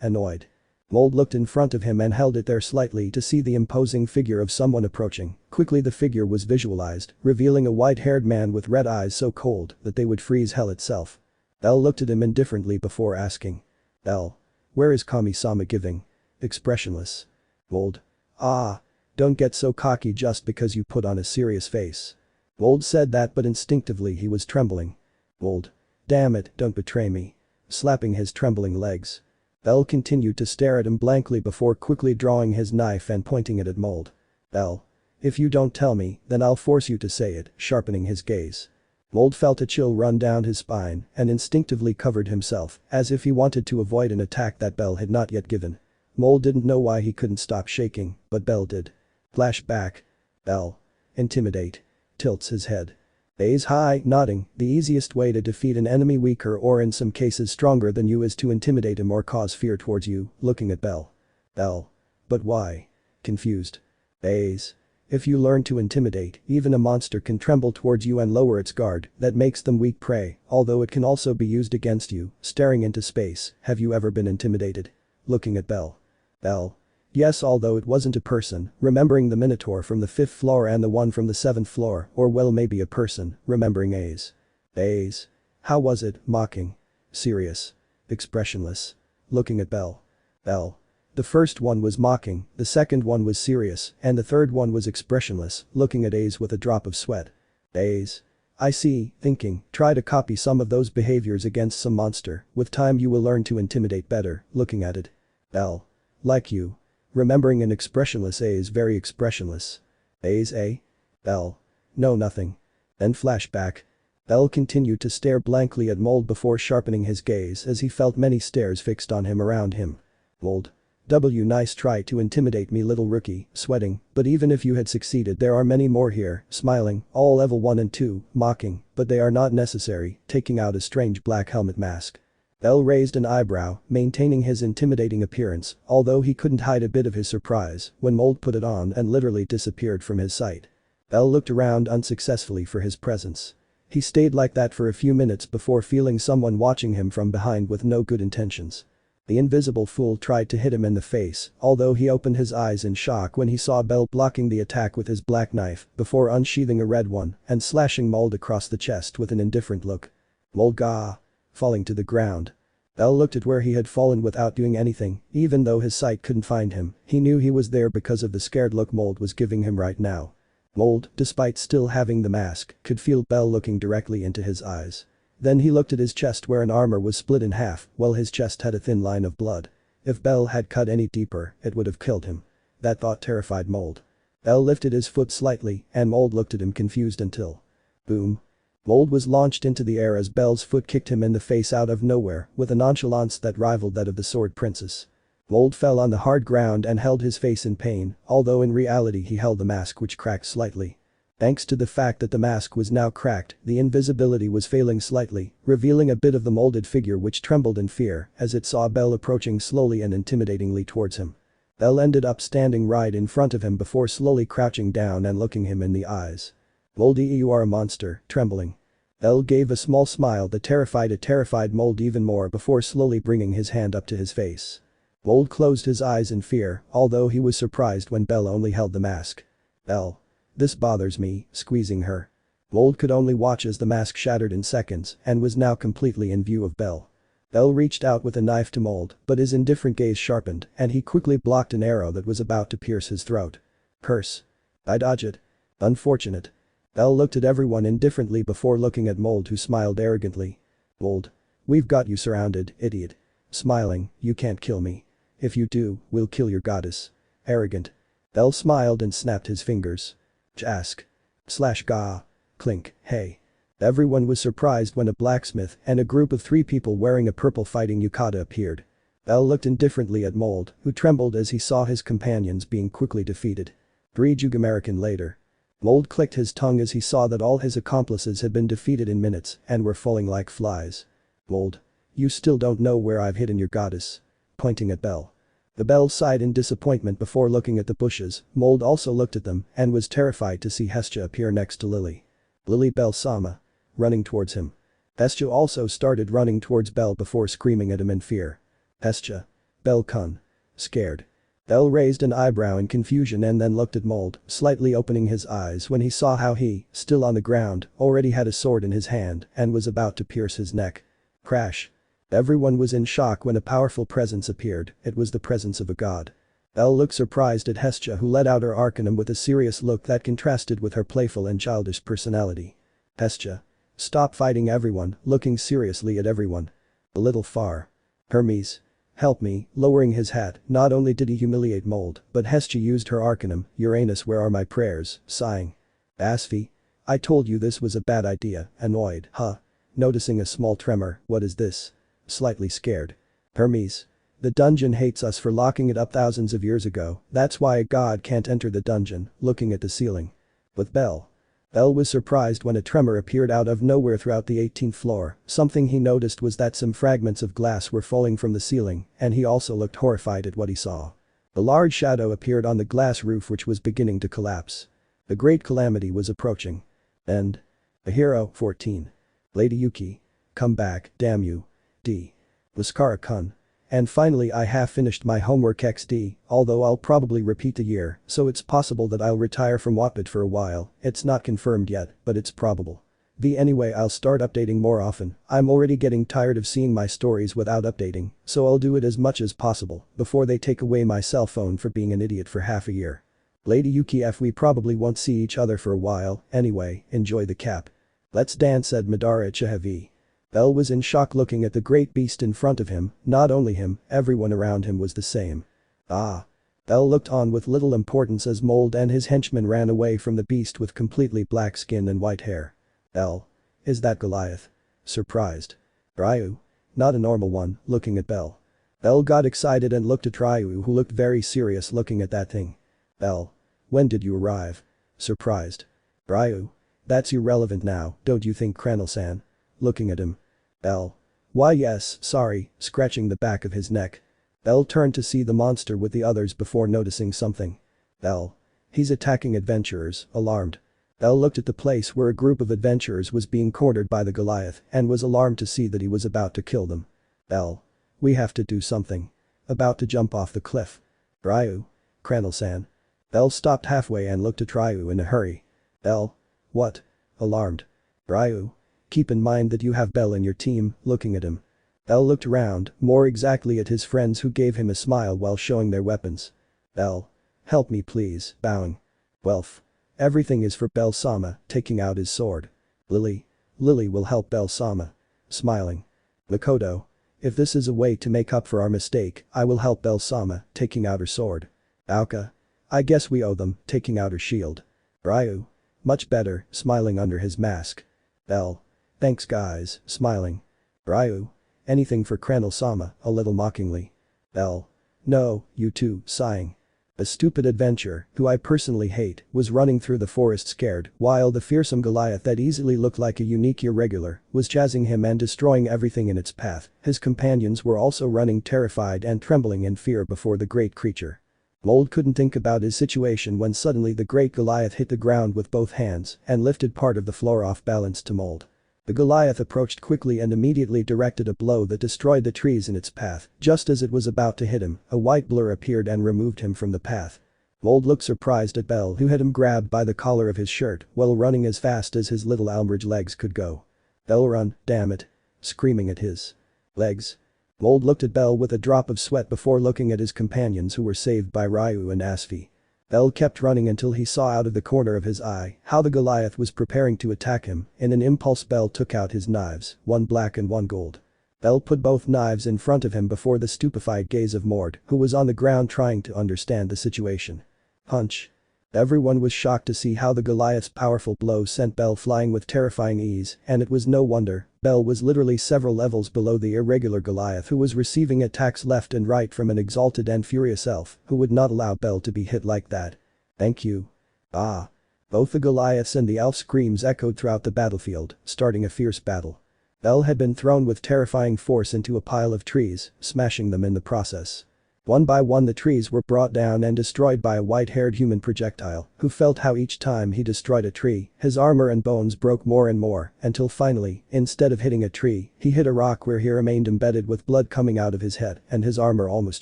annoyed. Mold looked in front of him and held it there slightly to see the imposing figure of someone approaching. Quickly the figure was visualized, revealing a white-haired man with red eyes so cold that they would freeze hell itself. Bell looked at him indifferently before asking. Bell. Where is Kami-sama giving? Expressionless. Wold. Ah. Don't get so cocky just because you put on a serious face. Wold said that but instinctively he was trembling. Wold. Damn it, don't betray me. Slapping his trembling legs. Bell continued to stare at him blankly before quickly drawing his knife and pointing it at Mold. Bell. If you don't tell me, then I'll force you to say it, sharpening his gaze. Mold felt a chill run down his spine and instinctively covered himself, as if he wanted to avoid an attack that Bell had not yet given. Mold didn't know why he couldn't stop shaking, but Bell did. Flashback. Bell. Intimidate. Tilts his head. Aiz high, nodding, the easiest way to defeat an enemy weaker or in some cases stronger than you is to intimidate him or cause fear towards you, looking at Bell. Bell. But why? Confused. Aiz. If you learn to intimidate, even a monster can tremble towards you and lower its guard, that makes them weak prey, although it can also be used against you, staring into space, have you ever been intimidated? Looking at Bell. Bell. Yes, although it wasn't a person, remembering the Minotaur from the 5th floor and the one from the 7th floor, or well maybe a person, remembering Aiz. Aiz. How was it, mocking? Serious. Expressionless. Looking at Bell. Bell. The first one was mocking, the second one was serious, and the third one was expressionless, looking at Aiz with a drop of sweat. Aiz. I see, thinking, try to copy some of those behaviors against some monster, with time you will learn to intimidate better, looking at it. Bell. Like you. Remembering an expressionless Aiz very expressionless. Aiz eh? Bell. No nothing. Then flashback. Bell continued to stare blankly at Mold before sharpening his gaze as he felt many stares fixed on him around him. Mold. Nice try to intimidate me little rookie, sweating, but even if you had succeeded there are many more here, smiling, all level 1 and 2, mocking, but they are not necessary, taking out a strange black helmet mask. Bell raised an eyebrow, maintaining his intimidating appearance, although he couldn't hide a bit of his surprise when Mold put it on and literally disappeared from his sight. Bell looked around unsuccessfully for his presence. He stayed like that for a few minutes before feeling someone watching him from behind with no good intentions. The invisible fool tried to hit him in the face, although he opened his eyes in shock when he saw Bell blocking the attack with his black knife before unsheathing a red one and slashing Mold across the chest with an indifferent look. Mold gah. Falling to the ground. Bell looked at where he had fallen without doing anything, even though his sight couldn't find him, he knew he was there because of the scared look Mold was giving him right now. Mold, despite still having the mask, could feel Bell looking directly into his eyes. Then he looked at his chest where an armor was split in half, while his chest had a thin line of blood. If Bell had cut any deeper, it would have killed him. That thought terrified Mold. Bell lifted his foot slightly, and Mold looked at him confused until. Boom. Mold was launched into the air as Bell's foot kicked him in the face out of nowhere, with a nonchalance that rivaled that of the Sword Princess. Mold fell on the hard ground and held his face in pain, although in reality he held the mask which cracked slightly. Thanks to the fact that the mask was now cracked, the invisibility was failing slightly, revealing a bit of the molded figure which trembled in fear as it saw Bell approaching slowly and intimidatingly towards him. Bell ended up standing right in front of him before slowly crouching down and looking him in the eyes. Moldy, you are a monster, trembling. Bell gave a small smile that terrified Mold even more before slowly bringing his hand up to his face. Mold closed his eyes in fear, although he was surprised when Bell only held the mask. Bell. This bothers me, squeezing her. Mold could only watch as the mask shattered in seconds and was now completely in view of Bell. Bell reached out with a knife to Mold, but his indifferent gaze sharpened and he quickly blocked an arrow that was about to pierce his throat. Curse. I dodge it. Unfortunate. Bell looked at everyone indifferently before looking at Mold, who smiled arrogantly. Mold. We've got you surrounded, idiot. Smiling, you can't kill me. If you do, we'll kill your goddess. Arrogant. Bell smiled and snapped his fingers. Jask. Slash gah. Clink, hey. Everyone was surprised when a blacksmith and a group of 3 people wearing a purple fighting yukata appeared. Bell looked indifferently at Mold, who trembled as he saw his companions being quickly defeated. 3 American later. Mold clicked his tongue as he saw that all his accomplices had been defeated in minutes and were falling like flies. Mold. You still don't know where I've hidden your goddess. Pointing at Bell. The Bell sighed in disappointment before looking at the bushes. Mold also looked at them and was terrified to see Hestia appear next to Lily. Lily Bell-sama. Running towards him. Hestia also started running towards Bell before screaming at him in fear. Hestia. Bell-kun. Scared. Bell raised an eyebrow in confusion and then looked at Mold, slightly opening his eyes when he saw how he, still on the ground, already had a sword in his hand and was about to pierce his neck. Crash. Everyone was in shock when a powerful presence appeared. It was the presence of a god. Bell looked surprised at Hestia, who let out her arcanum with a serious look that contrasted with her playful and childish personality. Hestia. Stop fighting everyone, looking seriously at everyone. A little far. Hermes. Help me, lowering his hat. Not only did he humiliate Mold, but Hestia used her arcanum. Uranus, where are my prayers, sighing. Asfi. I told you this was a bad idea, annoyed, huh? Noticing a small tremor, what is this? Slightly scared. Hermes. The dungeon hates us for locking it up thousands of years ago, that's why a god can't enter the dungeon, looking at the ceiling. With Bell. Bell was surprised when a tremor appeared out of nowhere throughout the 18th floor. Something he noticed was that some fragments of glass were falling from the ceiling, and he also looked horrified at what he saw. A large shadow appeared on the glass roof which was beginning to collapse. The great calamity was approaching. End. A hero, 14. Lady Yuki. Come back, damn you. D. Laskara-kun. And finally I have finished my homework XD, although I'll probably repeat the year, so it's possible that I'll retire from Wattpad for a while. It's not confirmed yet, but it's probable. Anyway, I'll start updating more often. I'm already getting tired of seeing my stories without updating, so I'll do it as much as possible before they take away my cell phone for being an idiot for half a year. Lady Yuki F, we probably won't see each other for a while, anyway, enjoy the cap. Let's dance, said Madara Chahavi. Bell was in shock looking at the great beast in front of him. Not only him, everyone around him was the same. Ah. Bell looked on with little importance as Mold and his henchmen ran away from the beast with completely black skin and white hair. Bell. Is that Goliath? Surprised. Ryu. Not a normal one, looking at Bell. Bell got excited and looked at Ryu, who looked very serious looking at that thing. Bell. When did you arrive? Surprised. Ryu. That's irrelevant now, don't you think, Cranel-san? Looking at him. Bell. Why yes, sorry, scratching the back of his neck. Bell turned to see the monster with the others before noticing something. Bell. He's attacking adventurers, alarmed. Bell looked at the place where a group of adventurers was being cornered by the Goliath and was alarmed to see that he was about to kill them. Bell. We have to do something. About to jump off the cliff. Ryu. Cranel-san. Bell stopped halfway and looked at Ryu in a hurry. Bell. What? Alarmed. Ryu. Keep in mind that you have Bell in your team, looking at him. Bell looked around, more exactly at his friends, who gave him a smile while showing their weapons. Bell. Help me please, bowing. Welf. Everything is for Bell-sama, taking out his sword. Lily. Lily will help Bell-sama. Smiling. Makoto. If this is a way to make up for our mistake, I will help Bell-sama, taking out her sword. Aoka. I guess we owe them, taking out her shield. Ryu. Much better, smiling under his mask. Bell. Thanks guys, smiling. Ryu. Anything for Cranel-sama, a little mockingly. Bell. No, you too, sighing. A stupid adventurer, who I personally hate, was running through the forest scared, while the fearsome Goliath that easily looked like a unique irregular was chasing him and destroying everything in its path. His companions were also running terrified and trembling in fear before the great creature. Mold couldn't think about his situation when suddenly the great Goliath hit the ground with both hands and lifted part of the floor off balance to Mold. The Goliath approached quickly and immediately directed a blow that destroyed the trees in its path. Just as it was about to hit him, a white blur appeared and removed him from the path. Mold looked surprised at Bell, who had him grabbed by the collar of his shirt while running as fast as his little Almridge legs could go. Bell, run, damn it. Screaming at his legs. Mold looked at Bell with a drop of sweat before looking at his companions, who were saved by Ryu and Asfi. Bell kept running until he saw out of the corner of his eye how the Goliath was preparing to attack him. In an impulse, Bell took out his knives, one black and one gold. Bell put both knives in front of him before the stupefied gaze of Mord, who was on the ground trying to understand the situation. Punch. Everyone was shocked to see how the Goliath's powerful blow sent Bell flying with terrifying ease, and it was no wonder. Bell was literally several levels below the irregular Goliath, who was receiving attacks left and right from an exalted and furious elf who would not allow Bell to be hit like that. Thank you. Ah. Both the Goliaths and the elf's screams echoed throughout the battlefield, starting a fierce battle. Bell had been thrown with terrifying force into a pile of trees, smashing them in the process. One by one the trees were brought down and destroyed by a white-haired human projectile, who felt how each time he destroyed a tree, his armor and bones broke more and more, until finally, instead of hitting a tree, he hit a rock where he remained embedded with blood coming out of his head and his armor almost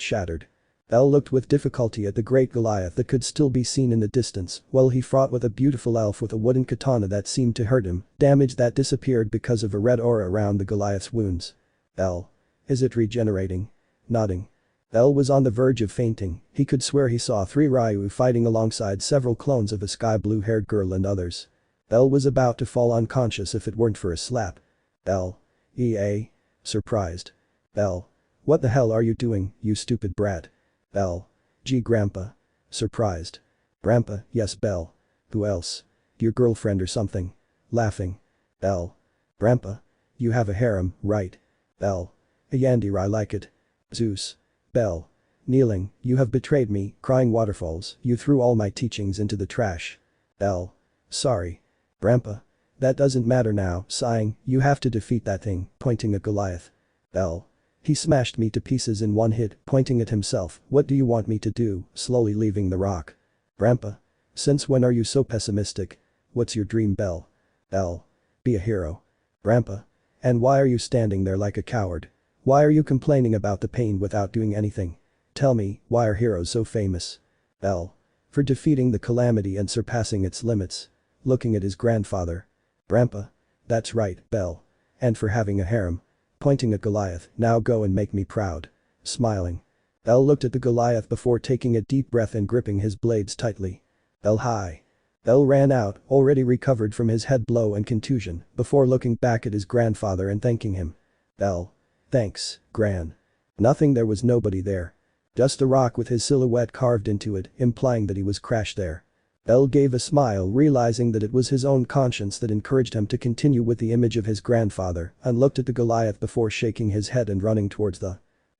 shattered. Bell looked with difficulty at the great Goliath that could still be seen in the distance while he fought with a beautiful elf with a wooden katana that seemed to hurt him, damage that disappeared because of a red aura around the Goliath's wounds. Bell. Is it regenerating? Nodding. Bell was on the verge of fainting, he could swear he saw 3 Ryu fighting alongside several clones of a sky blue-haired girl and others. Bell was about to fall unconscious if it weren't for a slap. Bell. EA. Surprised. Bell. What the hell are you doing, you stupid brat? Bell. Gee grandpa. Surprised. Grandpa, yes Bell. Who else? Your girlfriend or something? Laughing. Bell. Grandpa. You have a harem, right? Bell. A Yandere I like it. Zeus. Bell. Kneeling, you have betrayed me, crying waterfalls, you threw all my teachings into the trash. Bell. Sorry. Grandpa. That doesn't matter now, sighing, you have to defeat that thing, pointing at Goliath. Bell. He smashed me to pieces in one hit, pointing at himself, what do you want me to do, slowly leaving the rock. Grandpa. Since when are you so pessimistic? What's your dream Bell? Bell. Be a hero. Grandpa. And why are you standing there like a coward? Why are you complaining about the pain without doing anything? Tell me, why are heroes so famous? Bell. For defeating the calamity and surpassing its limits. Looking at his grandfather. Grandpa. That's right, Bell. And for having a harem. Pointing at Goliath, now go and make me proud. Smiling. Bell looked at the Goliath before taking a deep breath and gripping his blades tightly. Bell high. Bell ran out, already recovered from his head blow and contusion, before looking back at his grandfather and thanking him. Bell. Thanks, Gran. Nothing there was nobody there. Just a rock with his silhouette carved into it, implying that he was crashed there. Bell gave a smile realizing that it was his own conscience that encouraged him to continue with the image of his grandfather and looked at the Goliath before shaking his head and running towards the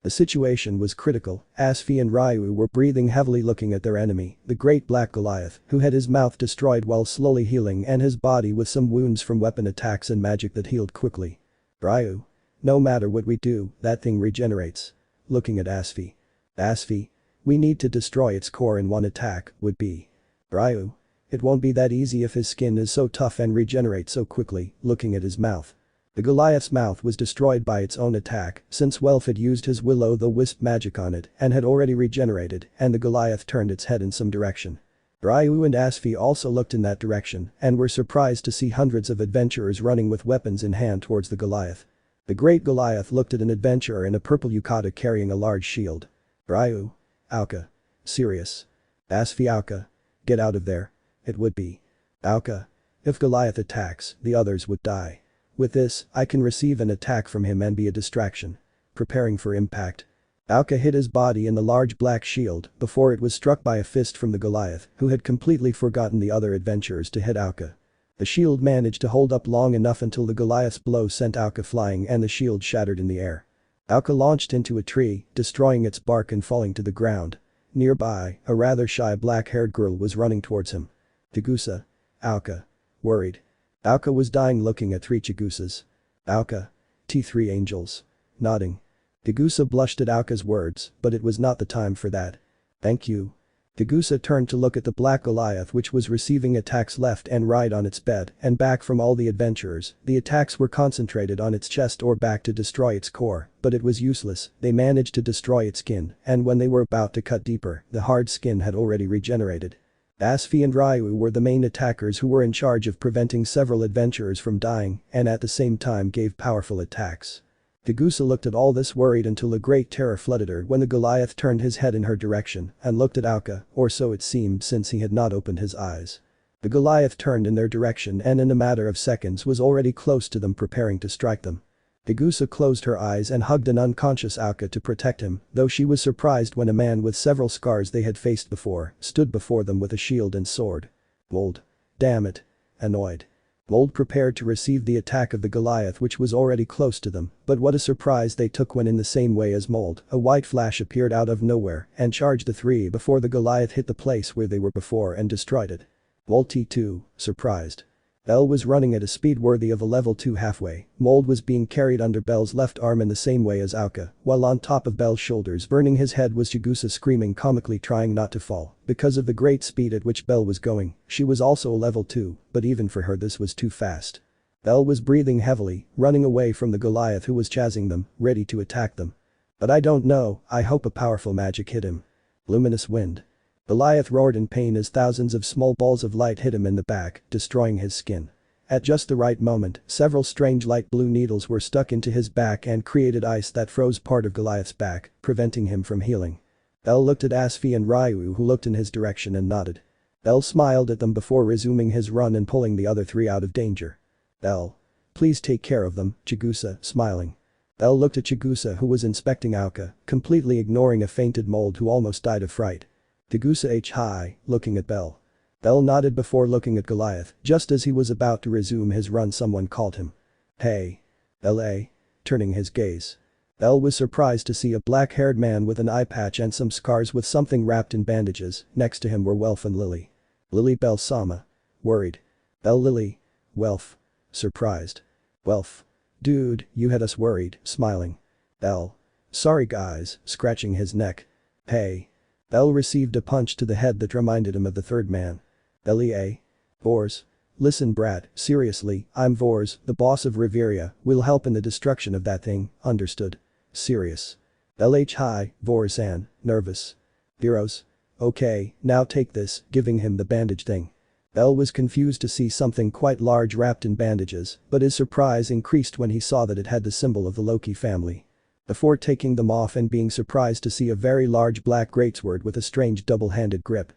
situation was critical, Asfi and Ryu were breathing heavily looking at their enemy, the great black Goliath, who had his mouth destroyed while slowly healing and his body with some wounds from weapon attacks and magic that healed quickly. Ryu. No matter what we do, that thing regenerates. Looking at Asfi. Asfi. We need to destroy its core in one attack, would be. Ryu. It won't be that easy if his skin is so tough and regenerates so quickly, looking at his mouth. The Goliath's mouth was destroyed by its own attack since Welf had used his will-o'-the-wisp magic on it and had already regenerated and the Goliath turned its head in some direction. Ryu and Asfi also looked in that direction and were surprised to see hundreds of adventurers running with weapons in hand towards the Goliath. The great Goliath looked at an adventurer in a purple yukata carrying a large shield. Ryu. Auka. Serious. Asfi Auka. Get out of there. It would be. Auka. If Goliath attacks, the others would die. With this, I can receive an attack from him and be a distraction. Preparing for impact. Auka hit his body in the large black shield before it was struck by a fist from the Goliath who had completely forgotten the other adventurers to hit Auka. The shield managed to hold up long enough until the Goliath's blow sent Auka flying and the shield shattered in the air. Auka launched into a tree, destroying its bark and falling to the ground. Nearby, a rather shy black-haired girl was running towards him. Chigusa. Auka. Worried. Auka was dying looking at 3 Chigusas. Auka. T3 angels. Nodding. Chigusa blushed at Auka's words, but it was not the time for that. Thank you. Chigusa turned to look at the black Goliath which was receiving attacks left and right on its bed and back from all the adventurers, the attacks were concentrated on its chest or back to destroy its core, but it was useless, they managed to destroy its skin, and when they were about to cut deeper, the hard skin had already regenerated. Asfi and Ryu were the main attackers who were in charge of preventing several adventurers from dying and at the same time gave powerful attacks. Chigusa looked at all this worried until a great terror flooded her when the Goliath turned his head in her direction and looked at Auka, or so it seemed since he had not opened his eyes. The Goliath turned in their direction and in a matter of seconds was already close to them preparing to strike them. Chigusa closed her eyes and hugged an unconscious Auka to protect him, though she was surprised when a man with several scars they had faced before stood before them with a shield and sword. Mold. Damn it. Annoyed. Mold prepared to receive the attack of the Goliath which was already close to them, but what a surprise they took when in the same way as Mold, a white flash appeared out of nowhere and charged the 3 before the Goliath hit the place where they were before and destroyed it. Mold T2, surprised. Bell was running at a speed worthy of a level 2 halfway, Mold was being carried under Bell's left arm in the same way as Auka, while on top of Bell's shoulders burning his head was Chigusa screaming comically trying not to fall, because of the great speed at which Bell was going, she was also a level 2, but even for her this was too fast. Bell was breathing heavily, running away from the Goliath who was chasing them, ready to attack them. But I don't know, I hope a powerful magic hit him. Luminous wind. Goliath roared in pain as thousands of small balls of light hit him in the back, destroying his skin. At just the right moment, several strange light blue needles were stuck into his back and created ice that froze part of Goliath's back, preventing him from healing. Bell looked at Asfi and Ryu, who looked in his direction and nodded. Bell smiled at them before resuming his run and pulling the other three out of danger. Bell. Please take care of them, Chigusa, smiling. Bell looked at Chigusa, who was inspecting Aoka, completely ignoring a fainted mold who almost died of fright. Chigusa hi, looking at Bell. Bell nodded before looking at Goliath. Just as he was about to resume his run, someone called him. Hey. L.A. Turning his gaze. Bell was surprised to see a black-haired man with an eye patch and some scars with something wrapped in bandages. Next to him were Welf and Lily. Lily Bell-sama. Worried. Bell Lily. Welf. Surprised. Welf. Dude, you had us worried, smiling. Bell. Sorry guys, scratching his neck. Hey. Bell received a punch to the head that reminded him of the third man. Belly. Vors. Listen brat, seriously, I'm Vors, the boss of Riveria, we'll help in the destruction of that thing, understood? Serious. Hi, Vors-san, nervous. Viros. Okay, now take this, giving him the bandage thing. Bell was confused to see something quite large wrapped in bandages, but his surprise increased when he saw that it had the symbol of the Loki family. Before taking them off and being surprised to see a very large black greatsword with a strange double-handed grip.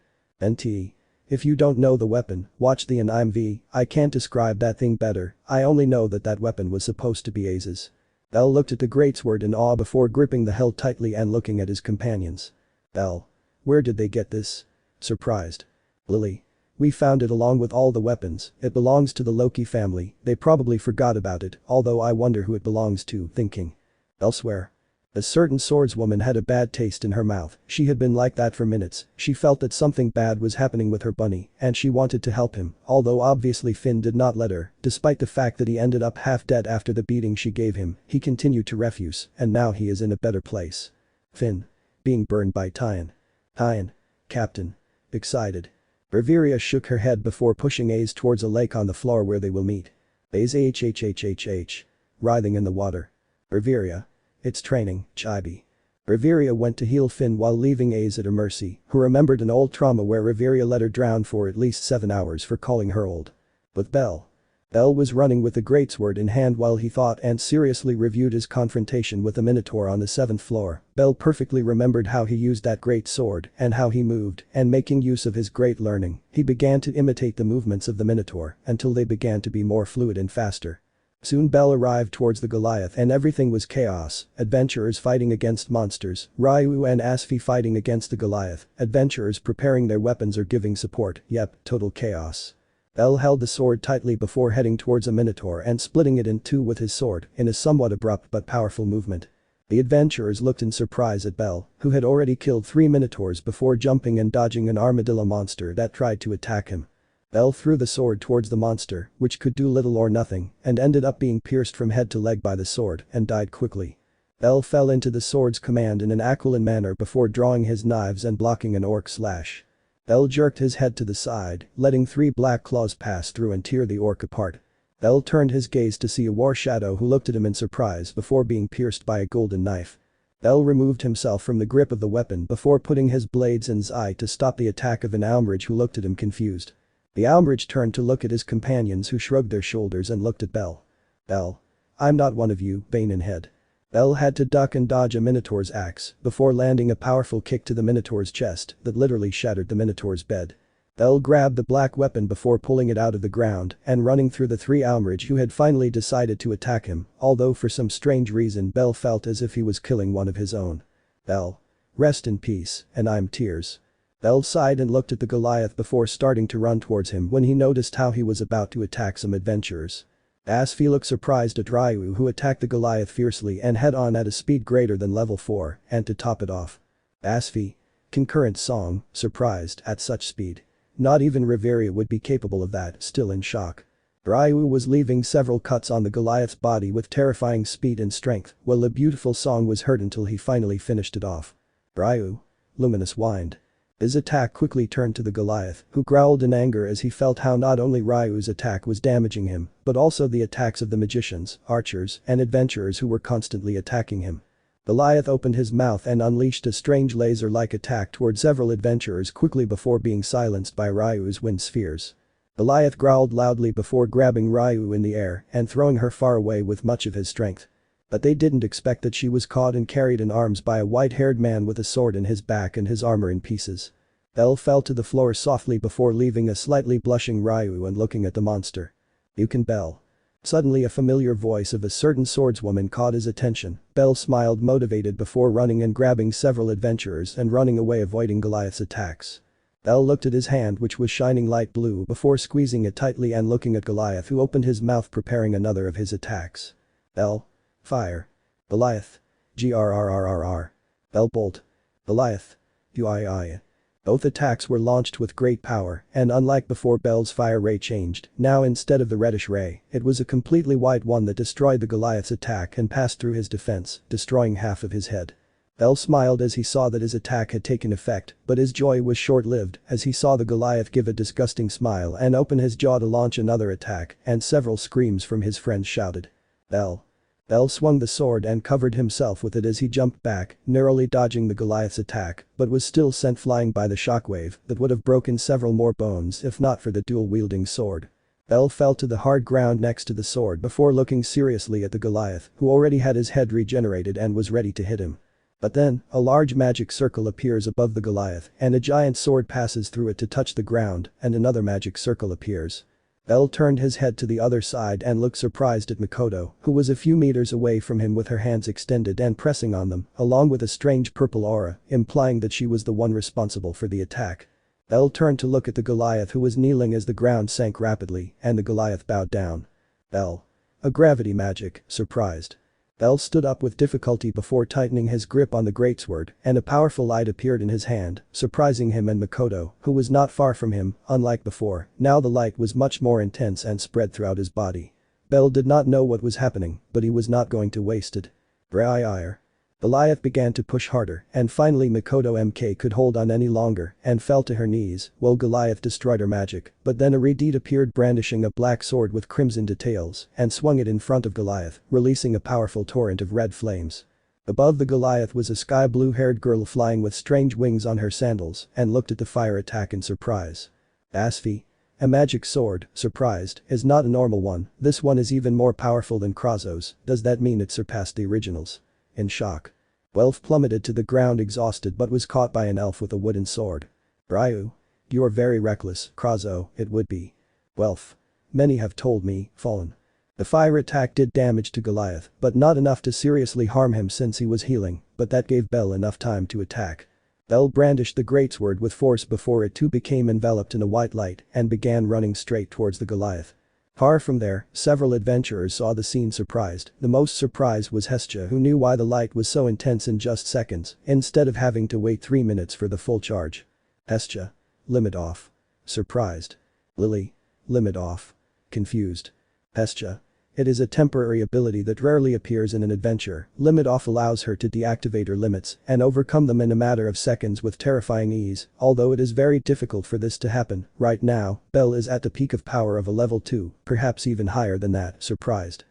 NT. If you don't know the weapon, watch the anime. I can't describe that thing better, I only know that that weapon was supposed to be Aiz's. Bell looked at the greatsword in awe before gripping the hilt tightly and looking at his companions. Bell. Where did they get this? Surprised. Lily. We found it along with all the weapons, it belongs to the Loki family, they probably forgot about it, although I wonder who it belongs to, thinking. Elsewhere. A certain swordswoman had a bad taste in her mouth, she had been like that for minutes, she felt that something bad was happening with her bunny, and she wanted to help him, although obviously Finn did not let her, despite the fact that he ended up half dead after the beating she gave him, he continued to refuse, and now he is in a better place. Finn. Being burned by Tyan. Tyan. Captain. Excited. Riveria shook her head before pushing Aiz towards a lake on the floor where they will meet. Aiz writhing in the water. Riveria. It's training, Chibi. Riveria went to heal Finn while leaving Aiz at her mercy, who remembered an old trauma where Riveria let her drown for at least 7 hours for calling her old. With Bell. Bell was running with the greatsword in hand while he thought and seriously reviewed his confrontation with the Minotaur on the 7th floor. Bell perfectly remembered how he used that great sword and how he moved, and making use of his great learning, he began to imitate the movements of the Minotaur until they began to be more fluid and faster. Soon Bell arrived towards the Goliath and everything was chaos, adventurers fighting against monsters, Ryu and Asfi fighting against the Goliath, adventurers preparing their weapons or giving support, yep, total chaos. Bell held the sword tightly before heading towards a Minotaur and splitting it in two with his sword in a somewhat abrupt but powerful movement. The adventurers looked in surprise at Bell, who had already killed 3 Minotaurs before jumping and dodging an armadillo monster that tried to attack him. Bell threw the sword towards the monster, which could do little or nothing, and ended up being pierced from head to leg by the sword and died quickly. Bell fell into the sword's command in an aquiline manner before drawing his knives and blocking an orc slash. Bell jerked his head to the side, letting 3 black claws pass through and tear the orc apart. Bell turned his gaze to see a war shadow who looked at him in surprise before being pierced by a golden knife. Bell removed himself from the grip of the weapon before putting his blades in his eye to stop the attack of an Almrich who looked at him confused. The Almrich turned to look at his companions who shrugged their shoulders and looked at Bell. Bell. I'm not one of you, Bane in head. Bell had to duck and dodge a Minotaur's axe before landing a powerful kick to the Minotaur's chest that literally shattered the Minotaur's bed. Bell grabbed the black weapon before pulling it out of the ground and running through the 3 Almrich who had finally decided to attack him, although for some strange reason Bell felt as if he was killing one of his own. Bell. Rest in peace, and I'm tears. Bell sighed and looked at the Goliath before starting to run towards him when he noticed how he was about to attack some adventurers. Asfi looked surprised at Ryu who attacked the Goliath fiercely and head-on at a speed greater than level 4, and to top it off. Asfi. Concurrent song, surprised at such speed. Not even Riveria would be capable of that, still in shock. Ryu was leaving several cuts on the Goliath's body with terrifying speed and strength while the beautiful song was heard until he finally finished it off. Ryu. Luminous whined. His attack quickly turned to the Goliath, who growled in anger as he felt how not only Ryu's attack was damaging him, but also the attacks of the magicians, archers, and adventurers who were constantly attacking him. Goliath opened his mouth and unleashed a strange laser-like attack toward several adventurers quickly before being silenced by Ryu's wind spheres. Goliath growled loudly before grabbing Ryu in the air and throwing her far away with much of his strength. But they didn't expect that she was caught and carried in arms by a white-haired man with a sword in his back and his armor in pieces. Bell fell to the floor softly before leaving a slightly blushing Ryu and looking at the monster. "You can Bell." Suddenly a familiar voice of a certain swordswoman caught his attention. Bell smiled motivated before running and grabbing several adventurers and running away avoiding Goliath's attacks. Bell looked at his hand which was shining light blue before squeezing it tightly and looking at Goliath who opened his mouth preparing another of his attacks. Bell. Fire. Goliath. Grrrrrr. Bell bolt. Goliath. Ui. Both attacks were launched with great power, and unlike before Bell's fire ray changed, now instead of the reddish ray, it was a completely white one that destroyed the Goliath's attack and passed through his defense, destroying half of his head. Bell smiled as he saw that his attack had taken effect, but his joy was short-lived as he saw the Goliath give a disgusting smile and open his jaw to launch another attack, and several screams from his friends shouted. Bell. Bell swung the sword and covered himself with it as he jumped back, narrowly dodging the Goliath's attack, but was still sent flying by the shockwave that would have broken several more bones if not for the dual-wielding sword. Bell fell to the hard ground next to the sword before looking seriously at the Goliath, who already had his head regenerated and was ready to hit him. But then, a large magic circle appears above the Goliath and a giant sword passes through it to touch the ground, and another magic circle appears. Bell turned his head to the other side and looked surprised at Makoto, who was a few meters away from him with her hands extended and pressing on them, along with a strange purple aura, implying that she was the one responsible for the attack. Bell turned to look at the Goliath who was kneeling as the ground sank rapidly, and the Goliath bowed down. Bell. A gravity magic, surprised. Bell stood up with difficulty before tightening his grip on the greatsword, and a powerful light appeared in his hand, surprising him and Makoto, who was not far from him, unlike before, now the light was much more intense and spread throughout his body. Bell did not know what was happening, but he was not going to waste it. Brrrr. Goliath began to push harder, and finally Makoto MK could hold on any longer and fell to her knees while Goliath destroyed her magic, but then a Redeed appeared brandishing a black sword with crimson details and swung it in front of Goliath, releasing a powerful torrent of red flames. Above the Goliath was a sky blue-haired girl flying with strange wings on her sandals and looked at the fire attack in surprise. Asfi. A magic sword, surprised, is not a normal one, this one is even more powerful than Krazo's, does that mean it surpassed the originals? In shock. Welf plummeted to the ground exhausted but was caught by an elf with a wooden sword. Ryu. You are very reckless, Krazo, it would be. Welf. Many have told me, fallen. The fire attack did damage to Goliath, but not enough to seriously harm him since he was healing, but that gave Bell enough time to attack. Bell brandished the greatsword with force before it too became enveloped in a white light and began running straight towards the Goliath. Far from there, several adventurers saw the scene surprised. The most surprised was Hestia who knew why the light was so intense in just seconds, instead of having to wait 3 minutes for the full charge. Hestia. Limit off. Surprised. Lily. Limit off. Confused. Hestia. It is a temporary ability that rarely appears in an adventure. Limit off allows her to deactivate her limits and overcome them in a matter of seconds with terrifying ease, although it is very difficult for this to happen. Right now, Bell is at the peak of power of a level 2, perhaps even higher than that, surprised.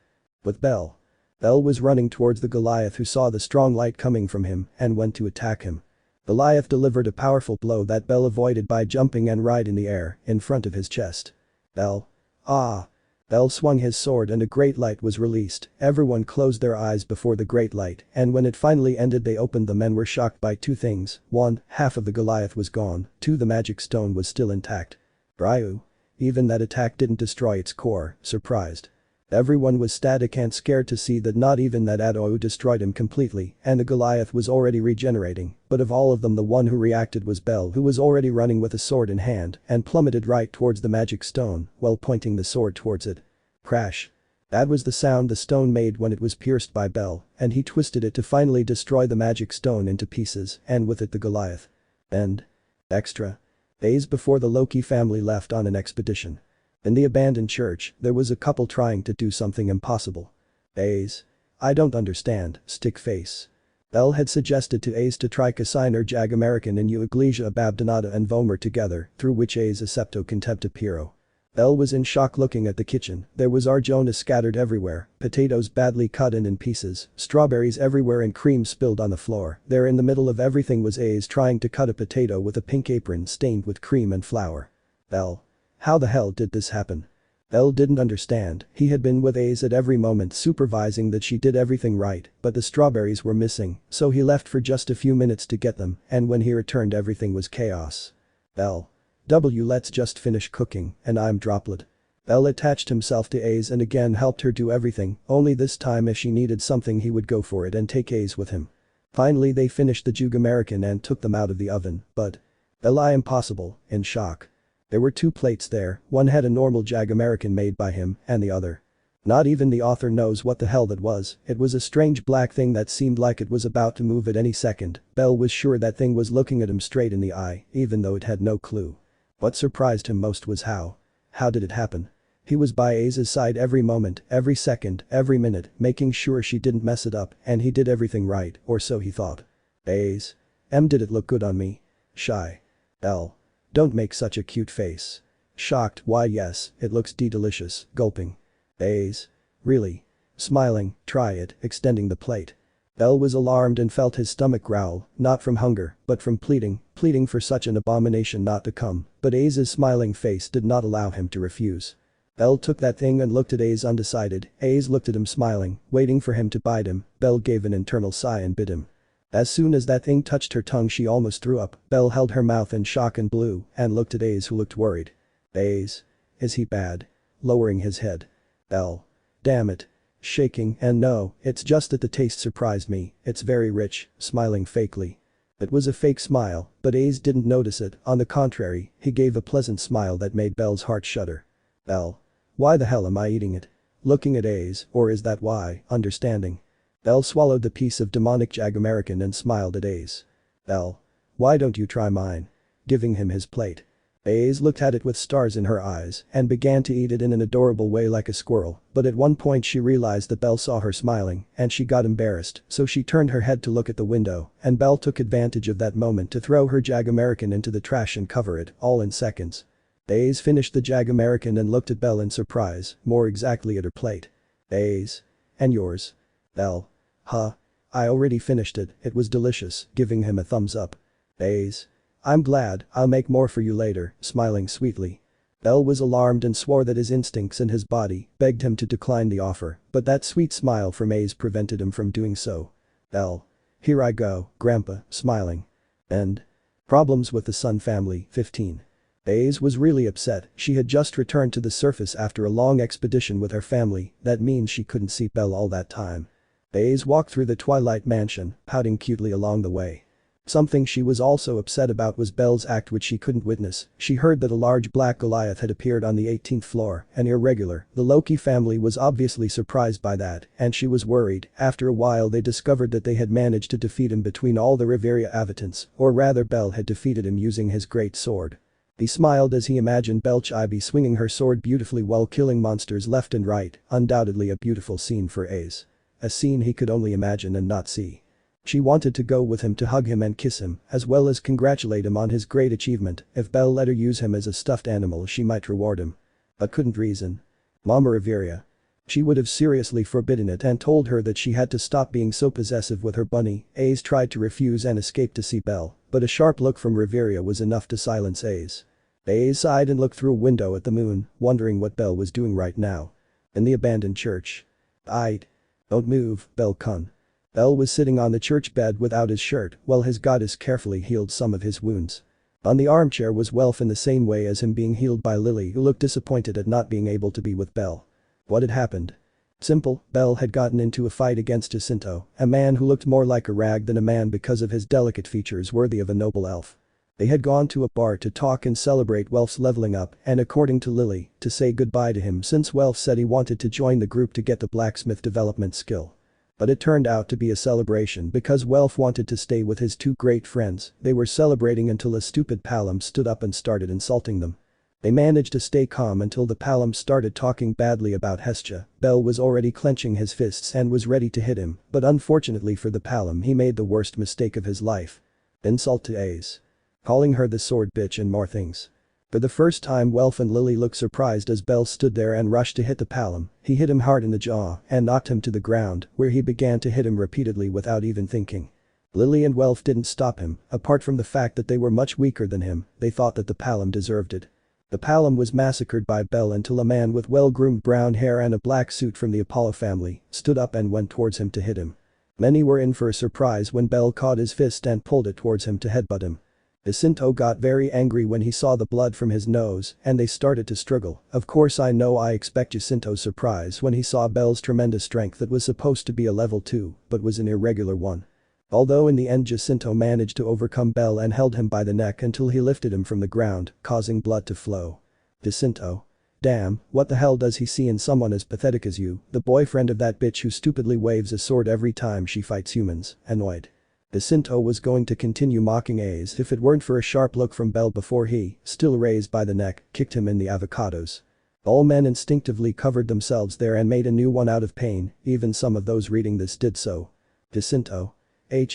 With Bell. Bell was running towards the Goliath who saw the strong light coming from him and went to attack him. Goliath delivered a powerful blow that Bell avoided by jumping and right in the air, in front of his chest. Bell. Ah. Bell swung his sword and a great light was released. Everyone closed their eyes before the great light, and when it finally ended they opened them and were shocked by two things. 1. Half of the Goliath was gone. 2. The magic stone was still intact. Ryu. Even that attack didn't destroy its core, surprised. Everyone was static and scared to see that not even that Adou destroyed him completely, and the Goliath was already regenerating, but of all of them the one who reacted was Bell who was already running with a sword in hand and plummeted right towards the magic stone while pointing the sword towards it. Crash. That was the sound the stone made when it was pierced by Bell, and he twisted it to finally destroy the magic stone into pieces and with it the Goliath. End. Extra. Days before the Loki family left on an expedition. In the abandoned church, there was a couple trying to do something impossible. Aiz. I don't understand, stick face. Bell had suggested to Aiz to try Kasiner Jag American in Iglesia Abandonada and Vomer together, through which Aiz acepto contempta Piro. Bell was in shock looking at the kitchen. There was Arjona scattered everywhere, potatoes badly cut and in pieces, strawberries everywhere and cream spilled on the floor. There in the middle of everything was Aiz trying to cut a potato with a pink apron stained with cream and flour. Bell. How the hell did this happen? Bell didn't understand, he had been with Aiz at every moment supervising that she did everything right, but the strawberries were missing, so he left for just a few minutes to get them, and when he returned everything was chaos. Bell. Let's just finish cooking, and I'm droplet. Bell attached himself to Aiz and again helped her do everything, only this time if she needed something he would go for it and take Aiz with him. Finally they finished the Jug American and took them out of the oven, but Bell impossible, in shock. There were 2 plates there, one had a normal Jag American made by him, and the other. Not even the author knows what the hell that was, it was a strange black thing that seemed like it was about to move at any second. Bell was sure that thing was looking at him straight in the eye, even though it had no clue. What surprised him most was how. How did it happen? He was by Aiz's side every moment, every second, every minute, making sure she didn't mess it up, and he did everything right, or so he thought. Aiz. Did it look good on me? Shy. Bell. Don't make such a cute face. Shocked, why yes, it looks delicious, gulping. Aiz. Really? Smiling, try it, extending the plate. Bell was alarmed and felt his stomach growl, not from hunger, but from pleading for such an abomination not to come, but Aiz's smiling face did not allow him to refuse. Bell took that thing and looked at Aiz undecided, Aiz looked at him smiling, waiting for him to bite him. Bell gave an internal sigh and bit him. As soon as that thing touched her tongue she almost threw up. Bell held her mouth in shock and blew, and looked at Aiz who looked worried. Aiz. Is he bad? Lowering his head. Bell. Damn it. Shaking, and no, it's just that the taste surprised me, it's very rich, smiling fakely. It was a fake smile, but Aiz didn't notice it, on the contrary, he gave a pleasant smile that made Bell's heart shudder. Bell. Why the hell am I eating it? Looking at Aiz, or is that why, understanding. Bell swallowed the piece of demonic Jag American and smiled at Aiz. Bell. Why don't you try mine? Giving him his plate. Aiz looked at it with stars in her eyes and began to eat it in an adorable way like a squirrel, but at one point she realized that Bell saw her smiling and she got embarrassed, so she turned her head to look at the window, and Bell took advantage of that moment to throw her Jag American into the trash and cover it, all in seconds. Aiz finished the Jag American and looked at Bell in surprise, more exactly at her plate. Aiz. And yours? Bell. Huh. I already finished it, it was delicious, giving him a thumbs up. Aiz. I'm glad, I'll make more for you later, smiling sweetly. Bell was alarmed and swore that his instincts and his body begged him to decline the offer, but that sweet smile from Aiz prevented him from doing so. Bell. Here I go, Grandpa, smiling. End. Problems with the Sun family, 15. Aiz was really upset, she had just returned to the surface after a long expedition with her family, that means she couldn't see Bell all that time. Aiz walked through the Twilight Mansion, pouting cutely along the way. Something she was also upset about was Bell's act which she couldn't witness. She heard that a large black Goliath had appeared on the 18th floor, and irregular. The Loki family was obviously surprised by that, and she was worried. After a while they discovered that they had managed to defeat him between all the Riveria habitants, or rather Bell had defeated him using his great sword. He smiled as he imagined Belchibi swinging her sword beautifully while killing monsters left and right, undoubtedly a beautiful scene for Aiz. A scene he could only imagine and not see. She wanted to go with him to hug him and kiss him, as well as congratulate him on his great achievement. If Bell let her use him as a stuffed animal she might reward him. But couldn't reason. Mama Riveria. She would have seriously forbidden it and told her that she had to stop being so possessive with her bunny. Aiz tried to refuse and escape to see Bell, but a sharp look from Riveria was enough to silence Aiz. Aiz sighed and looked through a window at the moon, wondering what Bell was doing right now. In the abandoned church. Don't move, Bell Kun. Bell was sitting on the church bed without his shirt while his goddess carefully healed some of his wounds. On the armchair was Welf in the same way as him being healed by Lily, who looked disappointed at not being able to be with Bell. What had happened? Simple, Bell had gotten into a fight against Jacinto, a man who looked more like a rag than a man because of his delicate features worthy of a noble elf. They had gone to a bar to talk and celebrate Welf's leveling up and, according to Lily, to say goodbye to him since Welf said he wanted to join the group to get the blacksmith development skill. But it turned out to be a celebration because Welf wanted to stay with his two great friends. They were celebrating until a stupid Palom stood up and started insulting them. They managed to stay calm until the Palom started talking badly about Hestia. Bell was already clenching his fists and was ready to hit him, but unfortunately for the Palom he made the worst mistake of his life. Insult to Aiz. Calling her the sword bitch and more things. For the first time Welf and Lily looked surprised as Bell stood there and rushed to hit the Palom. He hit him hard in the jaw and knocked him to the ground, where he began to hit him repeatedly without even thinking. Lily and Welf didn't stop him, apart from the fact that they were much weaker than him, they thought that the Palom deserved it. The Palom was massacred by Bell until a man with well-groomed brown hair and a black suit from the Apollo family stood up and went towards him to hit him. Many were in for a surprise when Bell caught his fist and pulled it towards him to headbutt him. Jacinto got very angry when he saw the blood from his nose and they started to struggle. Of course I expect Jacinto's surprise when he saw Bell's tremendous strength that was supposed to be a level 2 but was an irregular one. Although in the end Jacinto managed to overcome Bell and held him by the neck until he lifted him from the ground, causing blood to flow. Jacinto. Damn, what the hell does he see in someone as pathetic as you, the boyfriend of that bitch who stupidly waves a sword every time she fights humans, annoyed. Jacinto was going to continue mocking Aiz if it weren't for a sharp look from Bell before he, still raised by the neck, kicked him in the avocados. All men instinctively covered themselves there and made a new one out of pain, even some of those reading this did so. Jacinto.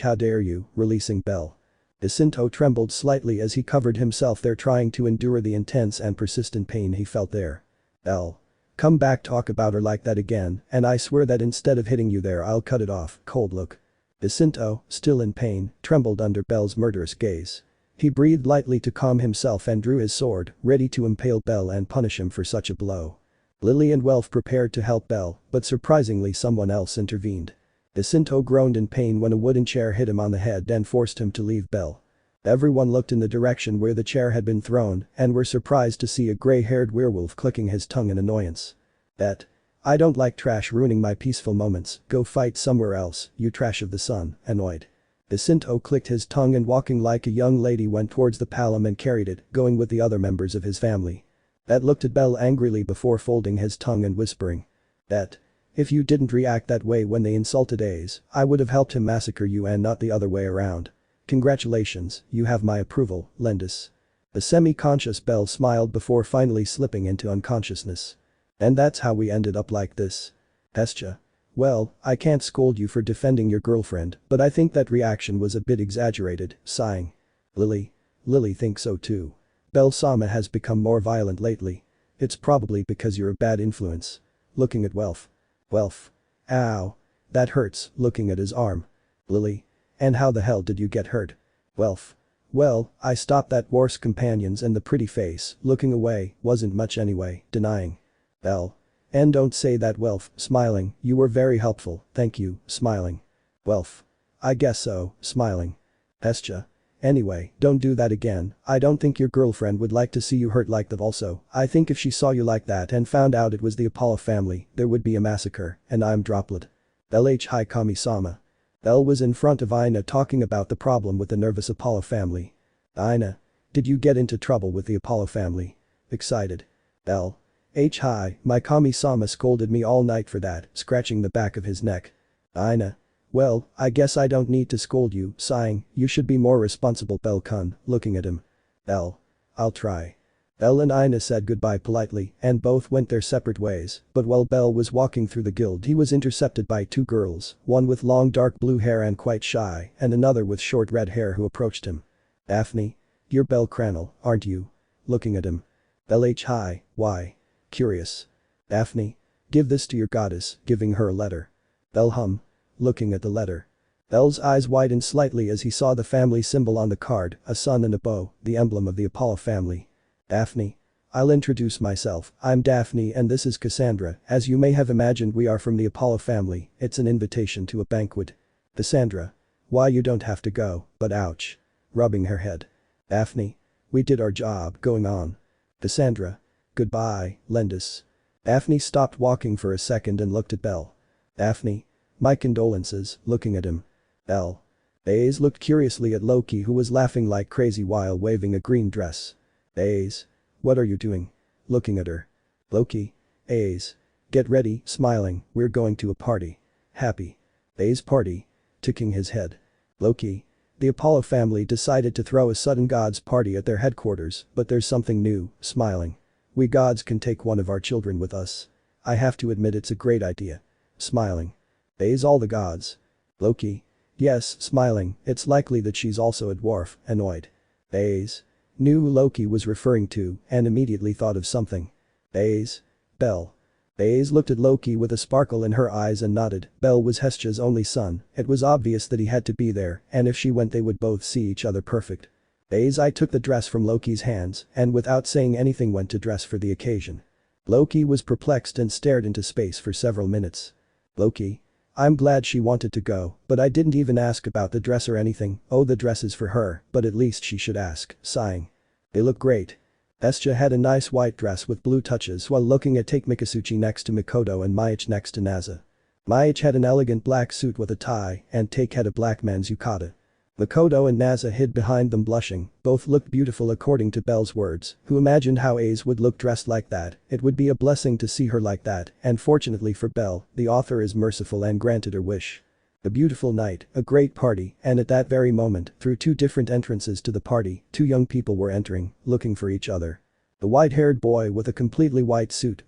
How dare you, releasing Bell. Jacinto trembled slightly as he covered himself there trying to endure the intense and persistent pain he felt there. Bell. Come back talk about her like that again and I swear that instead of hitting you there I'll cut it off, cold look. Jacinto, still in pain, trembled under Bell's murderous gaze. He breathed lightly to calm himself and drew his sword, ready to impale Bell and punish him for such a blow. Lily and Welf prepared to help Bell, but surprisingly someone else intervened. Jacinto groaned in pain when a wooden chair hit him on the head and forced him to leave Bell. Everyone looked in the direction where the chair had been thrown and were surprised to see a gray-haired werewolf clicking his tongue in annoyance. That. I don't like trash ruining my peaceful moments, go fight somewhere else, you trash of the sun, annoyed. Jacinto clicked his tongue and walking like a young lady went towards the Palom and carried it, going with the other members of his family. That looked at Bell angrily before folding his tongue and whispering. That. If you didn't react that way when they insulted Aiz, I would have helped him massacre you and not the other way around. Congratulations, you have my approval, Lendis. The semi-conscious Bell smiled before finally slipping into unconsciousness. And that's how we ended up like this. Hestia. Well, I can't scold you for defending your girlfriend, but I think that reaction was a bit exaggerated, sighing. Lily. Lily thinks so too. Bell-sama has become more violent lately. It's probably because you're a bad influence. Looking at Welf. Welf. Ow. That hurts, looking at his arm. Lily. And how the hell did you get hurt? Welf. Well, I stopped that war's companions and the pretty face, looking away, wasn't much anyway, denying. Bell. And don't say that Welf, smiling, you were very helpful, thank you, smiling. Welf. I guess so, smiling. Hestia. Anyway, don't do that again, I don't think your girlfriend would like to see you hurt like that also, I think if she saw you like that and found out it was the Apollo family, there would be a massacre, and I'm droplet. Bell hi kami-sama. Bell was in front of Wiene talking about the problem with the nervous Apollo family. Wiene. Did you get into trouble with the Apollo family? Excited. Bell. Hi, my kami-sama scolded me all night for that, scratching the back of his neck. Wiene. Well, I guess I don't need to scold you, sighing, you should be more responsible Bell-kun, looking at him. Bell. I'll try. Bell and Wiene said goodbye politely and both went their separate ways, but while Bell was walking through the guild he was intercepted by two girls, one with long dark blue hair and quite shy and another with short red hair who approached him. Daphne. You're bellcranel, aren't you? Looking at him. Bell hi, why? Curious. Daphne. Give this to your goddess, giving her a letter. Bell hum. Looking at the letter. Bell's eyes widened slightly as he saw the family symbol on the card, a sun and a bow, the emblem of the Apollo family. Daphne. I'll introduce myself, I'm Daphne and this is Cassandra, as you may have imagined we are from the Apollo family, it's an invitation to a banquet. Cassandra. Why you don't have to go, but ouch. Rubbing her head. Daphne. We did our job, going on. Cassandra. Goodbye, Lendis. Daphne stopped walking for a second and looked at Bell. Daphne. My condolences, looking at him. Bell. Aiz looked curiously at Loki who was laughing like crazy while waving a green dress. Aiz. What are you doing? Looking at her. Loki. Aiz. Get ready, smiling, we're going to a party. Happy. Aiz party. Ticking his head. Loki. The Apollo family decided to throw a sudden gods party at their headquarters, but there's something new, smiling. We gods can take one of our children with us. I have to admit it's a great idea. Smiling. Aiz all the gods. Loki. Yes, smiling, it's likely that she's also a dwarf, annoyed. Aiz. Knew who Loki was referring to and immediately thought of something. Aiz. Bell. Aiz looked at Loki with a sparkle in her eyes and nodded. Bell was Hestia's only son, it was obvious that he had to be there and if she went they would both see each other perfect. I took the dress from Loki's hands and without saying anything went to dress for the occasion. Loki was perplexed and stared into space for several minutes. Loki. I'm glad she wanted to go, but I didn't even ask about the dress or anything. Oh, the dress is for her, but at least she should ask, sighing. They look great. Hestia had a nice white dress with blue touches while looking at Take Mikasuchi next to Mikoto and Maich next to Naza. Maich had an elegant black suit with a tie and Take had a black man's yukata. Mikoto and Naza hid behind them blushing, both looked beautiful according to Bell's words, who imagined how Aiz would look dressed like that. It would be a blessing to see her like that, and fortunately for Bell, the author is merciful and granted her wish. A beautiful night, a great party, and at that very moment, through two different entrances to the party, two young people were entering, looking for each other. The white-haired boy with a completely white suit,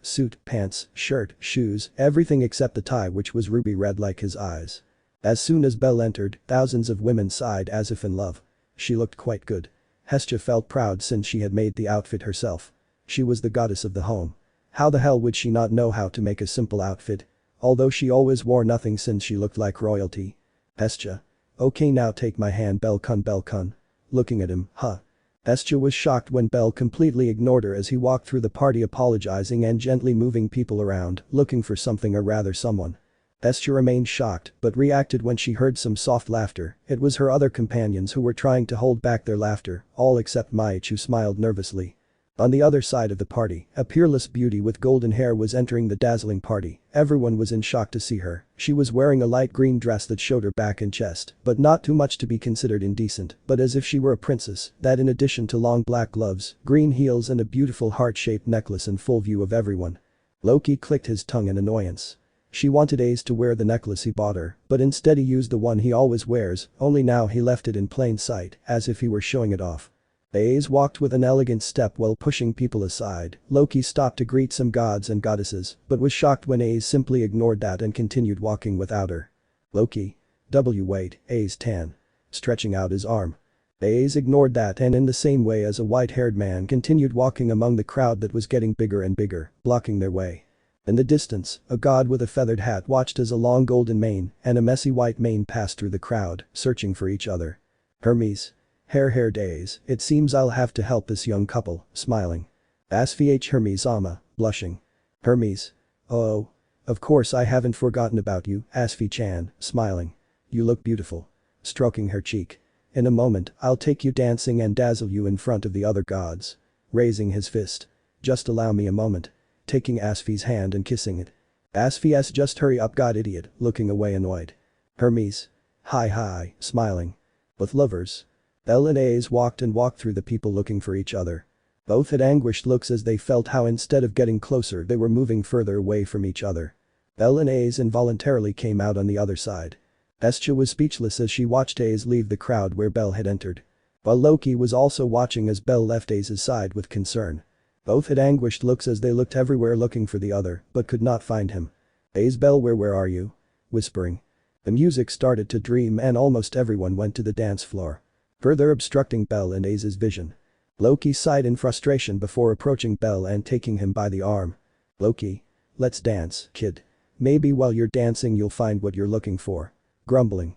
pants, shirt, shoes, everything except the tie which was ruby red like his eyes. As soon as Bell entered, thousands of women sighed as if in love. She looked quite good. Hestia felt proud since she had made the outfit herself. She was the goddess of the home. How the hell would she not know how to make a simple outfit? Although she always wore nothing since she looked like royalty. Hestia. Okay, now take my hand, Bell-kun. Looking at him, huh? Hestia was shocked when Bell completely ignored her as he walked through the party apologizing and gently moving people around, looking for something or rather someone. Hestia remained shocked but reacted when she heard some soft laughter. It was her other companions who were trying to hold back their laughter, all except Maich who smiled nervously. On the other side of the party, a peerless beauty with golden hair was entering the dazzling party. Everyone was in shock to see her. She was wearing a light green dress that showed her back and chest, but not too much to be considered indecent, but as if she were a princess, that in addition to long black gloves, green heels and a beautiful heart-shaped necklace in full view of everyone. Loki clicked his tongue in annoyance. She wanted Aiz to wear the necklace he bought her, but instead he used the one he always wears, only now he left it in plain sight, as if he were showing it off. Aiz walked with an elegant step while pushing people aside. Loki stopped to greet some gods and goddesses, but was shocked when Aiz simply ignored that and continued walking without her. Loki. Wait, Aiz tan. Stretching out his arm. Aiz ignored that and in the same way as a white-haired man continued walking among the crowd that was getting bigger and bigger, blocking their way. In the distance, a god with a feathered hat watched as a long golden mane and a messy white mane passed through the crowd, searching for each other. Hermes. Hair days, it seems I'll have to help this young couple, smiling. Asvh Hermes-sama, blushing. Hermes. Oh. Of course I haven't forgotten about you, Asvi-chan, smiling. You look beautiful. Stroking her cheek. In a moment, I'll take you dancing and dazzle you in front of the other gods. Raising his fist. Just allow me a moment. Taking Asvi's hand and kissing it. Asvi just hurry up, god idiot, looking away annoyed. Hermes. Hi, smiling. With lovers. Bell and Aiz walked through the people looking for each other. Both had anguished looks as they felt how instead of getting closer they were moving further away from each other. Bell and Aiz involuntarily came out on the other side. Hestia was speechless as she watched Aiz leave the crowd where Bell had entered. While Loki was also watching as Bell left Aiz's side with concern. Both had anguished looks as they looked everywhere looking for the other, but could not find him. Aiz, Bell, where are you? Whispering. The music started to dream and almost everyone went to the dance floor. Further obstructing Bell and Aiz's vision. Loki sighed in frustration before approaching Bell and taking him by the arm. Loki. Let's dance, kid. Maybe while you're dancing you'll find what you're looking for. Grumbling.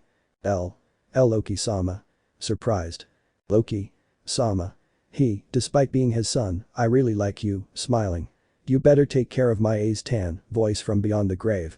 Loki-sama. Surprised. Loki. Sama. Despite being his son, I really like you, smiling. You better take care of my Aiz tan, voice from beyond the grave.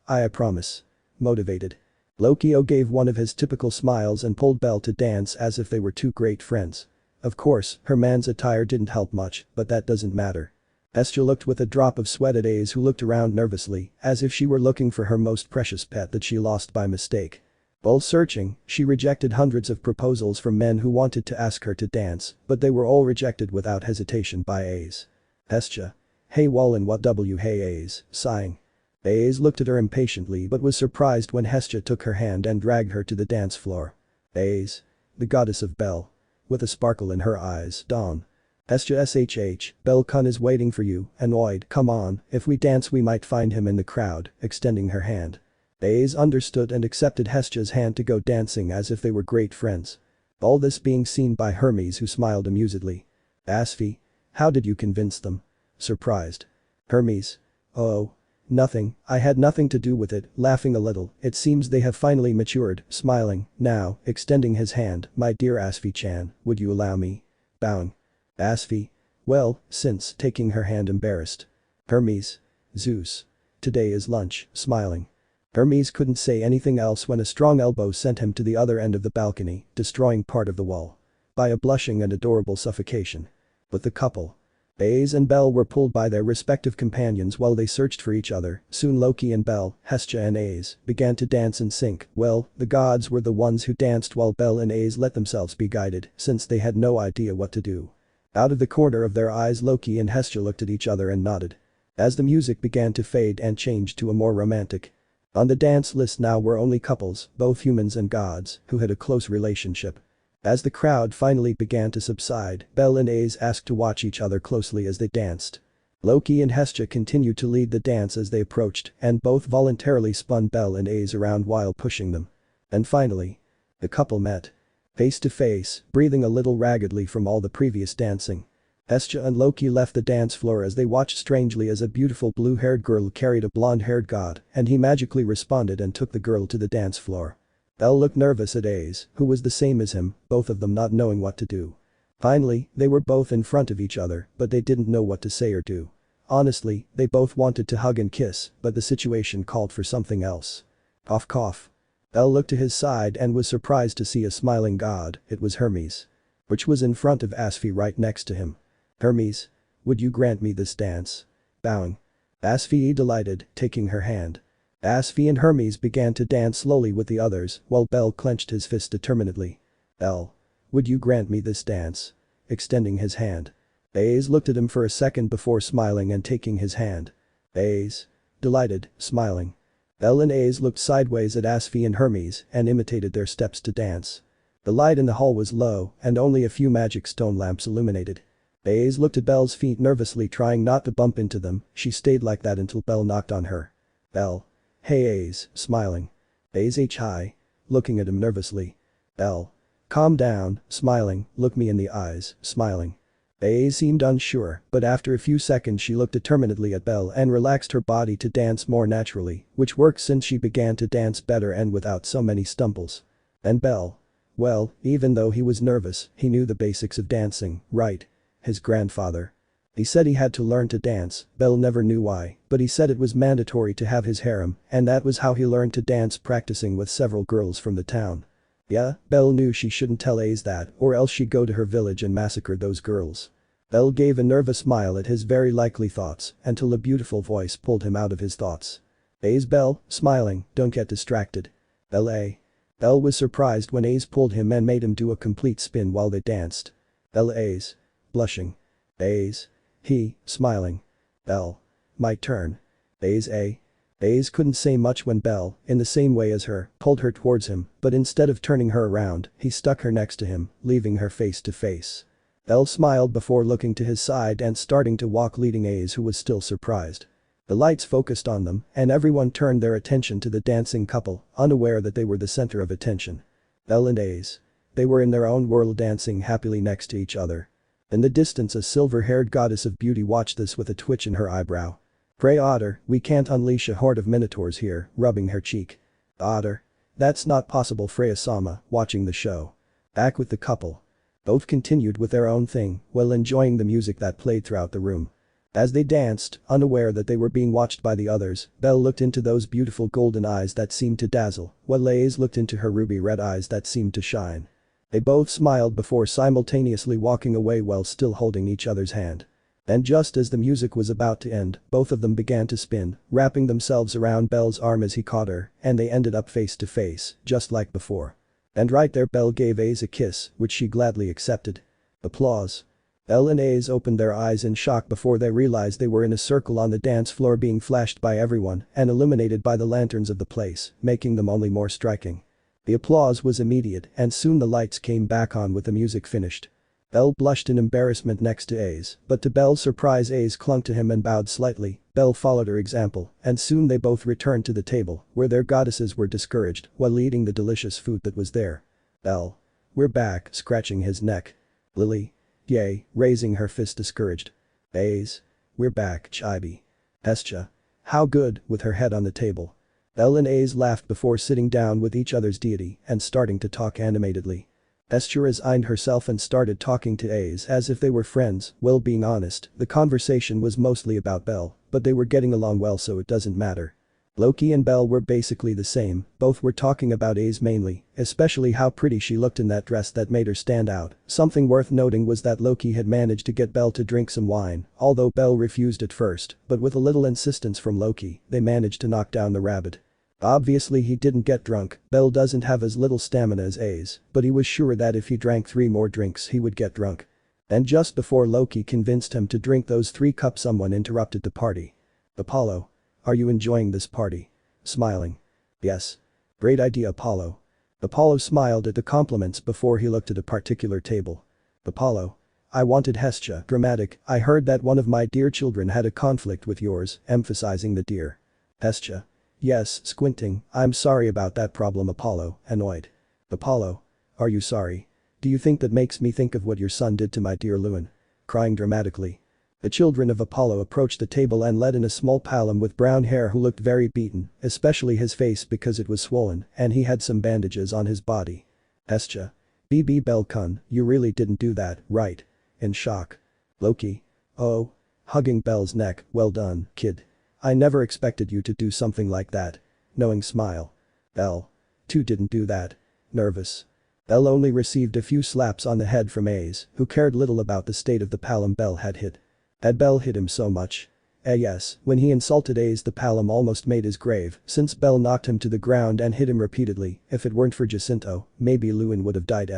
I promise. Motivated. Loki gave one of his typical smiles and pulled Bell to dance as if they were two great friends. Of course, her man's attire didn't help much, but that doesn't matter. Hestia looked with a drop of sweat at Aiz who looked around nervously, as if she were looking for her most precious pet that she lost by mistake. While searching, she rejected hundreds of proposals from men who wanted to ask her to dance, but they were all rejected without hesitation by Aiz. Hestia. Hey Wallen, what hey Aiz, sighing. Aiz looked at her impatiently but was surprised when Hestia took her hand and dragged her to the dance floor. Aiz. The goddess of Bell. With a sparkle in her eyes, Dawn. Hestia SHH, Bell-kun is waiting for you, annoyed, come on, if we dance we might find him in the crowd, extending her hand. Aiz understood and accepted Hestia's hand to go dancing as if they were great friends. All this being seen by Hermes who smiled amusedly. Asvi. How did you convince them? Surprised. Hermes. Oh. Nothing, I had nothing to do with it, laughing a little, it seems they have finally matured, smiling, now, extending his hand, my dear Asfi-chan, would you allow me? Bowing. Asfi. Well, since, taking her hand embarrassed. Hermes. Zeus. Today is lunch, smiling. Hermes couldn't say anything else when a strong elbow sent him to the other end of the balcony, destroying part of the wall. By a blushing and adorable suffocation. But the couple. Aiz and Bell were pulled by their respective companions while they searched for each other, soon Loki and Bell, Hestia and Aiz, began to dance in sync, well, the gods were the ones who danced while Bell and Aiz let themselves be guided, since they had no idea what to do. Out of the corner of their eyes Loki and Hestia looked at each other and nodded. As the music began to fade and change to a more romantic. On the dance list now were only couples, both humans and gods, who had a close relationship. As the crowd finally began to subside, Bell and Aiz asked to watch each other closely as they danced. Loki and Hestia continued to lead the dance as they approached, and both voluntarily spun Bell and Aiz around while pushing them. And finally. The couple met. Face to face, breathing a little raggedly from all the previous dancing. Hestia and Loki left the dance floor as they watched strangely as a beautiful blue-haired girl carried a blonde-haired god, and he magically responded and took the girl to the dance floor. Bell looked nervous at Aiz, who was the same as him, both of them not knowing what to do. Finally, they were both in front of each other, but they didn't know what to say or do. Honestly, they both wanted to hug and kiss, but the situation called for something else. Cough cough. Bell looked to his side and was surprised to see a smiling god, it was Hermes. Which was in front of Asfi right next to him. Hermes. Would you grant me this dance? Bowing. Asfi delighted, taking her hand. Asfi and Hermes began to dance slowly with the others, while Bell clenched his fist determinedly. Bell. Would you grant me this dance? Extending his hand. Aiz looked at him for a second before smiling and taking his hand. Aiz. Delighted, smiling. Bell and Aiz looked sideways at Asfi and Hermes and imitated their steps to dance. The light in the hall was low and only a few magic stone lamps illuminated. Aiz looked at Bell's feet nervously trying not to bump into them, she stayed like that until Bell knocked on her. Bell. Hey Aiz, smiling. Aiz hi. Looking at him nervously. Bell. Calm down, smiling, look me in the eyes, smiling. Aiz seemed unsure, but after a few seconds she looked determinedly at Bell and relaxed her body to dance more naturally, which worked since she began to dance better and without so many stumbles. And Bell. Well, even though he was nervous, he knew the basics of dancing, right? His grandfather. He said he had to learn to dance, Bell never knew why, but he said it was mandatory to have his harem, and that was how he learned to dance practicing with several girls from the town. Yeah, Bell knew she shouldn't tell Aiz that, or else she'd go to her village and massacre those girls. Bell gave a nervous smile at his very likely thoughts, until a beautiful voice pulled him out of his thoughts. Aiz Bell, smiling, don't get distracted. Bell A. Bell was surprised when Aiz pulled him and made him do a complete spin while they danced. Bell Aiz. Blushing. Aiz. He, smiling. Bell. My turn. Aiz A. Aiz couldn't say much when Bell, in the same way as her, pulled her towards him, but instead of turning her around, he stuck her next to him, leaving her face to face. Bell smiled before looking to his side and starting to walk leading Aiz who was still surprised. The lights focused on them, and everyone turned their attention to the dancing couple, unaware that they were the center of attention. Bell and Aiz. They were in their own world dancing happily next to each other. In the distance a silver-haired goddess of beauty watched this with a twitch in her eyebrow. Pray Otter, we can't unleash a horde of minotaurs here, rubbing her cheek. Otter. That's not possible Freya-sama, watching the show. Back with the couple. Both continued with their own thing, while enjoying the music that played throughout the room. As they danced, unaware that they were being watched by the others, Bell looked into those beautiful golden eyes that seemed to dazzle, while Aiz looked into her ruby-red eyes that seemed to shine. They both smiled before simultaneously walking away while still holding each other's hand. And just as the music was about to end, both of them began to spin, wrapping themselves around Bell's arm as he caught her, and they ended up face to face, just like before. And right there Bell gave Aiz a kiss, which she gladly accepted. Applause. Bell and Aiz opened their eyes in shock before they realized they were in a circle on the dance floor being flashed by everyone and illuminated by the lanterns of the place, making them only more striking. The applause was immediate and soon the lights came back on with the music finished. Bell blushed in embarrassment next to Aiz, but to Bell's surprise Aiz clung to him and bowed slightly. Bell followed her example, and soon they both returned to the table, where their goddesses were discouraged while eating the delicious food that was there. Bell. We're back, scratching his neck. Lily. Yay, raising her fist discouraged. Aiz. We're back, Chibi. Hestia. How good, with her head on the table. Bell and Aiz laughed before sitting down with each other's deity and starting to talk animatedly. Hestia resigned herself and started talking to Aiz as if they were friends. Well, being honest, the conversation was mostly about Bell, but they were getting along well, so it doesn't matter. Loki and Bell were basically the same, both were talking about Aiz mainly, especially how pretty she looked in that dress that made her stand out. Something worth noting was that Loki had managed to get Bell to drink some wine, although Bell refused at first, but with a little insistence from Loki, they managed to knock down the rabbit. Obviously he didn't get drunk, Bell doesn't have as little stamina as Aiz, but he was sure that if he drank 3 more drinks he would get drunk. And just before Loki convinced him to drink those 3 cups, someone interrupted the party. Apollo. Are you enjoying this party? Smiling. Yes. Great idea, Apollo. Apollo smiled at the compliments before he looked at a particular table. Apollo. I wanted Hestia. Dramatic. I heard that one of my dear children had a conflict with yours, emphasizing the dear. Hestia. Yes, squinting. I'm sorry about that problem, Apollo, annoyed. Apollo. Are you sorry? Do you think that makes me think of what your son did to my dear Luin? Crying dramatically. The children of Apollo approached the table and led in a small palom with brown hair who looked very beaten, especially his face because it was swollen and he had some bandages on his body. Hestia. BB Bellcun, you really didn't do that, right? In shock. Loki. Oh. Hugging Bell's neck, well done, kid. I never expected you to do something like that. Knowing smile. Bell. Too didn't do that. Nervous. Bell only received a few slaps on the head from Aiz, who cared little about the state of the palom Bell had hit. Had Bell hit him so much? Yes, when he insulted Aiz, the palom almost made his grave, since Bell knocked him to the ground and hit him repeatedly. If it weren't for Jacinto, maybe Luin would have died.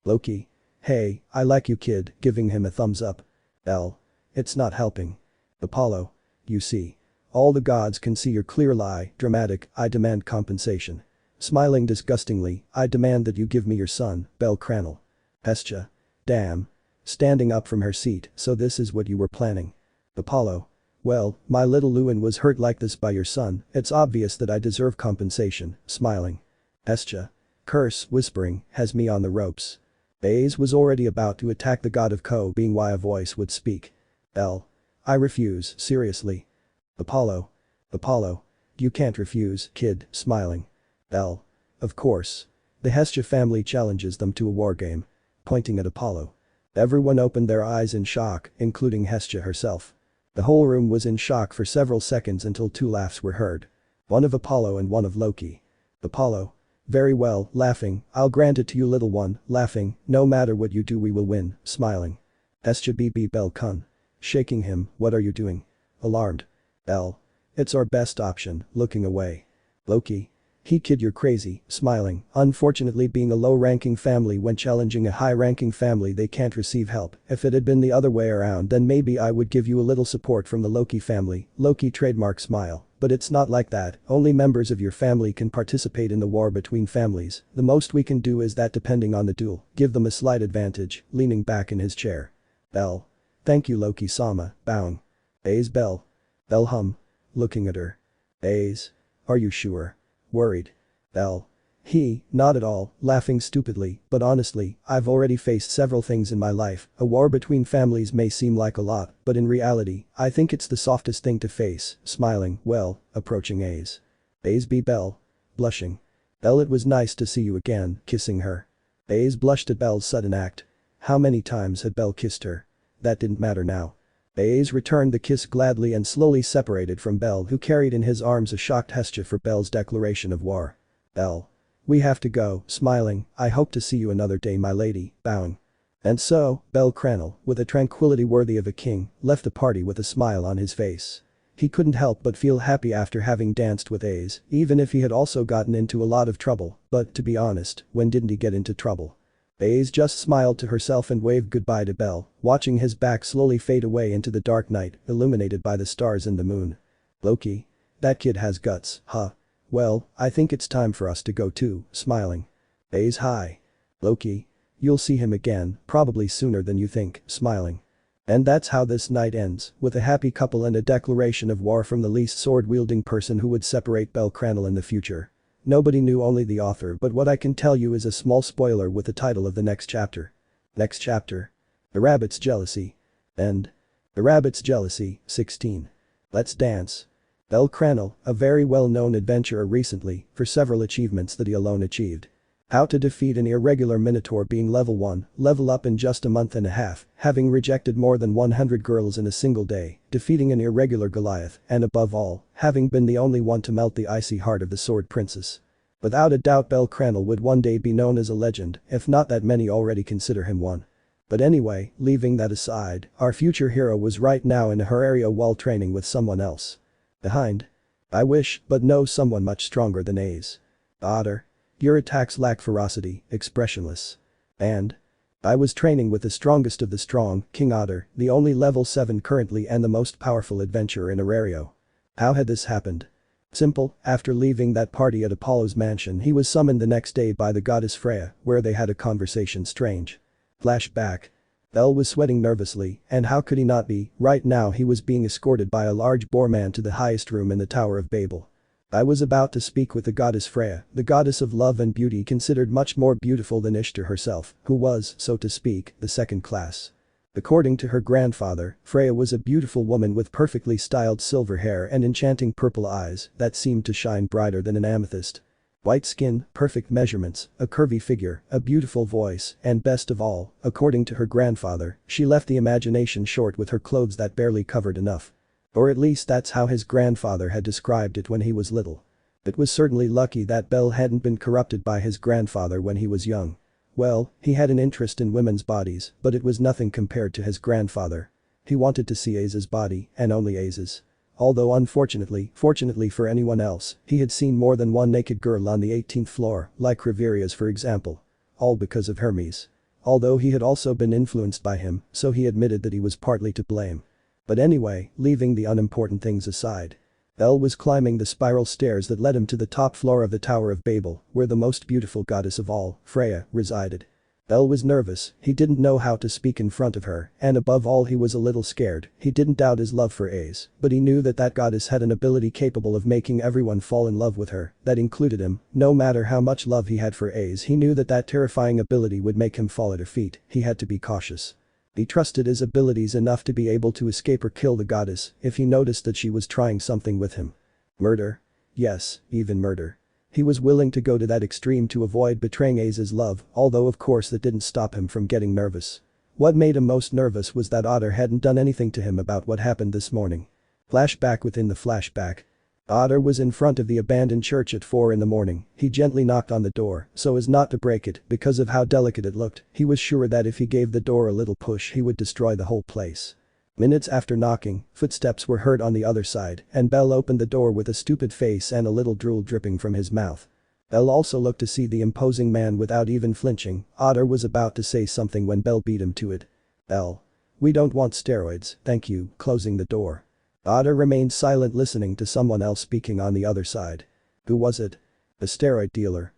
Loki. Hey, I like you, kid, giving him a thumbs up. Bell. It's not helping. Apollo. You see. All the gods can see your clear lie. Dramatic. I demand compensation. Smiling disgustingly, I demand that you give me your son, bellcranel. Hestia. Damn. Standing up from her seat, so this is what you were planning. Apollo. Well, my little Luin was hurt like this by your son, it's obvious that I deserve compensation, smiling. Hestia. Curse, whispering, has me on the ropes. Aiz was already about to attack the god of Ko, being why a voice would speak. Bell. I refuse, seriously. Apollo. Apollo. You can't refuse, kid, smiling. Bell. Of course. The Hestia family challenges them to a wargame. Pointing at Apollo. Everyone opened their eyes in shock, including Hestia herself. The whole room was in shock for several seconds until 2 laughs were heard. One of Apollo and one of Loki. Apollo. Very well, laughing, I'll grant it to you, little one, laughing, no matter what you do we will win, smiling. Hestia BB Bellcun. Shaking him, what are you doing? Alarmed. Bell. It's our best option, looking away. Loki. He kid, you're crazy, smiling. Unfortunately, being a low-ranking family when challenging a high-ranking family, they can't receive help. If it had been the other way around, then maybe I would give you a little support from the Loki family. Loki trademark smile. But it's not like that, only members of your family can participate in the war between families. The most we can do is that, depending on the duel, give them a slight advantage, leaning back in his chair. Bell. Thank you, Loki-sama, bowing. Aiz. Bell. Bell hum. Looking at her. Aiz. Are you sure? Worried. Bell. Not at all, laughing stupidly, but honestly, I've already faced several things in my life. A war between families may seem like a lot, but in reality, I think it's the softest thing to face, smiling, well, approaching Aiz. Aiz B. Bell. Blushing. Bell, it was nice to see you again, kissing her. Aiz blushed at Bell's sudden act. How many times had Bell kissed her? That didn't matter now. Aiz returned the kiss gladly and slowly separated from Bell, who carried in his arms a shocked Hestia for Bell's declaration of war. Bell. We have to go, smiling, I hope to see you another day, my lady, bowing. And so, bellcranel, with a tranquility worthy of a king, left the party with a smile on his face. He couldn't help but feel happy after having danced with Aiz, even if he had also gotten into a lot of trouble, but to be honest, when didn't he get into trouble? Aiz just smiled to herself and waved goodbye to Bell, watching his back slowly fade away into the dark night, illuminated by the stars and the moon. Loki. That kid has guts, huh? Well, I think it's time for us to go too, smiling. Aiz. Hi. Loki. You'll see him again, probably sooner than you think, smiling. And that's how this night ends, with a happy couple and a declaration of war from the least sword-wielding person who would separate bellcranel in the future. Nobody knew, only the author, but what I can tell you is a small spoiler with the title of the next chapter. Next chapter. The Rabbit's Jealousy. End. The Rabbit's Jealousy, 16. Let's dance. Bellcranel, a very well-known adventurer recently, for several achievements that he alone achieved. How to defeat an irregular minotaur being level 1, level up in just a month and a half, having rejected more than 100 girls in a single day, defeating an irregular Goliath, and above all, having been the only one to melt the icy heart of the Sword Princess. Without a doubt Bellcranel would one day be known as a legend, if not that many already consider him one. But anyway, leaving that aside, our future hero was right now in a Riveria while training with someone else. Behind. I wish, but no someone much stronger than Aiz. Otter. Your attacks lack ferocity, expressionless. And? I was training with the strongest of the strong, King Otter, the only level 7 currently and the most powerful adventurer in Riveria. How had this happened? Simple, after leaving that party at Apollo's mansion he was summoned the next day by the goddess Freya, where they had a conversation. Strange. Flashback. Bell was sweating nervously, and how could he not be, right now he was being escorted by a large boar man to the highest room in the Tower of Babel. I was about to speak with the goddess Freya, the goddess of love and beauty considered much more beautiful than Ishtar herself, who was, so to speak, the second class. According to her grandfather, Freya was a beautiful woman with perfectly styled silver hair and enchanting purple eyes that seemed to shine brighter than an amethyst. White skin, perfect measurements, a curvy figure, a beautiful voice, and best of all, according to her grandfather, she left the imagination short with her clothes that barely covered enough. Or at least that's how his grandfather had described it when he was little. It was certainly lucky that Bell hadn't been corrupted by his grandfather when he was young. Well, he had an interest in women's bodies, but it was nothing compared to his grandfather. He wanted to see Aiz's body, and only Aiz's. Although fortunately for anyone else, he had seen more than one naked girl on the 18th floor, like Riveria's for example. All because of Hermes. Although he had also been influenced by him, so he admitted that he was partly to blame. But anyway, leaving the unimportant things aside. Bell was climbing the spiral stairs that led him to the top floor of the Tower of Babel, where the most beautiful goddess of all, Freya, resided. Bell was nervous, he didn't know how to speak in front of her, and above all he was a little scared. He didn't doubt his love for Aiz, but he knew that that goddess had an ability capable of making everyone fall in love with her, that included him. No matter how much love he had for Aiz, he knew that that terrifying ability would make him fall at her feet. He had to be cautious. He trusted his abilities enough to be able to escape or kill the goddess if he noticed that she was trying something with him. Murder? Yes, even murder. He was willing to go to that extreme to avoid betraying Aiz's love, although of course that didn't stop him from getting nervous. What made him most nervous was that Otter hadn't done anything to him about what happened this morning. Flashback within the flashback. Otter was in front of the abandoned church at 4 in the morning. He gently knocked on the door so as not to break it because of how delicate it looked. He was sure that if he gave the door a little push he would destroy the whole place. Minutes after knocking, footsteps were heard on the other side and Bell opened the door with a stupid face and a little drool dripping from his mouth. Bell also looked to see the imposing man without even flinching. Otter was about to say something when Bell beat him to it. Bell. We don't want steroids, thank you, closing the door. Otter remained silent listening to someone else speaking on the other side. Who was it? A steroid dealer.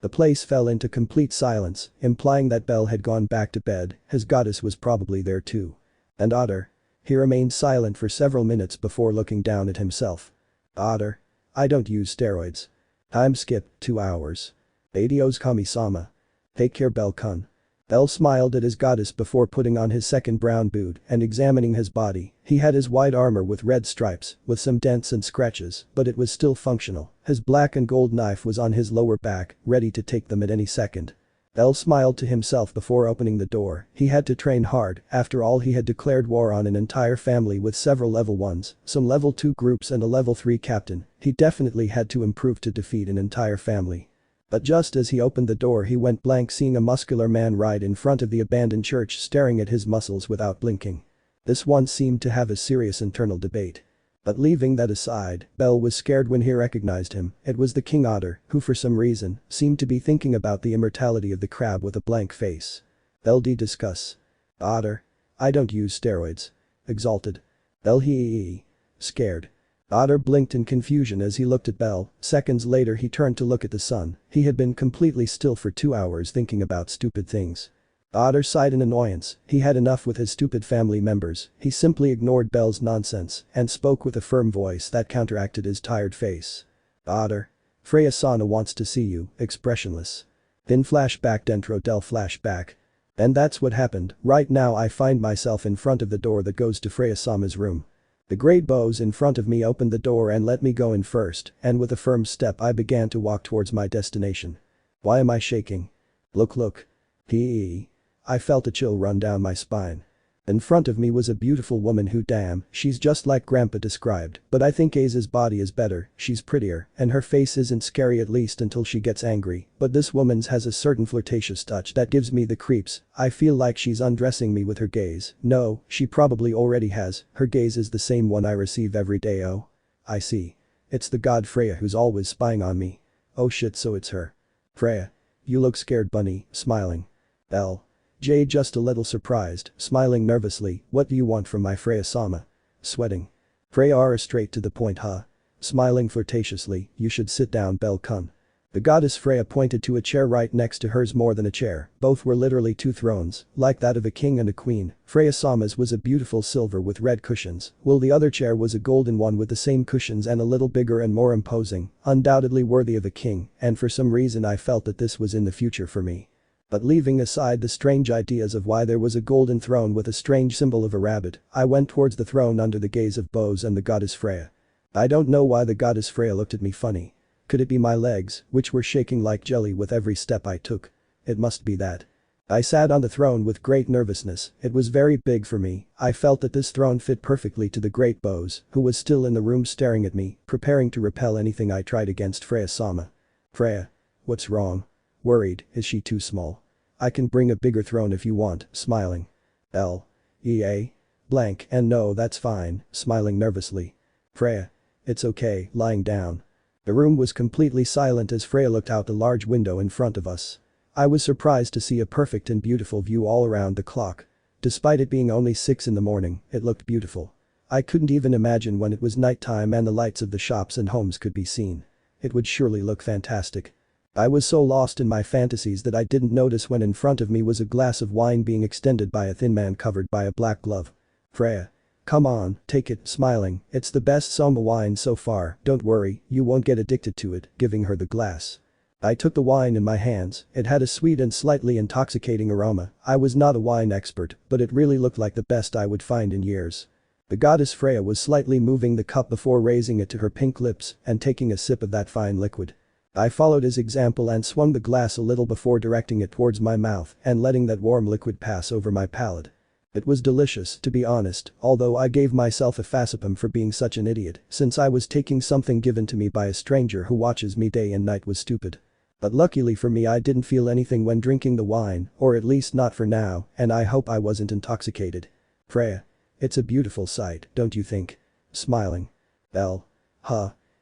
The place fell into complete silence, implying that Bell had gone back to bed. His goddess was probably there too. And Otter? He remained silent for several minutes before looking down at himself. Otter. I don't use steroids. Time skip, 2 hours. Adios Kami-sama. Take care Bell-kun. Bell smiled at his goddess before putting on his second brown boot and examining his body. He had his white armor with red stripes, with some dents and scratches, but it was still functional. His black and gold knife was on his lower back, ready to take them at any second. Bell smiled to himself before opening the door. He had to train hard, after all he had declared war on an entire family with several level 1s, some level 2 groups and a level 3 captain. He definitely had to improve to defeat an entire family. But just as he opened the door he went blank seeing a muscular man right in front of the abandoned church staring at his muscles without blinking. This one seemed to have a serious internal debate. But leaving that aside, Bell was scared when he recognized him. It was the King Otter, who for some reason, seemed to be thinking about the immortality of the crab with a blank face. Bell discuss. Otter. I don't use steroids. Exalted. Bell Scared. Otter blinked in confusion as he looked at Bell. Seconds later he turned to look at the sun. He had been completely still for 2 hours thinking about stupid things. Otter sighed in annoyance. He had enough with his stupid family members. He simply ignored Bell's nonsense and spoke with a firm voice that counteracted his tired face. Otter. Freya-sana wants to see you, expressionless. Then flashback dentro del flashback. And that's what happened. Right now I find myself in front of the door that goes to Freya-sama's room. The great bows in front of me opened the door and let me go in first, and with a firm step I began to walk towards my destination. Why am I shaking? Look. Hee. I felt a chill run down my spine. In front of me was a beautiful woman who she's just like Grandpa described, but I think Aiz's body is better, she's prettier, and her face isn't scary at least until she gets angry, but this woman's has a certain flirtatious touch that gives me the creeps. I feel like she's undressing me with her gaze. No, she probably already has, her gaze is the same one I receive every day. Oh. I see. It's the god Freya who's always spying on me. Oh shit, so it's her. Freya. You look scared, bunny, smiling. Jay just a little surprised, smiling nervously. What do you want from my Freya-sama? Sweating. Freya are straight to the point, huh? Smiling flirtatiously. You should sit down, Bell Kun. The goddess Freya pointed to a chair right next to hers. More than a chair, both were literally two thrones, like that of a king and a queen. Freya-sama's was a beautiful silver with red cushions, while the other chair was a golden one with the same cushions and a little bigger and more imposing, undoubtedly worthy of a king, and for some reason I felt that this was in the future for me. But leaving aside the strange ideas of why there was a golden throne with a strange symbol of a rabbit, I went towards the throne under the gaze of bows and the goddess Freya. I don't know why the goddess Freya looked at me funny. Could it be my legs, which were shaking like jelly with every step I took? It must be that. I sat on the throne with great nervousness. It was very big for me. I felt that this throne fit perfectly to the great bows, who was still in the room staring at me, preparing to repel anything I tried against Freya-sama. Freya. What's wrong? Worried, is she too small? I can bring a bigger throne if you want, smiling. Blank, and no, that's fine, smiling nervously. Freya. It's okay, lying down. The room was completely silent as Freya looked out the large window in front of us. I was surprised to see a perfect and beautiful view all around the clock. Despite it being only 6 in the morning, it looked beautiful. I couldn't even imagine when it was nighttime and the lights of the shops and homes could be seen. It would surely look fantastic. I was so lost in my fantasies that I didn't notice when in front of me was a glass of wine being extended by a thin man covered by a black glove. Freya. Come on, take it, smiling, it's the best soma wine so far, don't worry, you won't get addicted to it, giving her the glass. I took the wine in my hands. It had a sweet and slightly intoxicating aroma. I was not a wine expert, but it really looked like the best I would find in years. The goddess Freya was slightly moving the cup before raising it to her pink lips and taking a sip of that fine liquid. I followed his example and swung the glass a little before directing it towards my mouth and letting that warm liquid pass over my palate. It was delicious, to be honest, although I gave myself a facepalm for being such an idiot, since I was taking something given to me by a stranger who watches me day and night was stupid. But luckily for me I didn't feel anything when drinking the wine, or at least not for now, and I hope I wasn't intoxicated. Freya. It's a beautiful sight, don't you think? Smiling.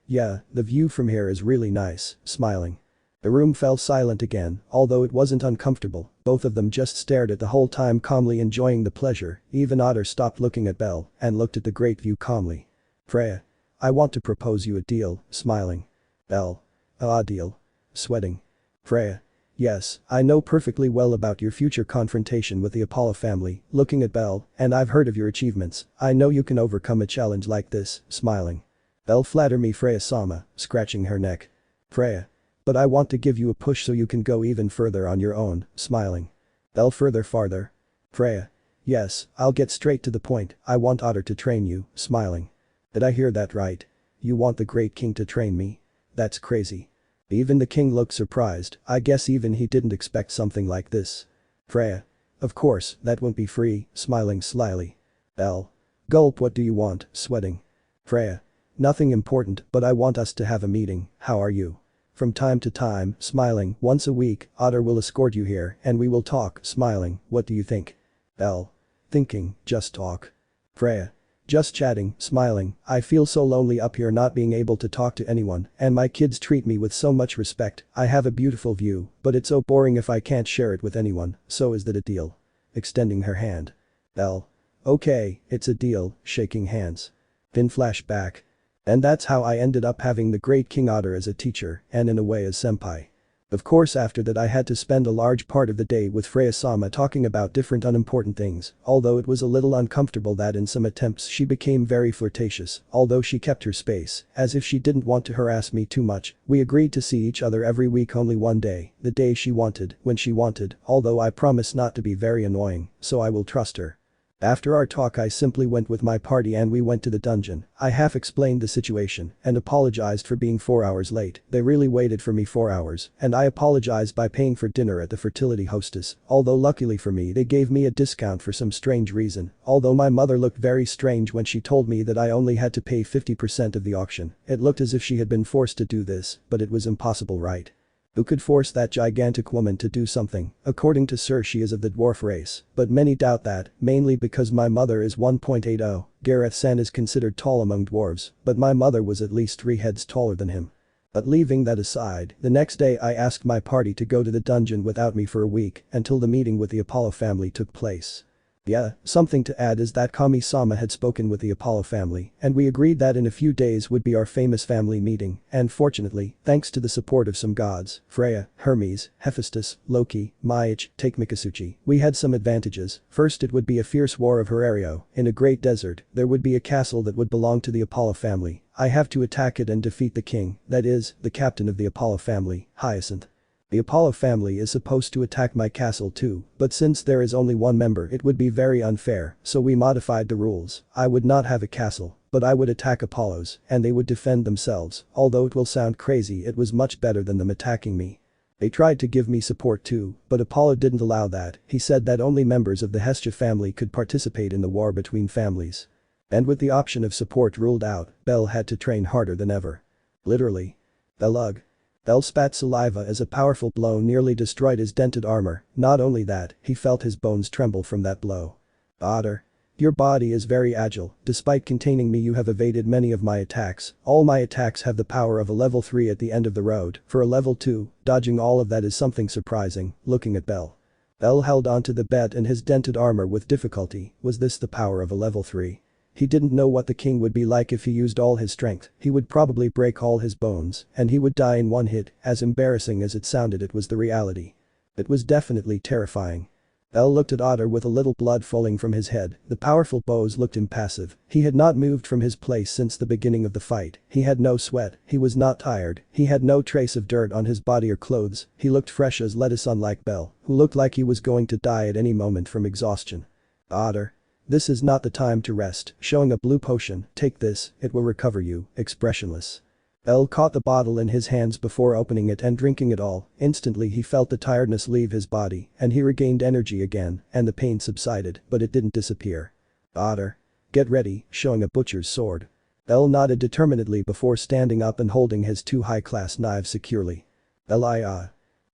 Yeah, the view from here is really nice, smiling. The room fell silent again, although it wasn't uncomfortable, both of them just stared at the whole time calmly enjoying the pleasure. Even Otter stopped looking at Bell and looked at the great view calmly. Freya. I want to propose you a deal, smiling. Bell. A deal. Sweating. Freya. Yes, I know perfectly well about your future confrontation with the Apollo family, looking at Bell, and I've heard of your achievements. I know you can overcome a challenge like this, smiling. Bell. Flatter me, Freya-sama, scratching her neck. Freya. But I want to give you a push so you can go even further on your own, smiling. Bell. Farther. Freya. Yes, I'll get straight to the point, I want Otter to train you, smiling. Did I hear that right? You want the great king to train me? That's crazy. Even the king looked surprised. I guess even he didn't expect something like this. Freya. Of course, that won't be free, smiling slyly. Bell. Gulp. What do you want, sweating? Freya. Nothing important, but I want us to have a meeting. How are you? From time to time, smiling, once a week, Otter will escort you here and we will talk, smiling, what do you think? Bell. Thinking, just talk. Freya. Just chatting, smiling, I feel so lonely up here not being able to talk to anyone, and my kids treat me with so much respect. I have a beautiful view, but it's so boring if I can't share it with anyone, so is that a deal? Extending her hand. Bell. Okay, it's a deal, shaking hands. Then flashback. And that's how I ended up having the great King Otter as a teacher, and in a way as senpai. Of course after that I had to spend a large part of the day with Freya-sama talking about different unimportant things, although it was a little uncomfortable that in some attempts she became very flirtatious, although she kept her space, as if she didn't want to harass me too much. We agreed to see each other every week only one day, the day she wanted, when she wanted, although I promise not to be very annoying, so I will trust her. After our talk I simply went with my party and we went to the dungeon. I half explained the situation and apologized for being 4 hours late. They really waited for me 4 hours and I apologized by paying for dinner at the fertility hostess, although luckily for me they gave me a discount for some strange reason, although my mother looked very strange when she told me that I only had to pay 50% of the auction. It looked as if she had been forced to do this, but it was impossible, right? Who could force that gigantic woman to do something? According to Sir, she is of the dwarf race, but many doubt that, mainly because my mother is 1.80. Gareth-san is considered tall among dwarves, but my mother was at least 3 heads taller than him. But leaving that aside, the next day I asked my party to go to the dungeon without me for a week until the meeting with the Apollo family took place. Yeah, something to add is that Kami-sama had spoken with the Apollo family and we agreed that in a few days would be our famous family meeting, and fortunately, thanks to the support of some gods, Freya, Hermes, Hephaestus, Loki, Maich, Takemikasuchi, we had some advantages. First, it would be a fierce war of Herario. In a great desert, there would be a castle that would belong to the Apollo family. I have to attack it and defeat the king, that is, the captain of the Apollo family, Hyacinth. The Apollo family is supposed to attack my castle too, but since there is only one member it would be very unfair, so we modified the rules. I would not have a castle, but I would attack Apollo's, and they would defend themselves. Although it will sound crazy, it was much better than them attacking me. They tried to give me support too, but Apollo didn't allow that. He said that only members of the Hestia family could participate in the war between families. And with the option of support ruled out, Bell had to train harder than ever. Literally. Ugh. Bell spat saliva as a powerful blow nearly destroyed his dented armor. Not only that, he felt his bones tremble from that blow. Otter. Your body is very agile. Despite containing me, you have evaded many of my attacks. All my attacks have the power of a level 3 at the end of the road. For a level 2, dodging all of that is something surprising. Looking at Bell. Bell held onto the bed and his dented armor with difficulty. Was this the power of a level 3? He didn't know what the king would be like if he used all his strength. He would probably break all his bones, and he would die in one hit. As embarrassing as it sounded, it was the reality. It was definitely terrifying. Bell looked at Otter with a little blood falling from his head. The powerful bows looked impassive. He had not moved from his place since the beginning of the fight. He had no sweat. He was not tired. He had no trace of dirt on his body or clothes. He looked fresh as lettuce, unlike Bell, who looked like he was going to die at any moment from exhaustion. Otter. This is not the time to rest. Showing a blue potion. Take this, it will recover you. Expressionless. Bell caught the bottle in his hands before opening it and drinking it all. Instantly he felt the tiredness leave his body and he regained energy again and the pain subsided, but it didn't disappear. Otter. Get ready, showing a butcher's sword. Bell nodded determinedly before standing up and holding his 2 high-class knives securely.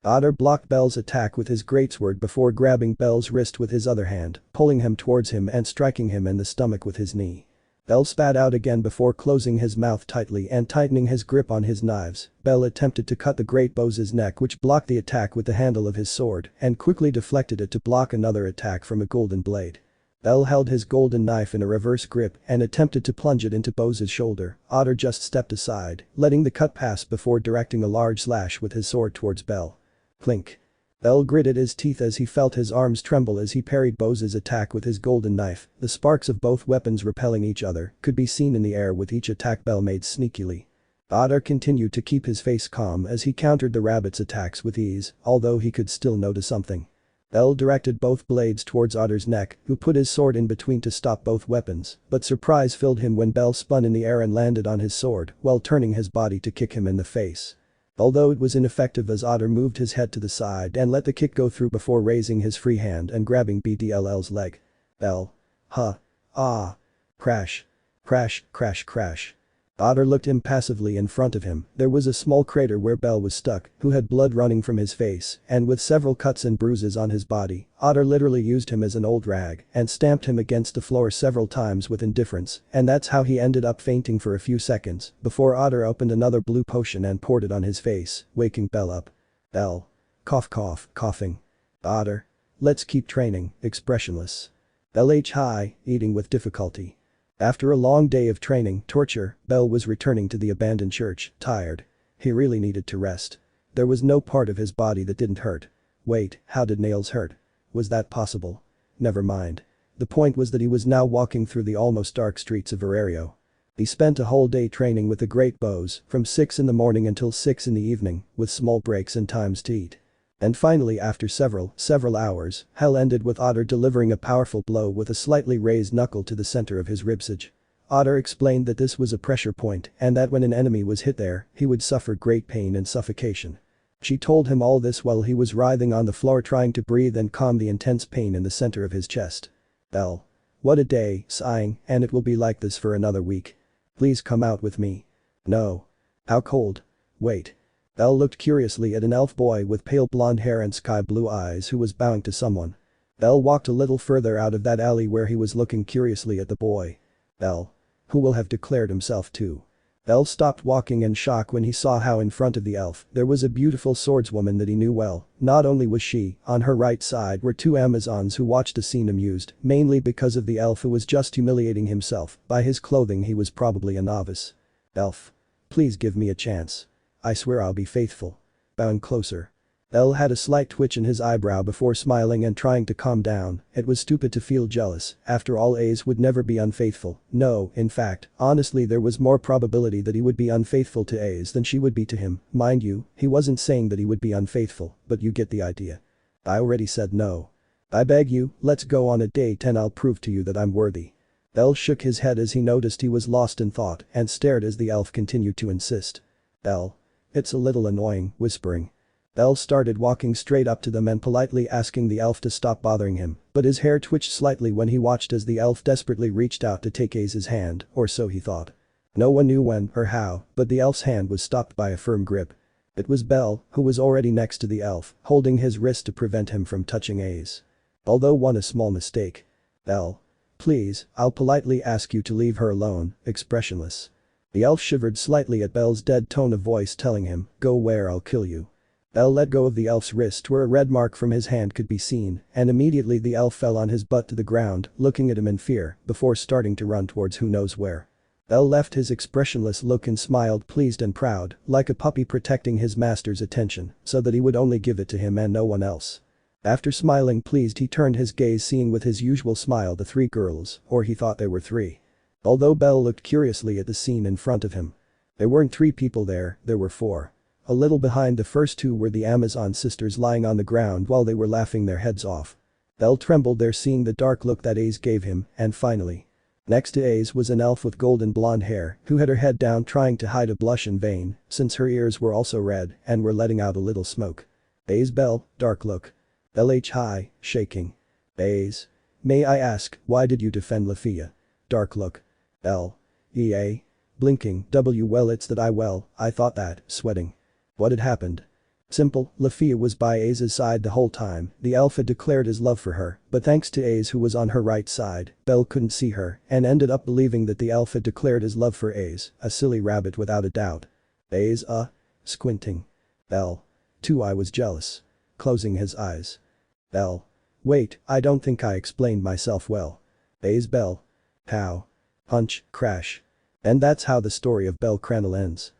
Otter blocked Bell's attack with his greatsword before grabbing Bell's wrist with his other hand, pulling him towards him and striking him in the stomach with his knee. Bell spat out again before closing his mouth tightly and tightening his grip on his knives. Bell attempted to cut the great bow's neck, which blocked the attack with the handle of his sword and quickly deflected it to block another attack from a golden blade. Bell held his golden knife in a reverse grip and attempted to plunge it into Bow's shoulder. Otter just stepped aside, letting the cut pass before directing a large slash with his sword towards Bell. Clink. Bell gritted his teeth as he felt his arms tremble as he parried Bow's attack with his golden knife. The sparks of both weapons repelling each other could be seen in the air with each attack Bell made sneakily. Otter continued to keep his face calm as he countered the rabbit's attacks with ease, although he could still notice something. Bell directed both blades towards Otter's neck, who put his sword in between to stop both weapons, but surprise filled him when Bell spun in the air and landed on his sword while turning his body to kick him in the face. Although it was ineffective as Otter moved his head to the side and let the kick go through before raising his free hand and grabbing BDLL's leg. Bell. Ah. Crash. Crash, crash, crash. Otter looked impassively in front of him. There was a small crater where Bell was stuck, who had blood running from his face, and with several cuts and bruises on his body. Otter literally used him as an old rag and stamped him against the floor several times with indifference, and that's how he ended up fainting for a few seconds before Otter opened another blue potion and poured it on his face, waking Bell up. Bell. Cough, coughing. Otter. Let's keep training. Expressionless. Bell high, eating with difficulty. After a long day of training, torture, Bell was returning to the abandoned church, tired. He really needed to rest. There was no part of his body that didn't hurt. Wait, how did nails hurt? Was that possible? Never mind. The point was that he was now walking through the almost dark streets of Verario. He spent a whole day training with the great bows, from 6 in the morning until 6 in the evening, with small breaks and times to eat. And finally after several hours, hell ended with Otter delivering a powerful blow with a slightly raised knuckle to the center of his ribcage. Otter explained that this was a pressure point and that when an enemy was hit there, he would suffer great pain and suffocation. She told him all this while he was writhing on the floor trying to breathe and calm the intense pain in the center of his chest. Bell. What a day, sighing, and it will be like this for another week. Please come out with me. No. How cold? Wait. Bell looked curiously at an elf boy with pale blonde hair and sky blue eyes who was bowing to someone. Bell walked a little further out of that alley where he was looking curiously at the boy. Bell. Who will have declared himself too? Bell stopped walking in shock when he saw how in front of the elf there was a beautiful swordswoman that he knew well. Not only was she, on her right side were two Amazons who watched the scene amused, mainly because of the elf who was just humiliating himself. By his clothing he was probably a novice. Elf. Please give me a chance. I swear I'll be faithful. Bowing closer. Bell had a slight twitch in his eyebrow before smiling and trying to calm down. It was stupid to feel jealous, after all Aiz would never be unfaithful. No, in fact, honestly there was more probability that he would be unfaithful to Aiz than she would be to him. Mind you, he wasn't saying that he would be unfaithful, but you get the idea. I already said no. I beg you, let's go on a date and I'll prove to you that I'm worthy. Bell shook his head as he noticed he was lost in thought and stared as the elf continued to insist. Bell. It's a little annoying, whispering. Bell started walking straight up to them and politely asking the elf to stop bothering him, but his hair twitched slightly when he watched as the elf desperately reached out to take Aiz's hand, or so he thought. No one knew when or how, but the elf's hand was stopped by a firm grip. It was Bell, who was already next to the elf, holding his wrist to prevent him from touching Aiz. Although one a small mistake. Bell. Please, I'll politely ask you to leave her alone, expressionless. The elf shivered slightly at Bell's dead tone of voice telling him, go where I'll kill you. Bell let go of the elf's wrist where a red mark from his hand could be seen, and immediately the elf fell on his butt to the ground, looking at him in fear, before starting to run towards who knows where. Bell left his expressionless look and smiled pleased and proud, like a puppy protecting his master's attention, so that he would only give it to him and no one else. After smiling pleased he turned his gaze seeing with his usual smile the three girls, or he thought there were three. Although Bell looked curiously at the scene in front of him. There weren't three people there were four. A little behind the first two were the Amazon sisters lying on the ground while they were laughing their heads off. Bell trembled there seeing the dark look that Aiz gave him, and finally. Next to Aiz was an elf with golden blonde hair who had her head down trying to hide a blush in vain, since her ears were also red and were letting out a little smoke. Aiz Bell, dark look. Bell high, shaking. Aiz. May I ask, why did you defend Lefiya? Dark look. Bell. EA. Blinking, well it's that I thought that, sweating. What had happened? Simple, Lefiya was by Aiz's side the whole time, the elf had declared his love for her, but thanks to Aiz who was on her right side, Bell couldn't see her and ended up believing that the elf had declared his love for Aiz, a silly rabbit without a doubt. Aiz squinting. Bell. Too I was jealous. Closing his eyes. Bell. Wait, I don't think I explained myself well. Aiz Bell. How? Punch, crash. And that's how the story of bellcranel ends.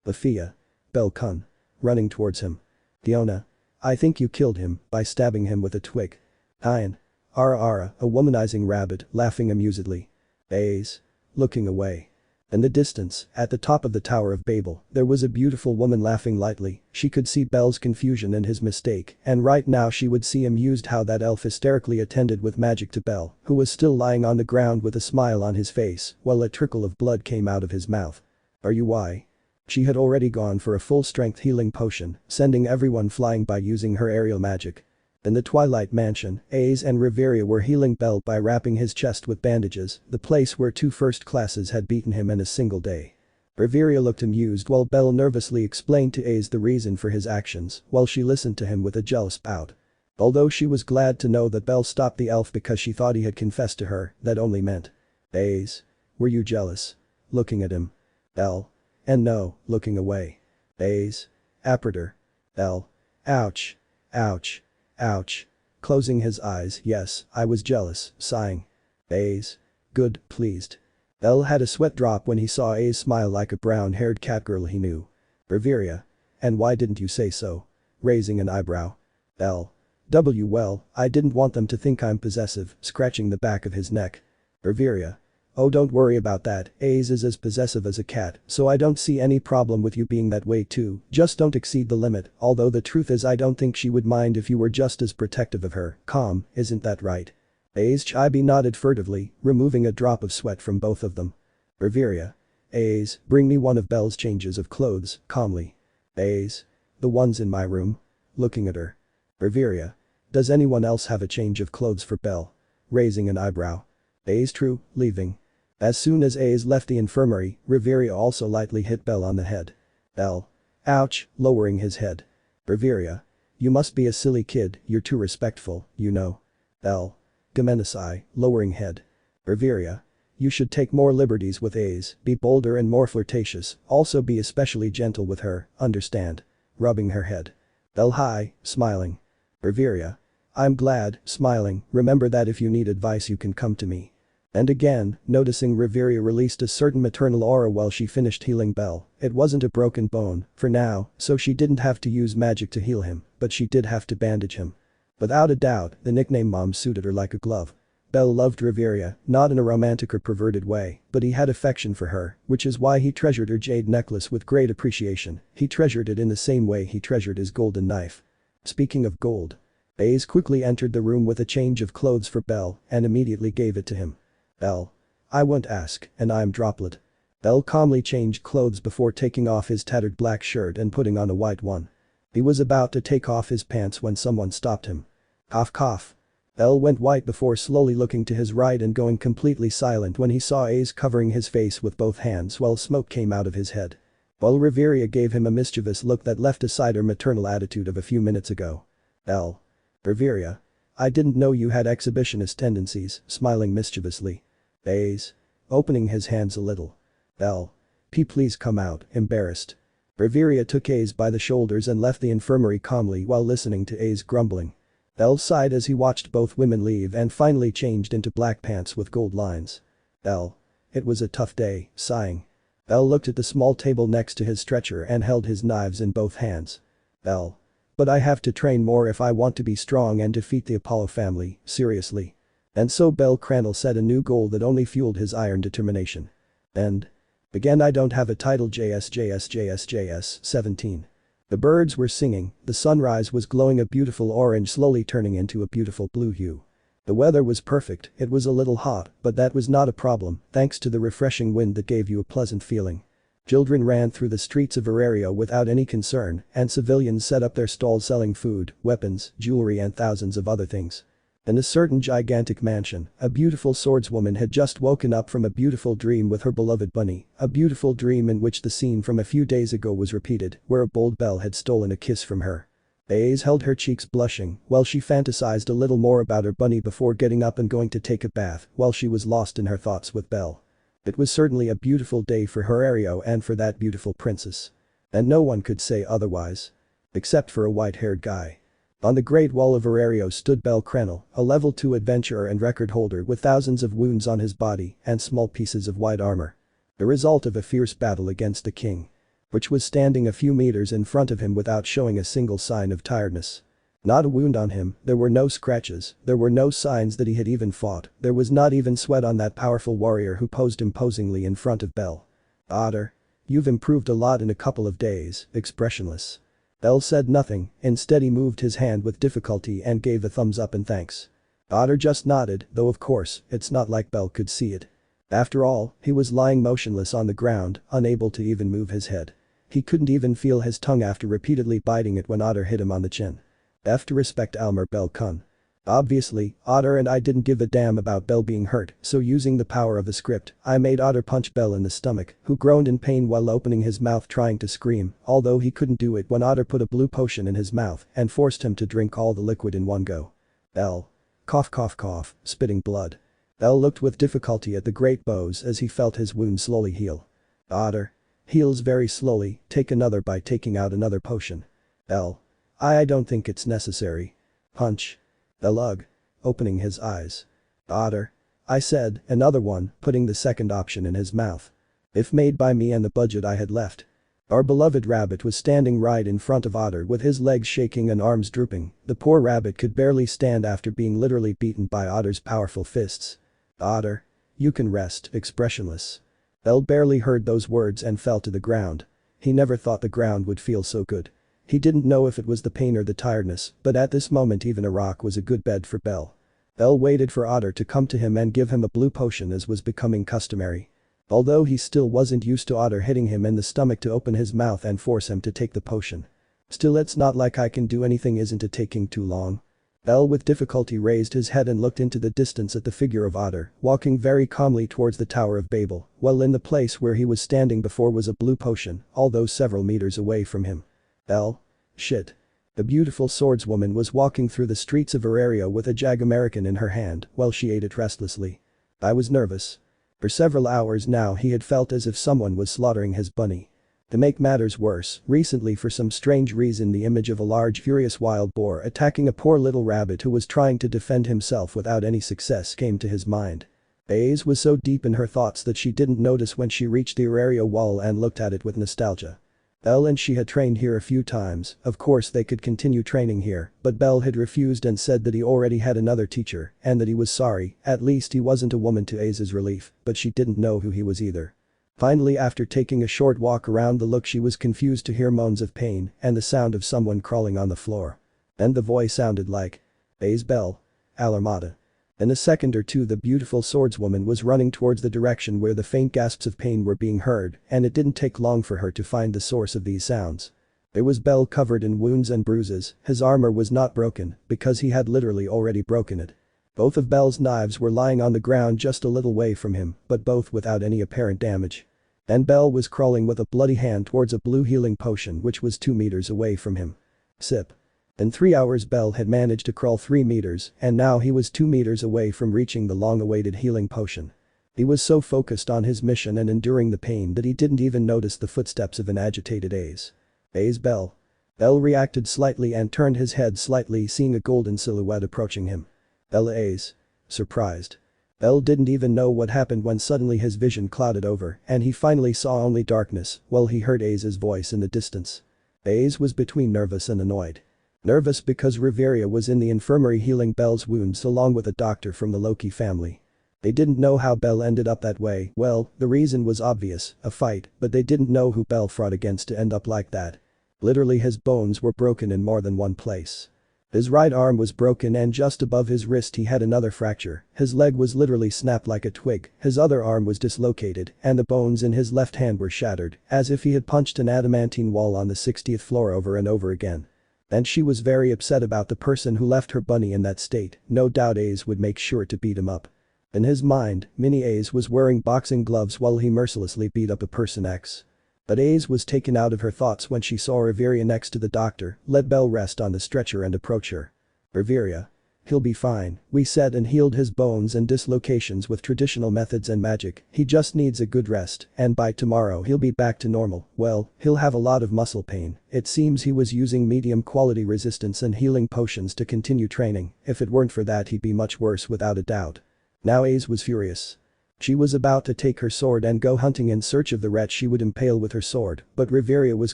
Lefiya. Bell Kun. Running towards him. Diona. I think you killed him by stabbing him with a twig. Ian. Ara, a womanizing rabbit, laughing amusedly. Aiz. Looking away. In the distance, at the top of the Tower of Babel, there was a beautiful woman laughing lightly. She could see Bell's confusion and his mistake, and right now she would see amused how that elf hysterically attended with magic to Bell, who was still lying on the ground with a smile on his face, while a trickle of blood came out of his mouth. Are you why? She had already gone for a full-strength healing potion, sending everyone flying by using her aerial magic. In the Twilight Mansion, Aiz and Riveria were healing Bell by wrapping his chest with bandages, the place where two first classes had beaten him in a single day. Riveria looked amused while Bell nervously explained to Aiz the reason for his actions, while she listened to him with a jealous pout. Although she was glad to know that Bell stopped the elf because she thought he had confessed to her, that only meant. Aiz. Were you jealous? Looking at him. Bell. And no, looking away. Aiz. Aperture. Bell. Ouch. Ouch. Ouch. Closing his eyes, yes, I was jealous, sighing. Aiz. Good, pleased. Bell had a sweat drop when he saw Aiz smile like a brown-haired catgirl he knew. Riveria. And why didn't you say so? Raising an eyebrow. Bell. Well, I didn't want them to think I'm possessive, scratching the back of his neck. Riveria. Oh, don't worry about that, Aiz is as possessive as a cat, so I don't see any problem with you being that way too, just don't exceed the limit, although the truth is I don't think she would mind if you were just as protective of her, calm, isn't that right? Aiz Chibi nodded furtively, removing a drop of sweat from both of them. Riveria. Aiz, bring me one of Bell's changes of clothes, calmly. Aiz. The ones in my room. Looking at her. Riveria. Does anyone else have a change of clothes for Bell? Raising an eyebrow. Aiz true, leaving. As soon as Aiz left the infirmary, Riveria also lightly hit Bell on the head. Bell. Ouch, lowering his head. Riveria. You must be a silly kid, you're too respectful, you know. Bell. Gamenasai, lowering head. Riveria. You should take more liberties with Aiz, be bolder and more flirtatious, also be especially gentle with her, understand? Rubbing her head. Bell hi, smiling. Riveria. I'm glad, smiling, remember that if you need advice you can come to me. And again, noticing Riveria released a certain maternal aura while she finished healing Bell, it wasn't a broken bone, for now, so she didn't have to use magic to heal him, but she did have to bandage him. Without a doubt, the nickname Mom suited her like a glove. Bell loved Riveria, not in a romantic or perverted way, but he had affection for her, which is why he treasured her jade necklace with great appreciation, he treasured it in the same way he treasured his golden knife. Speaking of gold. Aiz quickly entered the room with a change of clothes for Bell and immediately gave it to him. Bell. I won't ask, and I'm Droplet. Bell calmly changed clothes before taking off his tattered black shirt and putting on a white one. He was about to take off his pants when someone stopped him. Cough cough. Bell went white before slowly looking to his right and going completely silent when he saw Aiz covering his face with both hands while smoke came out of his head. While Riveria gave him a mischievous look that left aside her maternal attitude of a few minutes ago. Bell. Riveria. I didn't know you had exhibitionist tendencies, smiling mischievously. Aiz. Opening his hands a little. Bell. Please come out, embarrassed. Riveria took Aiz by the shoulders and left the infirmary calmly while listening to Aiz grumbling. Bell sighed as he watched both women leave and finally changed into black pants with gold lines. Bell. It was a tough day, sighing. Bell looked at the small table next to his stretcher and held his knives in both hands. Bell. But I have to train more if I want to be strong and defeat the Apollo family, seriously. And so bellcranel set a new goal that only fueled his iron determination. And. Again I don't have a title JS 17. The birds were singing, the sunrise was glowing a beautiful orange slowly turning into a beautiful blue hue. The weather was perfect, it was a little hot, but that was not a problem, thanks to the refreshing wind that gave you a pleasant feeling. Children ran through the streets of Riveria without any concern, and civilians set up their stalls selling food, weapons, jewelry and thousands of other things. In a certain gigantic mansion, a beautiful swordswoman had just woken up from a beautiful dream with her beloved bunny, a beautiful dream in which the scene from a few days ago was repeated, where a bold Bell had stolen a kiss from her. Aiz held her cheeks blushing while she fantasized a little more about her bunny before getting up and going to take a bath while she was lost in her thoughts with Bell. It was certainly a beautiful day for Herario and for that beautiful princess. And no one could say otherwise. Except for a white-haired guy. On the Great Wall of Herario stood bellcranel, a level 2 adventurer and record holder with thousands of wounds on his body and small pieces of white armor. The result of a fierce battle against the king. Which was standing a few meters in front of him without showing a single sign of tiredness. Not a wound on him, there were no scratches, there were no signs that he had even fought, there was not even sweat on that powerful warrior who posed imposingly in front of Bell. Otter. You've improved a lot in a couple of days, expressionless. Bell said nothing, instead he moved his hand with difficulty and gave a thumbs up in thanks. Otter just nodded, though of course, it's not like Bell could see it. After all, he was lying motionless on the ground, unable to even move his head. He couldn't even feel his tongue after repeatedly biting it when Otter hit him on the chin. F to respect Almer Bell Kun. Obviously, Otter and I didn't give a damn about Bell being hurt, so using the power of the script, I made Otter punch Bell in the stomach, who groaned in pain while opening his mouth trying to scream, although he couldn't do it when Otter put a blue potion in his mouth and forced him to drink all the liquid in one go. Bell. Cough cough cough, spitting blood. Bell looked with difficulty at the great bows as he felt his wound slowly heal. Otter. Heals very slowly, take another by taking out another potion. Bell. I don't think it's necessary. Punch. Ugh. Opening his eyes. Otter. I said, another one, putting the second option in his mouth. If made by me and the budget I had left. Our beloved rabbit was standing right in front of Otter with his legs shaking and arms drooping, the poor rabbit could barely stand after being literally beaten by Otter's powerful fists. Otter. You can rest, expressionless. Bell barely heard those words and fell to the ground. He never thought the ground would feel so good. He didn't know if it was the pain or the tiredness, but at this moment even a rock was a good bed for Bell. Bell waited for Otter to come to him and give him a blue potion as was becoming customary. Although he still wasn't used to Otter hitting him in the stomach to open his mouth and force him to take the potion. Still, it's not like I can do anything, isn't it taking too long? Bell with difficulty raised his head and looked into the distance at the figure of Otter, walking very calmly towards the Tower of Babel, while in the place where he was standing before was a blue potion, although several meters away from him. Bell? Shit. The beautiful swordswoman was walking through the streets of Riveria with a jag American in her hand while she ate it restlessly. I was nervous. For several hours now he had felt as if someone was slaughtering his bunny. To make matters worse, recently for some strange reason the image of a large furious wild boar attacking a poor little rabbit who was trying to defend himself without any success came to his mind. Aiz was so deep in her thoughts that she didn't notice when she reached the Riveria wall and looked at it with nostalgia. Bell and she had trained here a few times, of course they could continue training here, but Bell had refused and said that he already had another teacher and that he was sorry, at least he wasn't a woman to Aiz's relief, but she didn't know who he was either. Finally, after taking a short walk around the look, she was confused to hear moans of pain and the sound of someone crawling on the floor. Then the voice sounded like, Aiz Bell. Alarmata. In a second or two the beautiful swordswoman was running towards the direction where the faint gasps of pain were being heard, and it didn't take long for her to find the source of these sounds. It was Bell covered in wounds and bruises. His armor was not broken, because he had literally already broken it. Both of Bell's knives were lying on the ground just a little way from him, but both without any apparent damage. And Bell was crawling with a bloody hand towards a blue healing potion which was 2 meters away from him. Sip. In 3 hours Bell had managed to crawl 3 meters and now he was 2 meters away from reaching the long-awaited healing potion. He was so focused on his mission and enduring the pain that he didn't even notice the footsteps of an agitated Aiz. Aiz Bell. Bell reacted slightly and turned his head slightly, seeing a golden silhouette approaching him. Bell Aiz. Surprised. Bell didn't even know what happened when suddenly his vision clouded over and he finally saw only darkness while he heard Aiz's voice in the distance. Aiz was between nervous and annoyed. Nervous because Riveria was in the infirmary healing Bell's wounds along with a doctor from the Loki family. They didn't know how Bell ended up that way. Well, the reason was obvious, a fight, but they didn't know who Bell fought against to end up like that. Literally his bones were broken in more than one place. His right arm was broken and just above his wrist he had another fracture, his leg was literally snapped like a twig, his other arm was dislocated, and the bones in his left hand were shattered, as if he had punched an adamantine wall on the 60th floor over and over again. And she was very upset about the person who left her bunny in that state, no doubt Aiz would make sure to beat him up. In his mind, Mini Aiz was wearing boxing gloves while he mercilessly beat up a person X. But Aiz was taken out of her thoughts when she saw Riveria next to the doctor, let Bell rest on the stretcher and approach her. Riveria. He'll be fine, we said, and healed his bones and dislocations with traditional methods and magic. He just needs a good rest and by tomorrow he'll be back to normal. Well, he'll have a lot of muscle pain. It seems he was using medium quality resistance and healing potions to continue training. If it weren't for that he'd be much worse without a doubt. Now Aiz was furious. She was about to take her sword and go hunting in search of the wretch she would impale with her sword, but Riveria was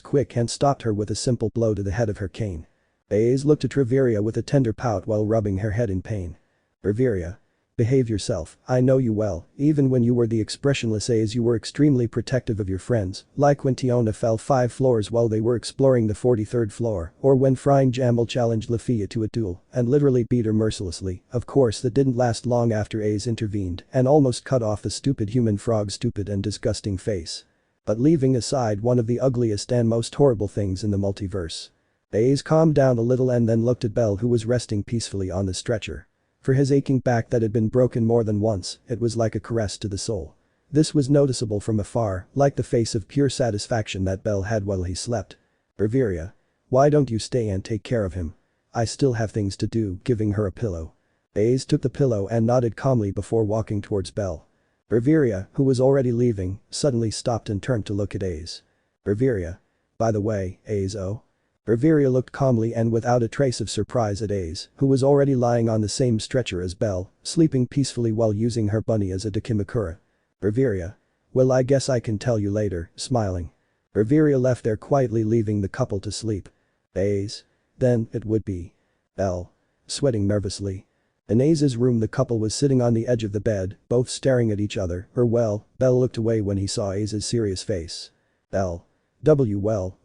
quick and stopped her with a simple blow to the head of her cane. Aiz looked at Riveria with a tender pout while rubbing her head in pain. Riveria. Behave yourself, I know you well, even when you were the expressionless Aiz you were extremely protective of your friends, like when Tiona fell 5 floors while they were exploring the 43rd floor, or when Frying Jamal challenged Lefiya to a duel and literally beat her mercilessly. Of course that didn't last long after Aiz intervened and almost cut off the stupid human frog's stupid and disgusting face. But leaving aside one of the ugliest and most horrible things in the multiverse. Aiz calmed down a little and then looked at Bell, who was resting peacefully on the stretcher. For his aching back that had been broken more than once, it was like a caress to the soul. This was noticeable from afar, like the face of pure satisfaction that Bell had while he slept. Riveria. Why don't you stay and take care of him? I still have things to do, giving her a pillow. Aiz took the pillow and nodded calmly before walking towards Bell. Riveria, who was already leaving, suddenly stopped and turned to look at Aiz. Riveria. By the way, Aiz oh? Riveria looked calmly and without a trace of surprise at Aiz, who was already lying on the same stretcher as Bell, sleeping peacefully while using her bunny as a dakimakura. Riveria. Well, I guess I can tell you later, smiling. Riveria left there quietly, leaving the couple to sleep. Aiz. Then, it would be. Bell. Sweating nervously. In Aiza's room the couple was sitting on the edge of the bed, both staring at each other, Bell looked away when he saw Aiza's serious face. Well,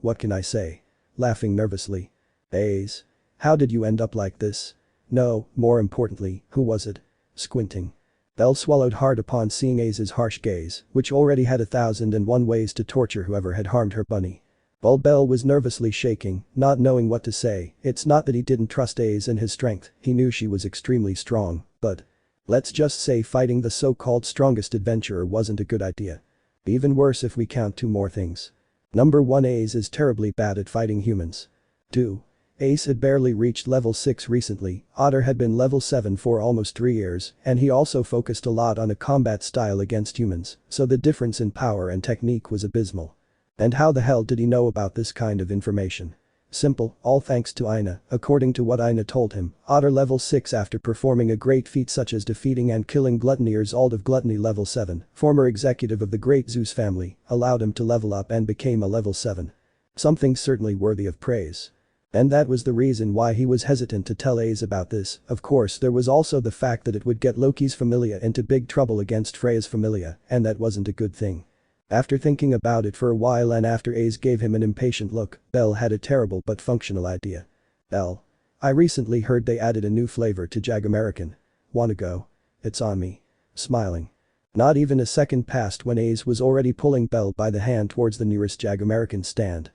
what can I say? Laughing nervously. Aiz. How did you end up like this? No, more importantly, who was it? Squinting. Bell swallowed hard upon seeing Aiza's harsh gaze, which already had 1,001 ways to torture whoever had harmed her bunny. Bell was nervously shaking, not knowing what to say. It's not that he didn't trust Aiz and his strength, he knew she was extremely strong, but let's just say fighting the so-called strongest adventurer wasn't a good idea. Even worse if we count 2 more things. Number 1, Aiz is terribly bad at fighting humans. 2. Aiz had barely reached level 6 recently, Otter had been level 7 for almost 3 years, and he also focused a lot on a combat style against humans, so the difference in power and technique was abysmal. And how the hell did he know about this kind of information? Simple, all thanks to Wiene. According to what Wiene told him, Otter level 6 after performing a great feat such as defeating and killing Gluttoniers Ald of Gluttony level 7, former executive of the great Zeus family, allowed him to level up and became a level 7. Something certainly worthy of praise. And that was the reason why he was hesitant to tell Aiz about this. Of course there was also the fact that it would get Loki's Familia into big trouble against Freya's Familia, and that wasn't a good thing. After thinking about it for a while and after Aiz gave him an impatient look, Bell had a terrible but functional idea. I recently heard they added a new flavor to Jag American. Wanna go? It's on me. Smiling. Not even a second passed when Aiz was already pulling Bell by the hand towards the nearest Jag American stand.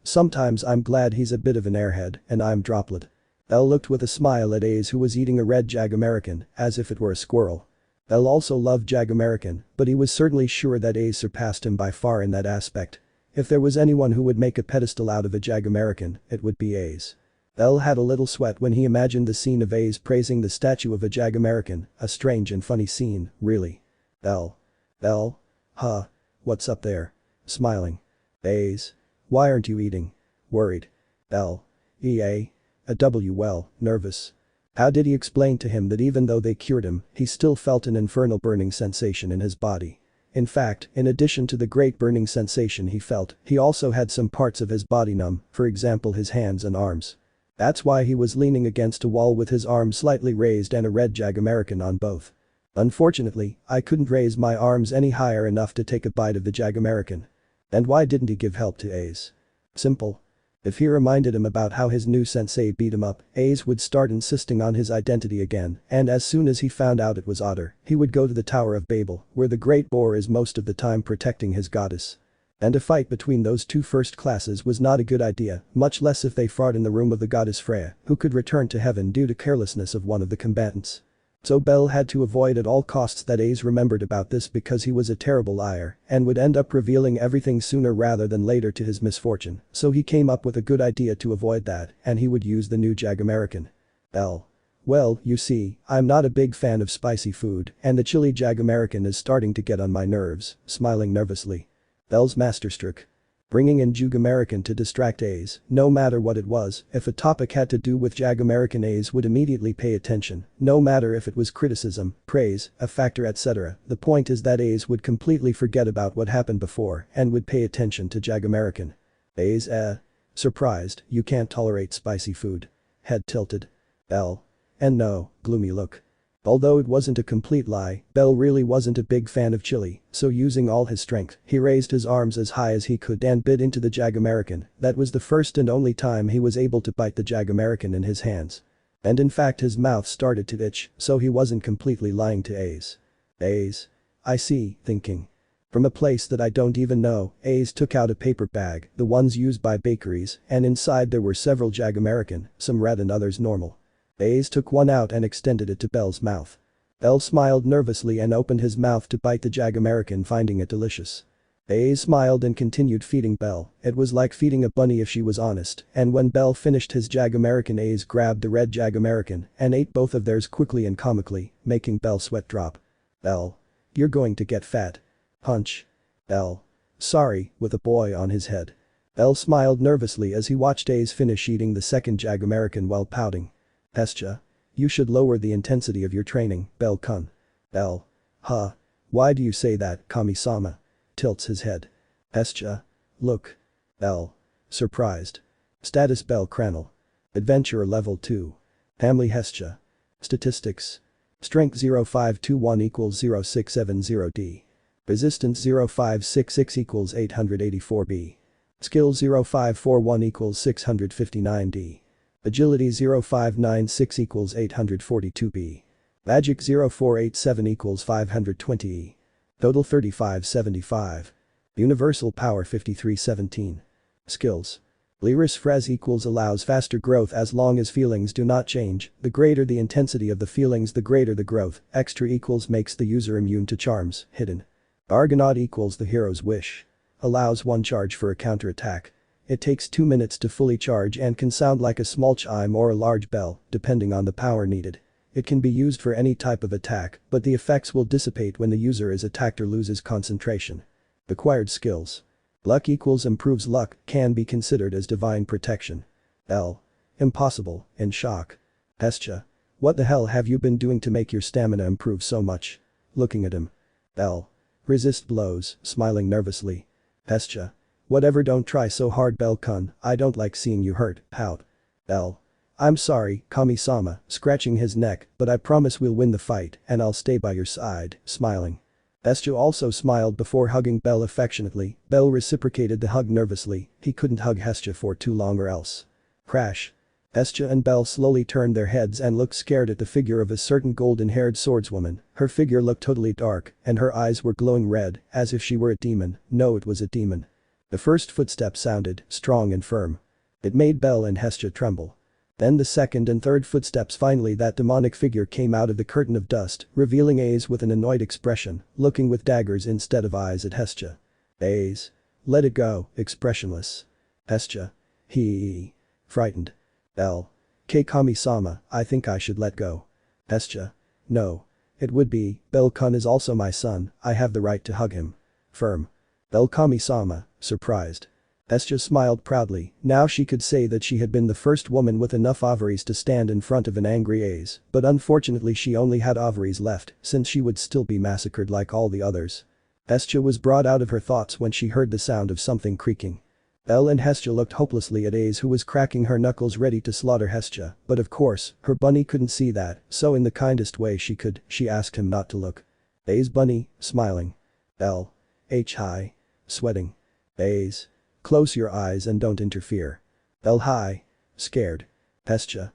Sometimes I'm glad he's a bit of an airhead and I'm Droplet. Bell looked with a smile at Aiz who was eating a red Jag American, as if it were a squirrel. Bell also loved Jag American, but he was certainly sure that Aiz surpassed him by far in that aspect. If there was anyone who would make a pedestal out of a Jag American, it would be Aiz. Bell had a little sweat when he imagined the scene of Aiz praising the statue of a Jag American, a strange and funny scene, really. Bell? Huh? What's up there? Smiling. Aiz? Why aren't you eating? Worried. Bell? Nervous. How did he explain to him that even though they cured him, he still felt an infernal burning sensation in his body? In fact, in addition to the great burning sensation he felt, he also had some parts of his body numb, for example his hands and arms. That's why he was leaning against a wall with his arms slightly raised and a red Jag American on both. Unfortunately, I couldn't raise my arms any higher enough to take a bite of the Jag American. And why didn't he give help to Aiz? Simple. If he reminded him about how his new sensei beat him up, Aiz would start insisting on his identity again, and as soon as he found out it was Otter, he would go to the Tower of Babel, where the Great Boar is most of the time protecting his goddess. And a fight between those 2 first classes was not a good idea, much less if they fought in the room of the goddess Freya, who could return to heaven due to carelessness of one of the combatants. So Bell had to avoid at all costs that Aiz remembered about this because he was a terrible liar and would end up revealing everything sooner rather than later to his misfortune, so he came up with a good idea to avoid that, and he would use the new Jag American. Well, you see, I'm not a big fan of spicy food, and the chili Jag American is starting to get on my nerves, smiling nervously. Bell's masterstroke. Bringing in Jag American to distract Aiz, no matter what it was, if a topic had to do with Jag American Aiz would immediately pay attention, no matter if it was criticism, praise, a factor etc. The point is that Aiz would completely forget about what happened before and would pay attention to Jag American. Aiz surprised, you can't tolerate spicy food. Head tilted. Bell. And no, gloomy look. Although it wasn't a complete lie, Bell really wasn't a big fan of chili, so using all his strength, he raised his arms as high as he could and bit into the Jag American. That was the first and only time he was able to bite the Jag American in his hands. And in fact his mouth started to itch, so he wasn't completely lying to Aiz. Aiz? I see, thinking. From a place that I don't even know, Aiz took out a paper bag, the ones used by bakeries, and inside there were several Jag American, some red and others normal. Aiz took one out and extended it to Bell's mouth. Bell smiled nervously and opened his mouth to bite the Jag American, finding it delicious. Aiz smiled and continued feeding Bell. It was like feeding a bunny if she was honest, and when Bell finished his Jag American, Aiz grabbed the red Jag American and ate both of theirs quickly and comically, making Bell sweat drop. Bell. You're going to get fat. Punch. Bell. Sorry, with a boy on his head. Bell smiled nervously as he watched Aiz finish eating the second Jag American while pouting. Hestia. You should lower the intensity of your training, Bell-kun. Bell. Huh. Why do you say that, Kami-sama? Tilts his head. Hestia. Look. Bell. Surprised. Status bellcranel. Adventurer level 2. Family Hestia. Statistics. Strength 0521 equals 0670D. Resistance 0566 equals 884B. Skill 0541 equals 659D. Agility 0596 equals 842B. Magic 0487 equals 520E. Total 3575. Universal power 5317. Skills. Lyris Frez equals allows faster growth as long as feelings do not change, the greater the intensity of the feelings the greater the growth, extra equals makes the user immune to charms, hidden. Argonaut equals the hero's wish. Allows one charge for a counterattack. It takes 2 minutes to fully charge and can sound like a small chime or a large bell, depending on the power needed. It can be used for any type of attack, but the effects will dissipate when the user is attacked or loses concentration. Acquired skills. Luck equals improves luck, can be considered as divine protection. L. Impossible, in shock. Hestia. What the hell have you been doing to make your stamina improve so much? Looking at him. L. Resist blows, smiling nervously. Hestia. Whatever, don't try so hard, Bell-kun, I don't like seeing you hurt, pout. L. I'm sorry, Kami-sama, scratching his neck, but I promise we'll win the fight and I'll stay by your side, smiling. Hestia also smiled before hugging Bell affectionately. Bell reciprocated the hug nervously, he couldn't hug Hestia for too long or else. Crash. Hestia and Bell slowly turned their heads and looked scared at the figure of a certain golden-haired swordswoman. Her figure looked totally dark, and her eyes were glowing red, as if she were a demon. No, it was a demon. The first footstep sounded, strong and firm. It made Bell and Hestia tremble. Then the second and third footsteps. Finally that demonic figure came out of the curtain of dust, revealing Aiz with an annoyed expression, looking with daggers instead of eyes at Hestia. Aiz. Let it go, expressionless. Hestia. He. Frightened. L. Kami-sama, I think I should let go. Hestia. No. It would be, Bell-kun is also my son, I have the right to hug him. Firm. Kami-sama, surprised. Hestia smiled proudly, now she could say that she had been the first woman with enough ovaries to stand in front of an angry Aiz, but unfortunately she only had ovaries left, since she would still be massacred like all the others. Hestia was brought out of her thoughts when she heard the sound of something creaking. Bell and Hestia looked hopelessly at Aiz, who was cracking her knuckles ready to slaughter Hestia, but of course, her bunny couldn't see that, so in the kindest way she could, she asked him not to look. Aiz bunny, smiling. L. H hi. Sweating. Aiz. Close your eyes and don't interfere. Bell hi. Scared. Hestia.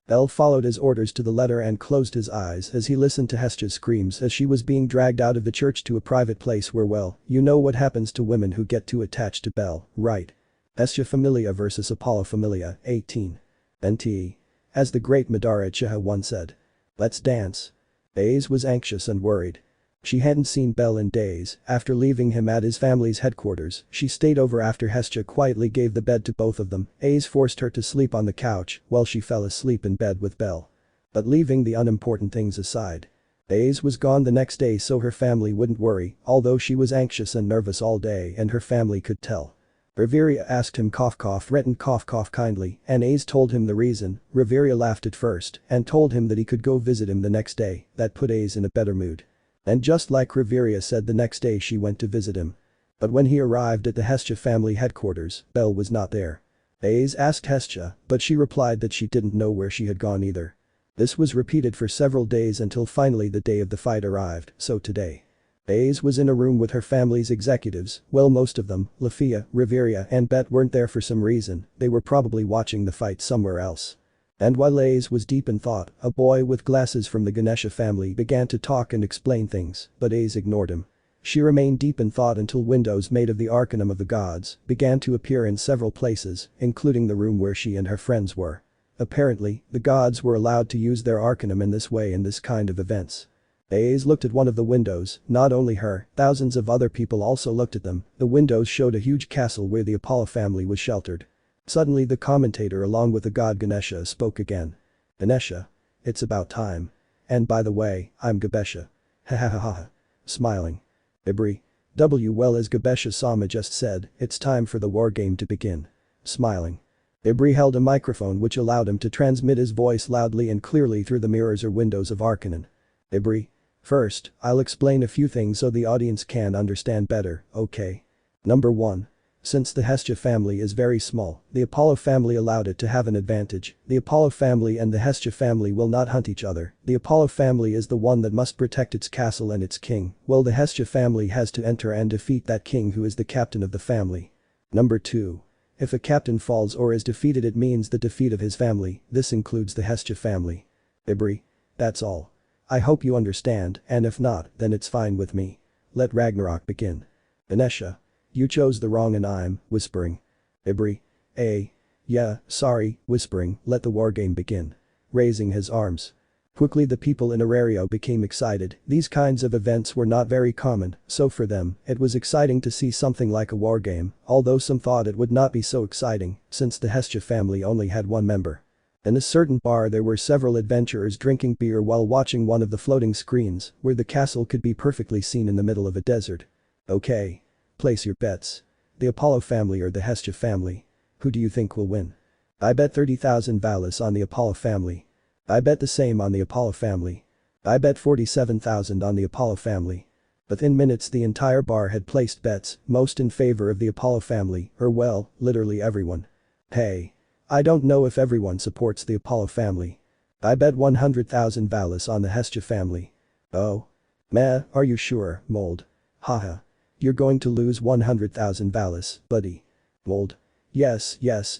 Bell followed his orders to the letter and closed his eyes as he listened to Hestia's screams as she was being dragged out of the church to a private place where, well, you know what happens to women who get too attached to Bell, right? Hestia Familia vs Apollo Familia, 18. NT. As the great Madara Uchiha once said. Let's dance. Aiz was anxious and worried. She hadn't seen Bell in days. After leaving him at his family's headquarters, she stayed over after Hestia quietly gave the bed to both of them. Aiz forced her to sleep on the couch while she fell asleep in bed with Bell. But leaving the unimportant things aside. Aiz was gone the next day so her family wouldn't worry, although she was anxious and nervous all day and her family could tell. Riveria asked him threatened kindly, and Aiz told him the reason. Riveria laughed at first and told him that he could go visit him the next day. That put Aiz in a better mood. And just like Riveria said, the next day she went to visit him. But when he arrived at the Hestia family headquarters, Bell was not there. Aiz asked Hestia, but she replied that she didn't know where she had gone either. This was repeated for several days until finally the day of the fight arrived, so today. Aiz was in a room with her family's executives, well most of them, Lefiya, Riveria and Bet weren't there for some reason, they were probably watching the fight somewhere else. And while Aiz was deep in thought, a boy with glasses from the Ganesha family began to talk and explain things, but Aiz ignored him. She remained deep in thought until windows made of the Arcanum of the Gods began to appear in several places, including the room where she and her friends were. Apparently, the gods were allowed to use their Arcanum in this way in this kind of events. Aiz looked at one of the windows, not only her, thousands of other people also looked at them. The windows showed a huge castle where the Apollo family was sheltered. Suddenly the commentator along with the god Ganesha spoke again. Ganesha. It's about time. And by the way, I'm Gabesha. Ha ha ha ha. Smiling. Ibri. Well, as Gabesha-sama just said, it's time for the war game to begin. Smiling. Ibri held a microphone which allowed him to transmit his voice loudly and clearly through the mirrors or windows of Arcanon. Ibri. First, I'll explain a few things so the audience can understand better, okay? Number 1. Since the Hestia family is very small, the Apollo family allowed it to have an advantage. The Apollo family and the Hestia family will not hunt each other. The Apollo family is the one that must protect its castle and its king, while the Hestia family has to enter and defeat that king who is the captain of the family. Number 2. If a captain falls or is defeated, it means the defeat of his family. This includes the Hestia family. Ibri. That's all. I hope you understand, and if not, then it's fine with me. Let Ragnarok begin. Venetia. You chose the wrong and I'm, whispering. Ibri. Yeah, sorry, whispering, let the wargame begin. Raising his arms. Quickly the people in Arario became excited. These kinds of events were not very common, so for them, it was exciting to see something like a wargame, although some thought it would not be so exciting, since the Hestia family only had one member. In a certain bar there were several adventurers drinking beer while watching one of the floating screens, where the castle could be perfectly seen in the middle of a desert. Okay. Place your bets. The Apollo family or the Hestia family. Who do you think will win? I bet 30,000 Valis on the Apollo family. I bet the same on the Apollo family. I bet 47,000 on the Apollo family. Within minutes the entire bar had placed bets, most in favor of the Apollo family, or well, literally everyone. Hey. I don't know if everyone supports the Apollo family. I bet 100,000 Valis on the Hestia family. Oh. Meh, are you sure, Mold? Haha. You're going to lose 100,000 Valis, buddy. Mold. Yes,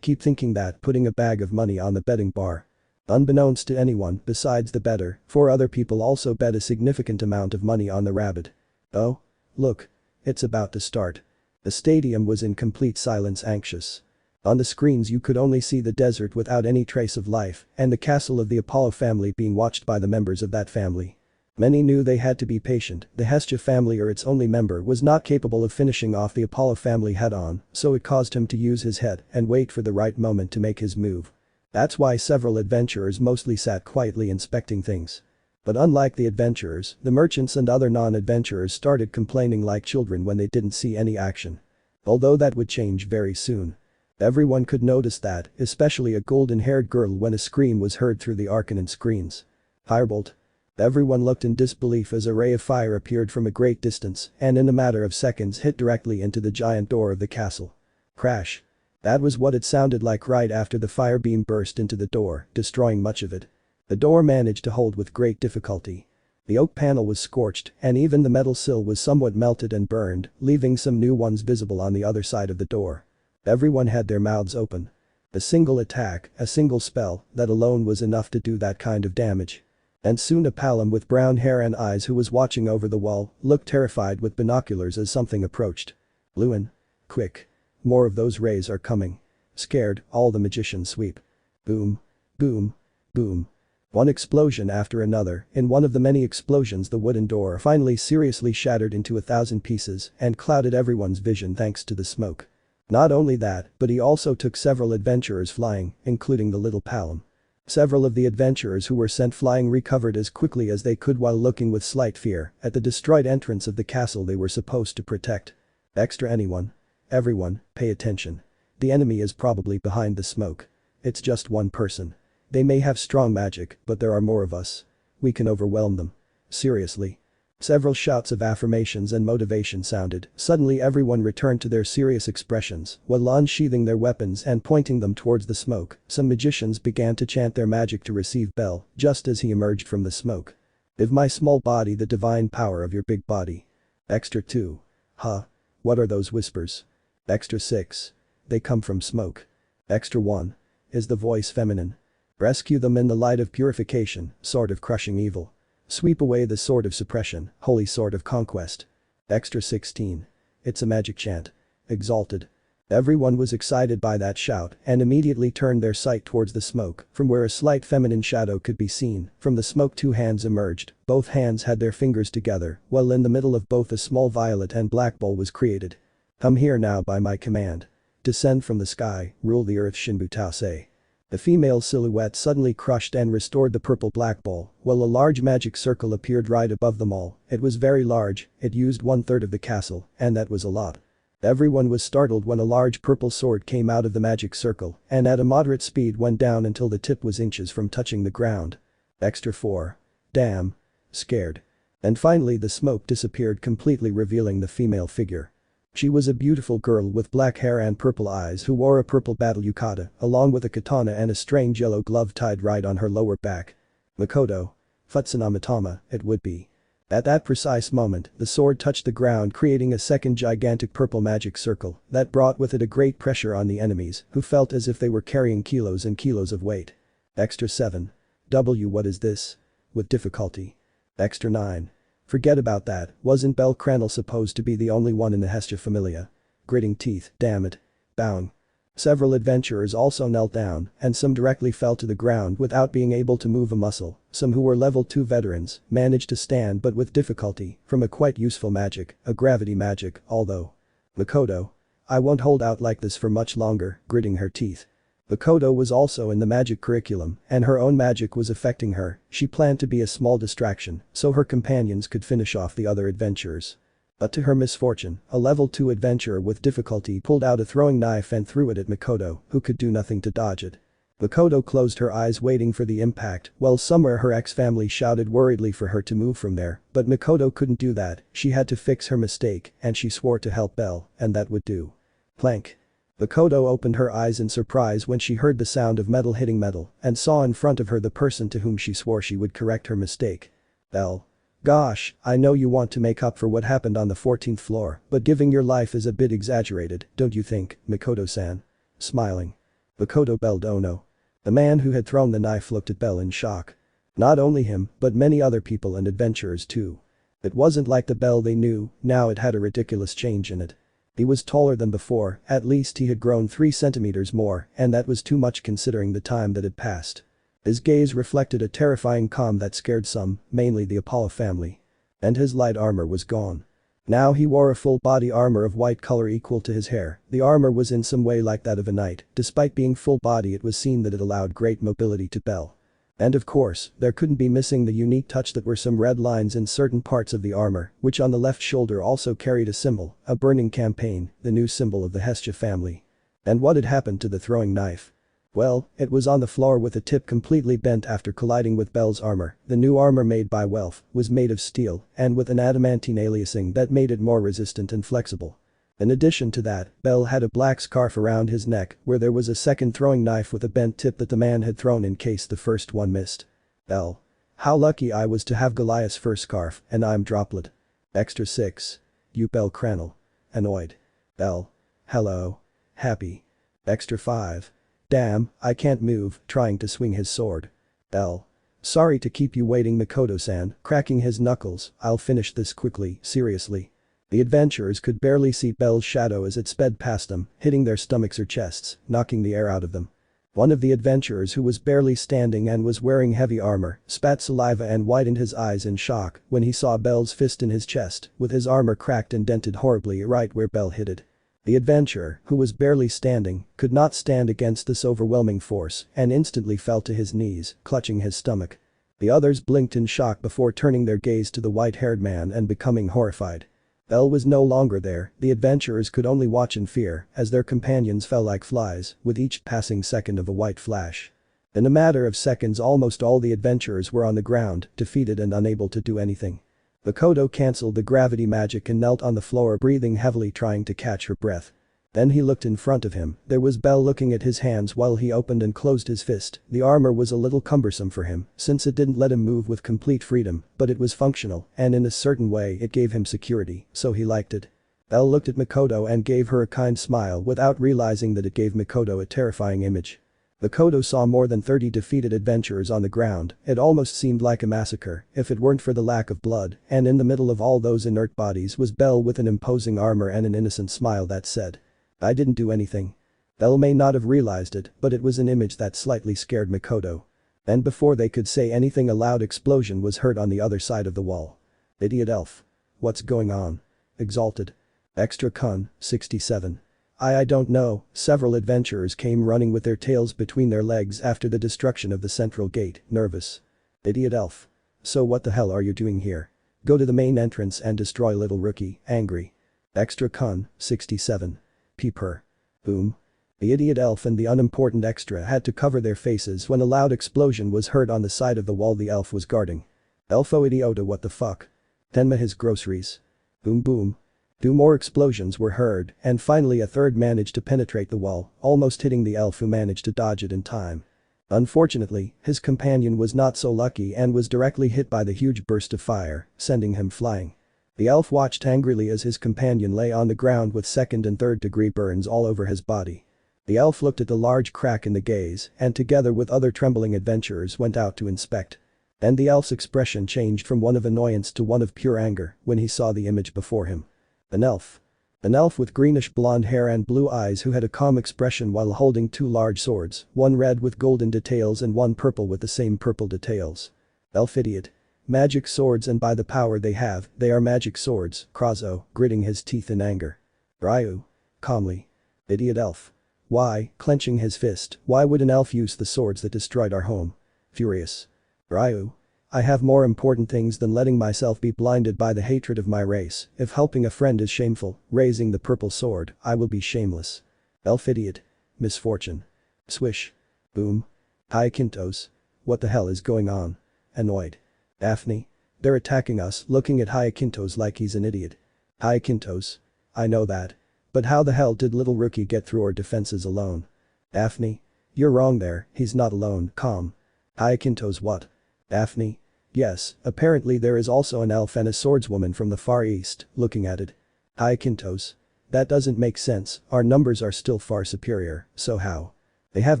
keep thinking that, putting a bag of money on the betting bar. Unbeknownst to anyone besides the bettor, 4 other people also bet a significant amount of money on the rabbit. Oh? Look. It's about to start. The stadium was in complete silence, anxious. On the screens you could only see the desert without any trace of life, and the castle of the Apollo family being watched by the members of that family. Many knew they had to be patient. The Hestia family or its only member was not capable of finishing off the Apollo family head-on, so it caused him to use his head and wait for the right moment to make his move. That's why several adventurers mostly sat quietly inspecting things. But unlike the adventurers, the merchants and other non-adventurers started complaining like children when they didn't see any action. Although that would change very soon. Everyone could notice that, especially a golden-haired girl, when a scream was heard through the Arcanon screens. Firebolt. Everyone looked in disbelief as a ray of fire appeared from a great distance and in a matter of seconds hit directly into the giant door of the castle. Crash. That was what it sounded like right after the fire beam burst into the door, destroying much of it. The door managed to hold with great difficulty. The oak panel was scorched and even the metal sill was somewhat melted and burned, leaving some new ones visible on the other side of the door. Everyone had their mouths open. A single attack, a single spell, that alone was enough to do that kind of damage. And soon a Palom with brown hair and eyes who was watching over the wall looked terrified with binoculars as something approached. Lewin. Quick. More of those rays are coming. Scared, all the magicians sweep. Boom. Boom. Boom. One explosion after another. In one of the many explosions the wooden door finally seriously shattered into 1,000 pieces and clouded everyone's vision thanks to the smoke. Not only that, but he also took several adventurers flying, including the little Palom. Several of the adventurers who were sent flying recovered as quickly as they could while looking with slight fear at the destroyed entrance of the castle they were supposed to protect. Extra anyone. Everyone, pay attention. The enemy is probably behind the smoke. It's just one person. They may have strong magic, but there are more of us. We can overwhelm them. Seriously. Several shouts of affirmations and motivation sounded. Suddenly everyone returned to their serious expressions, while unsheathing their weapons and pointing them towards the smoke. Some magicians began to chant their magic to receive Bell, just as he emerged from the smoke. Give my small body the divine power of your big body. Extra 2. Huh. What are those whispers? Extra 6. They come from smoke. Extra 1. Is the voice feminine? Rescue them in the light of purification, sword of crushing evil. Sweep away the sword of suppression, holy sword of conquest. Extra 16. It's a magic chant. Exalted. Everyone was excited by that shout and immediately turned their sight towards the smoke, from where a slight feminine shadow could be seen. From the smoke 2 hands emerged, both hands had their fingers together, while in the middle of both a small violet and black bowl was created. Come here now by my command. Descend from the sky, rule the earth Shinbu Taosei. The female silhouette suddenly crushed and restored the purple black ball, while a large magic circle appeared right above them all. It was very large, it used 1/3 of the castle, and that was a lot. Everyone was startled when a large purple sword came out of the magic circle and at a moderate speed went down until the tip was inches from touching the ground. Extra 4. Damn. Scared. And finally the smoke disappeared completely revealing the female figure. She was a beautiful girl with black hair and purple eyes who wore a purple battle yukata along with a katana and a strange yellow glove tied right on her lower back. Makoto. Futsunamatama, it would be. At that precise moment, the sword touched the ground creating a second gigantic purple magic circle that brought with it a great pressure on the enemies who felt as if they were carrying kilos and kilos of weight. Extra 7. What is this? With difficulty. Extra 9. Forget about that, wasn't bellcranel supposed to be the only one in the Hestia Familia? Gritting teeth, damn it. Bowing. Several adventurers also knelt down, and some directly fell to the ground without being able to move a muscle. Some who were level 2 veterans managed to stand but with difficulty from a quite useful magic, a gravity magic, although. Makoto. I won't hold out like this for much longer, gritting her teeth. Makoto was also in the magic curriculum, and her own magic was affecting her. She planned to be a small distraction so her companions could finish off the other adventurers. But to her misfortune, a level 2 adventurer with difficulty pulled out a throwing knife and threw it at Makoto, who could do nothing to dodge it. Makoto closed her eyes waiting for the impact, while somewhere her ex-family shouted worriedly for her to move from there, but Makoto couldn't do that. She had to fix her mistake, and she swore to help Bell, and that would do. Plank. Makoto opened her eyes in surprise when she heard the sound of metal hitting metal and saw in front of her the person to whom she swore she would correct her mistake. Bell. Gosh, I know you want to make up for what happened on the 14th floor, but giving your life is a bit exaggerated, don't you think, Makoto-san? Smiling. Makoto belled Ono. The man who had thrown the knife looked at Bell in shock. Not only him, but many other people and adventurers too. It wasn't like the Bell they knew, now it had a ridiculous change in it. He was taller than before, at least he had grown 3 centimeters more, and that was too much considering the time that had passed. His gaze reflected a terrifying calm that scared some, mainly the Apollo family. And his light armor was gone. Now he wore a full body armor of white color equal to his hair. The armor was in some way like that of a knight. Despite being full body, it was seen that it allowed great mobility to Bell. And of course, there couldn't be missing the unique touch that were some red lines in certain parts of the armor, which on the left shoulder also carried a symbol, a burning campaign, the new symbol of the Hestia family. And what had happened to the throwing knife? Well, it was on the floor with the tip completely bent after colliding with Bell's armor. The new armor made by Welf was made of steel and with an adamantine aliasing that made it more resistant and flexible. In addition to that, Bell had a black scarf around his neck where there was a second throwing knife with a bent tip that the man had thrown in case the first one missed. Bell. How lucky I was to have Goliath's first scarf, and I'm droplet. Extra 6. You bellcranel. Annoyed. Bell. Hello. Happy. Extra 5. Damn, I can't move, trying to swing his sword. Bell. Sorry to keep you waiting, Makoto-san, cracking his knuckles. I'll finish this quickly, seriously. The adventurers could barely see Bell's shadow as it sped past them, hitting their stomachs or chests, knocking the air out of them. One of the adventurers who was barely standing and was wearing heavy armor, spat saliva and widened his eyes in shock when he saw Bell's fist in his chest, with his armor cracked and dented horribly right where Bell hit it. The adventurer, who was barely standing, could not stand against this overwhelming force and instantly fell to his knees, clutching his stomach. The others blinked in shock before turning their gaze to the white-haired man and becoming horrified. Bell was no longer there. The adventurers could only watch in fear as their companions fell like flies with each passing second of a white flash. In a matter of seconds, almost all the adventurers were on the ground, defeated and unable to do anything. Makoto cancelled the gravity magic and knelt on the floor, breathing heavily, trying to catch her breath. Then he looked in front of him. There was Bell looking at his hands while he opened and closed his fist. The armor was a little cumbersome for him since it didn't let him move with complete freedom, but it was functional and in a certain way it gave him security, so he liked it. Bell looked at Makoto and gave her a kind smile without realizing that it gave Makoto a terrifying image. Makoto saw more than 30 defeated adventurers on the ground. It almost seemed like a massacre if it weren't for the lack of blood, and in the middle of all those inert bodies was Bell with an imposing armor and an innocent smile that said, "I didn't do anything." Bell may not have realized it, but it was an image that slightly scared Makoto. And before they could say anything, a loud explosion was heard on the other side of the wall. Idiot elf. What's going on? Exalted. Extra Kun, 67. I don't know. Several adventurers came running with their tails between their legs after the destruction of the central gate, nervous. Idiot elf. So what the hell are you doing here? Go to the main entrance and destroy little rookie, angry. Extra Kun, 67. Peeper. Boom. The idiot elf and the unimportant extra had to cover their faces when a loud explosion was heard on the side of the wall the elf was guarding. Elfo idiota, what the fuck? Tenma his groceries. Boom boom. Two more explosions were heard, and finally a third managed to penetrate the wall, almost hitting the elf who managed to dodge it in time. Unfortunately, his companion was not so lucky and was directly hit by the huge burst of fire, sending him flying. The elf watched angrily as his companion lay on the ground with second and third degree burns all over his body. The elf looked at the large crack in the gaze and together with other trembling adventurers went out to inspect. Then the elf's expression changed from one of annoyance to one of pure anger when he saw the image before him. An elf. An elf with greenish blonde hair and blue eyes who had a calm expression while holding two large swords, one red with golden details and one purple with the same purple details. Elf idiot. Magic swords, and by the power they have, they are magic swords, Krazo, gritting his teeth in anger. Ryu. Calmly. Idiot elf. Why, clenching his fist, why would an elf use the swords that destroyed our home? Furious. Ryu. I have more important things than letting myself be blinded by the hatred of my race. If helping a friend is shameful, raising the purple sword, I will be shameless. Elf idiot. Misfortune. Swish. Boom. Hyacinthos. What the hell is going on? Annoyed. Daphne. They're attacking us, looking at Hyacinthos like he's an idiot. Hyacinthos. I know that. But how the hell did little rookie get through our defenses alone? Daphne. You're wrong there, he's not alone, calm. Hyacinthos what? Daphne. Yes, apparently there is also an elf and a swordswoman from the Far East, looking at it. Hyacinthos. That doesn't make sense, our numbers are still far superior, so how? They have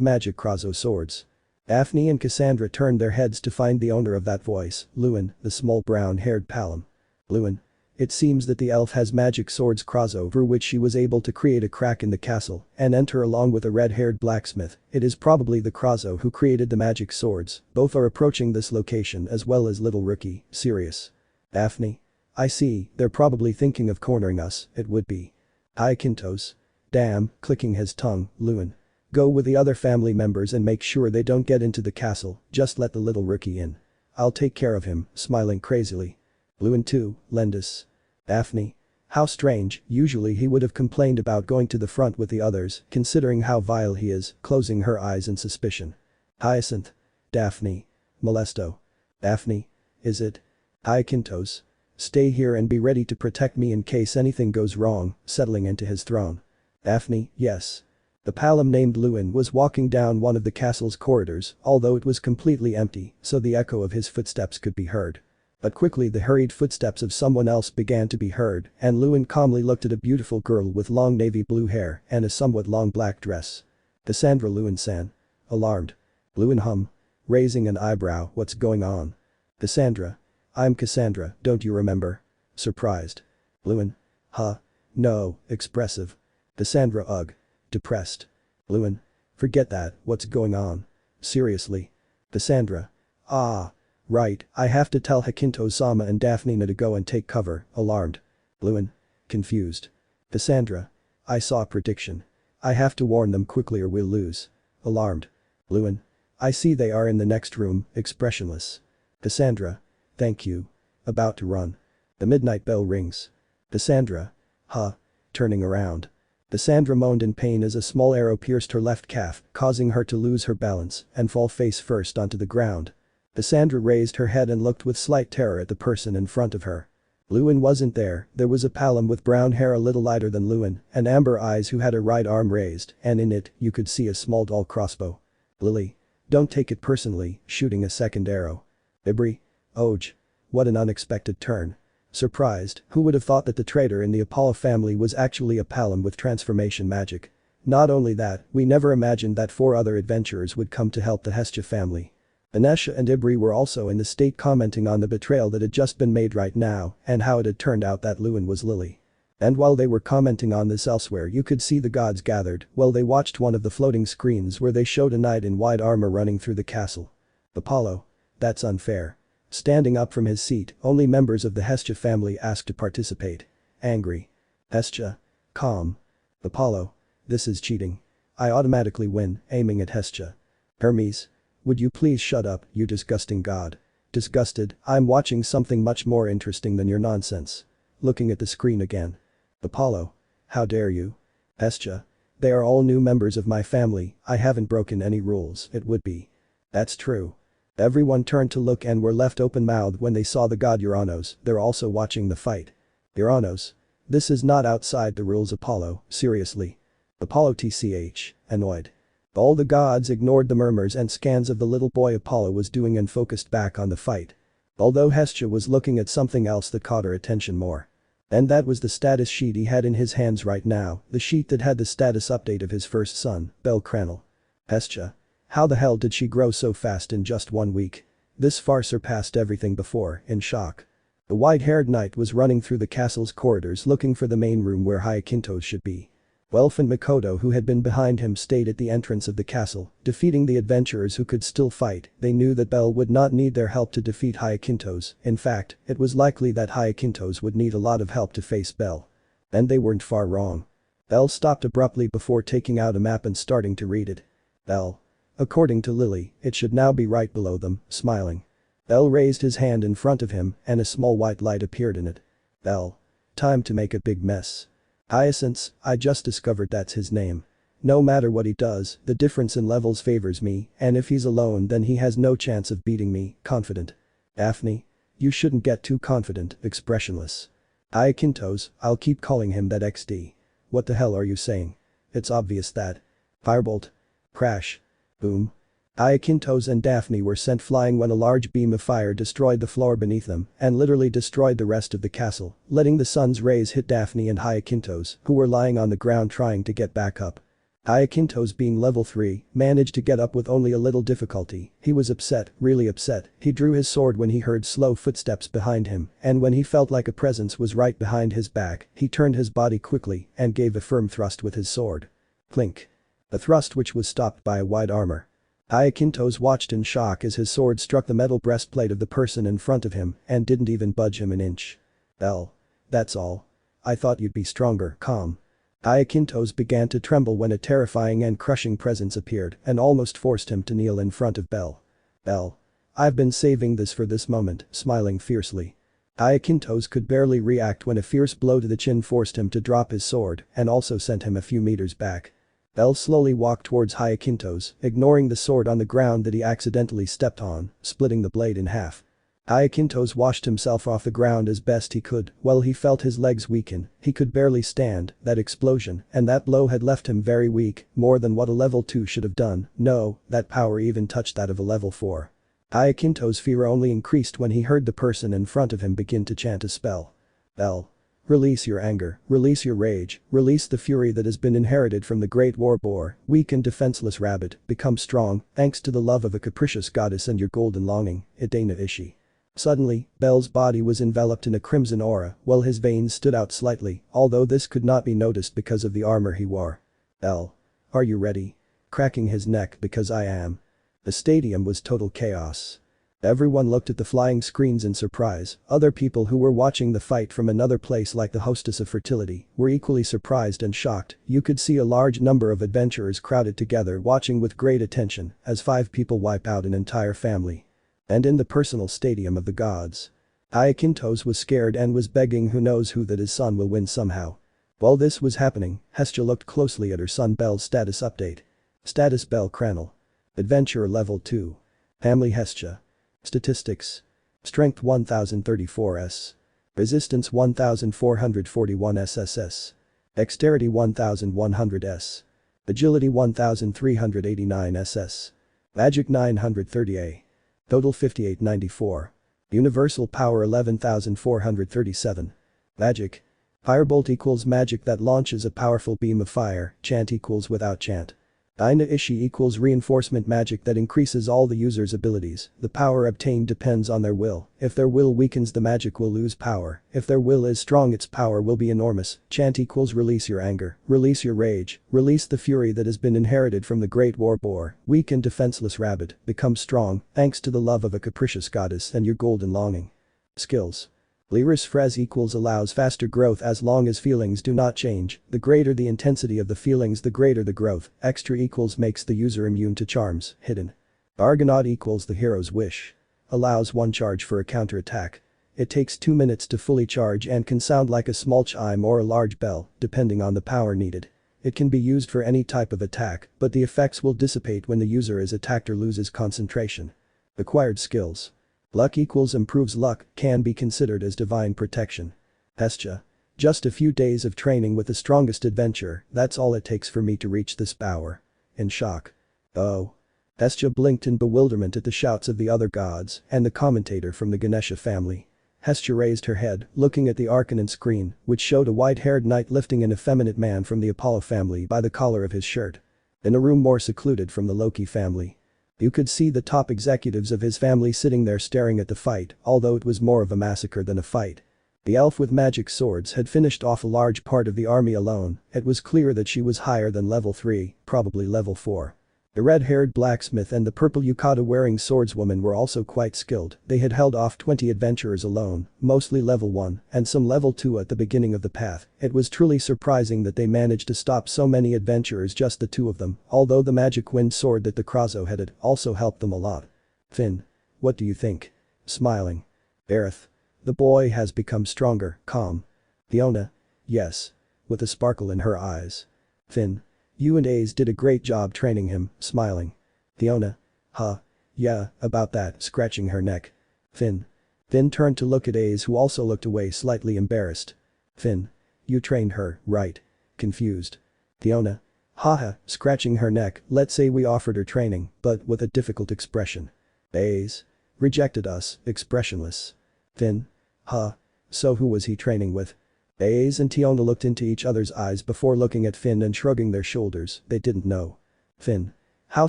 magic Krazo swords. Daphne and Cassandra turned their heads to find the owner of that voice, Lewin, the small brown-haired Palom. Lewin. It seems that the elf has magic swords Krazo through which she was able to create a crack in the castle and enter along with a red-haired blacksmith. It is probably the Krazo who created the magic swords, both are approaching this location as well as little rookie, serious. Daphne. I see, they're probably thinking of cornering us, it would be. Hyacinthos. Damn, clicking his tongue, Lewin. Go with the other family members and make sure they don't get into the castle, just let the little rookie in. I'll take care of him, smiling crazily. Lewin 2, Lendis. Daphne. How strange, usually he would have complained about going to the front with the others, considering how vile he is, closing her eyes in suspicion. Hyacinth. Daphne. Molesto. Daphne. Is it? Hyacinthos. Stay here and be ready to protect me in case anything goes wrong, settling into his throne. Daphne. Yes. The Palom named Lewin was walking down one of the castle's corridors, although it was completely empty, so the echo of his footsteps could be heard. But quickly the hurried footsteps of someone else began to be heard, and Lewin calmly looked at a beautiful girl with long navy blue hair and a somewhat long black dress. Cassandra. Lewin-san. Alarmed. Lewin hum. Raising an eyebrow, what's going on? Cassandra. I'm Cassandra, don't you remember? Surprised. Lewin. Huh? No, expressive. Cassandra. Ugh. Depressed. Lewin. Forget that, what's going on? Seriously. Cassandra. Ah. Right, I have to tell Hyacinthos-sama and Daphne to go and take cover, alarmed. Lewin. Confused. Cassandra. I saw a prediction. I have to warn them quickly or we'll lose. Alarmed. Lewin. I see they are in the next room, expressionless. Cassandra. Thank you. About to run. The midnight bell rings. Cassandra. Huh. Turning around. Cassandra moaned in pain as a small arrow pierced her left calf, causing her to lose her balance and fall face first onto the ground. Cassandra raised her head and looked with slight terror at the person in front of her. Lewin wasn't there, there was a Palom with brown hair a little lighter than Lewin and amber eyes who had her right arm raised, and in it, you could see a small dull crossbow. Lily. Don't take it personally, shooting a second arrow. Ibri. Oj. What an unexpected turn. Surprised, who would have thought that the traitor in the Apollo family was actually a Palom with transformation magic. Not only that, we never imagined that 4 other adventurers would come to help the Hestia family. Anesha and Ibri were also in the state commenting on the betrayal that had just been made right now and how it had turned out that Lewin was Lily. And while they were commenting on this elsewhere you could see the gods gathered while they watched one of the floating screens where they showed a knight in white armor running through the castle. Apollo. That's unfair. Standing up from his seat, only members of the Hestia family asked to participate. Angry. Hestia. Calm. Apollo. This is cheating. I automatically win, aiming at Hestia. Hermes. Would you please shut up, you disgusting god. Disgusted, I'm watching something much more interesting than your nonsense. Looking at the screen again. Apollo. How dare you? Hestia. They are all new members of my family, I haven't broken any rules, it would be. That's true. Everyone turned to look and were left open-mouthed when they saw the god Uranos, they're also watching the fight. Uranos. This is not outside the rules, Apollo, seriously. Apollo tch, annoyed. All the gods ignored the murmurs and scans of the little boy Apollo was doing and focused back on the fight. Although Hestia was looking at something else that caught her attention more. And that was the status sheet he had in his hands right now, the sheet that had the status update of his first son, bellcranel. Hestia. How the hell did she grow so fast in just 1 week? This far surpassed everything before, in shock. The white-haired knight was running through the castle's corridors looking for the main room where Hyacinthos should be. Welf and Makoto, who had been behind him, stayed at the entrance of the castle, defeating the adventurers who could still fight. They knew that Bell would not need their help to defeat Hyacinthos. In fact, it was likely that Hyacinthos would need a lot of help to face Bell. And they weren't far wrong. Bell stopped abruptly before taking out a map and starting to read it. Bell. According to Lily, it should now be right below them, smiling. Bell raised his hand in front of him and a small white light appeared in it. Bell. Time to make a big mess. Hyacinths, I just discovered that's his name. No matter what he does, the difference in levels favors me, and if he's alone then he has no chance of beating me, confident. Daphne? You shouldn't get too confident, expressionless. Hyacinthos, I'll keep calling him that XD. What the hell are you saying? It's obvious that. Firebolt. Crash. Boom. Hyacinthos and Daphne were sent flying when a large beam of fire destroyed the floor beneath them and literally destroyed the rest of the castle, letting the sun's rays hit Daphne and Hyacinthos, who were lying on the ground trying to get back up. Hyacinthos, being level 3, managed to get up with only a little difficulty. He was upset, really upset. He drew his sword when he heard slow footsteps behind him, and when he felt like a presence was right behind his back, he turned his body quickly and gave a firm thrust with his sword. Clink. A thrust which was stopped by a wide armor. Hyacinthos watched in shock as his sword struck the metal breastplate of the person in front of him and didn't even budge him an inch. Bell. That's all. I thought you'd be stronger, calm. Hyacinthos began to tremble when a terrifying and crushing presence appeared and almost forced him to kneel in front of Bell. Bell. I've been saving this for this moment, smiling fiercely. Hyacinthos could barely react when a fierce blow to the chin forced him to drop his sword and also sent him a few meters back. Bell slowly walked towards Hyacinthos, ignoring the sword on the ground that he accidentally stepped on, splitting the blade in half. Hyacinthos washed himself off the ground as best he could while he felt his legs weaken. He could barely stand. That explosion and that blow had left him very weak, more than what a level 2 should have done. No, that power even touched that of a level 4. Hyacinthos' fear only increased when he heard the person in front of him begin to chant a spell. Bell. Release your anger, release your rage, release the fury that has been inherited from the great war boar, weak and defenseless rabbit, become strong, thanks to the love of a capricious goddess and your golden longing, Idana Ishi. Suddenly, Bell's body was enveloped in a crimson aura while his veins stood out slightly, although this could not be noticed because of the armor he wore. Bell. Are you ready? Cracking his neck because I am. The stadium was total chaos. Everyone looked at the flying screens in surprise. Other people who were watching the fight from another place, like the hostess of fertility, were equally surprised and shocked. You could see a large number of adventurers crowded together watching with great attention as 5 people wipe out an entire family. And in the personal stadium of the gods. Hyacinthos was scared and was begging who knows who that his son will win somehow. While this was happening, Hestia looked closely at her son Bell's status update. Status bellcranel. Adventurer level 2. Family Hestia. Statistics. Strength 1034s. Resistance 1441 SSS. Dexterity 1100s. Agility 1389 SS. Magic 930A. Total 5894. Universal power 11437. Magic. Firebolt equals magic that launches a powerful beam of fire. Chant equals without chant. Idana Ishi equals reinforcement magic that increases all the user's abilities. The power obtained depends on their will. If their will weakens, the magic will lose power. If their will is strong, its power will be enormous. Chant equals release your anger, release your rage, release the fury that has been inherited from the great war boar, weak and defenseless rabbit, become strong, thanks to the love of a capricious goddess and your golden longing. Skills. Lyris Frez equals allows faster growth as long as feelings do not change. The greater the intensity of the feelings, the greater the growth. Extra equals makes the user immune to charms. Hidden. Argonaut equals the hero's wish. Allows 1 charge for a counterattack. It takes 2 minutes to fully charge and can sound like a small chime or a large bell, depending on the power needed. It can be used for any type of attack, but the effects will dissipate when the user is attacked or loses concentration. Acquired skills. Luck equals improves luck, can be considered as divine protection. Hestia. Just a few days of training with the strongest adventure, that's all it takes for me to reach this power. In shock. Oh. Hestia blinked in bewilderment at the shouts of the other gods and the commentator from the Ganesha family. Hestia raised her head, looking at the Arcanon screen, which showed a white-haired knight lifting an effeminate man from the Apollo family by the collar of his shirt. In a room more secluded from the Loki family. You could see the top executives of his family sitting there staring at the fight, although it was more of a massacre than a fight. The elf with magic swords had finished off a large part of the army alone. It was clear that she was higher than level 3, probably level 4. The red-haired blacksmith and the purple yukata-wearing swordswoman were also quite skilled. They had held off 20 adventurers alone, mostly level 1 and some level 2 at the beginning of the path. It was truly surprising that they managed to stop so many adventurers, just the two of them, although the magic wind sword that the Krazo headed also helped them a lot. Finn. What do you think? Smiling. Aerith. The boy has become stronger, calm. Fiona. Yes. With a sparkle in her eyes. Finn. You and Aiz did a great job training him, smiling. Fiona. Huh. Yeah, about that, scratching her neck. Finn. Finn turned to look at Aiz, who also looked away, slightly embarrassed. Finn. You trained her, right? Confused. Fiona. Haha, scratching her neck, let's say we offered her training, but with a difficult expression. Aiz. Rejected us, expressionless. Finn. Huh. So who was he training with? Aiz and Fiona looked into each other's eyes before looking at Finn and shrugging their shoulders. They didn't know. Finn. How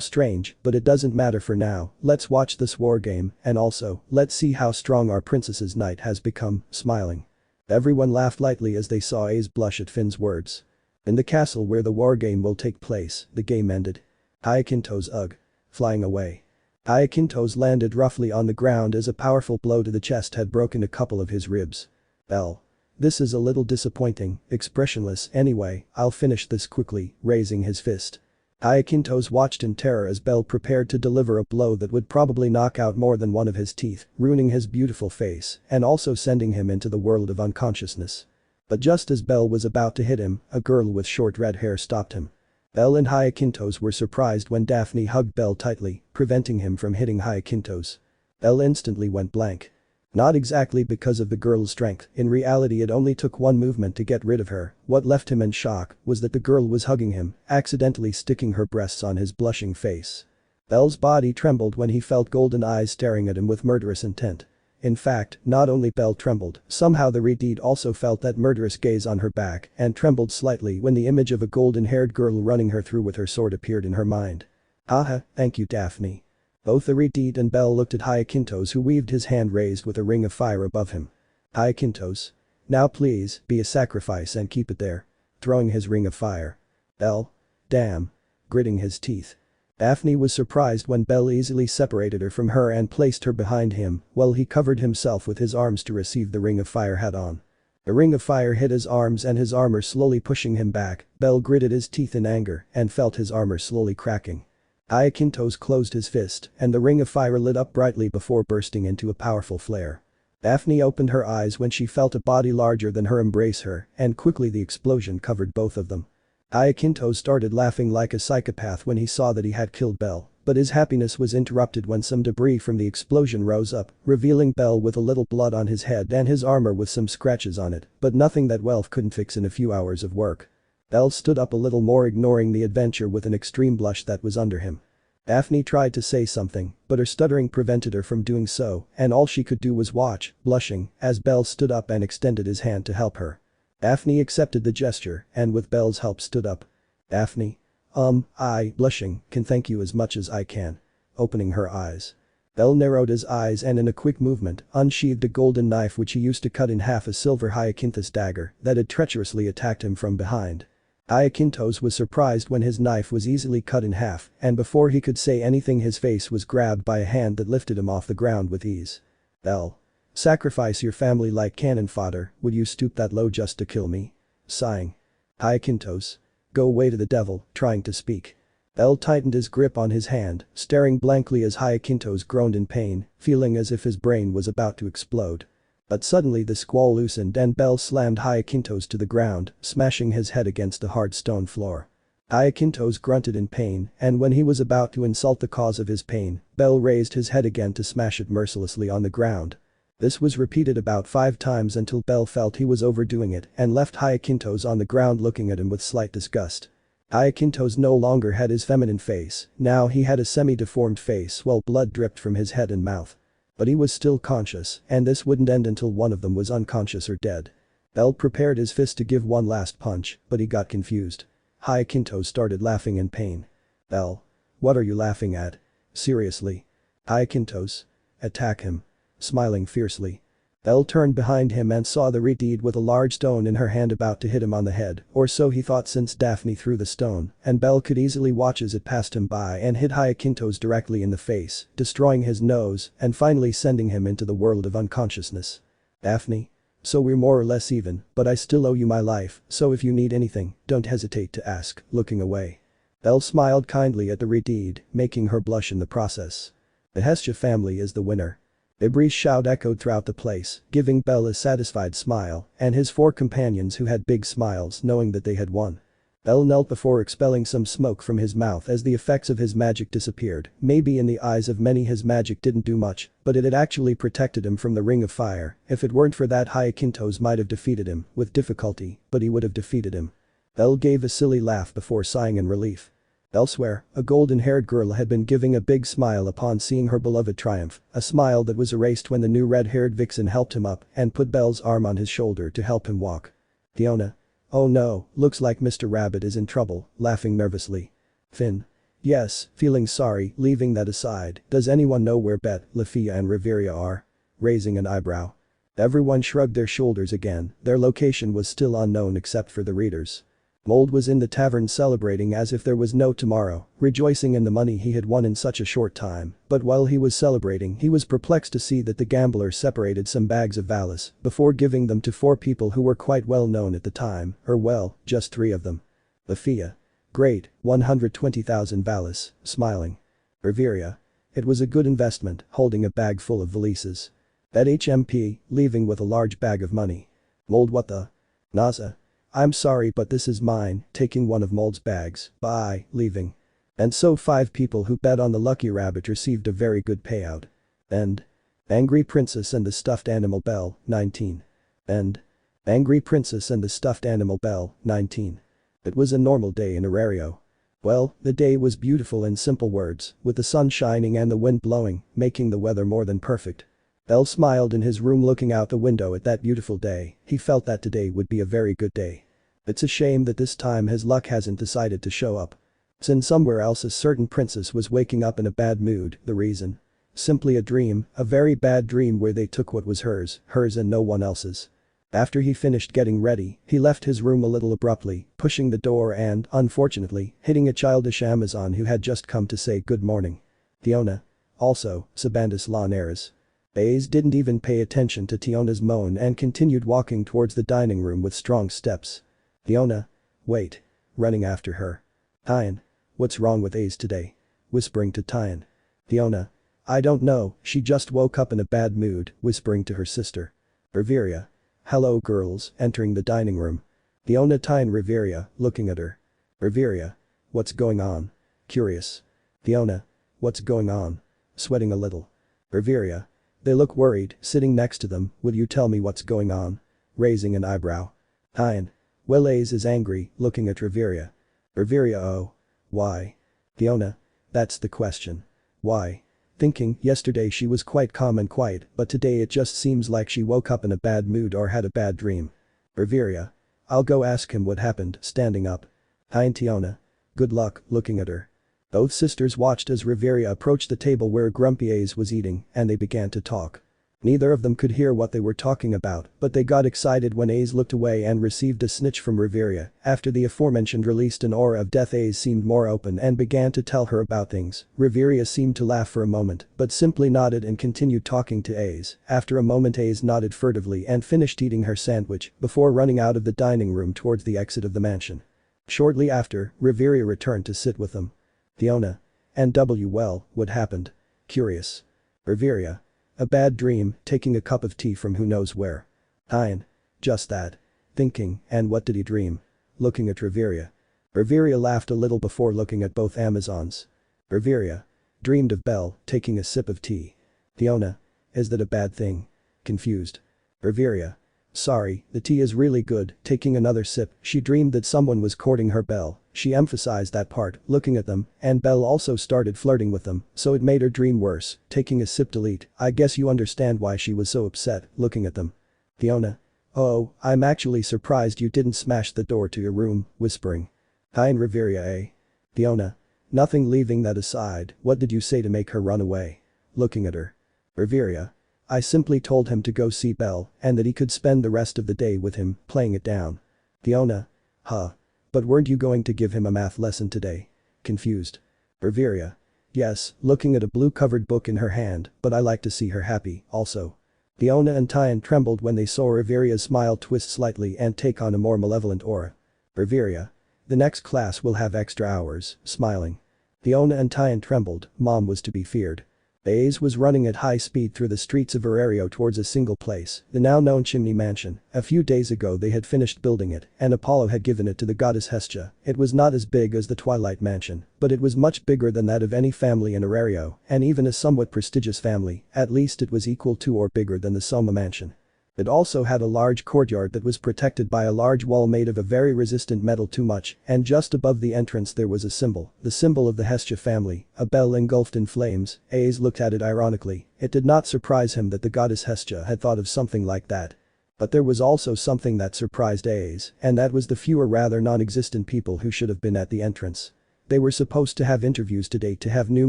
strange, but it doesn't matter for now. Let's watch this war game, and also, let's see how strong our princess's knight has become, smiling. Everyone laughed lightly as they saw Aiz blush at Finn's words. In the castle where the war game will take place, the game ended. Hyakinto's ugh. Flying away. Hyakinto's landed roughly on the ground as a powerful blow to the chest had broken a couple of his ribs. Bell. This is a little disappointing, expressionless. Anyway, I'll finish this quickly, raising his fist. Hyakintos watched in terror as Bell prepared to deliver a blow that would probably knock out more than one of his teeth, ruining his beautiful face and also sending him into the world of unconsciousness. But just as Bell was about to hit him, a girl with short red hair stopped him. Bell and Hyakintos were surprised when Daphne hugged Bell tightly, preventing him from hitting Hyakintos. Bell instantly went blank. Not exactly because of the girl's strength, in reality it only took one movement to get rid of her. What left him in shock was that the girl was hugging him, accidentally sticking her breasts on his blushing face. Bell's body trembled when he felt golden eyes staring at him with murderous intent. In fact, not only Bell trembled, somehow the Redeed also felt that murderous gaze on her back and trembled slightly when the image of a golden-haired girl running her through with her sword appeared in her mind. Haha, thank you Daphne. Both Redeed and Bell looked at Hyakintos, who waved his hand raised with a ring of fire above him. Hyakintos. Now please, be a sacrifice and keep it there. Throwing his ring of fire. Bell. Damn. Gritting his teeth. Daphne was surprised when Bell easily separated her from her and placed her behind him, while he covered himself with his arms to receive the ring of fire head on. The ring of fire hit his arms and his armor slowly pushing him back. Bell gritted his teeth in anger and felt his armor slowly cracking. Hyakintos closed his fist and the ring of fire lit up brightly before bursting into a powerful flare. Daphne opened her eyes when she felt a body larger than her embrace her, and quickly the explosion covered both of them. Hyakintos started laughing like a psychopath when he saw that he had killed Bell, but his happiness was interrupted when some debris from the explosion rose up, revealing Bell with a little blood on his head and his armor with some scratches on it, but nothing that Welf couldn't fix in a few hours of work. Bell stood up a little more, ignoring the adventure with an extreme blush that was under him. Daphne tried to say something, but her stuttering prevented her from doing so, and all she could do was watch, blushing, as Bell stood up and extended his hand to help her. Daphne accepted the gesture and with Bell's help stood up. Daphne. I, blushing, can thank you as much as I can. Opening her eyes. Bell narrowed his eyes and in a quick movement unsheathed a golden knife which he used to cut in half a silver Hyakinthus dagger that had treacherously attacked him from behind. Hyakintos was surprised when his knife was easily cut in half, and before he could say anything his face was grabbed by a hand that lifted him off the ground with ease. Bell. Sacrifice your family like cannon fodder, would you stoop that low just to kill me? Sighing. Hyakintos. Go away to the devil, trying to speak. Bell tightened his grip on his hand, staring blankly as Hyakintos groaned in pain, feeling as if his brain was about to explode. But suddenly the squall loosened and Bell slammed Hyakintos to the ground, smashing his head against the hard stone floor. Hyakintos grunted in pain, and when he was about to insult the cause of his pain, Bell raised his head again to smash it mercilessly on the ground. This was repeated about 5 times until Bell felt he was overdoing it and left Hyacinthos on the ground looking at him with slight disgust. Hyacinthos no longer had his feminine face, now he had a semi-deformed face while blood dripped from his head and mouth. But he was still conscious, and this wouldn't end until one of them was unconscious or dead. Bell prepared his fist to give one last punch, but he got confused. Hyacinthos started laughing in pain. Bell. What are you laughing at? Seriously. Hyacinthos. Attack him. Smiling fiercely. Bell turned behind him and saw the Redeed with a large stone in her hand about to hit him on the head, or so he thought since Daphne threw the stone, and Bell could easily watch as it passed him by and hit Hyacinthos directly in the face, destroying his nose and finally sending him into the world of unconsciousness. Daphne? So we're more or less even, but I still owe you my life, so if you need anything, don't hesitate to ask, looking away. Bell smiled kindly at the Redeed, making her blush in the process. The Hestia family is the winner. Ibri's shout echoed throughout the place, giving Bell a satisfied smile, and his 4 companions who had big smiles knowing that they had won. Bell knelt before expelling some smoke from his mouth as the effects of his magic disappeared. Maybe in the eyes of many his magic didn't do much, but it had actually protected him from the ring of fire. If it weren't for that, Hyacinthos might have defeated him, with difficulty, but he would have defeated him. Bell gave a silly laugh before sighing in relief. Elsewhere, a golden-haired girl had been giving a big smile upon seeing her beloved triumph, a smile that was erased when the new red-haired vixen helped him up and put Bell's arm on his shoulder to help him walk. Fiona. Oh no, looks like Mr. Rabbit is in trouble, laughing nervously. Finn. Yes, feeling sorry, leaving that aside, does anyone know where Bet, Lefiya and Riveria are? Raising an eyebrow. Everyone shrugged their shoulders again, their location was still unknown except for the readers. Mold was in the tavern celebrating as if there was no tomorrow, rejoicing in the money he had won in such a short time, but while he was celebrating he was perplexed to see that the gambler separated some bags of Valis before giving them to 4 people who were quite well known at the time, or well, just 3 of them. Lefiya. Great, 120,000 Valis, smiling. Riveria. It was a good investment, holding a bag full of valises. Bet HMP, leaving with a large bag of money. Mold. What the? Naza. I'm sorry but this is mine, taking one of Mold's bags, bye, leaving. And so 5 people who bet on the lucky rabbit received a very good payout. End. Angry Princess and the Stuffed Animal Bell, 19. End. Angry Princess and the Stuffed Animal Bell, 19. It was a normal day in Arario. Well, the day was beautiful in simple words, with the sun shining and the wind blowing, making the weather more than perfect. Bell smiled in his room looking out the window at that beautiful day, he felt that today would be a very good day. It's a shame that this time his luck hasn't decided to show up. Since somewhere else a certain princess was waking up in a bad mood, the reason? Simply a dream, a very bad dream where they took what was hers and no one else's. After he finished getting ready, he left his room a little abruptly, pushing the door and, unfortunately, hitting a childish Amazon who had just come to say good morning. Fiona. Also, Sabandus Laneras. Aiz didn't even pay attention to Tiona's moan and continued walking towards the dining room with strong steps. Fiona. Wait. Running after her. Tyan. What's wrong with Aiz today? Whispering to Tyan. Fiona. I don't know, she just woke up in a bad mood, whispering to her sister. Riveria. Hello girls, entering the dining room. Fiona. Tyan. Riveria, looking at her. Riveria. What's going on? Curious. Fiona. What's going on? Sweating a little. Riveria. They look worried, sitting next to them, will you tell me what's going on? Raising an eyebrow. Tyan. Well, Aiz is angry, looking at Riveria. Riveria. Oh. Why? Fiona. That's the question. Why? Thinking, yesterday she was quite calm and quiet, but today it just seems like she woke up in a bad mood or had a bad dream. Riveria. I'll go ask him what happened, standing up. Tyan. Fiona. Good luck, looking at her. Both sisters watched as Riveria approached the table where grumpy Aiz was eating, and they began to talk. Neither of them could hear what they were talking about, but they got excited when Aiz looked away and received a snitch from Riveria. After the aforementioned released an aura of death, Aiz seemed more open and began to tell her about things. Riveria seemed to laugh for a moment, but simply nodded and continued talking to Aiz. After a moment Aiz nodded furtively and finished eating her sandwich, before running out of the dining room towards the exit of the mansion. Shortly after, Riveria returned to sit with them. Fiona. N.W. Well, what happened? Curious. Riveria. A bad dream, taking a cup of tea from who knows where. Tyan. Just that. Thinking, and what did he dream? Looking at Riveria. Riveria laughed a little before looking at both Amazons. Riveria. Dreamed of Bell, taking a sip of tea. Fiona. Is that a bad thing? Confused. Riveria. Sorry, the tea is really good. Taking another sip, she dreamed that someone was courting her Bell. She emphasized that part, looking at them, and Bell also started flirting with them, so it made her dream worse. Taking a sip delete, I guess you understand why she was so upset, looking at them. Fiona. Oh, I'm actually surprised you didn't smash the door to your room, whispering. Hi and Riveria, eh? Fiona. Nothing. Leaving that aside, what did you say to make her run away? Looking at her. Riveria. I simply told him to go see Bell and that he could spend the rest of the day with him, playing it down. Fiona. Huh. But weren't you going to give him a math lesson today? Confused. Riveria. Yes, looking at a blue-covered book in her hand, but I like to see her happy, also. Fiona and Tyan trembled when they saw Riveria's smile twist slightly and take on a more malevolent aura. Riveria. The next class will have extra hours, smiling. Fiona and Tyan trembled, Mom was to be feared. Aiz was running at high speed through the streets of Aurario towards a single place, the now known Chimney Mansion. A few days ago they had finished building it, and Apollo had given it to the goddess Hestia. It was not as big as the Twilight Mansion, but it was much bigger than that of any family in Aurario, and even a somewhat prestigious family, at least it was equal to or bigger than the Soma Mansion. It also had a large courtyard that was protected by a large wall made of a very resistant metal too much, and just above the entrance there was a symbol, the symbol of the Hestia family, a bell engulfed in flames. Aiz looked at it ironically. It did not surprise him that the goddess Hestia had thought of something like that. But there was also something that surprised Aiz, and that was the few or rather non-existent people who should have been at the entrance. They were supposed to have interviews today to have new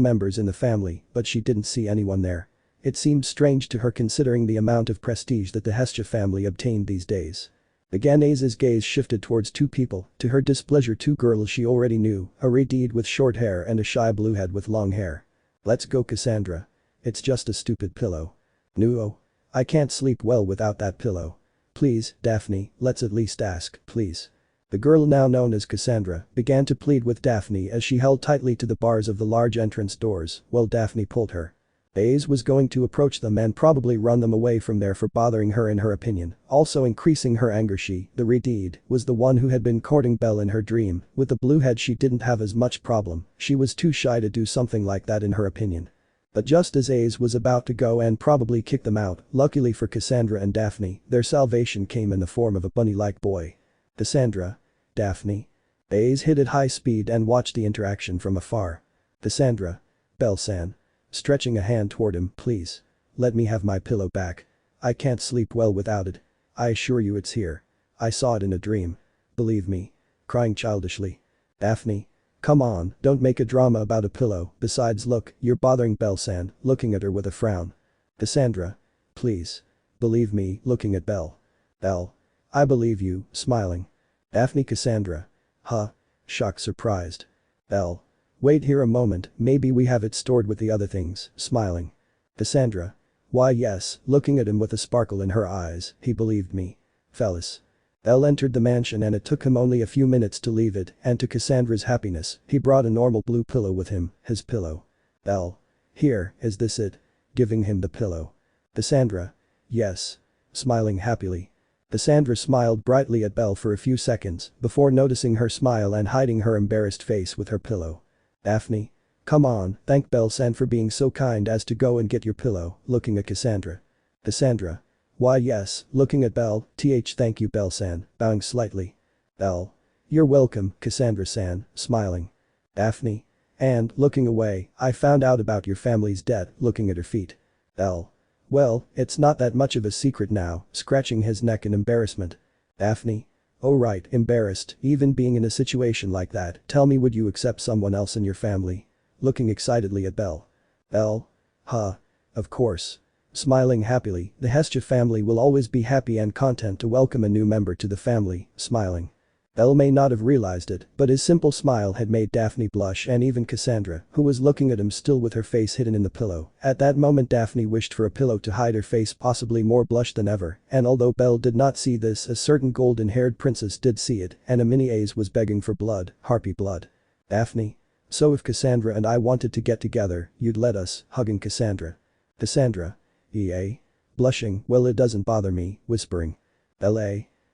members in the family, but she didn't see anyone there. It seemed strange to her considering the amount of prestige that the Hestia family obtained these days. Again Aiz's gaze shifted towards two people, to her displeasure two girls she already knew, a redhead with short hair and a shy bluehead with long hair. Let's go Cassandra. It's just a stupid pillow. No. I can't sleep well without that pillow. Please, Daphne, let's at least ask, please. The girl now known as Cassandra began to plead with Daphne as she held tightly to the bars of the large entrance doors while Daphne pulled her. Aiz was going to approach them and probably run them away from there for bothering her in her opinion, also increasing her anger. She, the redhead, was the one who had been courting Bell in her dream. With the bluehead she didn't have as much problem, she was too shy to do something like that in her opinion. But just as Aiz was about to go and probably kick them out, luckily for Cassandra and Daphne, their salvation came in the form of a bunny-like boy. Cassandra. Daphne. Aiz hit at high speed and watched the interaction from afar. Cassandra. Bell-san. Stretching a hand toward him, please. Let me have my pillow back. I can't sleep well without it. I assure you it's here. I saw it in a dream. Believe me. Crying childishly. Daphne. Come on, don't make a drama about a pillow, besides look, you're bothering Bell-san, looking at her with a frown. Cassandra. Please. Believe me, looking at Bell. Bell. I believe you, smiling. Daphne. Cassandra. Huh. Shocked surprised. Bell. Wait here a moment, maybe we have it stored with the other things, smiling. Cassandra. Why yes, looking at him with a sparkle in her eyes, he believed me. Fellas. Bell entered the mansion and it took him only a few minutes to leave it, and to Cassandra's happiness, he brought a normal blue pillow with him, his pillow. Bell. Here, is this it? Giving him the pillow. Cassandra. Yes. Smiling happily. Cassandra smiled brightly at Bell for a few seconds, before noticing her smile and hiding her embarrassed face with her pillow. Daphne. Come on, thank Bell-san for being so kind as to go and get your pillow, looking at Cassandra. Cassandra. Why yes, looking at Bell, thank you Bell-san, bowing slightly. Bell. You're welcome, Cassandra-san, smiling. Daphne. And, looking away, I found out about your family's debt, looking at her feet. Bell. Well, it's not that much of a secret now, scratching his neck in embarrassment. Daphne. Oh right, embarrassed, even being in a situation like that. Tell me, would you accept someone else in your family? Looking excitedly at Bell. Bell. Huh. Of course. Smiling happily, the Hestia family will always be happy and content to welcome a new member to the family, smiling. Bell may not have realized it, but his simple smile had made Daphne blush and even Cassandra, who was looking at him still with her face hidden in the pillow. At that moment Daphne wished for a pillow to hide her face, possibly more blushed than ever, and although Bell did not see this, a certain golden-haired princess did see it, and a mini Aiz was begging for blood, harpy blood. Daphne. So if Cassandra and I wanted to get together, you'd let us, hugging Cassandra. Cassandra. EA. Blushing, well it doesn't bother me, whispering. Bell.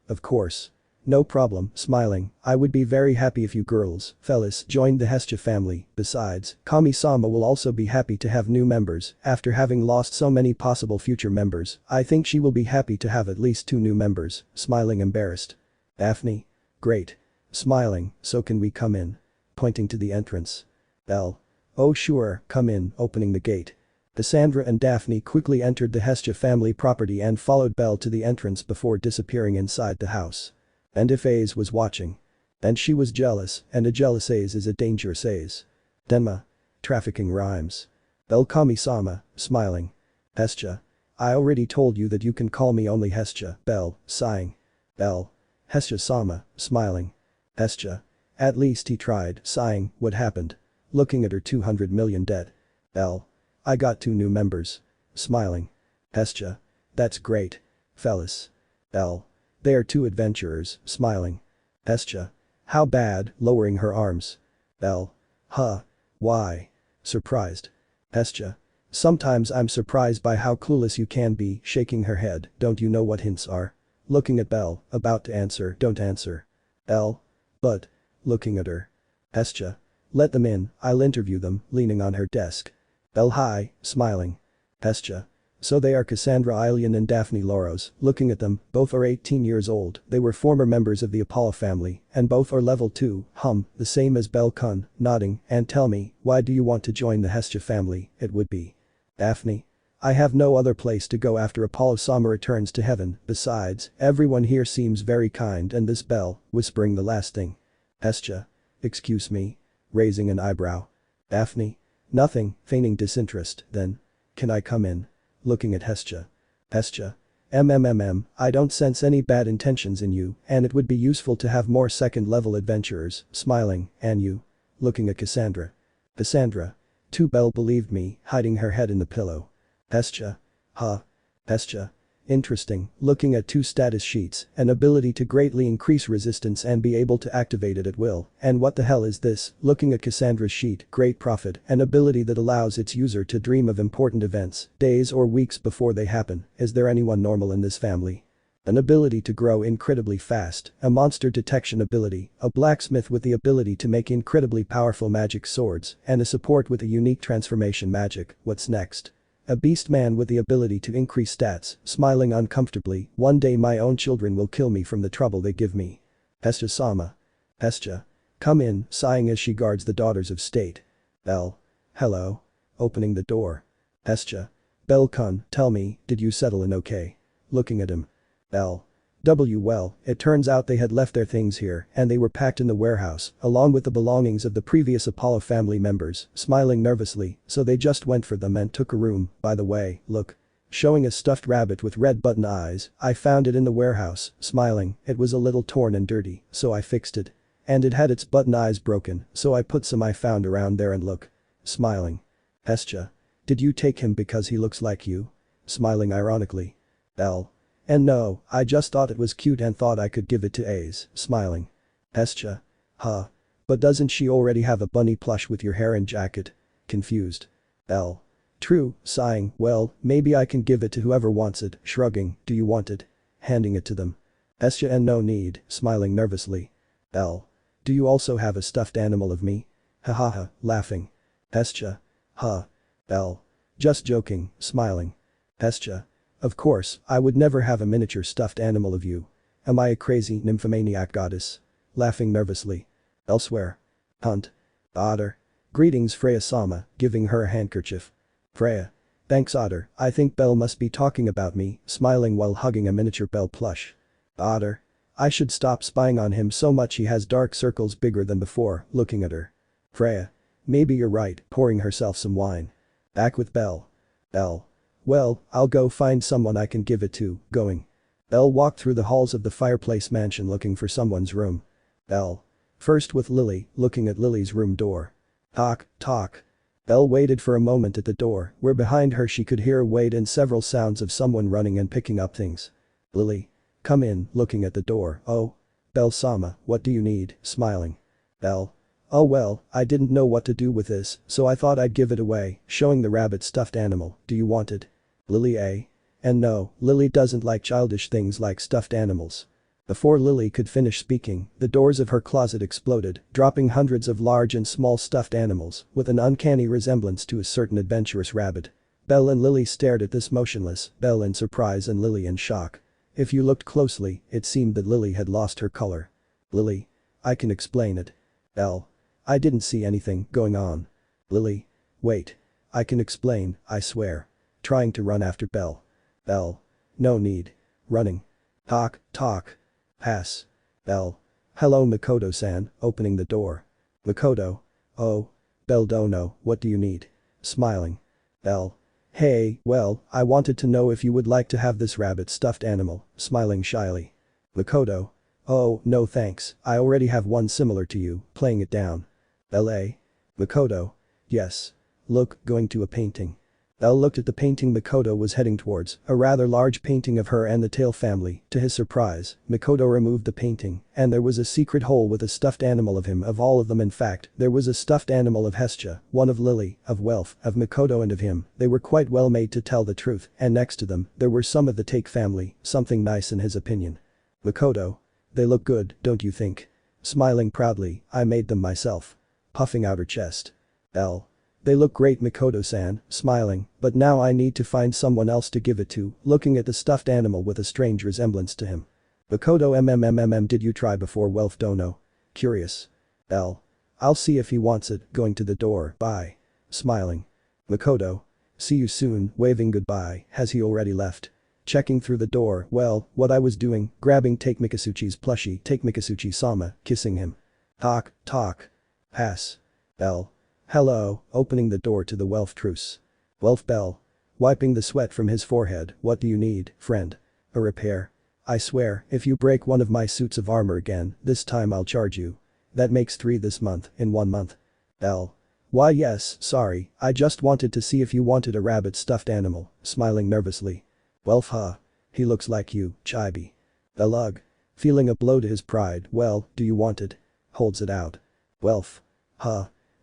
Of course. No problem, smiling. I would be very happy if you girls, Fellis, joined the Hestia family. Besides, Kami-sama will also be happy to have new members. After having lost so many possible future members, I think she will be happy to have at least 2 new members. Smiling embarrassed. Daphne? Great. Smiling, so can we come in? Pointing to the entrance. Bell. Oh sure, come in, opening the gate. Cassandra and Daphne quickly entered the Hestia family property and followed Bell to the entrance before disappearing inside the house. And if Aiz was watching. And she was jealous, and a jealous Aiz is a dangerous Aiz. Denma. Trafficking rhymes. Bell Kami-sama, smiling. Hestia. I already told you that you can call me only Hestia. Bell, sighing. Bell. Hestia-sama, smiling. Hestia. At least he tried, sighing, what happened? Looking at her 200 million debt. Bell. I got 2 new members. Smiling. Hestia. That's great. Fellis. Bell. They are 2 adventurers, smiling. Hestia. How bad, lowering her arms. Bell. Huh. Why? Surprised. Hestia. Sometimes I'm surprised by how clueless you can be, shaking her head, don't you know what hints are? Looking at Bell, about to answer, don't answer. Bell. But. Looking at her. Hestia. Let them in, I'll interview them, leaning on her desk. Bell hi, smiling. Hestia. So they are Cassandra Ailian and Daphne Loros, looking at them, both are 18 years old, they were former members of the Apollo family, and both are level 2, the same as Bell Kun, nodding, and tell me, why do you want to join the Hestia family, it would be. Daphne. I have no other place to go after Apollo-sama returns to heaven, besides, everyone here seems very kind and this Bell, whispering the last thing. Hestia. Excuse me. Raising an eyebrow. Daphne. Nothing, feigning disinterest, then. Can I come in? Looking at Hestia. Hestia. I don't sense any bad intentions in you, and it would be useful to have more second-level adventurers, smiling, and you. Looking at Cassandra. Cassandra. 2 Bell believed me, hiding her head in the pillow. Hestia. Huh. Hestia. Interesting, looking at 2 status sheets, an ability to greatly increase resistance and be able to activate it at will, and what the hell is this, looking at Cassandra's sheet, great prophet, an ability that allows its user to dream of important events, days or weeks before they happen, is there anyone normal in this family? An ability to grow incredibly fast, a monster detection ability, a blacksmith with the ability to make incredibly powerful magic swords, and a support with a unique transformation magic, what's next? A beast man with the ability to increase stats, smiling uncomfortably, one day my own children will kill me from the trouble they give me. Hestia-sama. Hestia. Come in, sighing as she guards the daughters of state. Bell. Hello. Opening the door. Hestia. Bell-kun, tell me, did you settle in okay? Looking at him. Bell. Well, it turns out they had left their things here and they were packed in the warehouse, along with the belongings of the previous Apollo family members, smiling nervously, so they just went for them and took a room, by the way, look. Showing a stuffed rabbit with red button eyes, I found it in the warehouse, smiling, it was a little torn and dirty, so I fixed it. And it had its button eyes broken, so I put some I found around there and look. Smiling. Hestia. Did you take him because he looks like you? Smiling ironically. Bell. And no, I just thought it was cute and thought I could give it to Aiz, smiling. Hestia. Huh. But doesn't she already have a bunny plush with your hair and jacket? Confused. Bell. True, sighing, well, maybe I can give it to whoever wants it, shrugging, do you want it? Handing it to them. Hestia and no need, smiling nervously. Bell. Do you also have a stuffed animal of me? Hahaha, laughing. Hestia. Huh. Bell. Just joking, smiling. Hestia. Of course, I would never have a miniature stuffed animal of you. Am I a crazy nymphomaniac goddess? Laughing nervously. Elsewhere. Hunt. Otter. Greetings Freya-sama, giving her a handkerchief. Freya. Thanks Otter, I think Bell must be talking about me, smiling while hugging a miniature Bell plush. Otter. I should stop spying on him so much he has dark circles bigger than before, looking at her. Freya. Maybe you're right, pouring herself some wine. Back with Bell. Bell. Well, I'll go find someone I can give it to, going. Bell walked through the halls of the fireplace mansion looking for someone's room. Bell. First with Lily, looking at Lily's room door. Talk, talk. Bell waited for a moment at the door, where behind her she could hear Wade and several sounds of someone running and picking up things. Lily. Come in, looking at the door, oh. Bell-sama, what do you need, smiling. Bell. Oh well, I didn't know what to do with this, so I thought I'd give it away, showing the rabbit stuffed animal, do you want it? Lily A. And no, Lily doesn't like childish things like stuffed animals. Before Lily could finish speaking, the doors of her closet exploded, dropping hundreds of large and small stuffed animals with an uncanny resemblance to a certain adventurous rabbit. Bell and Lily stared at this motionless, Bell in surprise and Lily in shock. If you looked closely, it seemed that Lily had lost her color. Lily. I can explain it. Bell. I didn't see anything going on. Lily. Wait. I can explain, I swear. Trying to run after Bell. Bell. No need. Running. Talk. Pass. Bell. Hello Makoto-san, opening the door. Makoto. Oh. Bell don't know, what do you need? Smiling. Bell. Hey, well, I wanted to know if you would like to have this rabbit stuffed animal, smiling shyly. Makoto. Oh, no thanks, I already have one similar to you, playing it down. Bell. Makoto. Yes. Look, going to a painting. Bell looked at the painting Makoto was heading towards, a rather large painting of her and the tail family. To his surprise, Makoto removed the painting, and there was a secret hole with a stuffed animal of him. Of all of them, in fact, there was a stuffed animal of Hestia, one of Lily, of Welf, of Makoto and of him. They were quite well made to tell the truth, and next to them, there were some of the Take family, something nice in his opinion. Makoto. They look good, don't you think? Smiling proudly, I made them myself. Puffing out her chest. Bell. They look great Makoto-san, smiling, but now I need to find someone else to give it to, looking at the stuffed animal with a strange resemblance to him. Makoto did you try before Welf Dono? Curious. Bell. I'll see if he wants it, going to the door, bye. Smiling. Makoto. See you soon, waving goodbye, has he already left? Checking through the door, well, what I was doing, grabbing Take Mikasuchi's plushie, Take Mikasuchi-sama, kissing him. Talk. Pass. Bell. Hello, opening the door to the Welf truce. Welf Bell. Wiping the sweat from his forehead, what do you need, friend? A repair? I swear, if you break one of my suits of armor again, this time I'll charge you. That makes 3 this month, in 1 month. Bell. Why yes, sorry, I just wanted to see if you wanted a rabbit stuffed animal, smiling nervously. Welf he looks like you, chibi. Bell ugh. Feeling a blow to his pride, well, do you want it? Holds it out. Welf.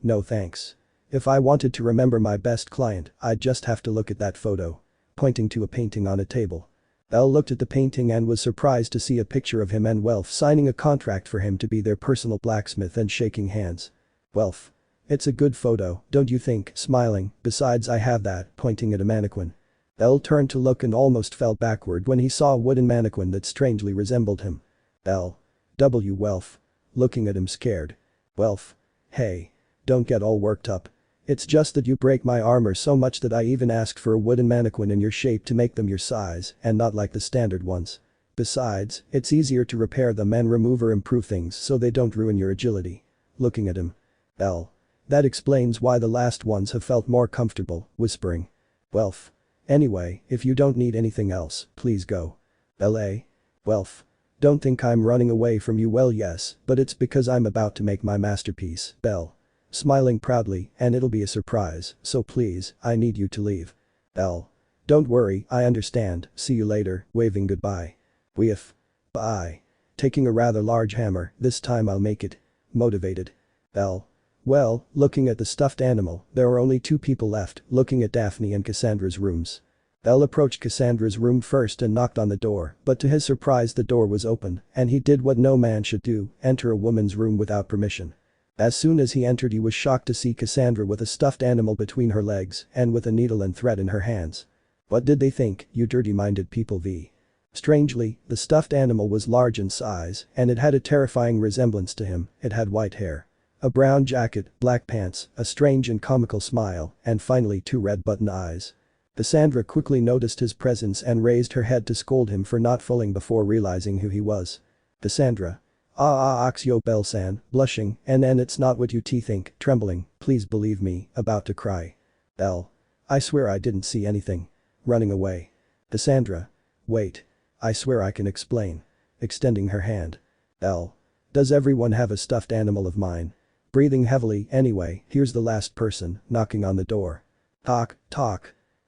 No thanks. If I wanted to remember my best client, I'd just have to look at that photo. Pointing to a painting on a table. Bell looked at the painting and was surprised to see a picture of him and Welf signing a contract for him to be their personal blacksmith and shaking hands. Welf. It's a good photo, don't you think, smiling, besides I have that, pointing at a mannequin. Bell turned to look and almost fell backward when he saw a wooden mannequin that strangely resembled him. Bell. Welf. Looking at him scared. Welf. Hey. Don't get all worked up. It's just that you break my armor so much that I even asked for a wooden mannequin in your shape to make them your size and not like the standard ones. Besides, it's easier to repair them and remove or improve things so they don't ruin your agility. Looking at him. Bell. That explains why the last ones have felt more comfortable, whispering. Welf. Anyway, if you don't need anything else, please go. Bell. Welf. Don't think I'm running away from you, well yes, but it's because I'm about to make my masterpiece, Bell. Smiling proudly, and it'll be a surprise, so please, I need you to leave. Bell. Don't worry, I understand, see you later, waving goodbye. Weef. Bye. Taking a rather large hammer, this time I'll make it. Motivated. Bell. Well, looking at the stuffed animal, there are only 2 people left, looking at Daphne and Cassandra's rooms. Bell approached Cassandra's room first and knocked on the door, but to his surprise the door was open, and he did what no man should do, enter a woman's room without permission. As soon as he entered he was shocked to see Cassandra with a stuffed animal between her legs and with a needle and thread in her hands. What did they think, you dirty-minded people v. Strangely, the stuffed animal was large in size and it had a terrifying resemblance to him, it had white hair. A brown jacket, black pants, a strange and comical smile, and finally 2 red button eyes. Cassandra quickly noticed his presence and raised her head to scold him for not falling before realizing who he was. Cassandra. Axio Bell-san, blushing, and it's not what you think, trembling, please believe me, about to cry. Bell. I swear I didn't see anything. Running away. Cassandra. Wait. I swear I can explain. Extending her hand. Bell. Does everyone have a stuffed animal of mine? Breathing heavily, anyway, here's the last person, knocking on the door. Talk.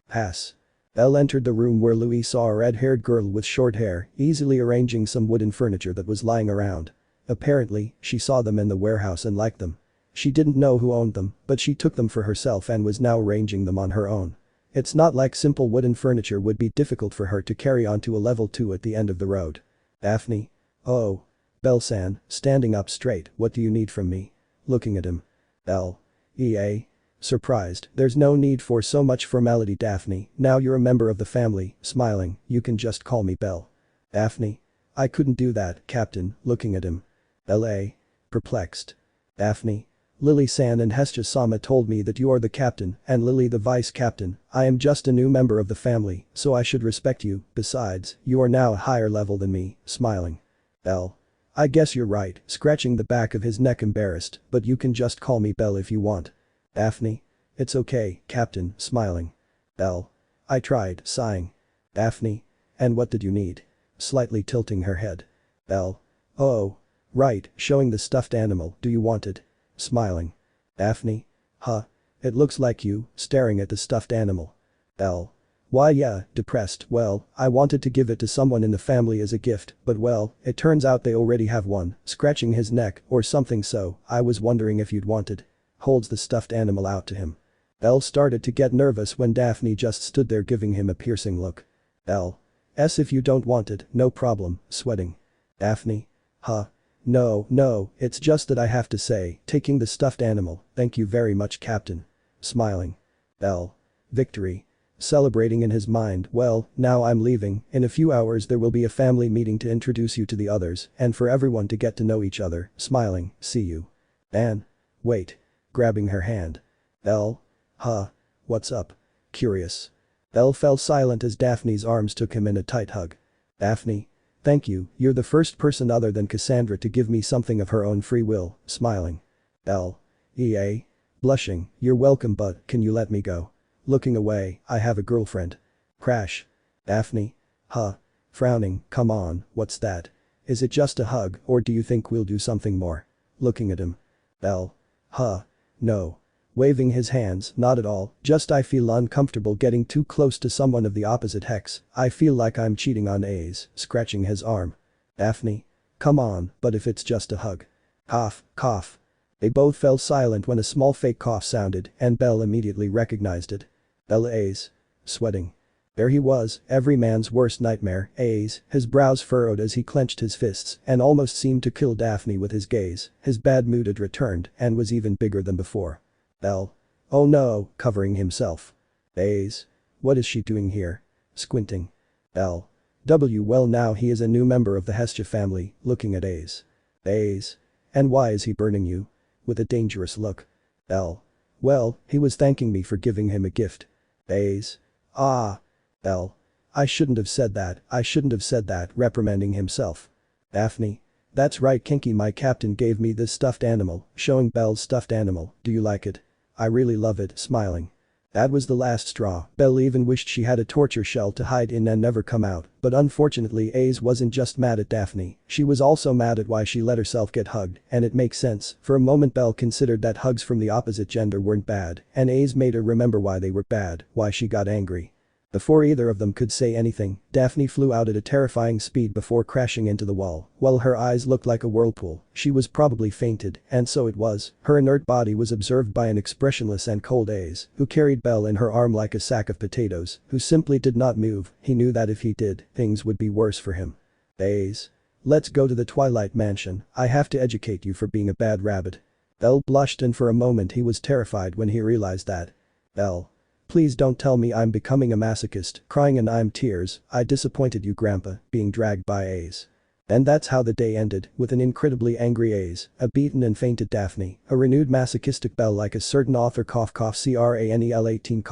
Pass. Bell entered the room where Louis saw a red-haired girl with short hair, easily arranging some wooden furniture that was lying around. Apparently, she saw them in the warehouse and liked them. She didn't know who owned them, but she took them for herself and was now arranging them on her own. It's not like simple wooden furniture would be difficult for her to carry onto a level 2 at the end of the road. Daphne. Oh. Bell-san, standing up straight, what do you need from me? Looking at him. L.E.A. Surprised, there's no need for so much formality Daphne, now you're a member of the family, smiling, you can just call me Bell. Daphne. I couldn't do that, Captain, looking at him. L.A. Perplexed. Daphne. Lily-san and Hestia-sama told me that you are the captain and Lily the vice-captain, I am just a new member of the family, so I should respect you, besides, you are now a higher level than me, smiling. L. I guess you're right, scratching the back of his neck embarrassed, but you can just call me Bell if you want. Daphne. It's okay, Captain, smiling. L. I tried, sighing. Daphne. And what did you need? Slightly tilting her head. L. Oh. Right, showing the stuffed animal, do you want it? Smiling. Daphne. Huh. It looks like you, staring at the stuffed animal. L. Why yeah, depressed, well, I wanted to give it to someone in the family as a gift, but well, it turns out they already have one, scratching his neck or something so, I was wondering if you'd want it. Holds the stuffed animal out to him. L started to get nervous when Daphne just stood there giving him a piercing look. L. S if you don't want it, no problem, sweating. Daphne. Huh. No, it's just that I have to say, taking the stuffed animal, thank you very much Captain. Smiling. L. Victory. Celebrating in his mind, well, now I'm leaving, in a few hours there will be a family meeting to introduce you to the others and for everyone to get to know each other, smiling, see you. Anne. Wait. Grabbing her hand. L. Huh. What's up? Curious. L fell silent as Daphne's arms took him in a tight hug. Daphne. Thank you, you're the first person other than Cassandra to give me something of her own free will, smiling. L. E.A. Blushing, you're welcome but can you let me go? Looking away, I have a girlfriend. Crash. Daphne. Huh. Frowning, come on, what's that? Is it just a hug or do you think we'll do something more? Looking at him. L. Huh. No. Waving his hands, not at all, just I feel uncomfortable getting too close to someone of the opposite hex, I feel like I'm cheating on Aiz, scratching his arm. Daphne. Come on, but if it's just a hug. Cough. They both fell silent when a small fake cough sounded and Bell immediately recognized it. Bell Aiz. Sweating. There he was, every man's worst nightmare, Aiz, his brows furrowed as he clenched his fists and almost seemed to kill Daphne with his gaze, his bad mood had returned and was even bigger than before. L. Oh no, covering himself. Aiz. What is she doing here? Squinting. L. W. Well now he is a new member of the Hestia family, looking at Aiz. Aiz. And why is he burning you? With a dangerous look. L. Well, he was thanking me for giving him a gift. Aiz. Ah. L. I shouldn't have said that, reprimanding himself. Daphne. That's right Kinky my captain gave me this stuffed animal, showing Bell's stuffed animal, do you like it? I really love it, smiling. That was the last straw, Bell even wished she had a torture shell to hide in and never come out, but unfortunately Aiz wasn't just mad at Daphne, she was also mad at why she let herself get hugged, and it makes sense, for a moment Bell considered that hugs from the opposite gender weren't bad, and Aiz made her remember why they were bad, why she got angry. Before either of them could say anything, Daphne flew out at a terrifying speed before crashing into the wall, while her eyes looked like a whirlpool, she was probably fainted, and so it was, her inert body was observed by an expressionless and cold Aiz, who carried Bell in her arm like a sack of potatoes, who simply did not move, he knew that if he did, things would be worse for him. Aiz. Let's go to the Twilight Mansion, I have to educate you for being a bad rabbit. Bell blushed and for a moment he was terrified when he realized that. Bell. Please don't tell me I'm becoming a masochist, crying in I'm tears, I disappointed you grandpa, being dragged by Aiz. And that's how the day ended, with an incredibly angry Aiz, a beaten and fainted Daphne, a renewed masochistic Bell like a certain author Cranel 18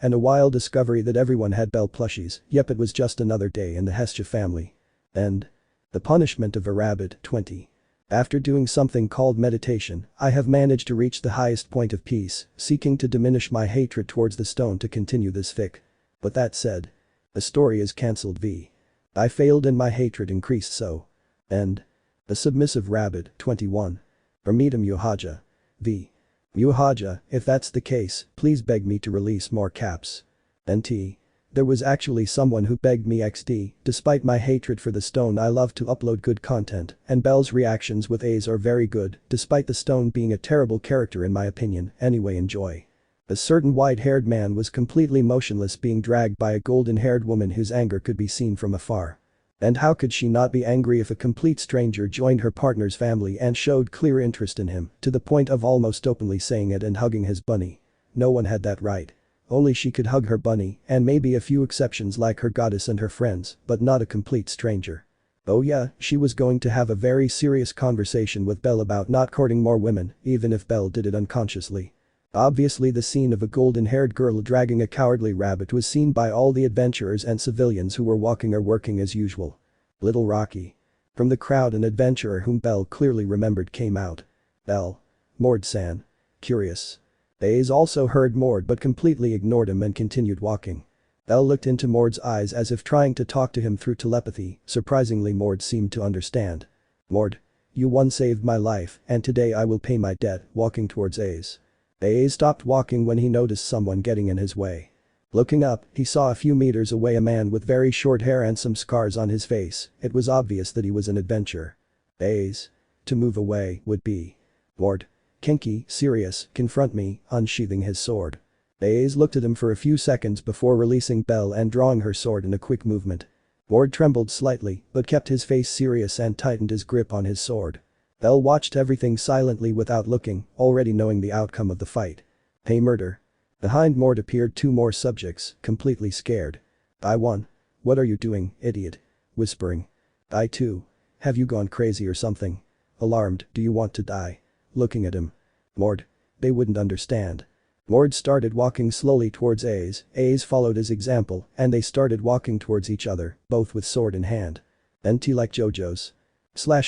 and a wild discovery that everyone had Bell plushies, yep it was just another day in the Hestia family. End. The punishment of a rabbit, 20. After doing something called meditation, I have managed to reach the highest point of peace, seeking to diminish my hatred towards the stone to continue this fic. But that said. The story is cancelled v. I failed and my hatred increased so. End. The submissive rabbit, 21. Vermita Muhaja. V. Muhaja, if that's the case, please beg me to release more caps. NT. There was actually someone who begged me XD, despite my hatred for the stone I love to upload good content, and Bell's reactions with Aiz are very good, despite the stone being a terrible character in my opinion, anyway enjoy. A certain white-haired man was completely motionless being dragged by a golden-haired woman whose anger could be seen from afar. And how could she not be angry if a complete stranger joined her partner's family and showed clear interest in him, to the point of almost openly saying it and hugging his bunny? No one had that right. Only she could hug her bunny, and maybe a few exceptions like her goddess and her friends, but not a complete stranger. Oh yeah, she was going to have a very serious conversation with Bell about not courting more women, even if Bell did it unconsciously. Obviously the scene of a golden-haired girl dragging a cowardly rabbit was seen by all the adventurers and civilians who were walking or working as usual. Little Rocky. From the crowd an adventurer whom Bell clearly remembered came out. Bell. Mord-san. Curious. Aiz also heard Mord but completely ignored him and continued walking. Bell looked into Mord's eyes as if trying to talk to him through telepathy. Surprisingly, Mord seemed to understand. Mord. You once saved my life and today I will pay my debt, walking towards Aiz. Aiz stopped walking when he noticed someone getting in his way. Looking up, he saw a few meters away a man with very short hair and some scars on his face. It was obvious that he was an adventurer. Aiz. To move away would be. Mord. Kinky, serious, confront me, unsheathing his sword. Aiz looked at him for a few seconds before releasing Bell and drawing her sword in a quick movement. Mord trembled slightly, but kept his face serious and tightened his grip on his sword. Bell watched everything silently without looking, already knowing the outcome of the fight. Hey murder. Behind Mord appeared two more subjects, completely scared. I won. What are you doing, idiot? Whispering. I too. Have you gone crazy or something? Alarmed, do you want to die? Looking at him. Mord. They wouldn't understand. Mord started walking slowly towards Aiz. Aiz followed his example, and they started walking towards each other, both with sword in hand. NT like JoJo's.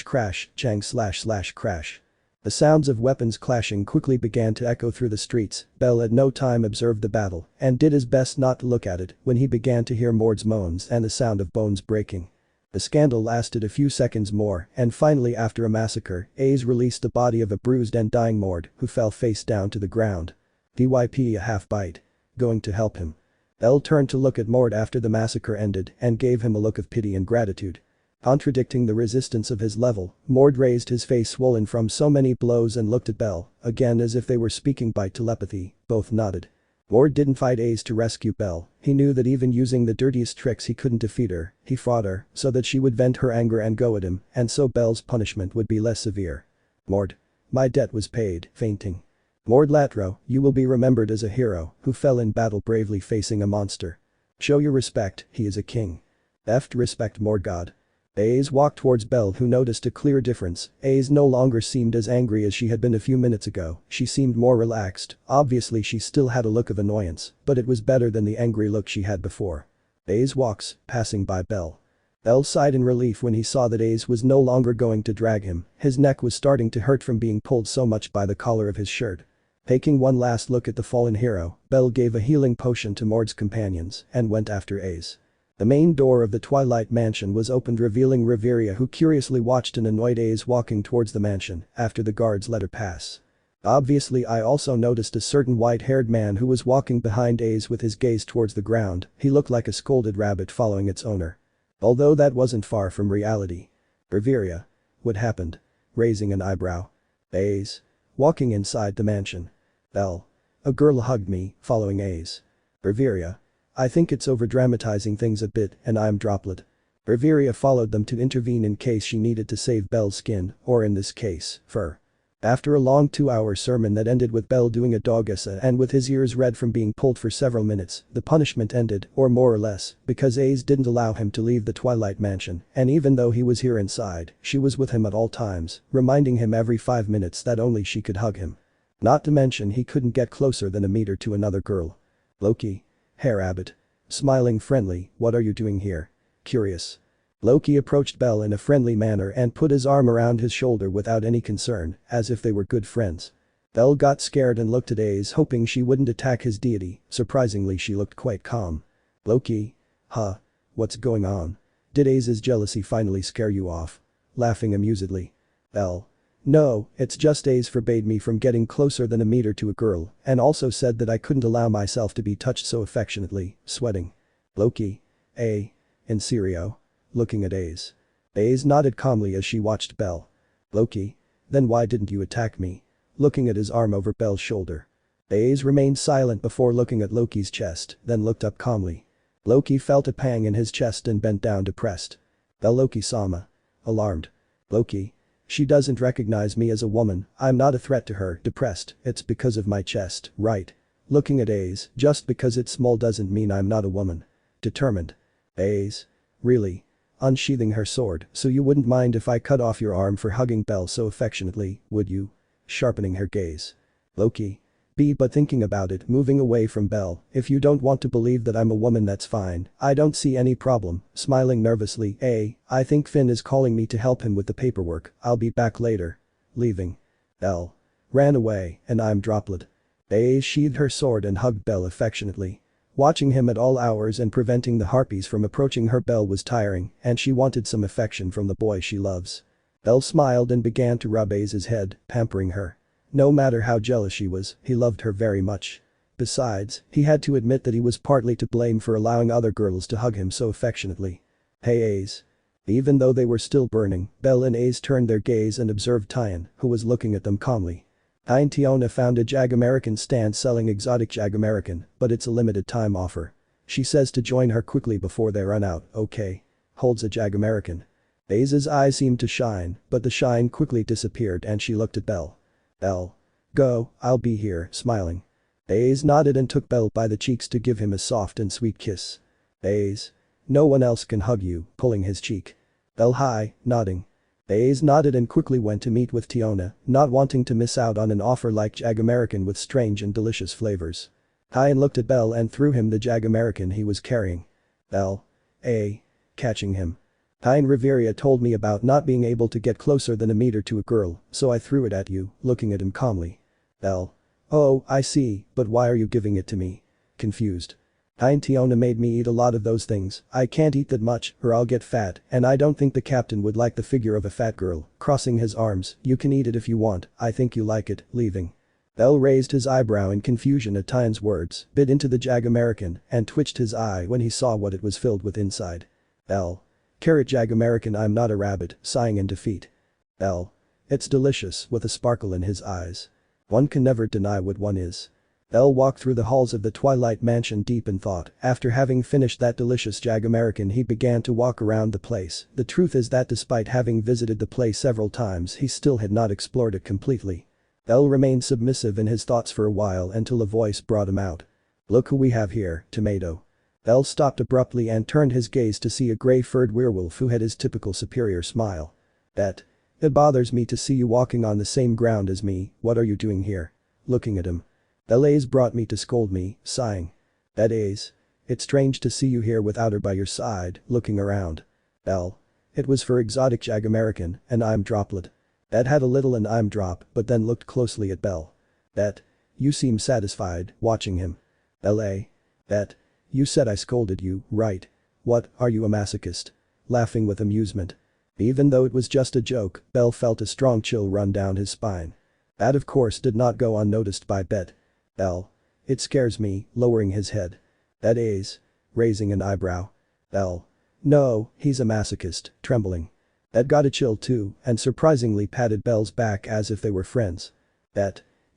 Crash, chang / crash. The sounds of weapons clashing quickly began to echo through the streets. Bell at no time observed the battle and did his best not to look at it when he began to hear Mord's moans and the sound of bones breaking. The scandal lasted a few seconds more and finally after a massacre, Aiz released the body of a bruised and dying Mord who fell face down to the ground. DYP a half bite. Going to help him. Bell turned to look at Mord after the massacre ended and gave him a look of pity and gratitude. Contradicting the resistance of his level, Mord raised his face swollen from so many blows and looked at Bell, again as if they were speaking by telepathy. Both nodded. Mord didn't fight Aiz to rescue Bell. He knew that even using the dirtiest tricks he couldn't defeat her. He fought her so that she would vent her anger and go at him, and so Bell's punishment would be less severe. Mord. My debt was paid, fainting. Mord Latro, you will be remembered as a hero who fell in battle bravely facing a monster. Show your respect, he is a king. Respect Mord God. Aiz walked towards Bell who noticed a clear difference. Aiz no longer seemed as angry as she had been a few minutes ago, she seemed more relaxed. Obviously she still had a look of annoyance, but it was better than the angry look she had before. Aiz walks, passing by Bell. Bell sighed in relief when he saw that Aiz was no longer going to drag him. His neck was starting to hurt from being pulled so much by the collar of his shirt. Taking one last look at the fallen hero, Bell gave a healing potion to Mord's companions and went after Aiz. The main door of the Twilight Mansion was opened revealing Riveria who curiously watched an annoyed Aiz walking towards the mansion after the guards let her pass. Obviously I also noticed a certain white-haired man who was walking behind Aiz with his gaze towards the ground. He looked like a scolded rabbit following its owner. Although that wasn't far from reality. Riveria. What happened? Raising an eyebrow. Aiz. Walking inside the mansion. Bell. A girl hugged me, following Aiz. Riveria. I think it's overdramatizing things a bit and I'm Droplet. Riveria followed them to intervene in case she needed to save Bell's skin, or in this case, fur. After a long 2-hour sermon that ended with Bell doing a dogessa and with his ears red from being pulled for several minutes, the punishment ended, or more or less, because Aiz didn't allow him to leave the Twilight Mansion, and even though he was here inside, she was with him at all times, reminding him every 5 minutes that only she could hug him. Not to mention he couldn't get closer than a meter to another girl. Loki. Herr Abbott. Smiling friendly, what are you doing here? Curious. Loki approached Bell in a friendly manner and put his arm around his shoulder without any concern, as if they were good friends. Bell got scared and looked at Aiz hoping she wouldn't attack his deity. Surprisingly she looked quite calm. Loki. Huh. What's going on? Did Aiz's jealousy finally scare you off? Laughing amusedly. Bell. No, it's just Aiz forbade me from getting closer than a meter to a girl and also said that I couldn't allow myself to be touched so affectionately, sweating. Loki. In serio? Looking at Aiz. Aiz nodded calmly as she watched Bell. Loki. Then why didn't you attack me? Looking at his arm over Bell's shoulder. Aiz remained silent before looking at Loki's chest, then looked up calmly. Loki felt a pang in his chest and bent down depressed. Bell Loki-sama. Alarmed. Loki. She doesn't recognize me as a woman, I'm not a threat to her, depressed, it's because of my chest, right? Looking at Aiz, just because it's small doesn't mean I'm not a woman. Determined. Aiz. Really? Unsheathing her sword, so you wouldn't mind if I cut off your arm for hugging Bell so affectionately, would you? Sharpening her gaze. Loki. But thinking about it, moving away from Bell, if you don't want to believe that I'm a woman that's fine, I don't see any problem, smiling nervously, I think Finn is calling me to help him with the paperwork, I'll be back later. Leaving. Bell. Ran away, and I'm droplet. Aiz sheathed her sword and hugged Bell affectionately. Watching him at all hours and preventing the harpies from approaching her Bell was tiring, and she wanted some affection from the boy she loves. Bell smiled and began to rub Aiz's head, pampering her. No matter how jealous she was, he loved her very much. Besides, he had to admit that he was partly to blame for allowing other girls to hug him so affectionately. Hey Aiz. Even though they were still burning, Bell and Aiz turned their gaze and observed Tyan, who was looking at them calmly. Tiona found a Jag-American stand selling exotic Jag-American, but it's a limited time offer. She says to join her quickly before they run out, okay. Holds a Jag-American. Aiz's eyes seemed to shine, but the shine quickly disappeared and she looked at Bell. Bell. Go, I'll be here, smiling. Aiz nodded and took Bell by the cheeks to give him a soft and sweet kiss. Aiz. No one else can hug you, pulling his cheek. Bell hi, nodding. Aiz nodded and quickly went to meet with Tiona, not wanting to miss out on an offer like Jag-American with strange and delicious flavors. Tyan looked at Bell and threw him the Jag-American he was carrying. Bell. Catching him. Tyan Riveria told me about not being able to get closer than a meter to a girl, so I threw it at you, looking at him calmly. Bell. Oh, I see, but why are you giving it to me? Confused. Tiona made me eat a lot of those things, I can't eat that much or I'll get fat and I don't think the captain would like the figure of a fat girl, crossing his arms, you can eat it if you want, I think you like it, leaving. Bell raised his eyebrow in confusion at Tyan's words, bit into the Jag-American and twitched his eye when he saw what it was filled with inside. Bell. Carrot Jag-American I'm not a rabbit, sighing in defeat. Bell. It's delicious with a sparkle in his eyes. One can never deny what one is. Bell walked through the halls of the Twilight Mansion deep in thought, after having finished that delicious Jag-American he began to walk around the place, the truth is that despite having visited the place several times he still had not explored it completely. Bell remained submissive in his thoughts for a while until a voice brought him out. Look who we have here, Tomato. Bell stopped abruptly and turned his gaze to see a grey-furred werewolf who had his typical superior smile. It bothers me to see you walking on the same ground as me, what are you doing here? Looking at him. Bell Aiz brought me to scold me, sighing. Aiz. It's strange to see you here without her by your side, looking around. Bell. It was for exotic Jag-American, and I'm droplet. Had a little and I'm drop, but then looked closely at Bell. You seem satisfied, watching him. Bell You said I scolded you, right? What, are you a masochist? Laughing with amusement. Even though it was just a joke, Bell felt a strong chill run down his spine. That of course did not go unnoticed by Bell. It scares me, lowering his head. Aiz. Raising an eyebrow. Bell. No, he's a masochist, trembling. Got a chill too, and surprisingly patted Bell's back as if they were friends.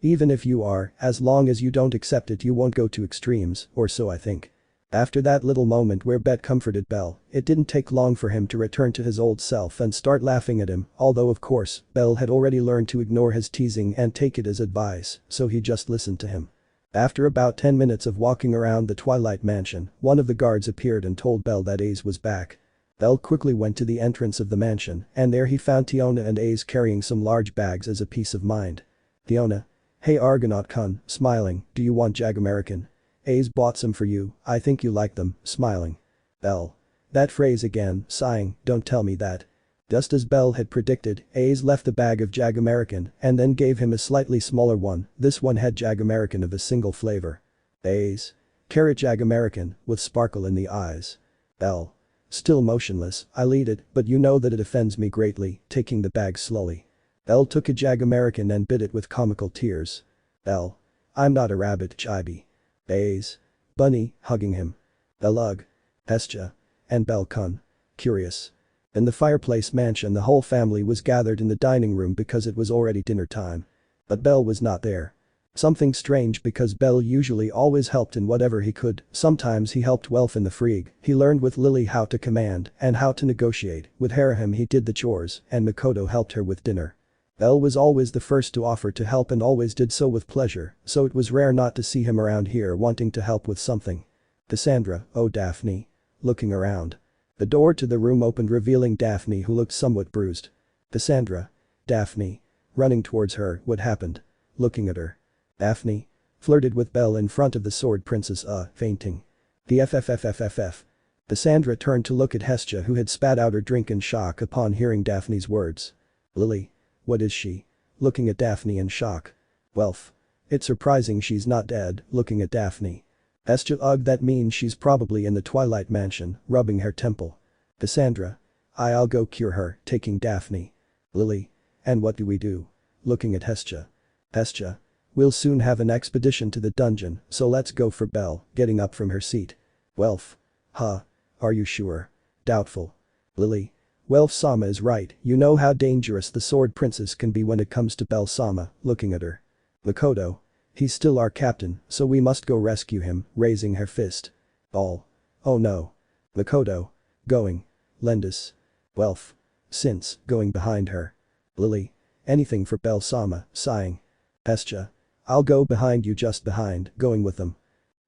Even if you are, as long as you don't accept it you won't go to extremes, or so I think. After that little moment where Bet comforted Bell, it didn't take long for him to return to his old self and start laughing at him, although of course, Bell had already learned to ignore his teasing and take it as advice, so he just listened to him. After about 10 minutes of walking around the Twilight Mansion, one of the guards appeared and told Bell that Aiz was back. Bell quickly went to the entrance of the mansion, and there he found Tiona and Aiz carrying some large bags as a peace of mind. Tiona. Hey Argonaut-kun, smiling, do you want Jag-American? Aiz bought some for you, I think you like them, smiling. Bell. That phrase again, sighing, don't tell me that. Just as Bell had predicted, Aiz left the bag of Jag-American and then gave him a slightly smaller one, this one had Jag-American of a single flavor. Aiz. Carrot Jag-American, with sparkle in the eyes. Bell. Still motionless, I'll eat it, but you know that it offends me greatly, taking the bag slowly. Bell took a Jag-American and bit it with comical tears. Bell. I'm not a rabbit, chibi. Aiz. Bunny, hugging him. Bell ugh. Hestia. And Bell-kun. Curious. In the fireplace mansion the whole family was gathered in the dining room because it was already dinner time. But Bell was not there. Something strange because Bell usually always helped in whatever he could, sometimes he helped Welf in the Frigg, he learned with Lily how to command and how to negotiate, with Hera he did the chores and Mikoto helped her with dinner. Bell was always the first to offer to help and always did so with pleasure, so it was rare not to see him around here wanting to help with something. Cassandra, oh Daphne. Looking around. The door to the room opened revealing Daphne who looked somewhat bruised. Cassandra. Daphne. Running towards her, what happened? Looking at her. Daphne. Flirted with Bell in front of the sword princess fainting. The FFFFFF. Cassandra turned to look at Hestia who had spat out her drink in shock upon hearing Daphne's words. Lily. What is she? Looking at Daphne in shock. Welf. It's surprising she's not dead, looking at Daphne. Hestia, ugh, that means she's probably in the Twilight Mansion, rubbing her temple. Cassandra. I'll go cure her, taking Daphne. Lily. And what do we do? Looking at Hestia. Hestia. We'll soon have an expedition to the dungeon, so let's go for Bell, getting up from her seat. Welf. Huh. Are you sure? Doubtful. Lily. Welf-sama is right, you know how dangerous the sword princess can be when it comes to Bell-sama, looking at her. Mikoto. He's still our captain, so we must go rescue him, raising her fist. All. Oh no. Mikoto. Going. Lendis. Welf. Since, going behind her. Lily. Anything for Bell-sama, sighing. Hestia. I'll go behind you, just behind, going with them.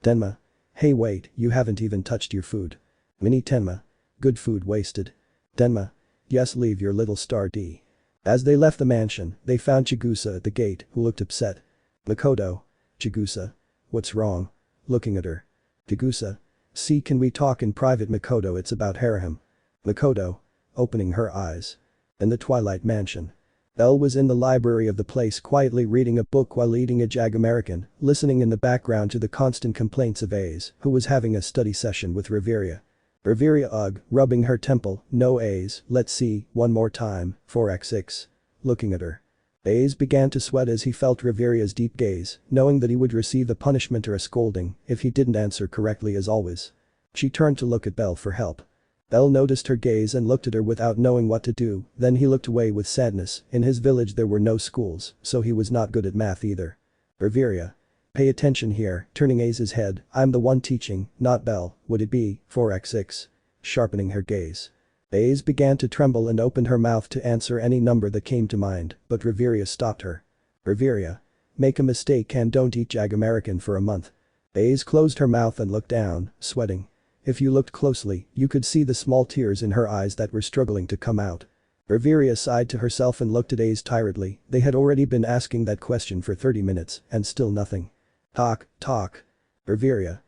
Tenma. Hey wait, you haven't even touched your food. Mini Tenma. Good food wasted. Tenma. Yes, leave your little star D. As they left the mansion, they found Chigusa at the gate, who looked upset. Mikoto. Chigusa. What's wrong? Looking at her. Chigusa. See, can we talk in private? Mikoto, it's about Hera. Mikoto. Opening her eyes. In the Twilight Mansion. Bell was in the library of the place quietly reading a book while eating a Jag-American, listening in the background to the constant complaints of Aiz, who was having a study session with Riveria. Riveria, ugh, rubbing her temple, no Aiz, let's see, one more time, 4x6. Looking at her. Aiz began to sweat as he felt Riveria's deep gaze, knowing that he would receive a punishment or a scolding if he didn't answer correctly as always. She turned to look at Bell for help. Bell noticed her gaze and looked at her without knowing what to do, then he looked away with sadness. In his village there were no schools, so he was not good at math either. Riveria. Pay attention here, turning Aiz's head, I'm the one teaching, not Bell, would it be, 4x6? Sharpening her gaze. Aiz began to tremble and opened her mouth to answer any number that came to mind, but Riveria stopped her. Riveria. Make a mistake and don't eat Jag-American for a month. Aiz closed her mouth and looked down, sweating. If you looked closely, you could see the small tears in her eyes that were struggling to come out. Riveria sighed to herself and looked at Aiz tiredly, they had already been asking that question for 30 minutes, and still nothing. Talk. Riveria.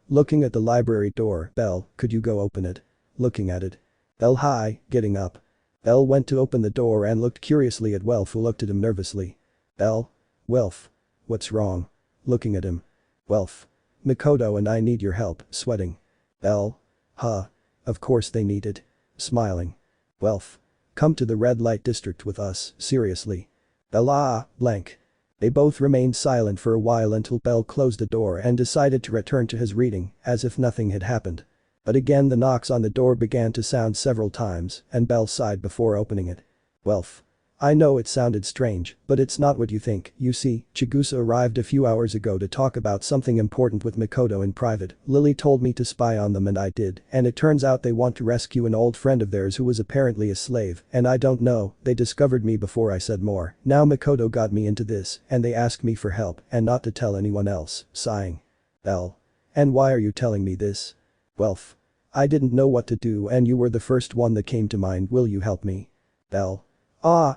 Looking at the library door, Bell, could you go open it? Looking at it. Bell, hi, getting up. Bell went to open the door and looked curiously at Welf, who looked at him nervously. Bell. Welf. What's wrong? Looking at him. Welf. Mikoto and I need your help, sweating. Bell. Of course they need it. Smiling. Welf. Come to the red light district with us, seriously. Bell, blank. They both remained silent for a while until Bell closed the door and decided to return to his reading, as if nothing had happened. But again the knocks on the door began to sound several times, and Bell sighed before opening it. Welf. I know it sounded strange, but it's not what you think. You see, Chigusa arrived a few hours ago to talk about something important with Mikoto in private. Lily told me to spy on them and I did, and it turns out they want to rescue an old friend of theirs who was apparently a slave, and I don't know, they discovered me before I said more. Now Mikoto got me into this, and they asked me for help, and not to tell anyone else, sighing. Bell. And why are you telling me this? Welf. I didn't know what to do and you were the first one that came to mind, will you help me? Bell.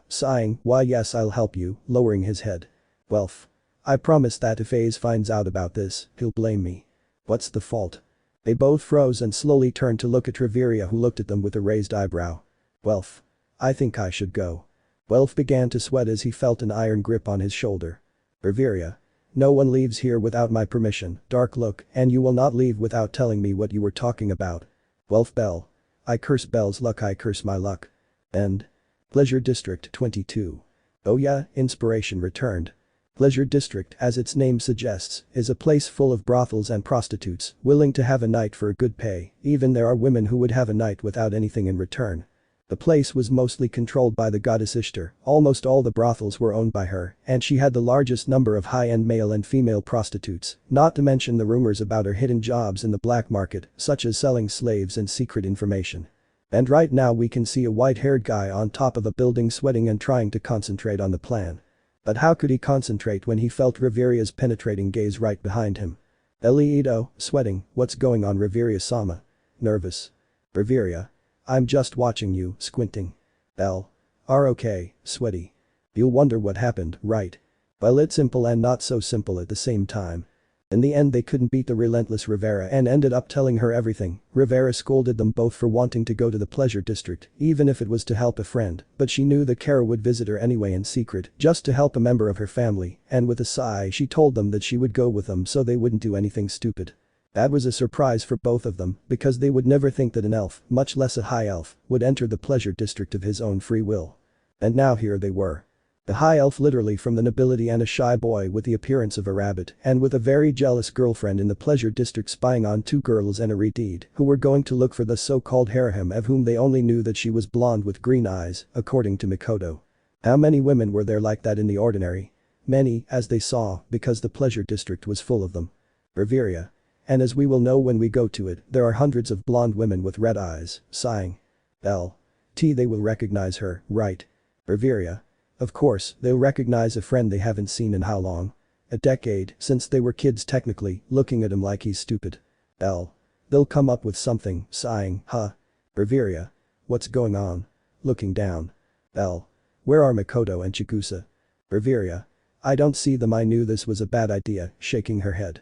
Sighing, why yes I'll help you, lowering his head. Welf. I promise that if Aiz finds out about this, he'll blame me. What's the fault? They both froze and slowly turned to look at Riveria, who looked at them with a raised eyebrow. Welf. I think I should go. Welf began to sweat as he felt an iron grip on his shoulder. Riveria. No one leaves here without my permission, dark look, and you will not leave without telling me what you were talking about. Welf. Bell. I curse Bell's luck, I curse my luck. End. Pleasure District 22. Oh yeah, inspiration returned. Pleasure District, as its name suggests, is a place full of brothels and prostitutes, willing to have a night for a good pay, even there are women who would have a night without anything in return. The place was mostly controlled by the goddess Ishtar, almost all the brothels were owned by her, and she had the largest number of high-end male and female prostitutes, not to mention the rumors about her hidden jobs in the black market, such as selling slaves and secret information. And right now we can see a white-haired guy on top of a building sweating and trying to concentrate on the plan. But how could he concentrate when he felt Riveria's penetrating gaze right behind him? Eliedo, sweating, what's going on Riveria-sama? Nervous. Riveria. I'm just watching you, squinting. Bell. Are okay, sweaty. You'll wonder what happened, right? Well, it's simple and not so simple at the same time. In the end they couldn't beat the relentless Rivera and ended up telling her everything. Rivera scolded them both for wanting to go to the pleasure district, even if it was to help a friend, but she knew that Kara would visit her anyway in secret, just to help a member of her family, and with a sigh she told them that she would go with them so they wouldn't do anything stupid. That was a surprise for both of them, because they would never think that an elf, much less a high elf, would enter the pleasure district of his own free will. And now here they were. The high elf literally from the nobility and a shy boy with the appearance of a rabbit and with a very jealous girlfriend in the pleasure district spying on two girls and a redeed who were going to look for the so-called Hera of whom they only knew that she was blonde with green eyes, according to Mikoto. How many women were there like that in the ordinary? Many, as they saw, because the pleasure district was full of them. Riveria. And as we will know when we go to it, there are hundreds of blonde women with red eyes, sighing. They will recognize her, right? Riveria. Of course, they'll recognize a friend they haven't seen in how long? A decade, since they were kids technically, looking at him like he's stupid. They'll come up with something, sighing, huh? Riveria. What's going on? Looking down. Where are Mikoto and Chigusa? Riveria. I don't see them, I knew this was a bad idea, shaking her head.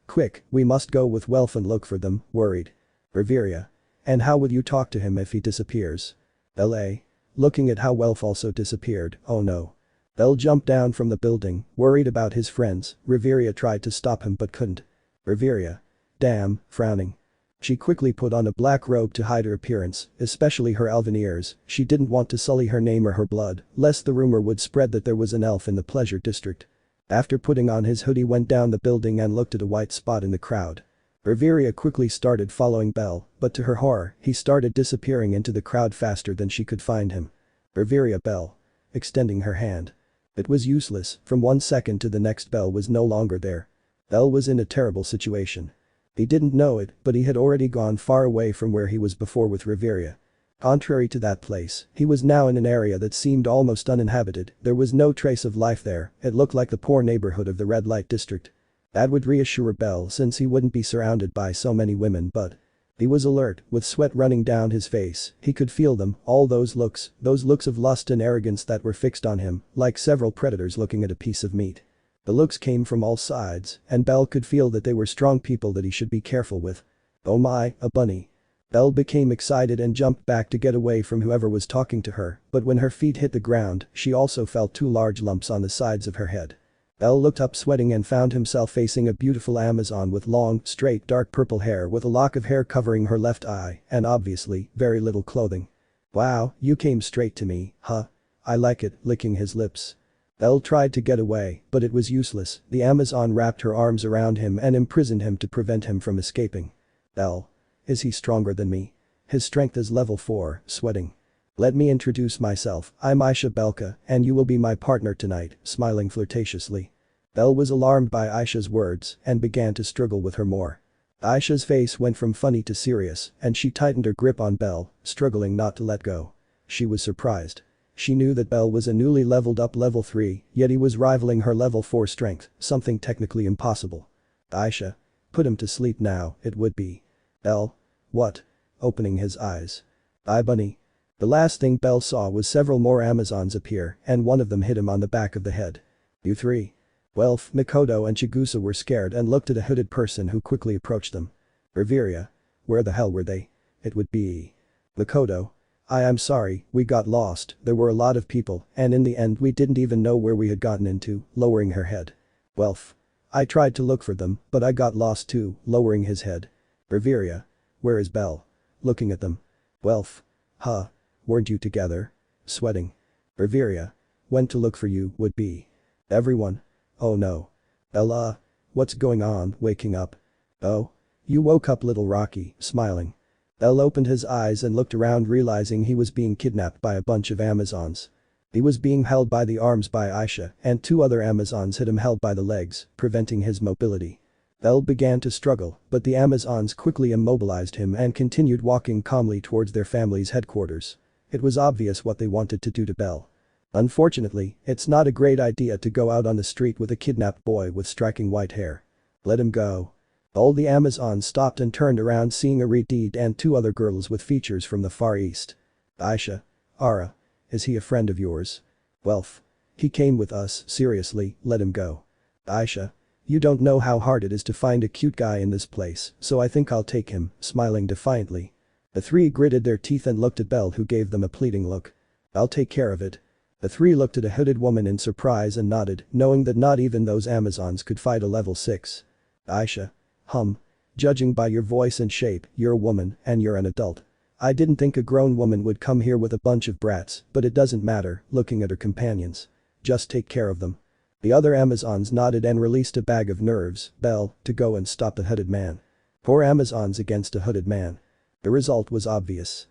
Quick, we must go with Welf and look for them, worried. Riveria. And how will you talk to him if he disappears? Looking at how Welf also disappeared, oh no. Bell jumped down from the building, worried about his friends. Riveria tried to stop him but couldn't. Riveria. Damn, frowning. She quickly put on a black robe to hide her appearance, especially her elven ears. She didn't want to sully her name or her blood, lest the rumor would spread that there was an elf in the pleasure district. After putting on his hoodie went down the building and looked at a white spot in the crowd. Riveria quickly started following Bell, but to her horror, he started disappearing into the crowd faster than she could find him. Riveria Bell. Extending her hand. It was useless, from 1 second to the next Bell was no longer there. Bell was in a terrible situation. He didn't know it, but he had already gone far away from where he was before with Riveria. Contrary to that place, he was now in an area that seemed almost uninhabited, there was no trace of life there, it looked like the poor neighborhood of the red light district. That would reassure Bell since he wouldn't be surrounded by so many women but. He was alert, with sweat running down his face, he could feel them, all those looks of lust and arrogance that were fixed on him, like several predators looking at a piece of meat. The looks came from all sides, and Bell could feel that they were strong people that he should be careful with. Oh my, a bunny. Bell became excited and jumped back to get away from whoever was talking to her, but when her feet hit the ground, she also felt 2 large lumps on the sides of her head. Bell looked up sweating and found himself facing a beautiful Amazon with long, straight dark purple hair with a lock of hair covering her left eye and obviously, very little clothing. Wow, you came straight to me, huh? I like it, licking his lips. Bell tried to get away, but it was useless, the Amazon wrapped her arms around him and imprisoned him to prevent him from escaping. Bell. Is he stronger than me? His strength is level 4, sweating. Let me introduce myself, I'm Aisha Belka, and you will be my partner tonight, smiling flirtatiously. Bell was alarmed by Aisha's words and began to struggle with her more. Aisha's face went from funny to serious, and she tightened her grip on Bell, struggling not to let go. She was surprised. She knew that Bell was a newly leveled up level 3, yet he was rivaling her level 4 strength, something technically impossible. Aisha. Put him to sleep now, it would be. Bell. What? Opening his eyes. Bye bunny. The last thing Bell saw was several more Amazons appear and one of them hit him on the back of the head. You 3. Welf, Mikoto and Chigusa were scared and looked at a hooded person who quickly approached them. Riveria. Where the hell were they? It would be. Mikoto. I'm sorry, we got lost, there were a lot of people and in the end we didn't even know where we had gotten into, lowering her head. Welf. I tried to look for them, but I got lost too, lowering his head. Riveria. Where is Bell? Looking at them. Welf. Huh. Weren't you together? Sweating. Riveria. Went to look for you, would be. Everyone. Oh no. Bella. What's going on, waking up? Oh. You woke up little Rocky, smiling. Bell opened his eyes and looked around, realizing he was being kidnapped by a bunch of Amazons. He was being held by the arms by Aisha, and 2 other Amazons had him held by the legs, preventing his mobility. Bell began to struggle, but the Amazons quickly immobilized him and continued walking calmly towards their family's headquarters. It was obvious what they wanted to do to Bell. Unfortunately, it's not a great idea to go out on the street with a kidnapped boy with striking white hair. Let him go. All the Amazons stopped and turned around, seeing Aridid and 2 other girls with features from the Far East. Aisha. Ara. Is he a friend of yours? Welf. He came with us, seriously, let him go. Aisha. You don't know how hard it is to find a cute guy in this place, so I think I'll take him, smiling defiantly. The 3 gritted their teeth and looked at Bell, who gave them a pleading look. I'll take care of it. The 3 looked at a hooded woman in surprise and nodded, knowing that not even those Amazons could fight a level 6. Aisha. Judging by your voice and shape, you're a woman, and you're an adult. I didn't think a grown woman would come here with a bunch of brats, but it doesn't matter, looking at her companions. Just take care of them. The other Amazons nodded and released a bag of nerves, Bell, to go and stop the hooded man. 4 Amazons against a hooded man. The result was obvious.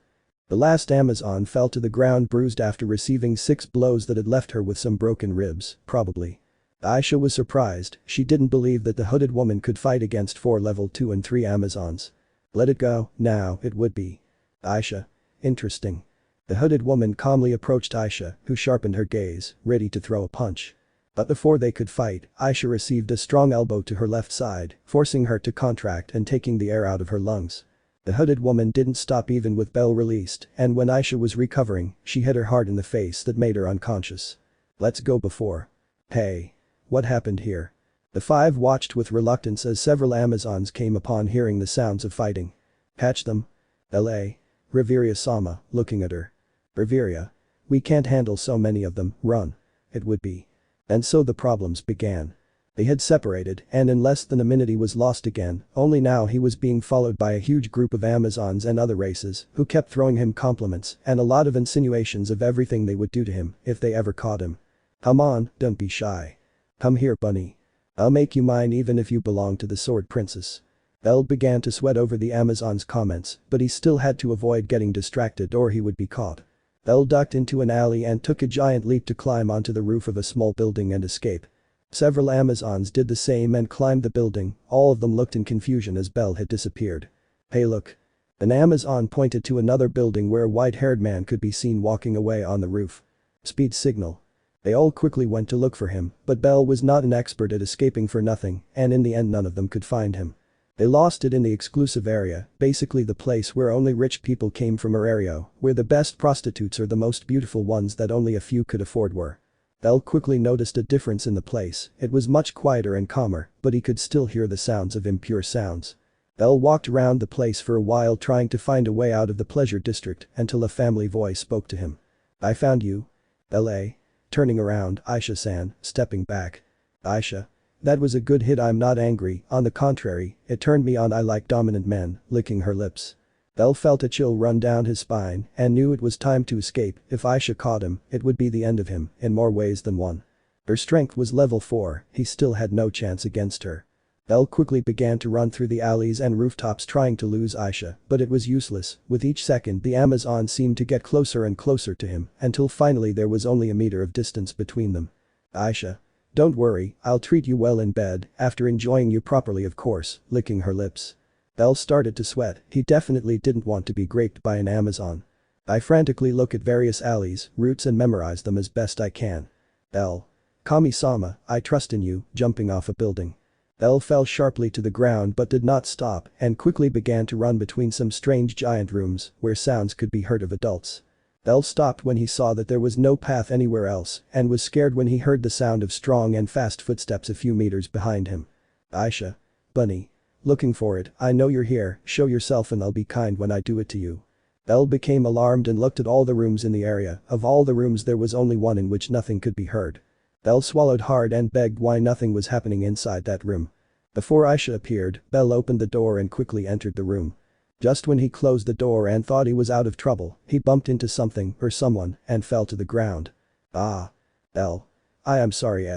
The last Amazon fell to the ground bruised after receiving 6 blows that had left her with some broken ribs, probably. Aisha was surprised, she didn't believe that the hooded woman could fight against 4 level 2 and 3 Amazons. Let it go, now, it would be. Aisha. Interesting. The hooded woman calmly approached Aisha, who sharpened her gaze, ready to throw a punch. But before they could fight, Aisha received a strong elbow to her left side, forcing her to contract and taking the air out of her lungs. The hooded woman didn't stop even with Bell released, and when Aisha was recovering, she hit her hard in the face that made her unconscious. Let's go before. Hey. What happened here? The 5 watched with reluctance as several Amazons came upon hearing the sounds of fighting. Catch them. L.A. Riveria Sama, looking at her. Riveria. We can't handle so many of them, run. It would be. And so the problems began. They had separated, and in less than a minute he was lost again, only now he was being followed by a huge group of Amazons and other races who kept throwing him compliments and a lot of insinuations of everything they would do to him if they ever caught him. Come on, don't be shy. Come here, bunny. I'll make you mine even if you belong to the Sword Princess. Bell began to sweat over the Amazon's comments, but he still had to avoid getting distracted or he would be caught. Bell ducked into an alley and took a giant leap to climb onto the roof of a small building and escape. Several Amazons did the same and climbed the building, all of them looked in confusion as Bell had disappeared. Hey look. An Amazon pointed to another building where a white-haired man could be seen walking away on the roof. Speed signal. They all quickly went to look for him, but Bell was not an expert at escaping for nothing, and in the end none of them could find him. They lost it in the exclusive area, basically the place where only rich people came from Aurario, where the best prostitutes or the most beautiful ones that only a few could afford were. Bell quickly noticed a difference in the place, it was much quieter and calmer, but he could still hear the sounds of impure sounds. Bell walked around the place for a while trying to find a way out of the pleasure district until a family voice spoke to him. I found you. L.A. Turning around, Aisha-san, stepping back. Aisha. That was a good hit, I'm not angry, on the contrary, it turned me on, I like dominant men, licking her lips. Bell felt a chill run down his spine and knew it was time to escape, if Aisha caught him, it would be the end of him, in more ways than one. Her strength was level 4, he still had no chance against her. Bell quickly began to run through the alleys and rooftops trying to lose Aisha, but it was useless, with each second the Amazon seemed to get closer and closer to him, until finally there was only a meter of distance between them. Aisha. Don't worry, I'll treat you well in bed, after enjoying you properly of course, licking her lips. Bell started to sweat, he definitely didn't want to be raped by an Amazon. I frantically look at various alleys, routes and memorize them as best I can. Bell. Kami-sama, I trust in you, jumping off a building. Bell fell sharply to the ground but did not stop and quickly began to run between some strange giant rooms where sounds could be heard of adults. Bell stopped when he saw that there was no path anywhere else and was scared when he heard the sound of strong and fast footsteps a few meters behind him. Aisha. Bunny. Looking for it, I know you're here, show yourself and I'll be kind when I do it to you. Bell became alarmed and looked at all the rooms in the area, of all the rooms there was only one in which nothing could be heard. Bell swallowed hard and begged why nothing was happening inside that room. Before Aisha appeared, Bell opened the door and quickly entered the room. Just when he closed the door and thought he was out of trouble, he bumped into something or someone and fell to the ground. Ah. Bell. I am sorry.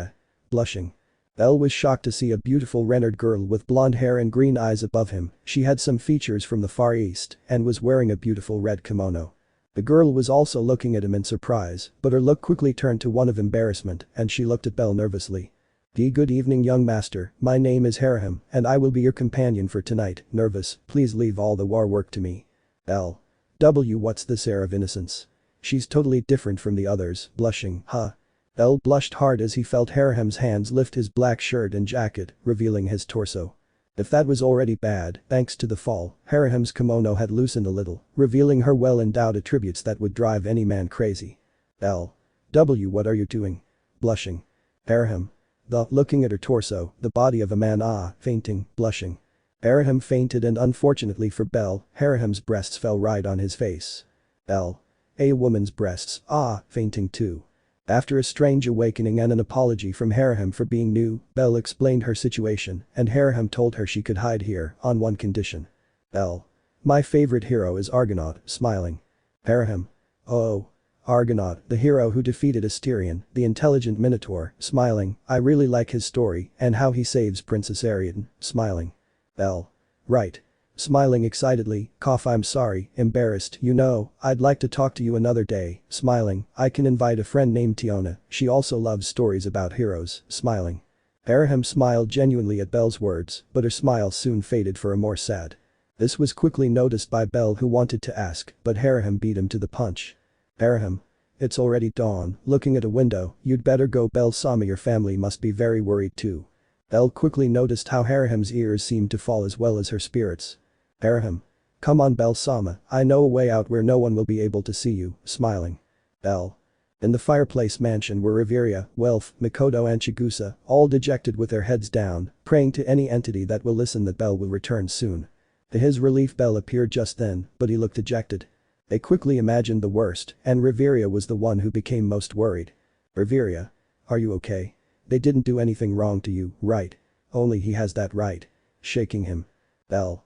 Blushing. Bell was shocked to see a beautiful Renard girl with blonde hair and green eyes above him. She had some features from the Far East and was wearing a beautiful red kimono. The girl was also looking at him in surprise, but her look quickly turned to one of embarrassment and she looked at Bell nervously. Good evening young master, my name is Hera and I will be your companion for tonight. Nervous, please leave all the war work to me. Bell. What's this air of innocence? She's totally different from the others, blushing, huh? Bell blushed hard as he felt Heraham's hands lift his black shirt and jacket, revealing his torso. If that was already bad, thanks to the fall, Heraham's kimono had loosened a little, revealing her well-endowed attributes that would drive any man crazy. Bell. What are you doing? Blushing. Haraham. Looking at her torso, the body of a man fainting, blushing. Haraham fainted and unfortunately for Bell, Heraham's breasts fell right on his face. Bell. A woman's breasts, fainting too. After a strange awakening and an apology from Haraham for being new, Bell explained her situation and Haraham told her she could hide here on one condition. Bell. My favorite hero is Argonaut, smiling. Haraham. Oh. Argonaut, the hero who defeated Asterion, the intelligent Minotaur, smiling, I really like his story and how he saves Princess Ariadne, smiling. Bell. Right. Smiling excitedly, I'm sorry, embarrassed, I'd like to talk to you another day, smiling, I can invite a friend named Tiona, she also loves stories about heroes, smiling. Haraham smiled genuinely at Bell's words, but her smile soon faded for a more sad. This was quickly noticed by Bell who wanted to ask, but Haraham beat him to the punch. Haraham. It's already dawn, looking at a window, you'd better go. Bell-sama, your family must be very worried too. Bell quickly noticed how Haraham's ears seemed to fall as well as her spirits. Haraham. Come on Bell-sama, I know a way out where no one will be able to see you, smiling. Bell. In the fireplace mansion were Riveria, Welf, Mikoto and Chigusa, all dejected with their heads down, praying to any entity that will listen that Bell will return soon. To his relief Bell appeared just then, but he looked dejected. They quickly imagined the worst, and Riveria was the one who became most worried. Riveria. Are you okay? They didn't do anything wrong to you, right? Only he has that right. Shaking him. Bell.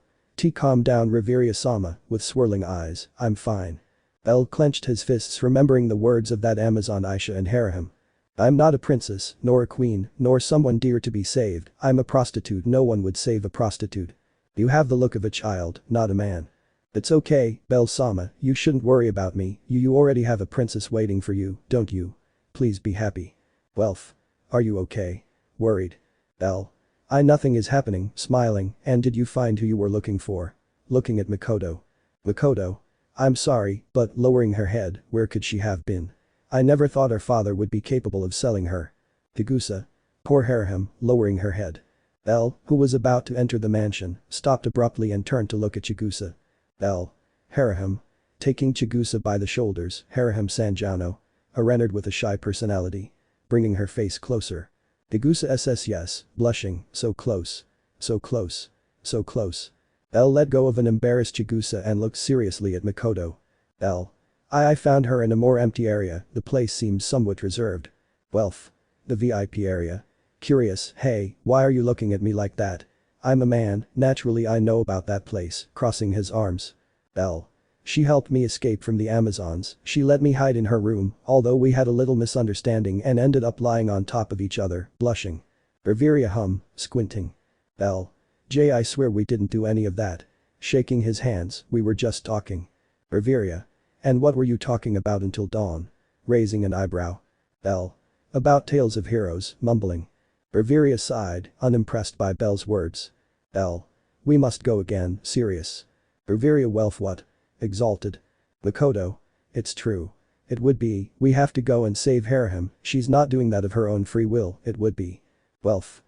Calm down Riveria-sama, with swirling eyes, I'm fine. Bell clenched his fists remembering the words of that Amazon Aisha and Haraham. I'm not a princess, nor a queen, nor someone dear to be saved, I'm a prostitute. No one would save a prostitute. You have the look of a child, not a man. It's okay, Bell-sama, you shouldn't worry about me, you already have a princess waiting for you, don't you? Please be happy. Welf. Are you okay? Worried. Bell. Nothing is happening, smiling, and did you find who you were looking for? Looking at Mikoto. Mikoto. I'm sorry, but lowering her head, where could she have been? I never thought our father would be capable of selling her. Chigusa. Poor Haraham, lowering her head. Bell, who was about to enter the mansion, stopped abruptly and turned to look at Chigusa. Bell. Haraham. Taking Chigusa by the shoulders, Haraham Sanjano. A Renard with a shy personality. Bringing her face closer. Chigusa says yes, blushing, so close. So close. So close. Bell let go of an embarrassed Chigusa and looked seriously at Mikoto. Bell. I found her in a more empty area, the place seems somewhat reserved. Welf. The VIP area. Curious, hey, why are you looking at me like that? I'm a man, naturally I know about that place, crossing his arms. Bell. She helped me escape from the Amazons, she let me hide in her room, although we had a little misunderstanding and ended up lying on top of each other, blushing. Riveria squinting. Bell. I swear we didn't do any of that. Shaking his hands, we were just talking. Riveria. And what were you talking about until dawn? Raising an eyebrow. Bell. About tales of heroes, mumbling. Riveria sighed, unimpressed by Bell's words. Bell. We must go again, serious. Riveria Welf what? Exalted. Mikoto. It's true. It would be, we have to go and save Haraham, she's not doing that of her own free will, it would be. Welf.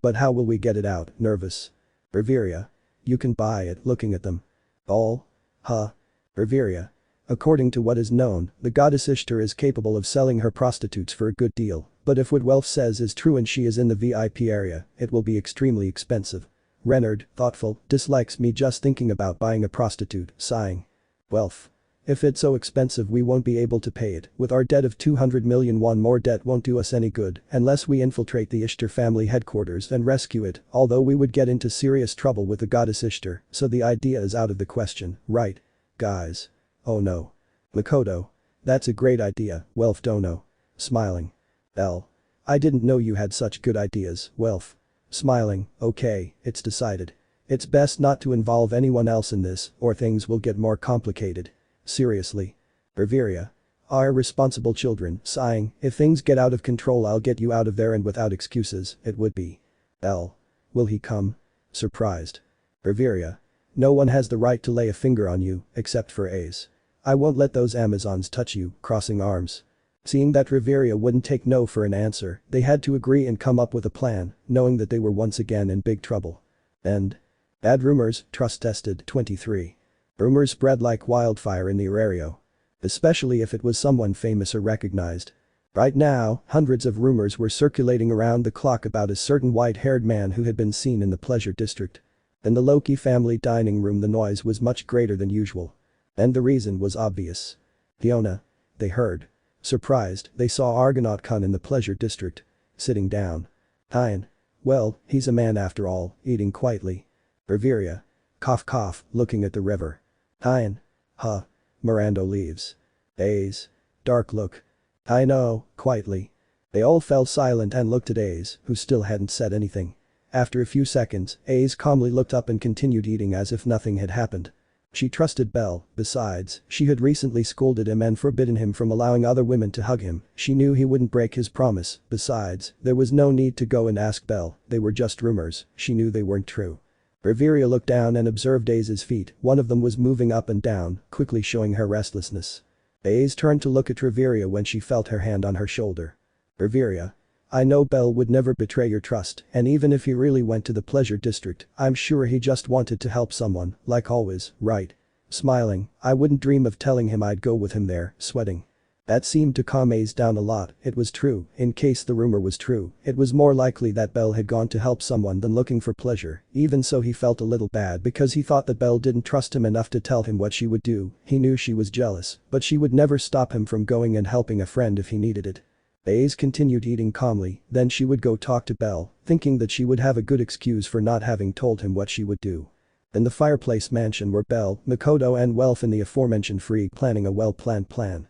But how will we get it out, nervous. Riveria. You can buy it, looking at them. All? Huh? Riveria. According to what is known, the goddess Ishtar is capable of selling her prostitutes for a good deal, but if what Welf says is true and she is in the VIP area, it will be extremely expensive. Renard, thoughtful, dislikes me just thinking about buying a prostitute, sighing. Welf. If it's so expensive we won't be able to pay it, with our debt of 200 million won more debt won't do us any good unless we infiltrate the Ishtar family headquarters and rescue it, although we would get into serious trouble with the goddess Ishtar, so the idea is out of the question, right? Guys. Oh no. Mikoto. That's a great idea, Welf Dono. Smiling. Bell. I didn't know you had such good ideas, Welf. Smiling, okay, it's decided. It's best not to involve anyone else in this, or things will get more complicated. Seriously. Riveria. Our responsible children, sighing, if things get out of control I'll get you out of there and without excuses, it would be. Bell. Will he come? Surprised. Riveria. No one has the right to lay a finger on you, except for Aiz. I won't let those Amazons touch you, crossing arms. Seeing that Riveria wouldn't take no for an answer, they had to agree and come up with a plan, knowing that they were once again in big trouble. And. Bad rumors, trust-tested, 23. Rumors spread like wildfire in the area. Especially if it was someone famous or recognized. Right now, hundreds of rumors were circulating around the clock about a certain white-haired man who had been seen in the pleasure district. In the Loki family dining room the noise was much greater than usual. And the reason was obvious. Fiona. They heard. Surprised, they saw Argonaut Kun in the pleasure district. Sitting down. Tyan. Well, he's a man after all, eating quietly. Riveria. Cough cough, looking at the river. Tyan. Huh. Mirando leaves. Aiz. Dark look. I know, quietly. They all fell silent and looked at Aiz, who still hadn't said anything. After a few seconds, Aiz calmly looked up and continued eating as if nothing had happened. She trusted Bell, besides, she had recently scolded him and forbidden him from allowing other women to hug him, she knew he wouldn't break his promise, besides, there was no need to go and ask Bell, they were just rumors, she knew they weren't true. Riveria looked down and observed Aiz's feet, one of them was moving up and down, quickly showing her restlessness. Aiz turned to look at Riveria when she felt her hand on her shoulder. Riveria. I know Bell would never betray your trust, and even if he really went to the pleasure district, I'm sure he just wanted to help someone, like always, right? Smiling, I wouldn't dream of telling him I'd go with him there, sweating. That seemed to calm Aiz down a lot, it was true, in case the rumor was true, it was more likely that Bell had gone to help someone than looking for pleasure, even so he felt a little bad because he thought that Bell didn't trust him enough to tell him what she would do, he knew she was jealous, but she would never stop him from going and helping a friend if he needed it. Aiz continued eating calmly, then she would go talk to Bell, thinking that she would have a good excuse for not having told him what she would do. In the fireplace mansion were Bell, Makoto and Welf and the aforementioned Freak planning a well-planned plan.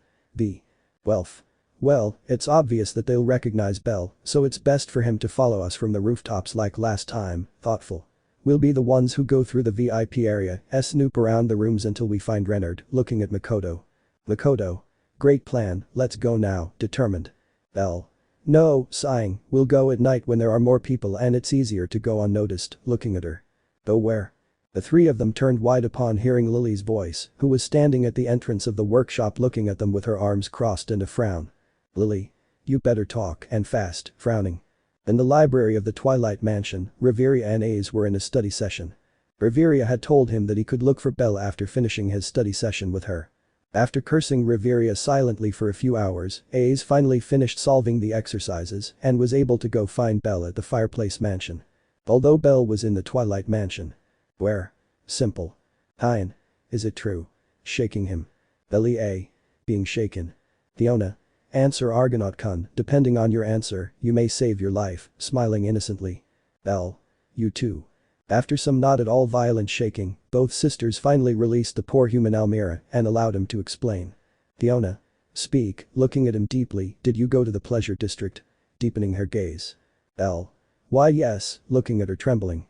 Welf. Well, it's obvious that they'll recognize Bell, so it's best for him to follow us from the rooftops like last time, thoughtful. We'll be the ones who go through the VIP area, snoop around the rooms until we find Renard, looking at Makoto. Makoto. Great plan, let's go now, determined. Bell. No, sighing, we'll go at night when there are more people and it's easier to go unnoticed, looking at her. Go where? The three of them turned wide upon hearing Lily's voice, who was standing at the entrance of the workshop looking at them with her arms crossed and a frown. Lily. You better talk, and fast, frowning. In the library of the Twilight Mansion, Riveria and Aiz were in a study session. Riveria had told him that he could look for Bell after finishing his study session with her. After cursing Riveria silently for a few hours, Aiz finally finished solving the exercises and was able to go find Bell at the Fireplace Mansion. Although Bell was in the Twilight Mansion. Where? Simple. Hein. Is it true? Shaking him. Belly A. Being shaken. Fiona. Answer Argonaut Kun, depending on your answer, you may save your life, smiling innocently. Bell. You too. After some not at all violent shaking, both sisters finally released the poor human Almira and allowed him to explain. Fiona. Speak, looking at him deeply, did you go to the pleasure district? Deepening her gaze. Bell. Why yes, looking at her trembling.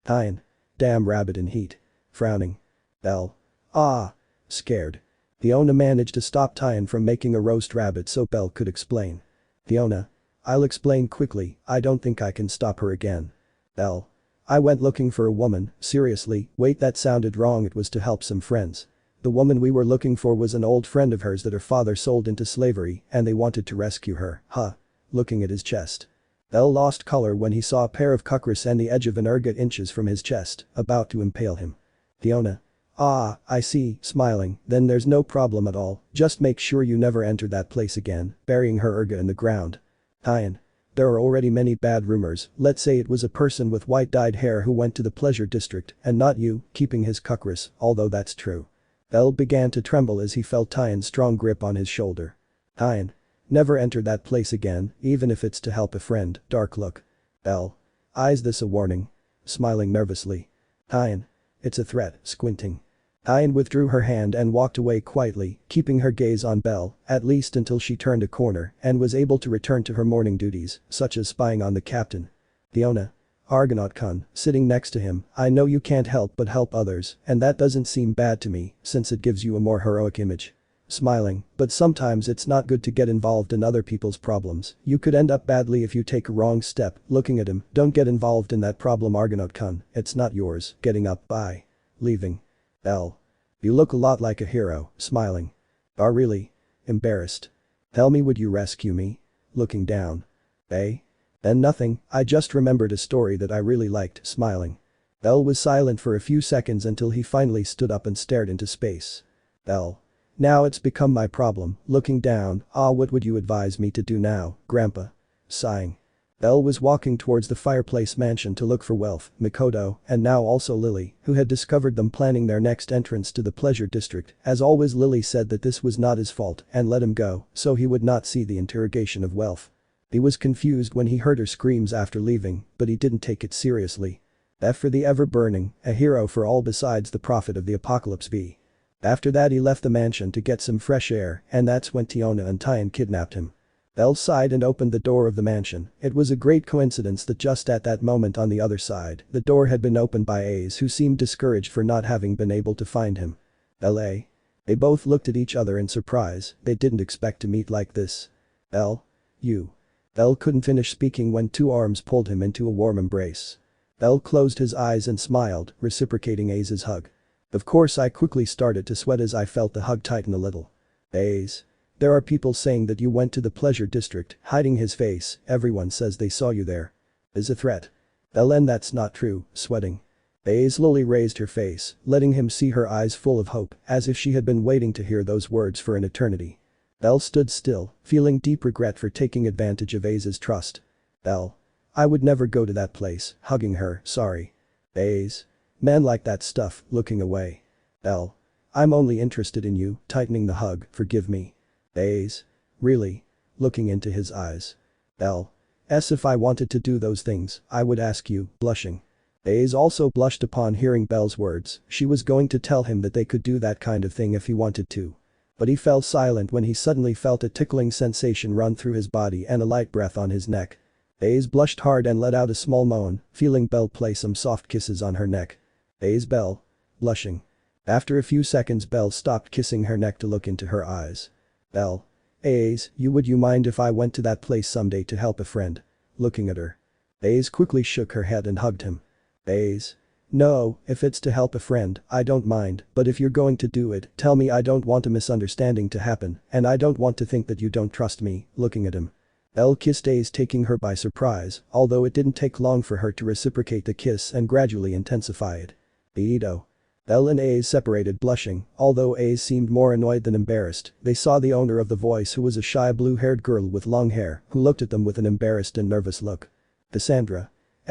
Hein. Damn rabbit in heat. Frowning. Bell. Ah. Scared. Fiona managed to stop Tyan from making a roast rabbit so Bell could explain. Fiona. I'll explain quickly, I don't think I can stop her again. Bell. I went looking for a woman, seriously, wait that sounded wrong, it was to help some friends. The woman we were looking for was an old friend of hers that her father sold into slavery and they wanted to rescue her, huh. Looking at his chest. Bell lost color when he saw a pair of cuckers and the edge of an ergot inches from his chest, about to impale him. Fiona. Ah, I see, smiling, then there's no problem at all, just make sure you never enter that place again, burying her ergot in the ground. Tyan. There are already many bad rumors, let's say it was a person with white-dyed hair who went to the pleasure district and not you, keeping his cuckers, although that's true. Bell began to tremble as he felt Tyan's strong grip on his shoulder. Tyan. Never enter that place again, even if it's to help a friend, dark look. Bell. Is this a warning? Smiling nervously. Tyan. It's a threat, squinting. Ayan withdrew her hand and walked away quietly, keeping her gaze on Bell, at least until she turned a corner and was able to return to her morning duties, such as spying on the captain. Fiona. Argonaut-kun, sitting next to him, I know you can't help but help others, and that doesn't seem bad to me, since it gives you a more heroic image. Smiling, but sometimes it's not good to get involved in other people's problems, you could end up badly if you take a wrong step, looking at him, don't get involved in that problem Argonaut-kun, it's not yours, getting up, bye. Leaving. Bell. You look a lot like a hero, smiling. Oh really? Embarrassed. Tell me, would you rescue me? Looking down. Eh? Then nothing, I just remembered a story that I really liked, smiling. Bell was silent for a few seconds until he finally stood up and stared into space. Bell. Now it's become my problem, looking down, what would you advise me to do now, Grandpa? Sighing. Bell was walking towards the fireplace mansion to look for Welf, Mikoto, and now also Lily, who had discovered them planning their next entrance to the pleasure district. As always, Lily said that this was not his fault and let him go, so he would not see the interrogation of Welf. He was confused when he heard her screams after leaving, but he didn't take it seriously. F for the ever-burning, a hero for all besides the prophet of the apocalypse V. After that he left the mansion to get some fresh air, and that's when Tiona and Tyan kidnapped him. Bell sighed and opened the door of the mansion. It was a great coincidence that just at that moment on the other side, the door had been opened by Aiz, who seemed discouraged for not having been able to find him. Bell. They both looked at each other in surprise, they didn't expect to meet like this. Bell? You. Bell couldn't finish speaking when two arms pulled him into a warm embrace. Bell closed his eyes and smiled, reciprocating Aiz's hug. Of course I quickly started to sweat as I felt the hug tighten a little. Aiz. There are people saying that you went to the pleasure district, hiding his face, everyone says they saw you there. Is a threat. Bell, and that's not true, sweating. Aiz slowly raised her face, letting him see her eyes full of hope, as if she had been waiting to hear those words for an eternity. Bell stood still, feeling deep regret for taking advantage of Aiz's trust. Bell. I would never go to that place, hugging her, sorry. Aiz. Man like that stuff, looking away. Bell. I'm only interested in you, tightening the hug, forgive me. Aiz. Really? Looking into his eyes. Bell. If I wanted to do those things, I would ask you, blushing. Aiz also blushed upon hearing Bell's words, she was going to tell him that they could do that kind of thing if he wanted to. But he fell silent when he suddenly felt a tickling sensation run through his body and a light breath on his neck. Aiz blushed hard and let out a small moan, feeling Bell place some soft kisses on her neck. Aiz. Bell. Blushing. After a few seconds Bell stopped kissing her neck to look into her eyes. Bell. Aiz, would you mind if I went to that place someday to help a friend? Looking at her. Aiz quickly shook her head and hugged him. Aiz. No, if it's to help a friend, I don't mind, but if you're going to do it, tell me, I don't want a misunderstanding to happen, and I don't want to think that you don't trust me, looking at him. Bell kissed Aiz, taking her by surprise, although it didn't take long for her to reciprocate the kiss and gradually intensify it. Beedo. Bell and Aiz separated, blushing, although Aiz seemed more annoyed than embarrassed. They saw the owner of the voice, who was a shy blue-haired girl with long hair, who looked at them with an embarrassed and nervous look. Cassandra.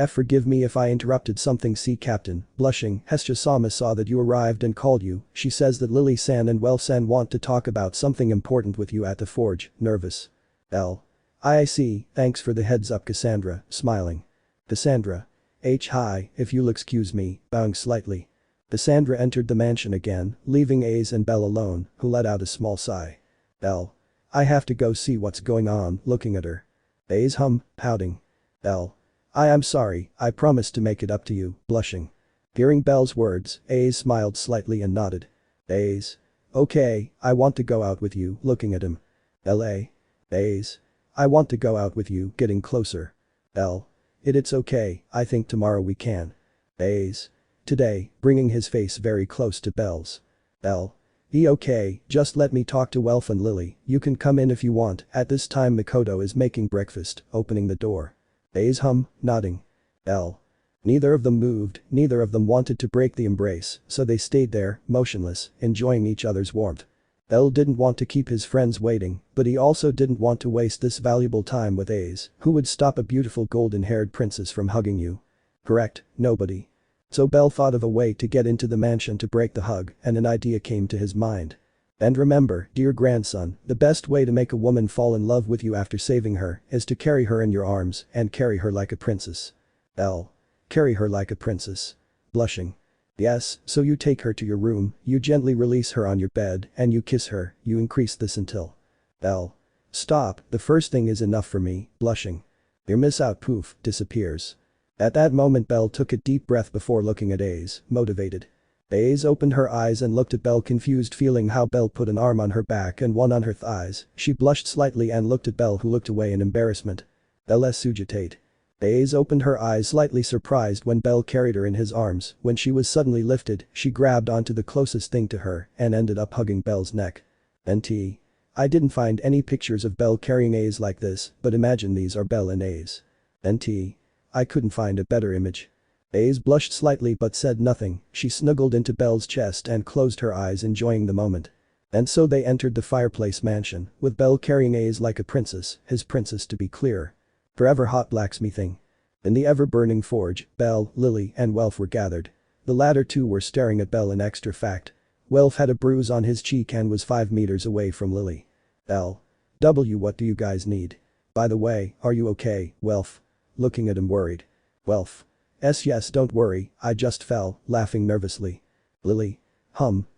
Forgive me if I interrupted something. See Captain, blushing, Hestia-sama saw that you arrived and called you, she says that Lily-san and Well-san want to talk about something important with you at the forge, nervous. Bell. I see, thanks for the heads up Cassandra, smiling. Cassandra. Hi, if you'll excuse me, bowing slightly. Cassandra entered the mansion again, leaving Aiz and Bell alone, who let out a small sigh. Bell. I have to go see what's going on, looking at her. Aiz pouting. Bell. I am sorry, I promised to make it up to you, blushing. Hearing Bell's words, Aiz smiled slightly and nodded. Aiz. Okay, I want to go out with you, looking at him. Bell. Aiz. I want to go out with you, getting closer. Bell. It's okay, I think tomorrow we can. Aiz. Today, bringing his face very close to Bell's. Bell. Okay, just let me talk to Welf and Lily, you can come in if you want, at this time Mikoto is making breakfast, opening the door. Aiz nodding. Bell. Neither of them moved, neither of them wanted to break the embrace, so they stayed there, motionless, enjoying each other's warmth. Bell didn't want to keep his friends waiting, but he also didn't want to waste this valuable time with Aiz, who would stop a beautiful golden-haired princess from hugging you. Correct, nobody. So Bell thought of a way to get into the mansion to break the hug, and an idea came to his mind. And remember, dear grandson, the best way to make a woman fall in love with you after saving her is to carry her in your arms and carry her like a princess. Bell. Carry her like a princess. Blushing. Yes, so you take her to your room, you gently release her on your bed, and you kiss her, you increase this until. Bell. Stop, the first thing is enough for me, blushing. You miss out, poof, disappears. At that moment Bell took a deep breath before looking at Aiz, motivated. Aiz opened her eyes and looked at Bell, confused, feeling how Bell put an arm on her back and one on her thighs. She blushed slightly and looked at Bell, who looked away in embarrassment. Bell sugitate. Aiz opened her eyes, slightly surprised when Bell carried her in his arms. When she was suddenly lifted, she grabbed onto the closest thing to her and ended up hugging Bell's neck. NT. I didn't find any pictures of Bell carrying Aiz like this, but imagine these are Bell and Aiz. NT. I couldn't find a better image. Aiz blushed slightly but said nothing. She snuggled into Bell's chest and closed her eyes, enjoying the moment. And so they entered the fireplace mansion, with Bell carrying Aiz like a princess, his princess to be clear. Forever hot blacksmithing. In the ever-burning forge, Bell, Lily, and Welf were gathered. The latter two were staring at Bell. An extra fact. Welf had a bruise on his cheek and was 5 meters away from Lily. Bell. What do you guys need? By the way, are you okay, Welf? Looking at him worried. Welf. Yes, don't worry, I just fell, laughing nervously. Lily.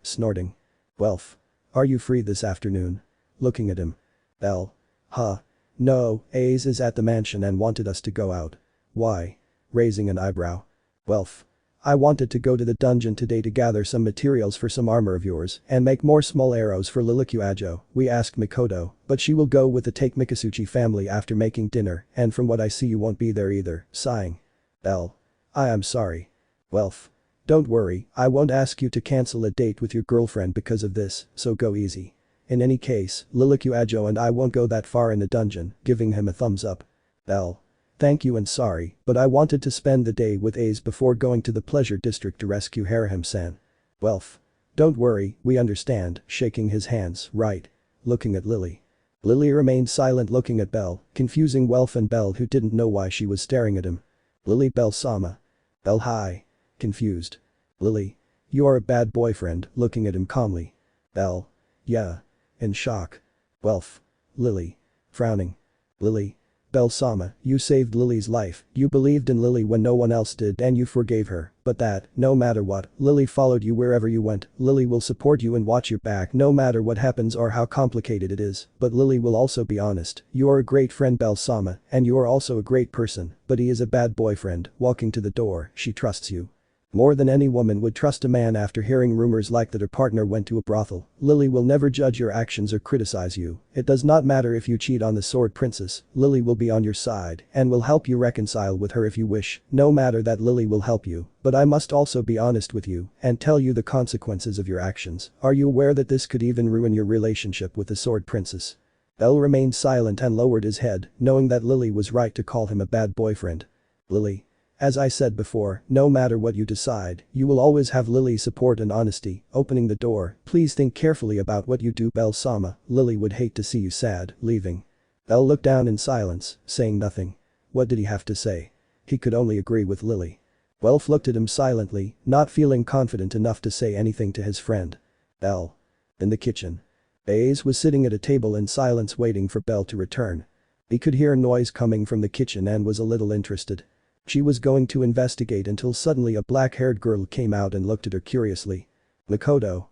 Snorting. Welf. Are you free this afternoon? Looking at him. Bell. No, Aiz is at the mansion and wanted us to go out. Why? Raising an eyebrow. Welf. I wanted to go to the dungeon today to gather some materials for some armor of yours and make more small arrows for Liliku. We asked Mikoto, but she will go with the Take Mikasuchi family after making dinner, and from what I see you won't be there either, sighing. Bell. I am sorry. Welf. Don't worry, I won't ask you to cancel a date with your girlfriend because of this, so go easy. In any case, Liliku and I won't go that far in the dungeon, giving him a thumbs up. Bell. Thank you and sorry, but I wanted to spend the day with Aiz before going to the pleasure district to rescue Hera-san. Welf. Don't worry, we understand, shaking his hands, right. Looking at Lily. Lily remained silent, looking at Bell, confusing Welf and Bell, who didn't know why she was staring at him. Lily. Bell-sama. Bell. Hi. Confused. Lily. You are a bad boyfriend, looking at him calmly. Bell. Yeah. In shock. Welf. Lily. Frowning. Lily. Bell-sama, you saved Lily's life, you believed in Lily when no one else did and you forgave her, but that, no matter what, Lily followed you wherever you went. Lily will support you and watch your back no matter what happens or how complicated it is, but Lily will also be honest. You are a great friend, Bell-sama, and you are also a great person, but he is a bad boyfriend. Walking to the door, she trusts you. More than any woman would trust a man after hearing rumors like that her partner went to a brothel. Lily will never judge your actions or criticize you. It does not matter if you cheat on the Sword Princess, Lily will be on your side and will help you reconcile with her if you wish. No matter that, Lily will help you, but I must also be honest with you and tell you the consequences of your actions. Are you aware that this could even ruin your relationship with the Sword Princess? Bell remained silent and lowered his head, knowing that Lily was right to call him a bad boyfriend. Lily. As I said before, no matter what you decide, you will always have Lily's support and honesty. Opening the door, please think carefully about what you do, Bell-sama. Lily would hate to see you sad, leaving. Bell looked down in silence, saying nothing. What did he have to say? He could only agree with Lily. Welf looked at him silently, not feeling confident enough to say anything to his friend. Bell. In the kitchen. Aiz was sitting at a table in silence waiting for Bell to return. He could hear noise coming from the kitchen and was a little interested. She was going to investigate until suddenly a black-haired girl came out and looked at her curiously. Mikoto.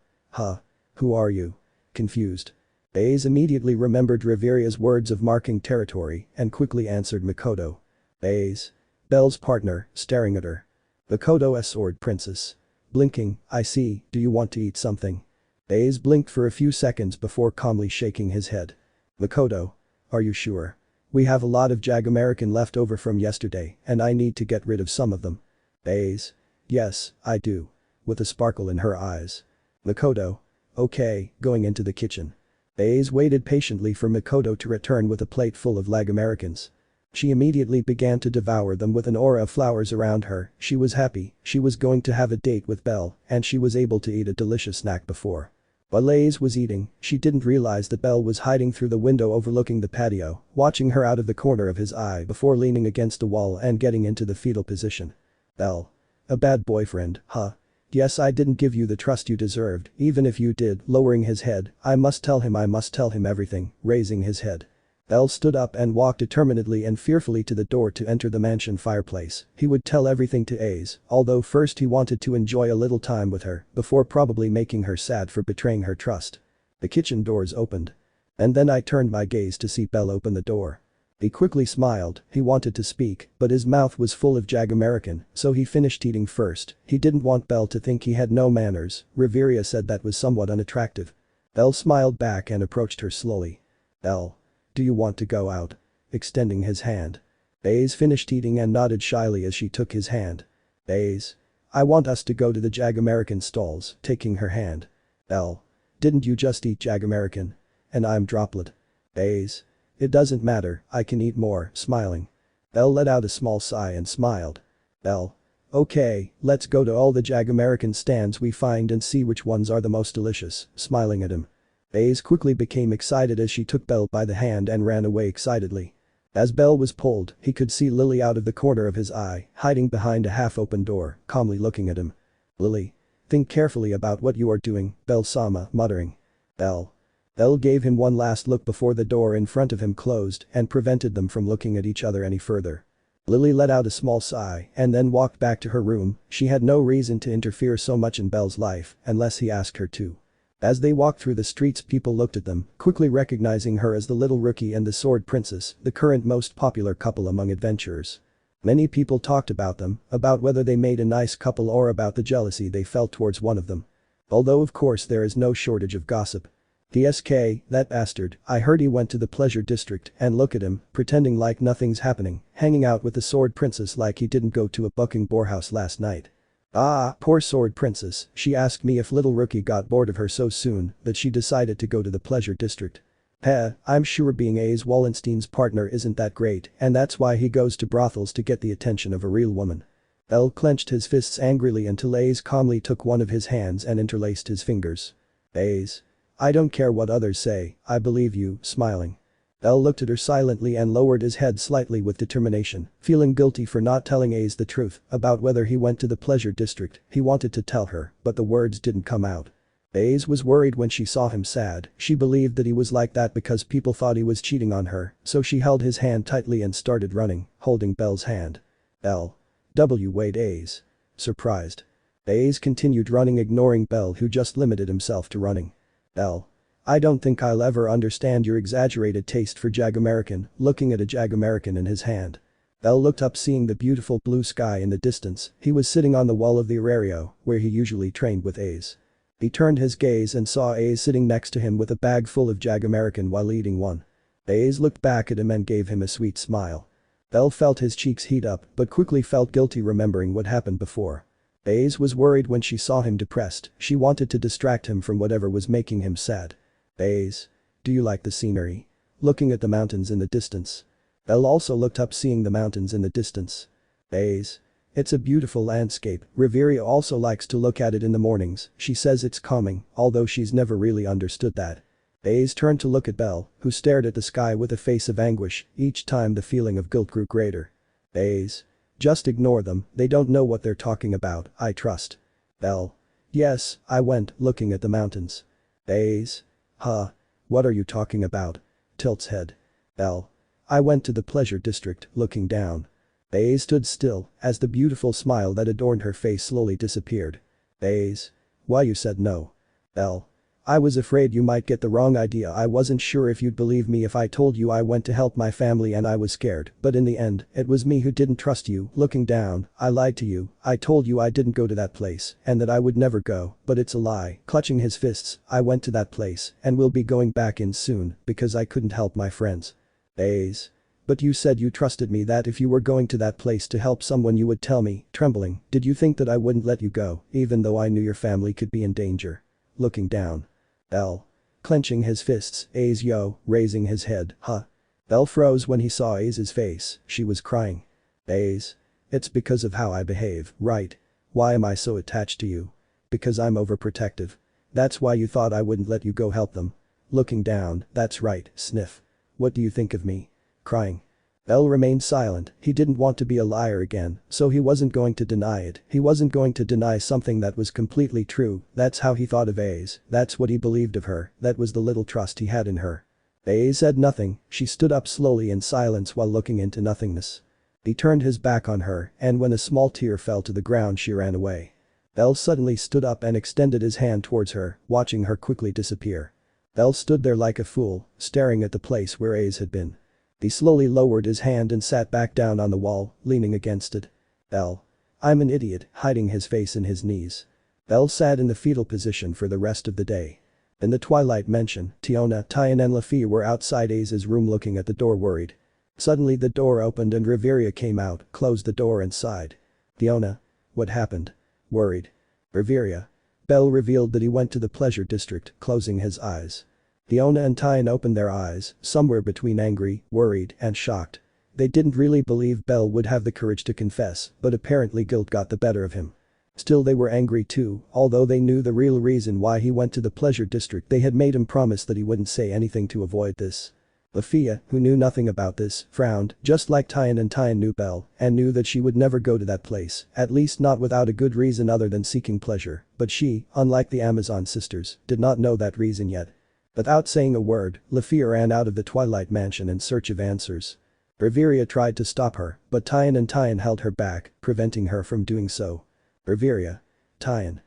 Who are you? Confused. Aiz immediately remembered Riveria's words of marking territory and quickly answered Mikoto. Aiz. Bell's partner, staring at her. Mikoto, Sword Princess. Blinking, I see, do you want to eat something? Aiz blinked for a few seconds before calmly shaking his head. Mikoto. Are you sure? We have a lot of Jag-American left over from yesterday and I need to get rid of some of them. Aiz. Yes, I do. With a sparkle in her eyes. Mikoto. Okay, going into the kitchen. Aiz waited patiently for Mikoto to return with a plate full of Lag-Americans. She immediately began to devour them with an aura of flowers around her. She was happy, she was going to have a date with Bell and she was able to eat a delicious snack before. While Aiz was eating, she didn't realize that Bell was hiding through the window overlooking the patio, watching her out of the corner of his eye before leaning against the wall and getting into the fetal position. Bell. A bad boyfriend, huh? Yes, I didn't give you the trust you deserved, even if you did. Lowering his head, I must tell him everything, raising his head. Bell stood up and walked determinedly and fearfully to the door to enter the mansion fireplace. He would tell everything to Aiz, although first he wanted to enjoy a little time with her before probably making her sad for betraying her trust. The kitchen doors opened. And then I turned my gaze to see Bell open the door. He quickly smiled, he wanted to speak, but his mouth was full of Jagamerican, so he finished eating first. He didn't want Bell to think he had no manners. Riveria said that was somewhat unattractive. Bell smiled back and approached her slowly. Bell. Do you want to go out? Extending his hand. Aiz finished eating and nodded shyly as she took his hand. Aiz. I want us to go to the Jagamerican stalls, taking her hand. Bell. Didn't you just eat Jagamerican? And I'm droplet. Aiz. It doesn't matter, I can eat more, smiling. Bell let out a small sigh and smiled. Bell. Okay, let's go to all the Jagamerican stands we find and see which ones are the most delicious, smiling at him. Aiz quickly became excited as she took Bell by the hand and ran away excitedly. As Bell was pulled, he could see Lily out of the corner of his eye, hiding behind a half-open door, calmly looking at him. Lily. Think carefully about what you are doing, Bell-sama, muttering. Bell. Bell gave him one last look before the door in front of him closed and prevented them from looking at each other any further. Lily let out a small sigh and then walked back to her room. She had no reason to interfere so much in Bell's life unless he asked her to. As they walked through the streets, people looked at them, quickly recognizing her as the little rookie and the sword princess, the current most popular couple among adventurers. Many people talked about them, about whether they made a nice couple or about the jealousy they felt towards one of them. Although of course there is no shortage of gossip. TSK, that bastard, I heard he went to the pleasure district and look at him, pretending like nothing's happening, hanging out with the sword princess like he didn't go to a bucking boarhouse last night. Ah, poor sword princess, she asked me if little rookie got bored of her so soon that she decided to go to the pleasure district. I'm sure being Aiz Waldstein's partner isn't that great and that's why he goes to brothels to get the attention of a real woman. Bell clenched his fists angrily until Aiz calmly took one of his hands and interlaced his fingers. Aiz. I don't care what others say, I believe you, smiling. Bell looked at her silently and lowered his head slightly with determination, feeling guilty for not telling Aiz the truth about whether he went to the pleasure district. He wanted to tell her, but the words didn't come out. Aiz was worried when she saw him sad. She believed that he was like that because people thought he was cheating on her, so she held his hand tightly and started running, holding Bell's hand. Bell. Wait, Aiz. Surprised. Aiz continued running, ignoring Bell, who just limited himself to running. Bell. I don't think I'll ever understand your exaggerated taste for Jagamerican, looking at a Jagamerican in his hand. Bell looked up, seeing the beautiful blue sky in the distance. He was sitting on the wall of the Aerario, where he usually trained with Aiz. He turned his gaze and saw Aiz sitting next to him with a bag full of Jagamerican while eating one. Aiz looked back at him and gave him a sweet smile. Bell felt his cheeks heat up but quickly felt guilty remembering what happened before. Aiz was worried when she saw him depressed. She wanted to distract him from whatever was making him sad. Aiz. Do you like the scenery? Looking at the mountains in the distance. Bell also looked up, seeing the mountains in the distance. Aiz. It's a beautiful landscape. Riveria also likes to look at it in the mornings. She says it's calming, although she's never really understood that. Aiz turned to look at Bell, who stared at the sky with a face of anguish. Each time the feeling of guilt grew greater. Aiz. Just ignore them, they don't know what they're talking about, I trust. Bell. Yes, I went, looking at the mountains. Aiz. Huh. What are you talking about? Tilts head. Bell. I went to the pleasure district, looking down. Aiz stood still as the beautiful smile that adorned her face slowly disappeared. Aiz. Why you said no? Bell. I was afraid you might get the wrong idea. I wasn't sure if you'd believe me if I told you I went to help my family and I was scared, but in the end, it was me who didn't trust you. Looking down, I lied to you. I told you I didn't go to that place and that I would never go, but it's a lie. Clutching his fists, I went to that place and will be going back in soon because I couldn't help my friends. Aiz. But you said you trusted me, that if you were going to that place to help someone you would tell me. Trembling, did you think that I wouldn't let you go even though I knew your family could be in danger? Looking down. Bell. Clenching his fists, Aiz yo, raising his head, huh? Bell froze when he saw Aiz's face. She was crying. Aiz. It's because of how I behave, right? Why am I so attached to you? Because I'm overprotective. That's why you thought I wouldn't let you go help them. Looking down, that's right, sniff. What do you think of me? Crying. Bell remained silent. He didn't want to be a liar again, so he wasn't going to deny it. He wasn't going to deny something that was completely true. That's how he thought of Aiz. That's what he believed of her. That was the little trust he had in her. Aiz said nothing, she stood up slowly in silence while looking into nothingness. He turned his back on her, and when a small tear fell to the ground she ran away. Bell suddenly stood up and extended his hand towards her, watching her quickly disappear. Bell stood there like a fool, staring at the place where Aiz had been. He slowly lowered his hand and sat back down on the wall, leaning against it. Bell. I'm an idiot, hiding his face in his knees. Bell sat in the fetal position for the rest of the day. In the Twilight Mansion, Tiona, Tyan and Lefiya were outside Aiz's room looking at the door worried. Suddenly the door opened and Riveria came out, closed the door and sighed. Tiona. What happened? Worried. Riveria. Bell revealed that he went to the pleasure district, closing his eyes. Tiona and Tyan opened their eyes, somewhere between angry, worried and shocked. They didn't really believe Bell would have the courage to confess, but apparently guilt got the better of him. Still they were angry too, although they knew the real reason why he went to the pleasure district. They had made him promise that he wouldn't say anything to avoid this. Lefiya, who knew nothing about this, frowned, just like Tyan, and Tyan knew Bell, and knew that she would never go to that place, at least not without a good reason other than seeking pleasure, but she, unlike the Amazon sisters, did not know that reason yet. Without saying a word, Lefiya ran out of the Twilight Mansion in search of answers. Riveria tried to stop her, but Tyan held her back, preventing her from doing so. Riveria. Tyan.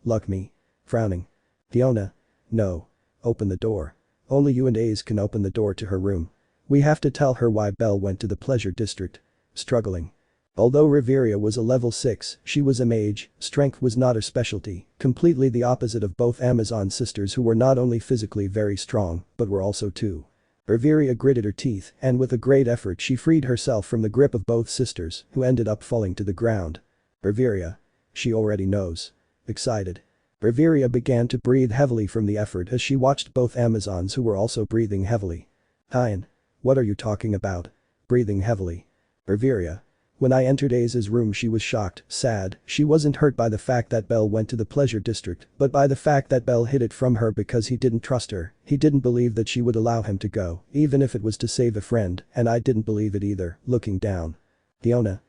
Look me. Frowning. Tiona. No. Open the door. Only you and Aiz can open the door to her room. We have to tell her why Bell went to the pleasure district. Struggling. Although Riveria was a level 6, she was a mage, strength was not her specialty, completely the opposite of both Amazon sisters who were not only physically very strong, but were also too. Riveria gritted her teeth, and with a great effort she freed herself from the grip of both sisters, who ended up falling to the ground. Riveria. She already knows. Excited. Riveria began to breathe heavily from the effort as she watched both Amazons who were also breathing heavily. Tyan. What are you talking about? Breathing heavily. Riveria. When I entered Aiz's room she was shocked, sad, she wasn't hurt by the fact that Bell went to the pleasure district, but by the fact that Bell hid it from her because he didn't trust her, he didn't believe that she would allow him to go, even if it was to save a friend, and I didn't believe it either, looking down. Tiona.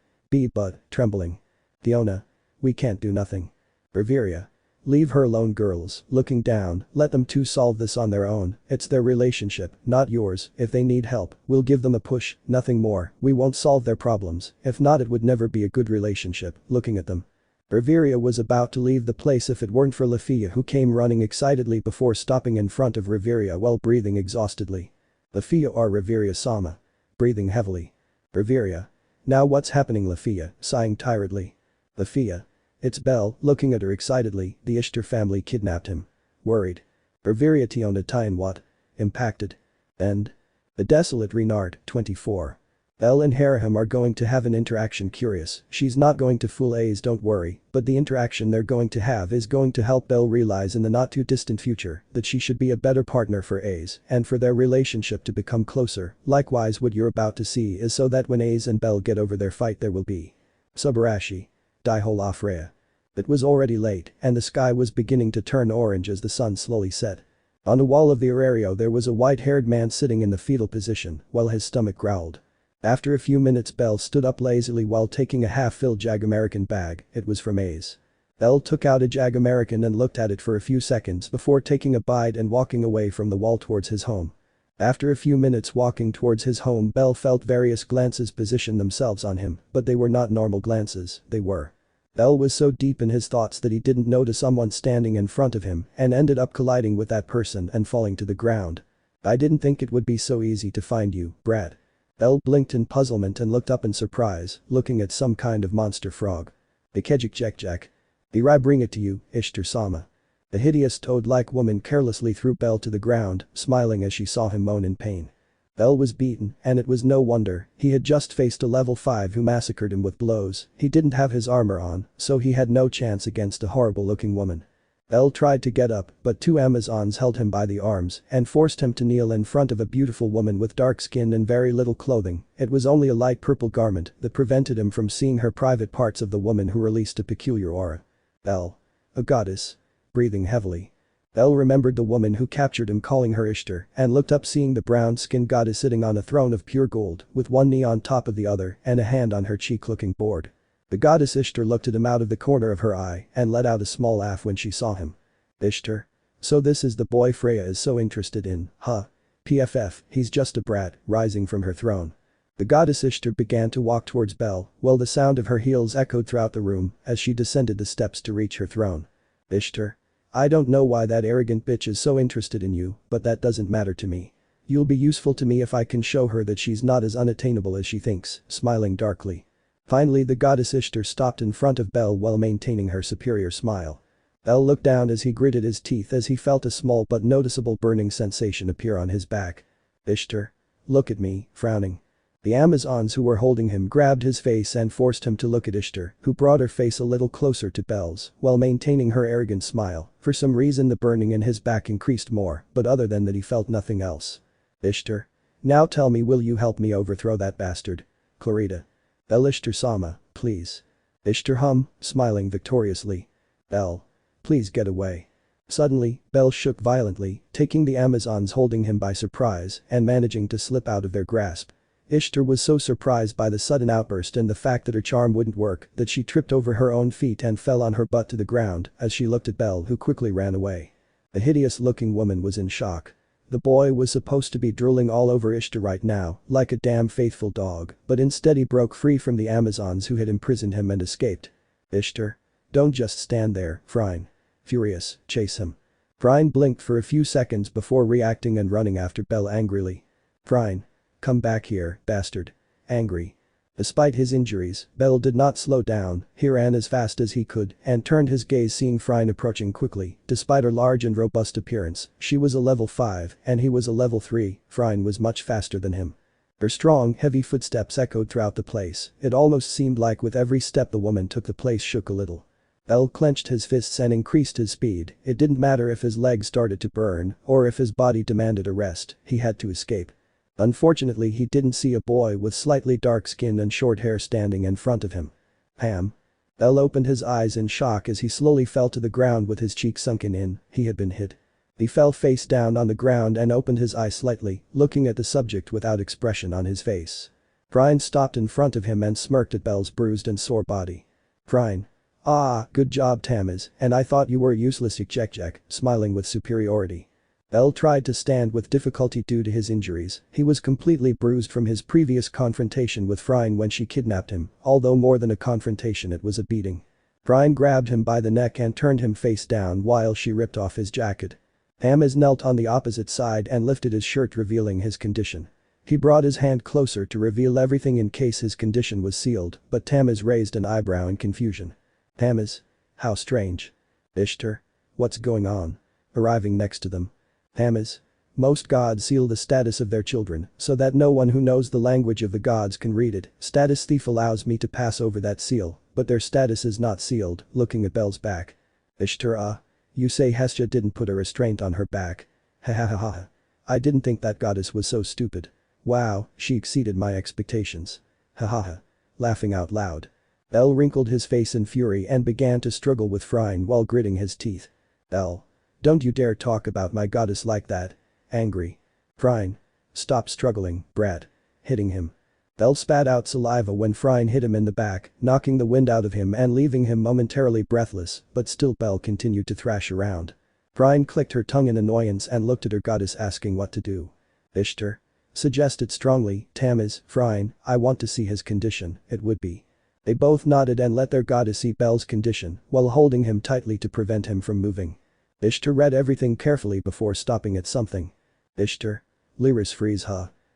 But, trembling. Tiona. We can't do nothing. Riveria. Leave her alone girls, looking down, let them two solve this on their own, it's their relationship, not yours, if they need help, we'll give them a push, nothing more, we won't solve their problems, if not it would never be a good relationship, looking at them. Riveria was about to leave the place if it weren't for Lefiya who came running excitedly before stopping in front of Riveria while breathing exhaustedly. Lefiya or Riveria-sama. Breathing heavily. Riveria. Now what's happening Lefiya, sighing tiredly. Lefiya. It's Bell, looking at her excitedly, the Ishtar family kidnapped him. Worried. Riveria Tiona Tyan what? Impacted. End. The Desolate Renard, 24. Bell and Hera are going to have an interaction curious, she's not going to fool Aiz don't worry, but the interaction they're going to have is going to help Bell realize in the not too distant future that she should be a better partner for Aiz and for their relationship to become closer, likewise what you're about to see is so that when Aiz and Bell get over their fight there will be. Subarashi. Daihola Freya. It was already late, and the sky was beginning to turn orange as the sun slowly set. On the wall of the Aurario there was a white-haired man sitting in the fetal position, while his stomach growled. After a few minutes Bell stood up lazily while taking a half-filled Jag-American bag, it was from Aiz. Bell took out a Jag-American and looked at it for a few seconds before taking a bite and walking away from the wall towards his home. After a few minutes walking towards his home Bell felt various glances position themselves on him, but they were not normal glances, they were. Bell was so deep in his thoughts that he didn't notice someone standing in front of him and ended up colliding with that person and falling to the ground. I didn't think it would be so easy to find you, Brad. Bell blinked in puzzlement and looked up in surprise, looking at some kind of monster frog. Ikejik. Here I bring it to you, Ishtar-sama. The hideous toad-like woman carelessly threw Bell to the ground, smiling as she saw him moan in pain. Bell was beaten, and it was no wonder, he had just faced a level 5 who massacred him with blows, he didn't have his armor on, so he had no chance against a horrible-looking woman. Bell tried to get up, but two Amazons held him by the arms and forced him to kneel in front of a beautiful woman with dark skin and very little clothing, it was only a light purple garment that prevented him from seeing her private parts of the woman who released a peculiar aura. Bell. A goddess. Breathing heavily. Bell remembered the woman who captured him calling her Ishtar and looked up seeing the brown-skinned goddess sitting on a throne of pure gold with one knee on top of the other and a hand on her cheek looking bored. The goddess Ishtar looked at him out of the corner of her eye and let out a small laugh when she saw him. Ishtar? So this is the boy Freya is so interested in, huh? PFF, he's just a brat, rising from her throne. The goddess Ishtar began to walk towards Bell, while the sound of her heels echoed throughout the room as she descended the steps to reach her throne. Ishtar. I don't know why that arrogant bitch is so interested in you, but that doesn't matter to me. You'll be useful to me if I can show her that she's not as unattainable as she thinks, smiling darkly. Finally the goddess Ishtar stopped in front of Bell while maintaining her superior smile. Bell looked down as he gritted his teeth as he felt a small but noticeable burning sensation appear on his back. Ishtar. Look at me, frowning. The Amazons who were holding him grabbed his face and forced him to look at Ishtar, who brought her face a little closer to Bell's while maintaining her arrogant smile. For some reason the burning in his back increased more, but other than that he felt nothing else. Ishtar. Now tell me, will you help me overthrow that bastard? Clarita. Bell. Ishtar-sama, please. Ishtar smiling victoriously. Bell. Please get away. Suddenly, Bell shook violently, taking the Amazons holding him by surprise and managing to slip out of their grasp. Ishtar was so surprised by the sudden outburst and the fact that her charm wouldn't work that she tripped over her own feet and fell on her butt to the ground as she looked at Bell, who quickly ran away. The hideous-looking woman was in shock. The boy was supposed to be drooling all over Ishtar right now, like a damn faithful dog, but instead he broke free from the Amazons who had imprisoned him and escaped. Ishtar. Don't just stand there, Freya. Furious, chase him. Freya blinked for a few seconds before reacting and running after Bell angrily. Freya. Come back here, bastard. Angry. Despite his injuries, Bell did not slow down, he ran as fast as he could and turned his gaze seeing Freya approaching quickly. Despite her large and robust appearance, she was a level 5 and he was a level 3, Freya was much faster than him. Her strong, heavy footsteps echoed throughout the place, it almost seemed like with every step the woman took the place shook a little. Bell clenched his fists and increased his speed, it didn't matter if his legs started to burn or if his body demanded a rest, he had to escape. Unfortunately he didn't see a boy with slightly dark skin and short hair standing in front of him. Ham. Bell opened his eyes in shock as he slowly fell to the ground with his cheek sunken in, he had been hit. He fell face down on the ground and opened his eyes slightly, looking at the subject without expression on his face. Freya stopped in front of him and smirked at Bell's bruised and sore body. Freya. Ah, good job Tamaz, and I thought you were useless Jek, smiling with superiority. Bell tried to stand with difficulty due to his injuries, he was completely bruised from his previous confrontation with Freya when she kidnapped him, although more than a confrontation it was a beating. Freya grabbed him by the neck and turned him face down while she ripped off his jacket. Tamaz knelt on the opposite side and lifted his shirt revealing his condition. He brought his hand closer to reveal everything in case his condition was sealed, but Tamaz raised an eyebrow in confusion. Tamaz? How strange. Ishtar? What's going on? Arriving next to them. Tamaz. Most gods seal the status of their children so that no one who knows the language of the gods can read it. Status thief allows me to pass over that seal, but their status is not sealed, looking at Bell's back. Ishtar. You say Hestia didn't put a restraint on her back. Ha ha ha ha. I didn't think that goddess was so stupid. Wow, she exceeded my expectations. Ha ha ha. Laughing out loud. Bell wrinkled his face in fury and began to struggle with Freya while gritting his teeth. Bell. Don't you dare talk about my goddess like that. Angry. Freya. Stop struggling, brat. Hitting him. Bell spat out saliva when Freya hit him in the back, knocking the wind out of him and leaving him momentarily breathless, but still Bell continued to thrash around. Freya clicked her tongue in annoyance and looked at her goddess asking what to do. Ishtar. Suggested strongly, Tamaz, Freya, I want to see his condition, it would be. They both nodded and let their goddess see Bell's condition while holding him tightly to prevent him from moving. Ishtar read everything carefully before stopping at something. Ishtar. Lyris freeze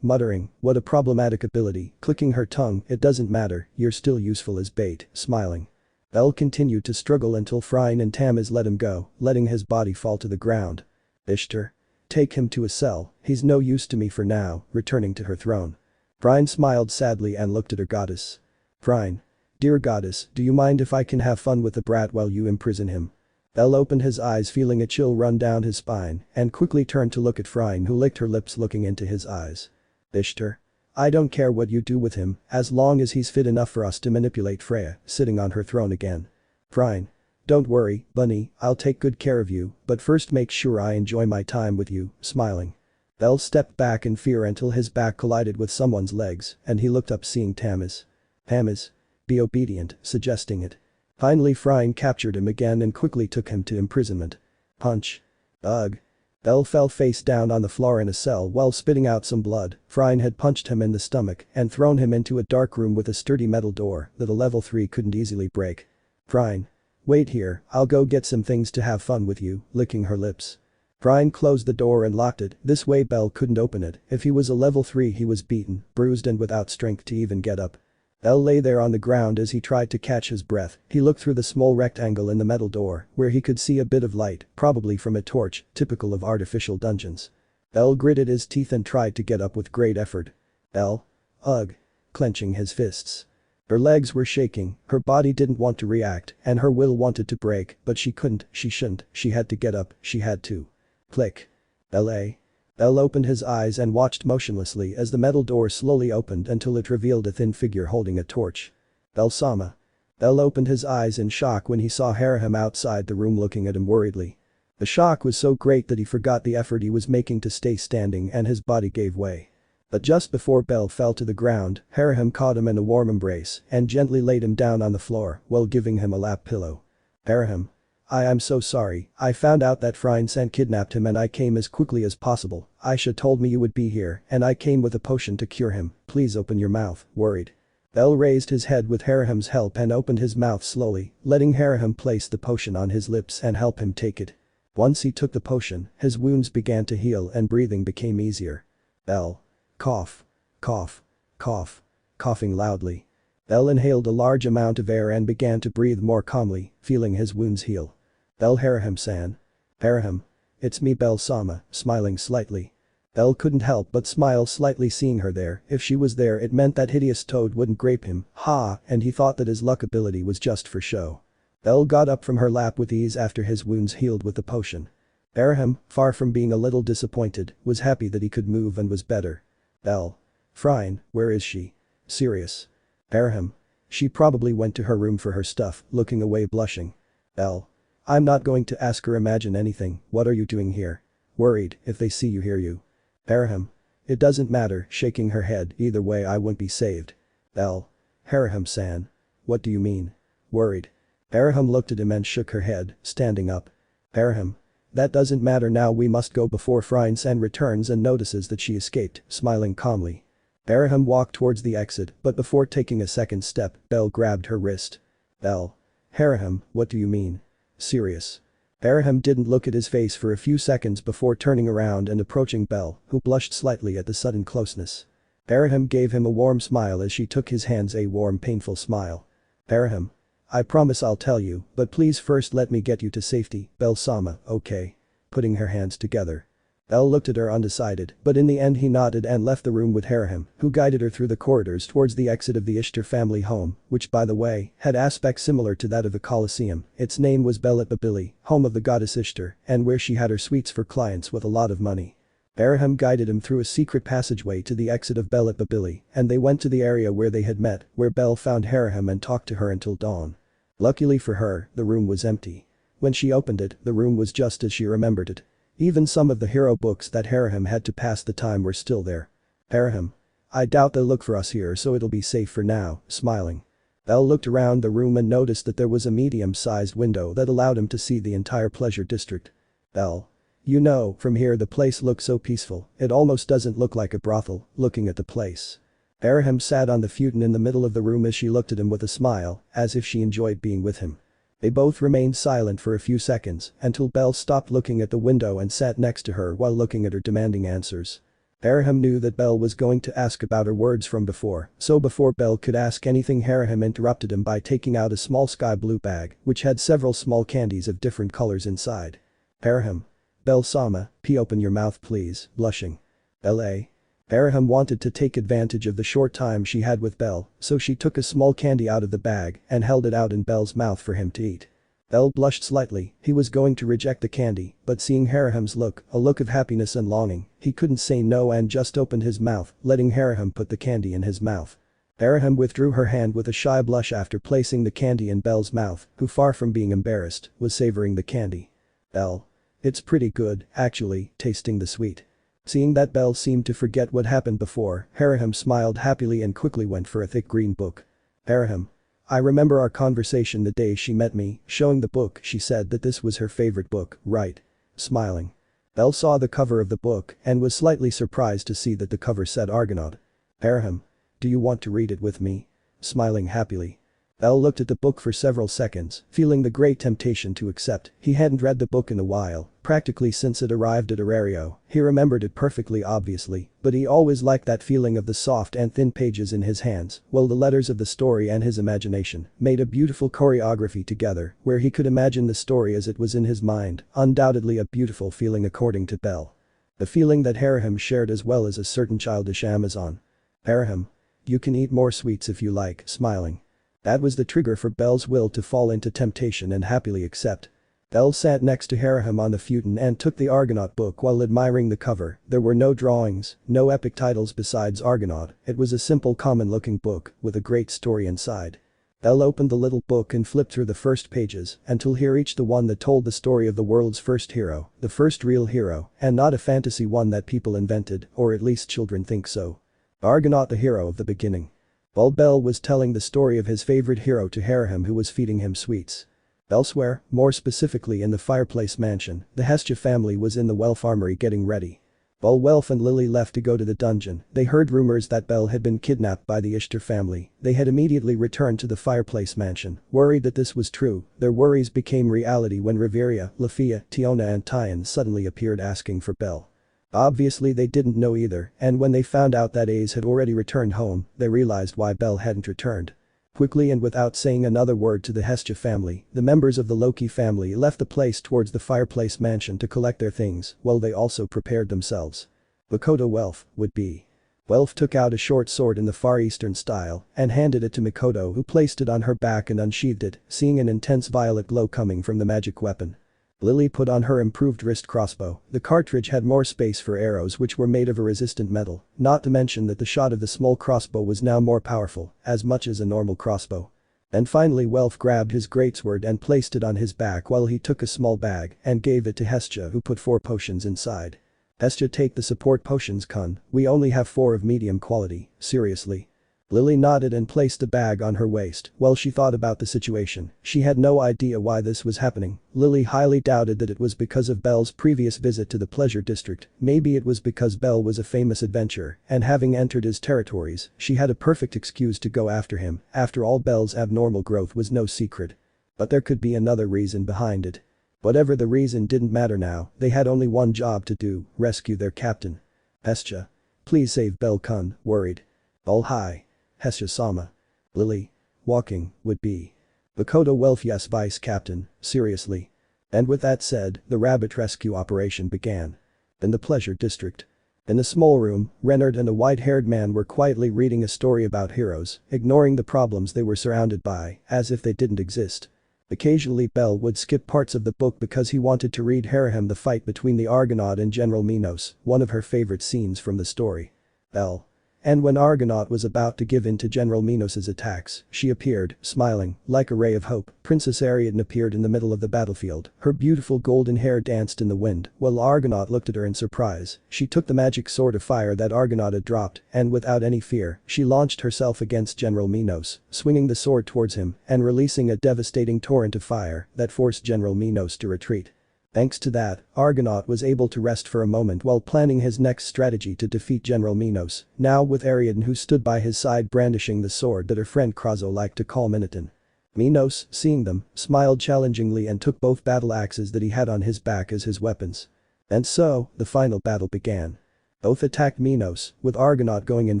muttering, what a problematic ability, clicking her tongue, it doesn't matter, you're still useful as bait, smiling. Bell continued to struggle until Freya and Tamaz let him go, letting his body fall to the ground. Ishtar. Take him to a cell, he's no use to me for now, returning to her throne. Freya smiled sadly and looked at her goddess. Freya. Dear goddess, do you mind if I can have fun with the brat while you imprison him? Bell opened his eyes feeling a chill run down his spine and quickly turned to look at Freya who licked her lips looking into his eyes. Ishtar. I don't care what you do with him, as long as he's fit enough for us to manipulate Freya, sitting on her throne again. Freya. Don't worry, bunny, I'll take good care of you, but first make sure I enjoy my time with you, smiling. Bell stepped back in fear until his back collided with someone's legs and he looked up seeing Tamaz. Tamaz. Be obedient, suggesting it. Finally Freya captured him again and quickly took him to imprisonment. Punch. Ugh. Bell fell face down on the floor in a cell while spitting out some blood. Freya had punched him in the stomach and thrown him into a dark room with a sturdy metal door that a level 3 couldn't easily break. Freya. Wait here, I'll go get some things to have fun with you, licking her lips. Freya closed the door and locked it, this way Bell couldn't open it. If he was a level 3 he was beaten, bruised and without strength to even get up. Bell lay there on the ground as he tried to catch his breath. He looked through the small rectangle in the metal door, where he could see a bit of light, probably from a torch, typical of artificial dungeons. Bell gritted his teeth and tried to get up with great effort. Bell? Ugh. Clenching his fists. Her legs were shaking, her body didn't want to react, and her will wanted to break, but she couldn't, she shouldn't, she had to get up, she had to. Click. Bell. Bell opened his eyes and watched motionlessly as the metal door slowly opened until it revealed a thin figure holding a torch. Bell-sama. Bell opened his eyes in shock when he saw Hera outside the room looking at him worriedly. The shock was so great that he forgot the effort he was making to stay standing and his body gave way. But just before Bell fell to the ground, Hera caught him in a warm embrace and gently laid him down on the floor while giving him a lap pillow. Hera. I'm so sorry, I found out that Freya kidnapped him and I came as quickly as possible. Aisha told me you would be here and I came with a potion to cure him, please open your mouth, worried. Bell raised his head with Heraham's help and opened his mouth slowly, letting Heraham place the potion on his lips and help him take it. Once he took the potion, his wounds began to heal and breathing became easier. Bell. Cough. Cough. Cough. Coughing loudly. Bell inhaled a large amount of air and began to breathe more calmly, feeling his wounds heal. Bell Heraham-san. Heraham. It's me Bell-sama, smiling slightly. Bell couldn't help but smile slightly seeing her there. If she was there it meant that hideous toad wouldn't grape him, and he thought that his luck ability was just for show. Bell got up from her lap with ease after his wounds healed with the potion. Heraham, far from being a little disappointed, was happy that he could move and was better. Bell. Freya, where is she? Serious. Heraham. She probably went to her room for her stuff, looking away blushing. Bell. I'm not going to ask or imagine anything, what are you doing here? Worried, if they see you hear you. Heraham. It doesn't matter, shaking her head, either way I won't be saved. Bell. Heraham-san. What do you mean? Worried. Heraham looked at him and shook her head, standing up. Heraham. That doesn't matter now, we must go before Freya returns and notices that she escaped, smiling calmly. Heraham walked towards the exit, but before taking a second step, Bell grabbed her wrist. Bell. Heraham, what do you mean? Serious. Heraham didn't look at his face for a few seconds before turning around and approaching Bell, who blushed slightly at the sudden closeness. Heraham gave him a warm smile as she took his hands, a warm painful smile. Heraham. I promise I'll tell you, but please first let me get you to safety, Bell-sama, okay? Putting her hands together. Bell looked at her undecided, but in the end he nodded and left the room with Heraham, who guided her through the corridors towards the exit of the Ishtar family home, which by the way, had aspects similar to that of the Colosseum. Its name was Bell Babili, home of the goddess Ishtar, and where she had her suites for clients with a lot of money. Heraham guided him through a secret passageway to the exit of Bell Babili, and they went to the area where they had met, where Bell found Heraham and talked to her until dawn. Luckily for her, the room was empty. When she opened it, the room was just as she remembered it. Even some of the hero books that Heraham had to pass the time were still there. Heraham. I doubt they'll look for us here so it'll be safe for now, smiling. Bell looked around the room and noticed that there was a medium-sized window that allowed him to see the entire pleasure district. Bell. You know, from here the place looks so peaceful, it almost doesn't look like a brothel, looking at the place. Heraham sat on the futon in the middle of the room as she looked at him with a smile, as if she enjoyed being with him. They both remained silent for a few seconds until Bell stopped looking at the window and sat next to her while looking at her demanding answers. Heraham knew that Bell was going to ask about her words from before, so before Bell could ask anything Heraham interrupted him by taking out a small sky blue bag which had several small candies of different colors inside. Heraham. Bell-sama, open your mouth please, blushing. Bell. Heraham wanted to take advantage of the short time she had with Bell, so she took a small candy out of the bag and held it out in Bell's mouth for him to eat. Bell blushed slightly, he was going to reject the candy, but seeing Heraham's look, a look of happiness and longing, he couldn't say no and just opened his mouth, letting Heraham put the candy in his mouth. Heraham withdrew her hand with a shy blush after placing the candy in Bell's mouth, who far from being embarrassed, was savoring the candy. Bell. It's pretty good, actually, tasting the sweet. Seeing that Bell seemed to forget what happened before, Heraham smiled happily and quickly went for a thick green book. Heraham. I remember our conversation the day she met me, showing the book she said that this was her favorite book, right? Smiling. Bell saw the cover of the book and was slightly surprised to see that the cover said Argonaut. Hera, do you want to read it with me? Smiling happily. Bell looked at the book for several seconds, feeling the great temptation to accept. He hadn't read the book in a while, practically since it arrived at Arario. He remembered it perfectly obviously, but he always liked that feeling of the soft and thin pages in his hands, while the letters of the story and his imagination made a beautiful choreography together, where he could imagine the story as it was in his mind, undoubtedly a beautiful feeling according to Bell. The feeling that Hera shared as well as a certain childish Amazon. Hera, you can eat more sweets if you like, smiling. That was the trigger for Bell's will to fall into temptation and happily accept. Bell sat next to Hera on the futon and took the Argonaut book while admiring the cover. There were no drawings, no epic titles besides Argonaut. It was a simple common-looking book with a great story inside. Bell opened the little book and flipped through the first pages until he reached the one that told the story of the world's first hero, the first real hero, and not a fantasy one that people invented, or at least children think so. Argonaut, the hero of the beginning. While Bell was telling the story of his favorite hero to Hera who was feeding him sweets. Elsewhere, more specifically in the fireplace mansion, the Hestia family was in the Welf armory getting ready. While Welf and Lily left to go to the dungeon, they heard rumors that Bell had been kidnapped by the Ishtar family. They had immediately returned to the fireplace mansion, worried that this was true. Their worries became reality when Riveria, Lefiya, Tiona and Tyan suddenly appeared asking for Bell. Obviously they didn't know either, and when they found out that Aiz had already returned home, they realized why Bell hadn't returned. Quickly and without saying another word to the Hestia family, the members of the Loki family left the place towards the fireplace mansion to collect their things, while they also prepared themselves. Mikoto Welf would be. Welf took out a short sword in the Far Eastern style and handed it to Mikoto, who placed it on her back and unsheathed it, seeing an intense violet glow coming from the magic weapon. Lily put on her improved wrist crossbow. The cartridge had more space for arrows which were made of a resistant metal, not to mention that the shot of the small crossbow was now more powerful, as much as a normal crossbow. And finally Welf grabbed his greatsword and placed it on his back while he took a small bag and gave it to Hestia, who put 4 potions inside. Hestia, take the support potions, Kun. We only have 4 of medium quality, seriously. Lily nodded and placed the bag on her waist while she thought about the situation. She had no idea why this was happening. Lily highly doubted that it was because of Bell's previous visit to the Pleasure District. Maybe it was because Bell was a famous adventurer and having entered his territories, she had a perfect excuse to go after him. After all, Bell's abnormal growth was no secret. But there could be another reason behind it. Whatever the reason didn't matter now, they had only one job to do: rescue their captain. Hestia. Please save Bell, Kun, worried. Oh hi. Hestia-sama. Lily. Walking, would be. Mikoto Welf, yes Vice Captain, seriously. And with that said, the rabbit rescue operation began. In the Pleasure District. In a small room, Renard and a white-haired man were quietly reading a story about heroes, ignoring the problems they were surrounded by, as if they didn't exist. Occasionally Bell would skip parts of the book because he wanted to read Hera the fight between the Argonaut and General Minos, one of her favorite scenes from the story. Bell. And when Argonaut was about to give in to General Minos' attacks, she appeared, smiling, like a ray of hope. Princess Ariadne appeared in the middle of the battlefield. Her beautiful golden hair danced in the wind, while Argonaut looked at her in surprise. She took the magic sword of fire that Argonaut had dropped, and without any fear, she launched herself against General Minos, swinging the sword towards him and releasing a devastating torrent of fire that forced General Minos to retreat. Thanks to that, Argonaut was able to rest for a moment while planning his next strategy to defeat General Minos, now with Ariadne, who stood by his side brandishing the sword that her friend Krazo liked to call Minotaur. Minos, seeing them, smiled challengingly and took both battle axes that he had on his back as his weapons. And so, the final battle began. Both attacked Minos, with Argonaut going in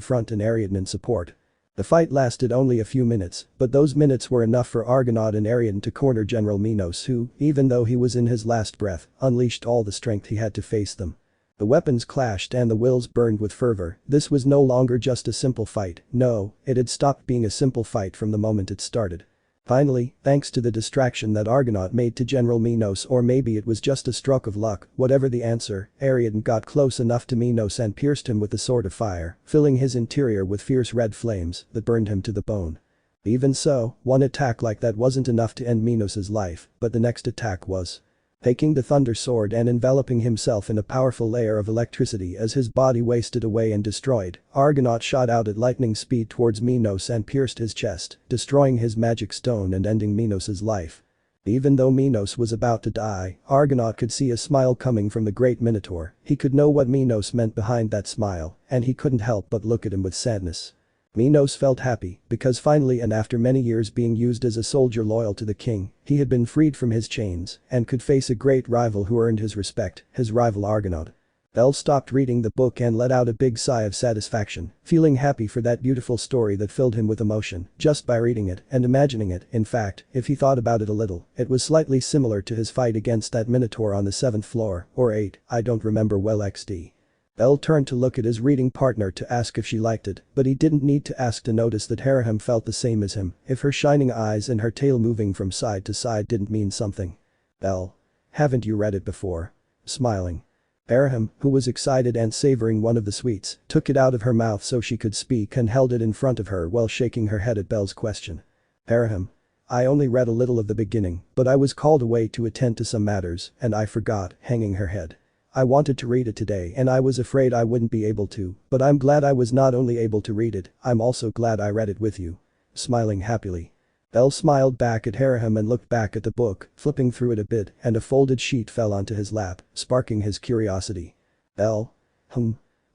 front and Ariadne in support. The fight lasted only a few minutes, but those minutes were enough for Argonaut and Ariadne to corner General Minos, who, even though he was in his last breath, unleashed all the strength he had to face them. The weapons clashed and the wills burned with fervor. This was no longer just a simple fight. No, it had stopped being a simple fight from the moment it started. Finally, thanks to the distraction that Argonaut made to General Minos, or maybe it was just a stroke of luck, whatever the answer, Ariadne got close enough to Minos and pierced him with the sword of fire, filling his interior with fierce red flames that burned him to the bone. Even so, one attack like that wasn't enough to end Minos' life, but the next attack was. Taking the thunder sword and enveloping himself in a powerful layer of electricity as his body wasted away and destroyed, Argonaut shot out at lightning speed towards Minos and pierced his chest, destroying his magic stone and ending Minos' life. Even though Minos was about to die, Argonaut could see a smile coming from the great Minotaur. He could know what Minos meant behind that smile, and he couldn't help but look at him with sadness. Minos felt happy, because finally and after many years being used as a soldier loyal to the king, he had been freed from his chains and could face a great rival who earned his respect, his rival Argonaut. Bell stopped reading the book and let out a big sigh of satisfaction, feeling happy for that beautiful story that filled him with emotion just by reading it and imagining it. In fact, if he thought about it a little, it was slightly similar to his fight against that Minotaur on the 7th floor, or 8, I don't remember well XD. Bell turned to look at his reading partner to ask if she liked it, but he didn't need to ask to notice that Hera felt the same as him, if her shining eyes and her tail moving from side to side didn't mean something. Bell. Haven't you read it before? Smiling. Hera, who was excited and savoring one of the sweets, took it out of her mouth so she could speak and held it in front of her while shaking her head at Bell's question. Hera. I only read a little of the beginning, but I was called away to attend to some matters, and I forgot, hanging her head. I wanted to read it today and I was afraid I wouldn't be able to, but I'm glad I was not only able to read it, I'm also glad I read it with you. Smiling happily. Bell smiled back at Hera and looked back at the book, flipping through it a bit, and a folded sheet fell onto his lap, sparking his curiosity. Bell?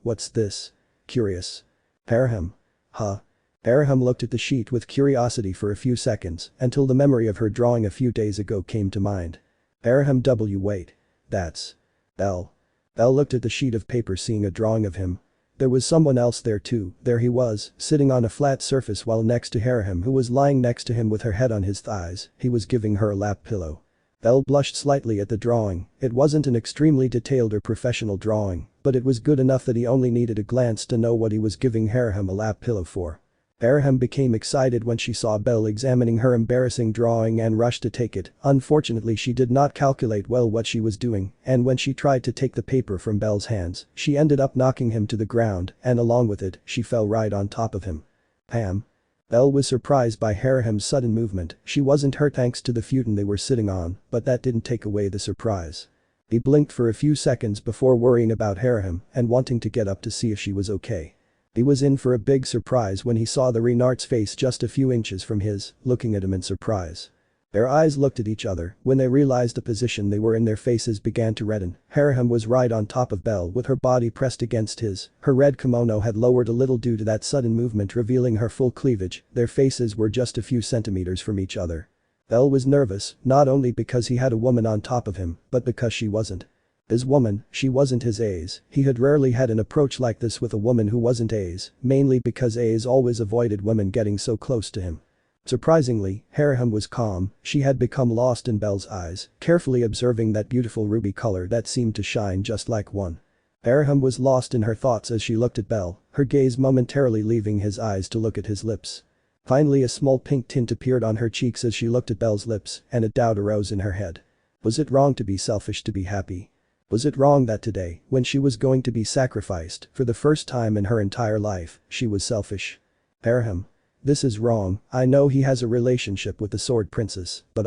What's this? Curious. Hera. Huh? Hera looked at the sheet with curiosity for a few seconds, until the memory of her drawing a few days ago came to mind. Hera. Wait. That's. Bell. Bell looked at the sheet of paper, seeing a drawing of him. There was someone else there too. There he was, sitting on a flat surface while next to Hera, who was lying next to him with her head on his thighs. He was giving her a lap pillow. Bell blushed slightly at the drawing. It wasn't an extremely detailed or professional drawing, but it was good enough that he only needed a glance to know what he was giving Hera a lap pillow for. Hera became excited when she saw Bell examining her embarrassing drawing and rushed to take it. Unfortunately, she did not calculate well what she was doing, and when she tried to take the paper from Bell's hands, she ended up knocking him to the ground, and along with it, she fell right on top of him. Pam. Bell was surprised by Hera's sudden movement. She wasn't hurt thanks to the futon they were sitting on, but that didn't take away the surprise. He blinked for a few seconds before worrying about Hera and wanting to get up to see if she was okay. He was in for a big surprise when he saw the Renard's face just a few inches from his, looking at him in surprise. Their eyes looked at each other. When they realized the position they were in, their faces began to redden. Hera was right on top of Bell with her body pressed against his. Her red kimono had lowered a little due to that sudden movement, revealing her full cleavage. Their faces were just a few centimeters from each other. Bell was nervous, not only because he had a woman on top of him, but because she wasn't his woman. She wasn't his Aiz. He had rarely had an approach like this with a woman who wasn't Aiz, mainly because Aiz always avoided women getting so close to him. Surprisingly, Hera was calm. She had become lost in Bell's eyes, carefully observing that beautiful ruby color that seemed to shine just like one. Hera was lost in her thoughts as she looked at Bell, her gaze momentarily leaving his eyes to look at his lips. Finally, a small pink tint appeared on her cheeks as she looked at Bell's lips, and a doubt arose in her head. Was it wrong to be selfish to be happy? Was it wrong that today, when she was going to be sacrificed, for the first time in her entire life, she was selfish? Hera. This is wrong. I know he has a relationship with the Sword Princess, but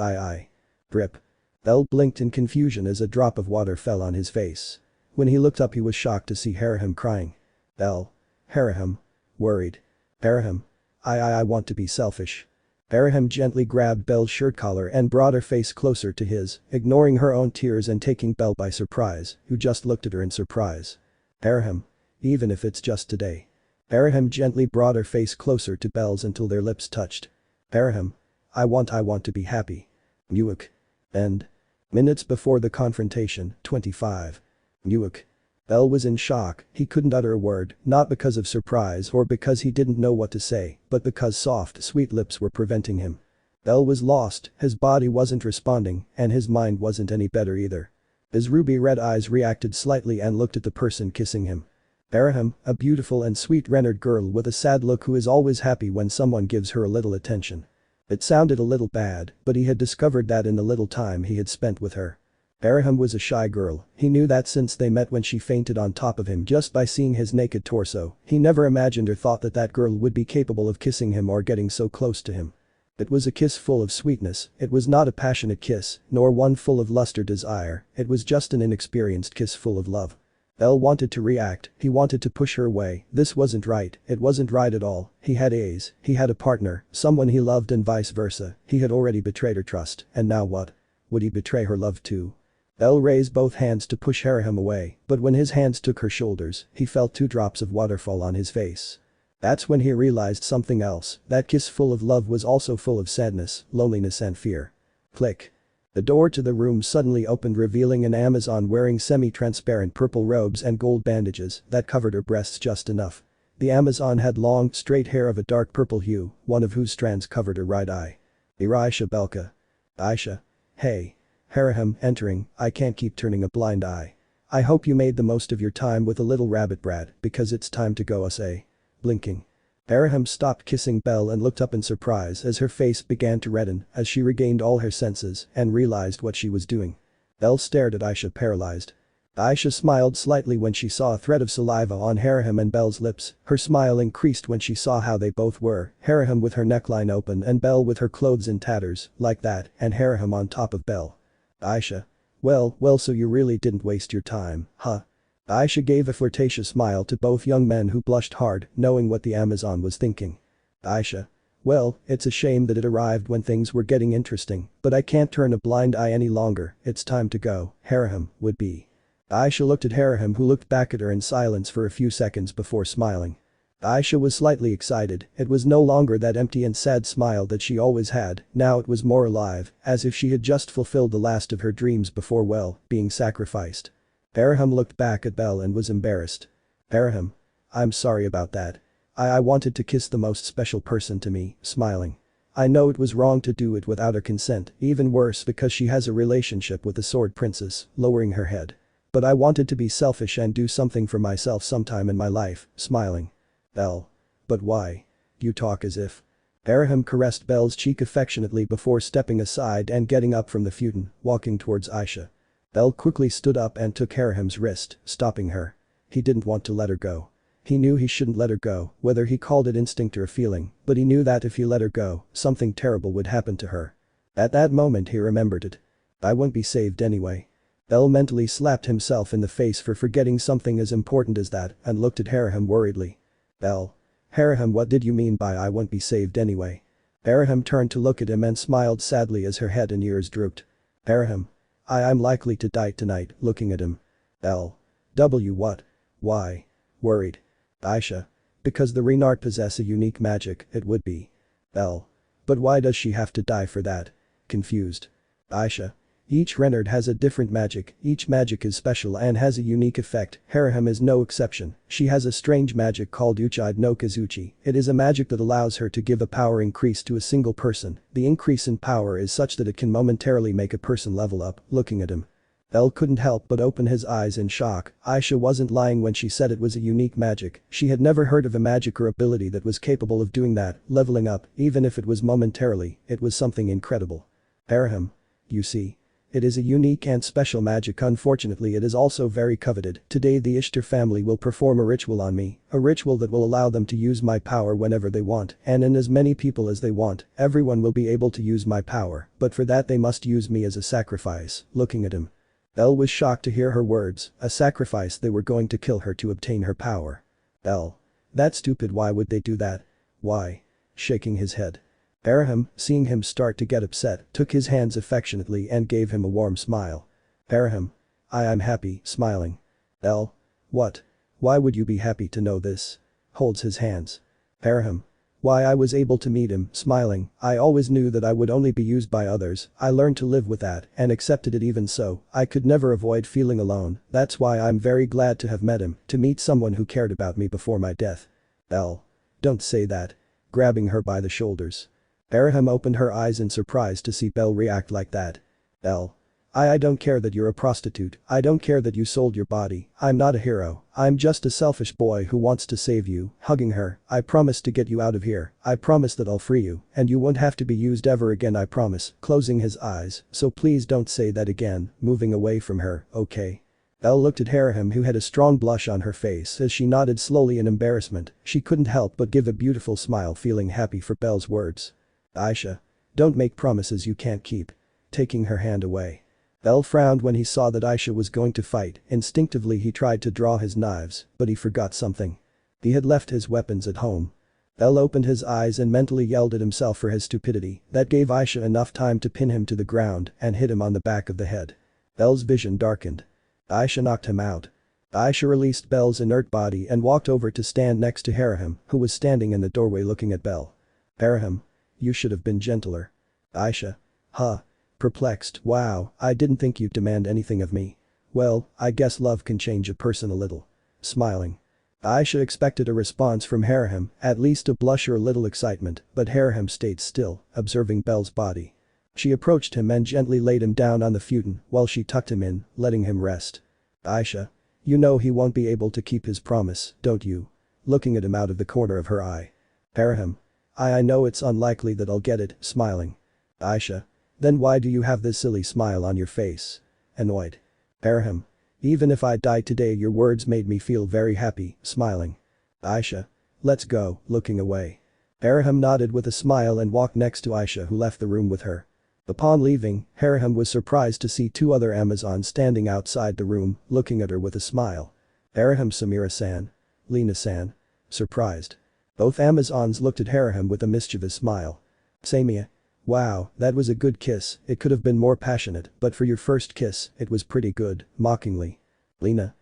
Drip. Bell blinked in confusion as a drop of water fell on his face. When he looked up, he was shocked to see Hera crying. Bell. Hera. Worried. Hera. I want to be selfish. Hera gently grabbed Bell's shirt collar and brought her face closer to his, ignoring her own tears and taking Bell by surprise, who just looked at her in surprise. Hera. Even if it's just today. Hera gently brought her face closer to Bell's until their lips touched. Hera. I want to be happy. Muik. End. Minutes before the confrontation, 25. Muik. Bell was in shock. He couldn't utter a word, not because of surprise or because he didn't know what to say, but because soft, sweet lips were preventing him. Bell was lost, his body wasn't responding, and his mind wasn't any better either. His ruby red eyes reacted slightly and looked at the person kissing him. Hera, a beautiful and sweet Renard girl with a sad look who is always happy when someone gives her a little attention. It sounded a little bad, but he had discovered that in the little time he had spent with her. Hera was a shy girl. He knew that since they met when she fainted on top of him just by seeing his naked torso. He never imagined or thought that that girl would be capable of kissing him or getting so close to him. It was a kiss full of sweetness. It was not a passionate kiss, nor one full of lust or desire. It was just an inexperienced kiss full of love. Bell wanted to react, he wanted to push her away, this wasn't right, it wasn't right at all, he had Aiz, he had a partner, someone he loved and vice versa, he had already betrayed her trust, and now what? Would he betray her love too? Bell raised both hands to push Hera away, but when his hands took her shoulders, he felt 2 drops of water fall on his face. That's when he realized something else, that kiss full of love was also full of sadness, loneliness and fear. Click. The door to the room suddenly opened, revealing an Amazon wearing semi-transparent purple robes and gold bandages that covered her breasts just enough. The Amazon had long, straight hair of a dark purple hue, one of whose strands covered her right eye. Aisha Belka. Aisha. Hey. Hera entering, I can't keep turning a blind eye. I hope you made the most of your time with a little rabbit brat, because it's time to go say. Blinking. Hera stopped kissing Bell and looked up in surprise as her face began to redden as she regained all her senses and realized what she was doing. Bell stared at Aisha paralyzed. Aisha smiled slightly when she saw a thread of saliva on Hera and Bell's lips, her smile increased when she saw how they both were, Hera with her neckline open and Bell with her clothes in tatters, like that, and Hera on top of Bell. Aisha. Well, so you really didn't waste your time, huh? Aisha gave a flirtatious smile to both young men who blushed hard, knowing what the Amazon was thinking. Aisha. Well, it's a shame that it arrived when things were getting interesting, but I can't turn a blind eye any longer, it's time to go, Hera would be. Aisha looked at Hera who looked back at her in silence for a few seconds before smiling. Aisha was slightly excited, it was no longer that empty and sad smile that she always had, now it was more alive, as if she had just fulfilled the last of her dreams before being sacrificed. Hera looked back at Bell and was embarrassed. Hera. I'm sorry about that. I wanted to kiss the most special person to me, smiling. I know it was wrong to do it without her consent, even worse because she has a relationship with the Sword Princess, lowering her head. But I wanted to be selfish and do something for myself sometime in my life, smiling. Bell. But why? You talk as if. Hera caressed Bell's cheek affectionately before stepping aside and getting up from the futon, walking towards Aisha. Bell quickly stood up and took Hera's wrist, stopping her. He didn't want to let her go. He knew he shouldn't let her go, whether he called it instinct or a feeling, but he knew that if he let her go, something terrible would happen to her. At that moment he remembered it. I won't be saved anyway. Bell mentally slapped himself in the face for forgetting something as important as that and looked at Hera worriedly. Bell. Hera, what did you mean by I won't be saved anyway? Hera turned to look at him and smiled sadly as her head and ears drooped. Hera. I'm likely to die tonight, looking at him. Bell. What? Why? Worried. Aisha. Because the Renard possess a unique magic, it would be. Bell. But why does she have to die for that? Confused. Aisha. Each Renard has a different magic, each magic is special and has a unique effect, Hera is no exception, she has a strange magic called Uchide no Kazuchi, it is a magic that allows her to give a power increase to a single person, the increase in power is such that it can momentarily make a person level up, looking at him. Bell couldn't help but open his eyes in shock, Aisha wasn't lying when she said it was a unique magic, she had never heard of a magic or ability that was capable of doing that, leveling up, even if it was momentarily, it was something incredible. Hera. You see. It is a unique and special magic, unfortunately it is also very coveted, today the Ishtar family will perform a ritual on me, a ritual that will allow them to use my power whenever they want and in as many people as they want, everyone will be able to use my power, but for that they must use me as a sacrifice, looking at him. Bell was shocked to hear her words, a sacrifice, they were going to kill her to obtain her power. Bell. That's stupid, why would they do that? Why? Shaking his head. Hera, seeing him start to get upset, took his hands affectionately and gave him a warm smile. Hera. I'm happy, smiling. Bell. What? Why would you be happy to know this? Holds his hands. Hera. Why I was able to meet him, smiling, I always knew that I would only be used by others, I learned to live with that and accepted it even so, I could never avoid feeling alone, that's why I'm very glad to have met him, to meet someone who cared about me before my death. Bell. Don't say that. Grabbing her by the shoulders. Hera opened her eyes in surprise to see Bell react like that. Bell. I don't care that you're a prostitute, I don't care that you sold your body, I'm not a hero, I'm just a selfish boy who wants to save you, hugging her, I promise to get you out of here, I promise that I'll free you, and you won't have to be used ever again I promise, closing his eyes, so please don't say that again, moving away from her, okay? Bell looked at Hera who had a strong blush on her face as she nodded slowly in embarrassment, she couldn't help but give a beautiful smile feeling happy for Bell's words. Aisha. Don't make promises you can't keep. Taking her hand away. Bell frowned when he saw that Aisha was going to fight. Instinctively he tried to draw his knives, but he forgot something. He had left his weapons at home. Bell opened his eyes and mentally yelled at himself for his stupidity. That gave Aisha enough time to pin him to the ground and hit him on the back of the head. Bell's vision darkened. Aisha knocked him out. Aisha released Bell's inert body and walked over to stand next to Hera, who was standing in the doorway looking at Bell. Hera, you should have been gentler. Aisha. Huh. Perplexed. Wow, I didn't think you'd demand anything of me. Well, I guess love can change a person a little. Smiling. Aisha expected a response from Hera, at least a blush or a little excitement, but Hera stayed still, observing Bell's body. She approached him and gently laid him down on the futon while she tucked him in, letting him rest. Aisha. You know he won't be able to keep his promise, don't you? Looking at him out of the corner of her eye. Hera. I know it's unlikely that I'll get it, smiling. Aisha. Then why do you have this silly smile on your face? Annoyed. Hera. Even if I die today your words made me feel very happy, smiling. Aisha. Let's go, looking away. Hera nodded with a smile and walked next to Aisha, who left the room with her. Upon leaving, Hera was surprised to see two other Amazons standing outside the room, looking at her with a smile. Hera. Samira-san. Lena-san. Surprised. Both Amazons looked at Hera with a mischievous smile. Samia. Wow, that was a good kiss. It could have been more passionate, but for your first kiss, it was pretty good, mockingly. Lena.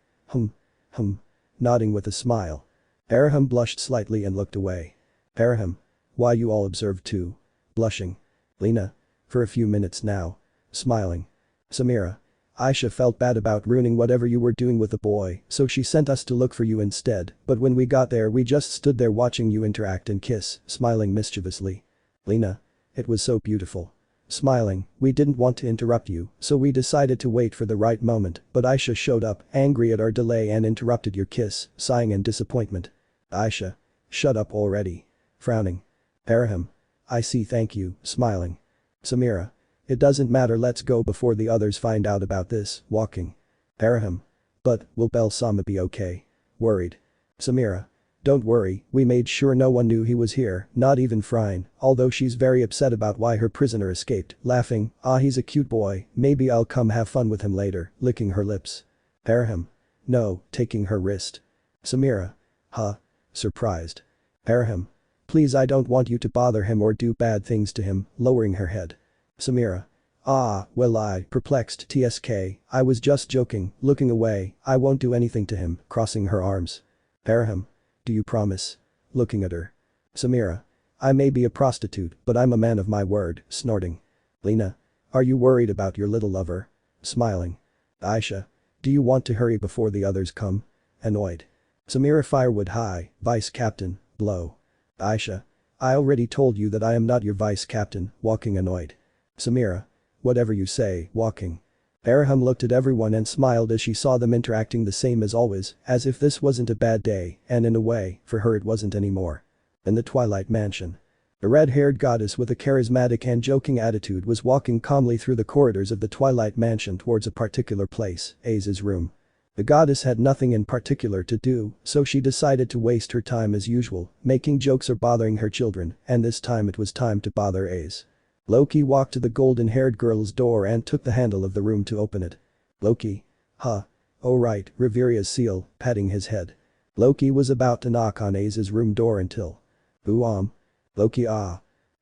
Nodding with a smile. Hera blushed slightly and looked away. Hera. Why you all observed too? Blushing. Lena. For a few minutes now. Smiling. Samira. Aisha felt bad about ruining whatever you were doing with the boy, so she sent us to look for you instead, but when we got there we just stood there watching you interact and kiss, smiling mischievously. Lena. It was so beautiful. Smiling, we didn't want to interrupt you, so we decided to wait for the right moment, but Aisha showed up, angry at our delay and interrupted your kiss, sighing in disappointment. Aisha. Shut up already. Frowning. Hera. I see, thank you, smiling. Samira. It doesn't matter, let's go before the others find out about this, walking. Hera. But, will Bell-sama be okay? Worried. Samira. Don't worry, we made sure no one knew he was here, not even Freya, although she's very upset about why her prisoner escaped, laughing, he's a cute boy, maybe I'll come have fun with him later, licking her lips. Hera. No, taking her wrist. Samira. Huh. Surprised. Hera. Please, I don't want you to bother him or do bad things to him, lowering her head. Samira. Well, perplexed, tsk, I was just joking, looking away, I won't do anything to him, crossing her arms. Hera. Do you promise? Looking at her. Samira. I may be a prostitute, but I'm a man of my word, snorting. Lena. Are you worried about your little lover? Smiling. Aisha. Do you want to hurry before the others come? Annoyed. Samira. Firewood High, Vice Captain, blow. Aisha. I already told you that I am not your vice captain, walking annoyed. Samira. Whatever you say, walking. Hera looked at everyone and smiled as she saw them interacting the same as always, as if this wasn't a bad day, and in a way, for her it wasn't anymore. In the Twilight Mansion. A red-haired goddess with a charismatic and joking attitude was walking calmly through the corridors of the Twilight Mansion towards a particular place, Aiz's room. The goddess had nothing in particular to do, so she decided to waste her time as usual, making jokes or bothering her children, and this time it was time to bother Aiz. Loki walked to the golden-haired girl's door and took the handle of the room to open it. Loki. Huh. Oh right, Riveria's seal, patting his head. Loki was about to knock on Aiz's room door until. Loki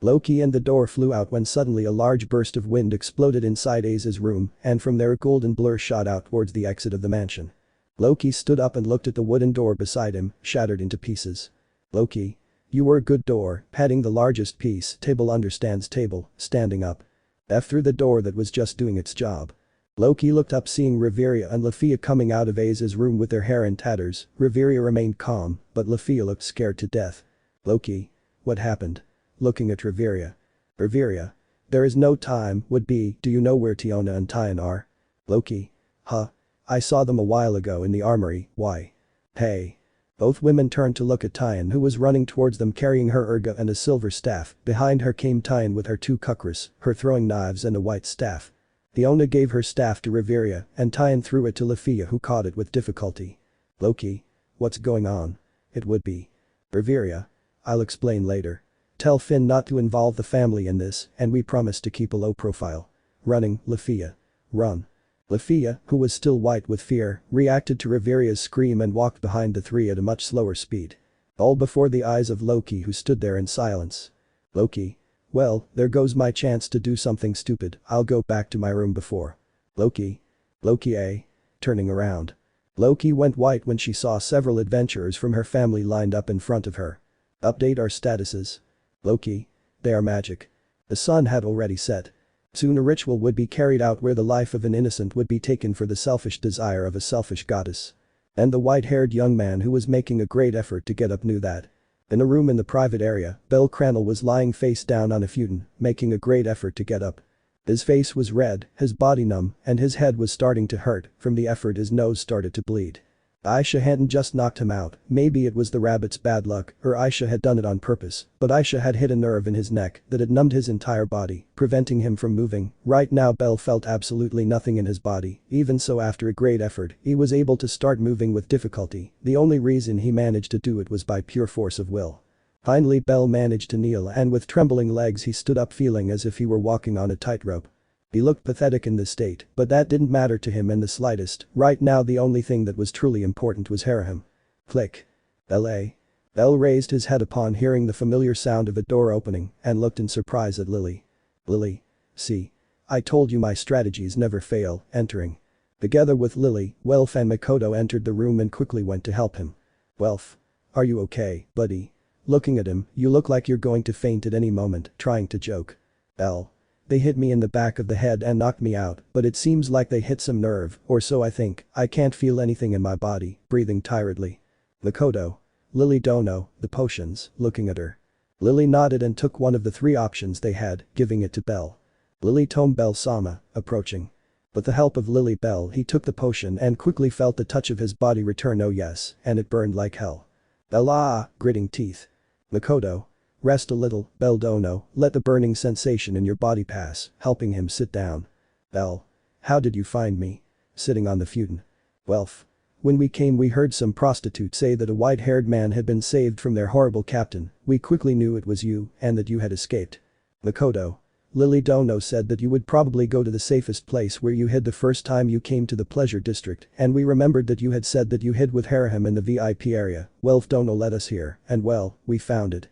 Loki and the door flew out when suddenly a large burst of wind exploded inside Aiz's room, and from there a golden blur shot out towards the exit of the mansion. Loki stood up and looked at the wooden door beside him, shattered into pieces. Loki. You were a good door, patting the largest piece, table understands table, standing up. Through the door that was just doing its job. Loki looked up seeing Riveria and Lefiya coming out of Aiz's room with their hair in tatters. Riveria remained calm, but Lefiya looked scared to death. Loki. What happened? Looking at Riveria. Riveria. There is no time, would be, do you know where Tiona and Tyan are? Loki. Huh. I saw them a while ago in the armory, why? Hey. Both women turned to look at Tyan, who was running towards them carrying her urga and a silver staff. Behind her came Tyan with her two kukris, her throwing knives and a white staff. Tiona gave her staff to Riveria and Tyan threw it to Lefiya, who caught it with difficulty. Loki. What's going on? It would be. Riveria. I'll explain later. Tell Finn not to involve the family in this, and we promise to keep a low profile. Running, Lefiya. Run. Lefiya, who was still white with fear, reacted to Riveria's scream and walked behind the three at a much slower speed. All before the eyes of Loki, who stood there in silence. Loki. Well, there goes my chance to do something stupid. I'll go back to my room before. Loki. Loki. Turning around. Loki went white when she saw several adventurers from her family lined up in front of her. Update our statuses. Loki. They are magic. The sun had already set. Soon a ritual would be carried out where the life of an innocent would be taken for the selfish desire of a selfish goddess. And the white-haired young man who was making a great effort to get up knew that. In a room in the private area, Bellcranel was lying face down on a futon, making a great effort to get up. His face was red, his body numb, and his head was starting to hurt. From the effort his nose started to bleed. Aisha hadn't just knocked him out, maybe it was the rabbit's bad luck, or Aisha had done it on purpose, but Aisha had hit a nerve in his neck that had numbed his entire body, preventing him from moving. Right now Bell felt absolutely nothing in his body, even so after a great effort, he was able to start moving with difficulty. The only reason he managed to do it was by pure force of will. Finally Bell managed to kneel and with trembling legs he stood up feeling as if he were walking on a tightrope. He looked pathetic in this state, but that didn't matter to him in the slightest. Right now the only thing that was truly important was Hera. Click. L.A. Bell raised his head upon hearing the familiar sound of a door opening and looked in surprise at Lily. Lily. See. I told you my strategies never fail. Entering. Together with Lily, Welf and Makoto entered the room and quickly went to help him. Welf. Are you okay, buddy? Looking at him, you look like you're going to faint at any moment, trying to joke. Bell. They hit me in the back of the head and knocked me out, but it seems like they hit some nerve, or so I think. I can't feel anything in my body, breathing tiredly. Makoto. Lily don't know, the potions, looking at her. Lily nodded and took one of the three options they had, giving it to Bell. Lily told Bell-sama, approaching. With the help of Lily Bell he took the potion and quickly felt the touch of his body return. Oh yes, and it burned like hell. Bell gritting teeth. Makoto. Rest a little, Bell don't know, let the burning sensation in your body pass, helping him sit down. Bell. How did you find me? Sitting on the futon. Welf. When we came we heard some prostitute say that a white-haired man had been saved from their horrible captain. We quickly knew it was you and that you had escaped. Makoto. Lily Dono said that you would probably go to the safest place where you hid the first time you came to the pleasure district, and we remembered that you had said that you hid with Hera in the VIP area. Welf Dono let us here, and well, we found it.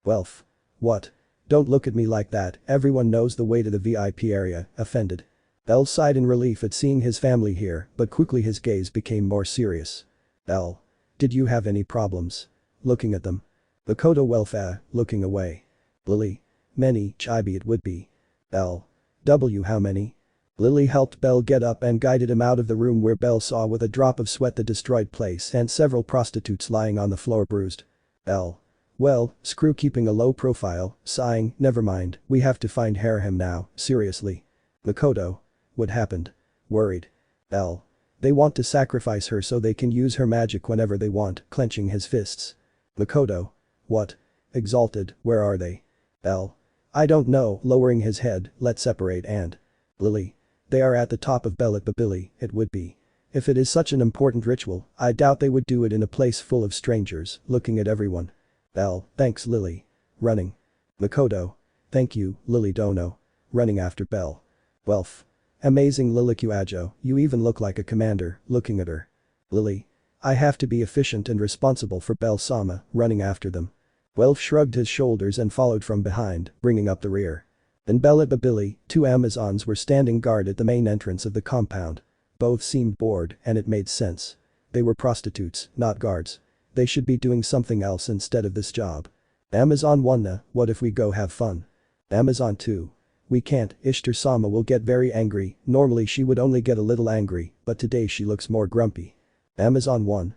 Welf. What? Don't look at me like that, everyone knows the way to the VIP area, offended. Bell sighed in relief at seeing his family here, but quickly his gaze became more serious. Bell. Did you have any problems? Looking at them. Makoto Welf looking away. Lily. Many, chibi it would be. Bell. How many? Lily helped Bell get up and guided him out of the room where Bell saw with a drop of sweat the destroyed place and several prostitutes lying on the floor bruised. Bell. Well, screw keeping a low profile, sighing, never mind, we have to find Hera now, seriously. Makoto. What happened? Worried. Bell. They want to sacrifice her so they can use her magic whenever they want, clenching his fists. Makoto. What? Exalted, where are they? Bell. I don't know, lowering his head, let's separate and. Lily. They are at the top of Bell at Babili, it would be. If it is such an important ritual, I doubt they would do it in a place full of strangers, looking at everyone. Bell, thanks Lily. Running. Makoto. Thank you, Lily Dono. Running after Bell. Welf. Amazing Lilicuajo, you even look like a commander, looking at her. Lily. I have to be efficient and responsible for Bell-sama, running after them. Welf shrugged his shoulders and followed from behind, bringing up the rear. In Bell at Babili, two Amazons were standing guard at the main entrance of the compound. Both seemed bored, and it made sense. They were prostitutes, not guards. They should be doing something else instead of this job. Amazon 1, what if we go have fun? Amazon 2. We can't, Ishtar-sama will get very angry, normally she would only get a little angry, but today she looks more grumpy. Amazon 1.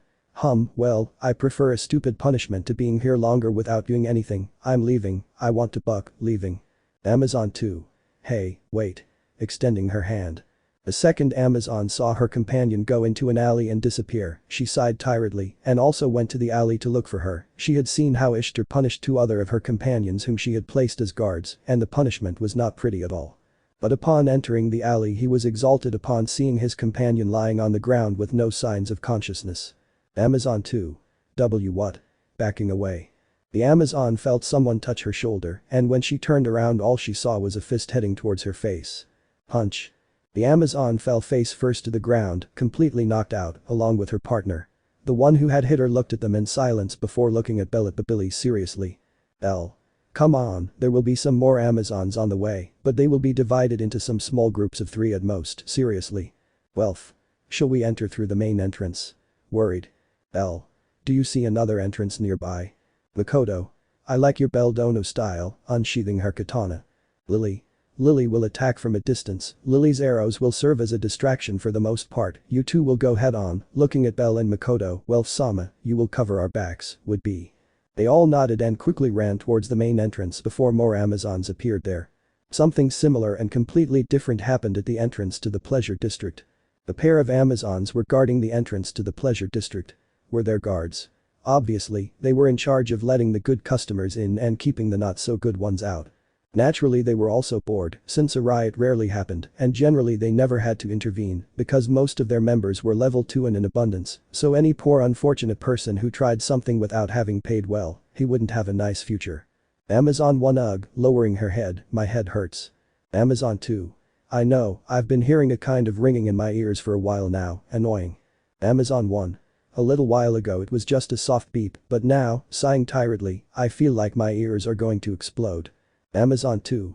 Well, I prefer a stupid punishment to being here longer without doing anything, I'm leaving, I want to buck, leaving. Amazon 2. Hey, wait. Extending her hand. The second Amazon saw her companion go into an alley and disappear, she sighed tiredly and also went to the alley to look for her. She had seen how Ishtar punished two other of her companions whom she had placed as guards, and the punishment was not pretty at all. But upon entering the alley he was exalted upon seeing his companion lying on the ground with no signs of consciousness. Amazon 2. What? Backing away. The Amazon felt someone touch her shoulder and when she turned around all she saw was a fist heading towards her face. Punch. The Amazon fell face first to the ground, completely knocked out, along with her partner. The one who had hit her looked at them in silence before looking at Bell seriously. Bell. Come on, there will be some more Amazons on the way, but they will be divided into some small groups of 3 at most, seriously. Welf. Shall we enter through the main entrance? Worried. Bell. Do you see another entrance nearby? Makoto. I like your Bell Dono style, unsheathing her katana. Lily. Lily will attack from a distance, Lily's arrows will serve as a distraction for the most part, you two will go head on, looking at Bell and Makoto, well Sama, you will cover our backs, would be. They all nodded and quickly ran towards the main entrance before more Amazons appeared there. Something similar and completely different happened at the entrance to the Pleasure District. The pair of Amazons were guarding the entrance to the Pleasure District. Were there guards? Obviously, they were in charge of letting the good customers in and keeping the not-so-good ones out. Naturally they were also bored, since a riot rarely happened, and generally they never had to intervene, because most of their members were level 2 and in abundance, so any poor unfortunate person who tried something without having paid well, he wouldn't have a nice future. Amazon 1 ugh, lowering her head, my head hurts. Amazon 2. I know, I've been hearing a kind of ringing in my ears for a while now, annoying. Amazon 1. A little while ago it was just a soft beep, but now, sighing tiredly, I feel like my ears are going to explode. Amazon 2.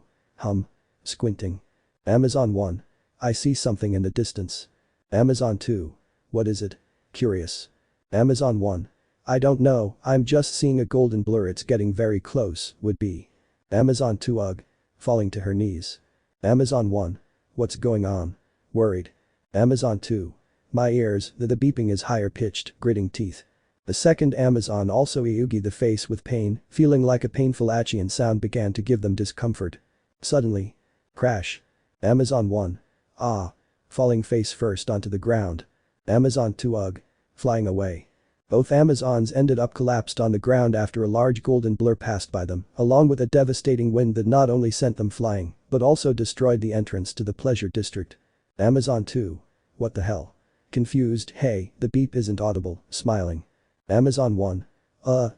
Squinting. Amazon 1. I see something in the distance. Amazon 2. What is it? Curious. Amazon 1. I don't know, I'm just seeing a golden blur, it's getting very close, would be. Amazon 2 ugh. Falling to her knees. Amazon 1. What's going on? Worried. Amazon 2. My ears, the beeping is higher pitched, gritting teeth. The second Amazon also Iugi the face with pain, feeling like a painful Achian sound began to give them discomfort. Suddenly. Crash. Amazon 1. Ah. Falling face first onto the ground. Amazon 2 ugh. Flying away. Both Amazons ended up collapsed on the ground after a large golden blur passed by them, along with a devastating wind that not only sent them flying, but also destroyed the entrance to the Pleasure District. Amazon 2. What the hell? Confused, hey, the beep isn't audible, smiling. Amazon 1.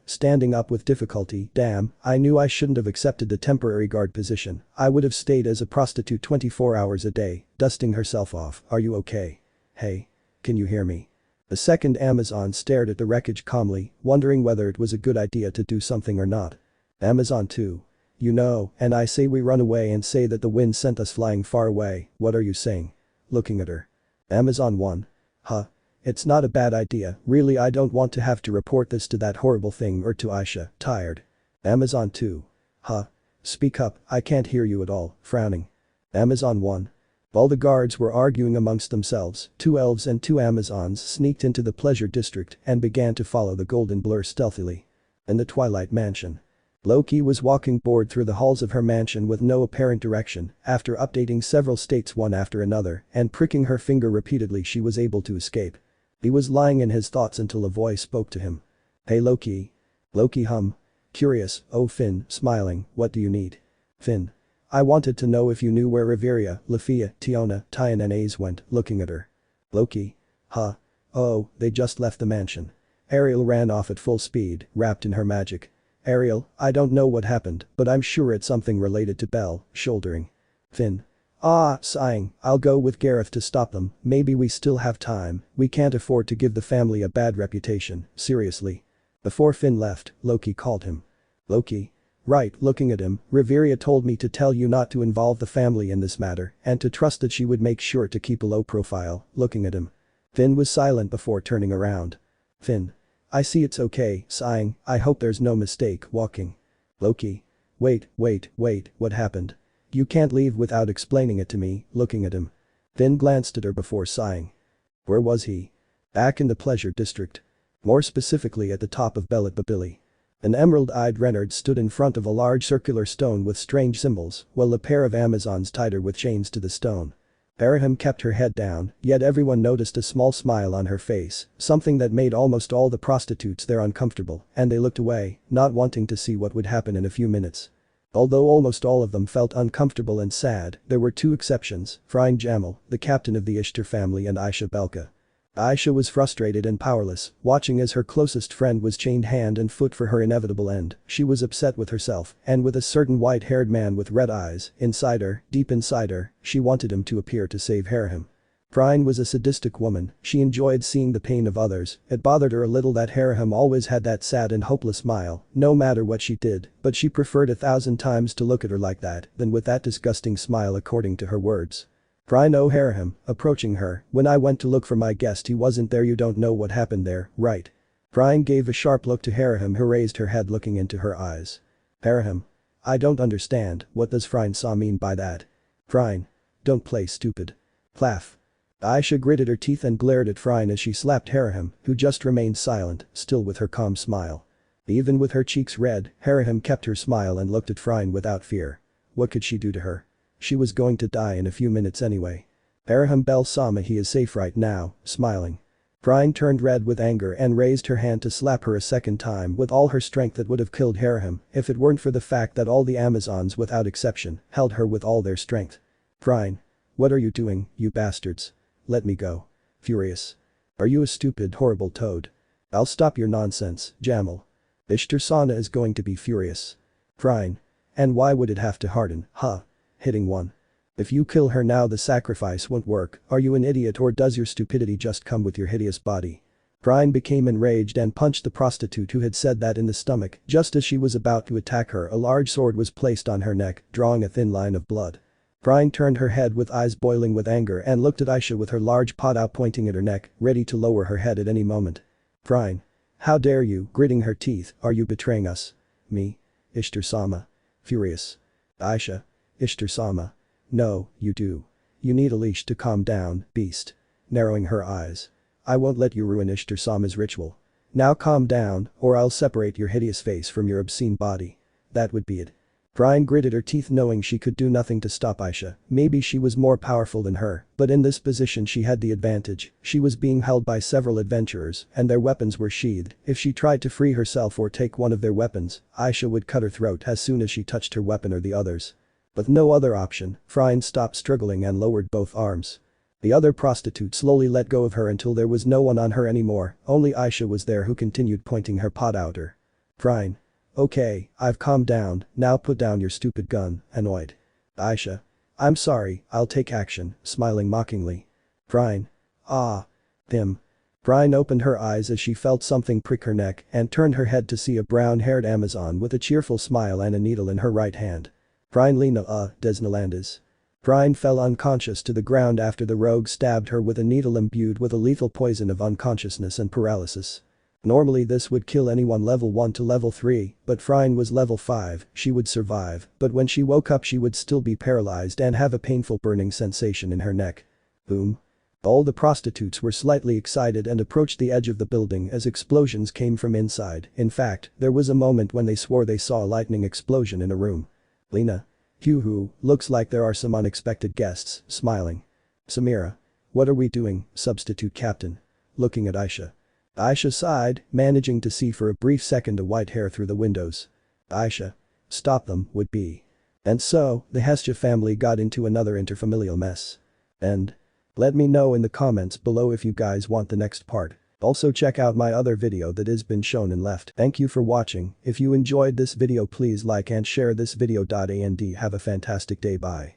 Standing up with difficulty, damn, I knew I shouldn't have accepted the temporary guard position, I would have stayed as a prostitute 24 hours a day, dusting herself off, are you okay? Hey. Can you hear me? The second Amazon stared at the wreckage calmly, wondering whether it was a good idea to do something or not. Amazon 2. You know, and I say we run away and say that the wind sent us flying far away, what are you saying? Looking at her. Amazon 1. It's not a bad idea, really I don't want to have to report this to that horrible thing or to Aisha, tired. Amazon 2. Speak up, I can't hear you at all, frowning. Amazon 1. While the guards were arguing amongst themselves, 2 elves and 2 Amazons sneaked into the Pleasure District and began to follow the golden blur stealthily. In the Twilight Mansion. Loki was walking bored through the halls of her mansion with no apparent direction, after updating several states one after another and pricking her finger repeatedly she was able to escape. He was lying in his thoughts until a voice spoke to him. Hey Loki. Loki Curious, oh Finn, smiling, what do you need? Finn. I wanted to know if you knew where Riveria, Lefiya, Tiona, Tyan and Aiz went, looking at her. Loki. Oh, they just left the mansion. Ariel ran off at full speed, wrapped in her magic. Ariel, I don't know what happened, but I'm sure it's something related to Bell, shouldering. Finn. Sighing, I'll go with Gareth to stop them, maybe we still have time, we can't afford to give the family a bad reputation, seriously. Before Finn left, Loki called him. Loki. Right, looking at him, Riveria told me to tell you not to involve the family in this matter and to trust that she would make sure to keep a low profile, looking at him. Finn was silent before turning around. Finn. I see it's okay, sighing, I hope there's no mistake, walking. Loki. Wait, what happened? You can't leave without explaining it to me, looking at him. Finn glanced at her before sighing. Where was he? Back in the Pleasure District. More specifically at the top of Bell An emerald-eyed Reynard stood in front of a large circular stone with strange symbols, while a pair of Amazons tied her with chains to the stone. Arahim kept her head down, yet everyone noticed a small smile on her face, something that made almost all the prostitutes there uncomfortable, and they looked away, not wanting to see what would happen in a few minutes. Although almost all of them felt uncomfortable and sad, there were 2 exceptions, Frying Jamal, the captain of the Ishtar family and Aisha Belka. Aisha was frustrated and powerless, watching as her closest friend was chained hand and foot for her inevitable end. She was upset with herself and with a certain white-haired man with red eyes, inside her, deep inside her, she wanted him to appear to save Hera. Freya was a sadistic woman, she enjoyed seeing the pain of others, it bothered her a little that Hera always had that sad and hopeless smile, no matter what she did, but she preferred 1,000 times to look at her like that than with that disgusting smile according to her words. Freya Hera, approaching her, when I went to look for my guest he wasn't there, you don't know what happened there, right? Freya gave a sharp look to Hera who raised her head looking into her eyes. Hera, I don't understand, what does Freya mean by that? Freya, don't play stupid. Laugh. Aisha gritted her teeth and glared at Freya as she slapped Hera, who just remained silent, still with her calm smile. Even with her cheeks red, Hera kept her smile and looked at Freya without fear. What could she do to her? She was going to die in a few minutes anyway. Hera bell-sama, he is safe right now, smiling. Freya turned red with anger and raised her hand to slap her a second time with all her strength that would have killed Hera if it weren't for the fact that all the Amazons without exception held her with all their strength. Freya. What are you doing, you bastards? Let me go. Furious. Are you a stupid horrible toad? I'll stop your nonsense, Jamal. Ishtar-sana is going to be furious. Freya. And why would it have to harden, huh? Hitting one. If you kill her now the sacrifice won't work, are you an idiot or does your stupidity just come with your hideous body? Freya became enraged and punched the prostitute who had said that in the stomach. Just as she was about to attack her, a large sword was placed on her neck, drawing a thin line of blood. Freya turned her head with eyes boiling with anger and looked at Aisha with her large pot out pointing at her neck, ready to lower her head at any moment. Freya. How dare you, gritting her teeth, are you betraying us? Me? Ishtar-sama. Furious. Aisha. Ishtar-sama. No, you do. You need a leash to calm down, beast. Narrowing her eyes. I won't let you ruin Ishtar-sama's ritual. Now calm down, or I'll separate your hideous face from your obscene body. That would be it. Freya gritted her teeth knowing she could do nothing to stop Aisha. Maybe she was more powerful than her, but in this position she had the advantage. She was being held by several adventurers and their weapons were sheathed. If she tried to free herself or take one of their weapons, Aisha would cut her throat as soon as she touched her weapon or the others. With no other option, Freya stopped struggling and lowered both arms. The other prostitute slowly let go of her until there was no one on her anymore, only Aisha was there who continued pointing her pot out her. Freya. Okay, I've calmed down, now put down your stupid gun, annoyed. Aisha. I'm sorry, I'll take action, smiling mockingly. Freya. Ah. Him. Freya opened her eyes as she felt something prick her neck and turned her head to see a brown-haired Amazon with a cheerful smile and a needle in her right hand. Freya Lena Desnalandis. Freya fell unconscious to the ground after the rogue stabbed her with a needle imbued with a lethal poison of unconsciousness and paralysis. Normally this would kill anyone level 1 to level 3, but Freya was level 5, she would survive, but when she woke up she would still be paralyzed and have a painful burning sensation in her neck. Boom. All the prostitutes were slightly excited and approached the edge of the building as explosions came from inside. In fact, there was a moment when they swore they saw a lightning explosion in a room. Lena. Hoo-hoo, looks like there are some unexpected guests, smiling. Samira. What are we doing, substitute captain? Looking at Aisha. Aisha sighed, managing to see for a brief second a white hair through the windows. Aisha. Stop them, would be. And so, the Hestia family got into another interfamilial mess. And? Let me know in the comments below if you guys want the next part. Also check out my other video that has been shown and left. Thank you for watching. If you enjoyed this video please like and share this video. And have a fantastic day. Bye.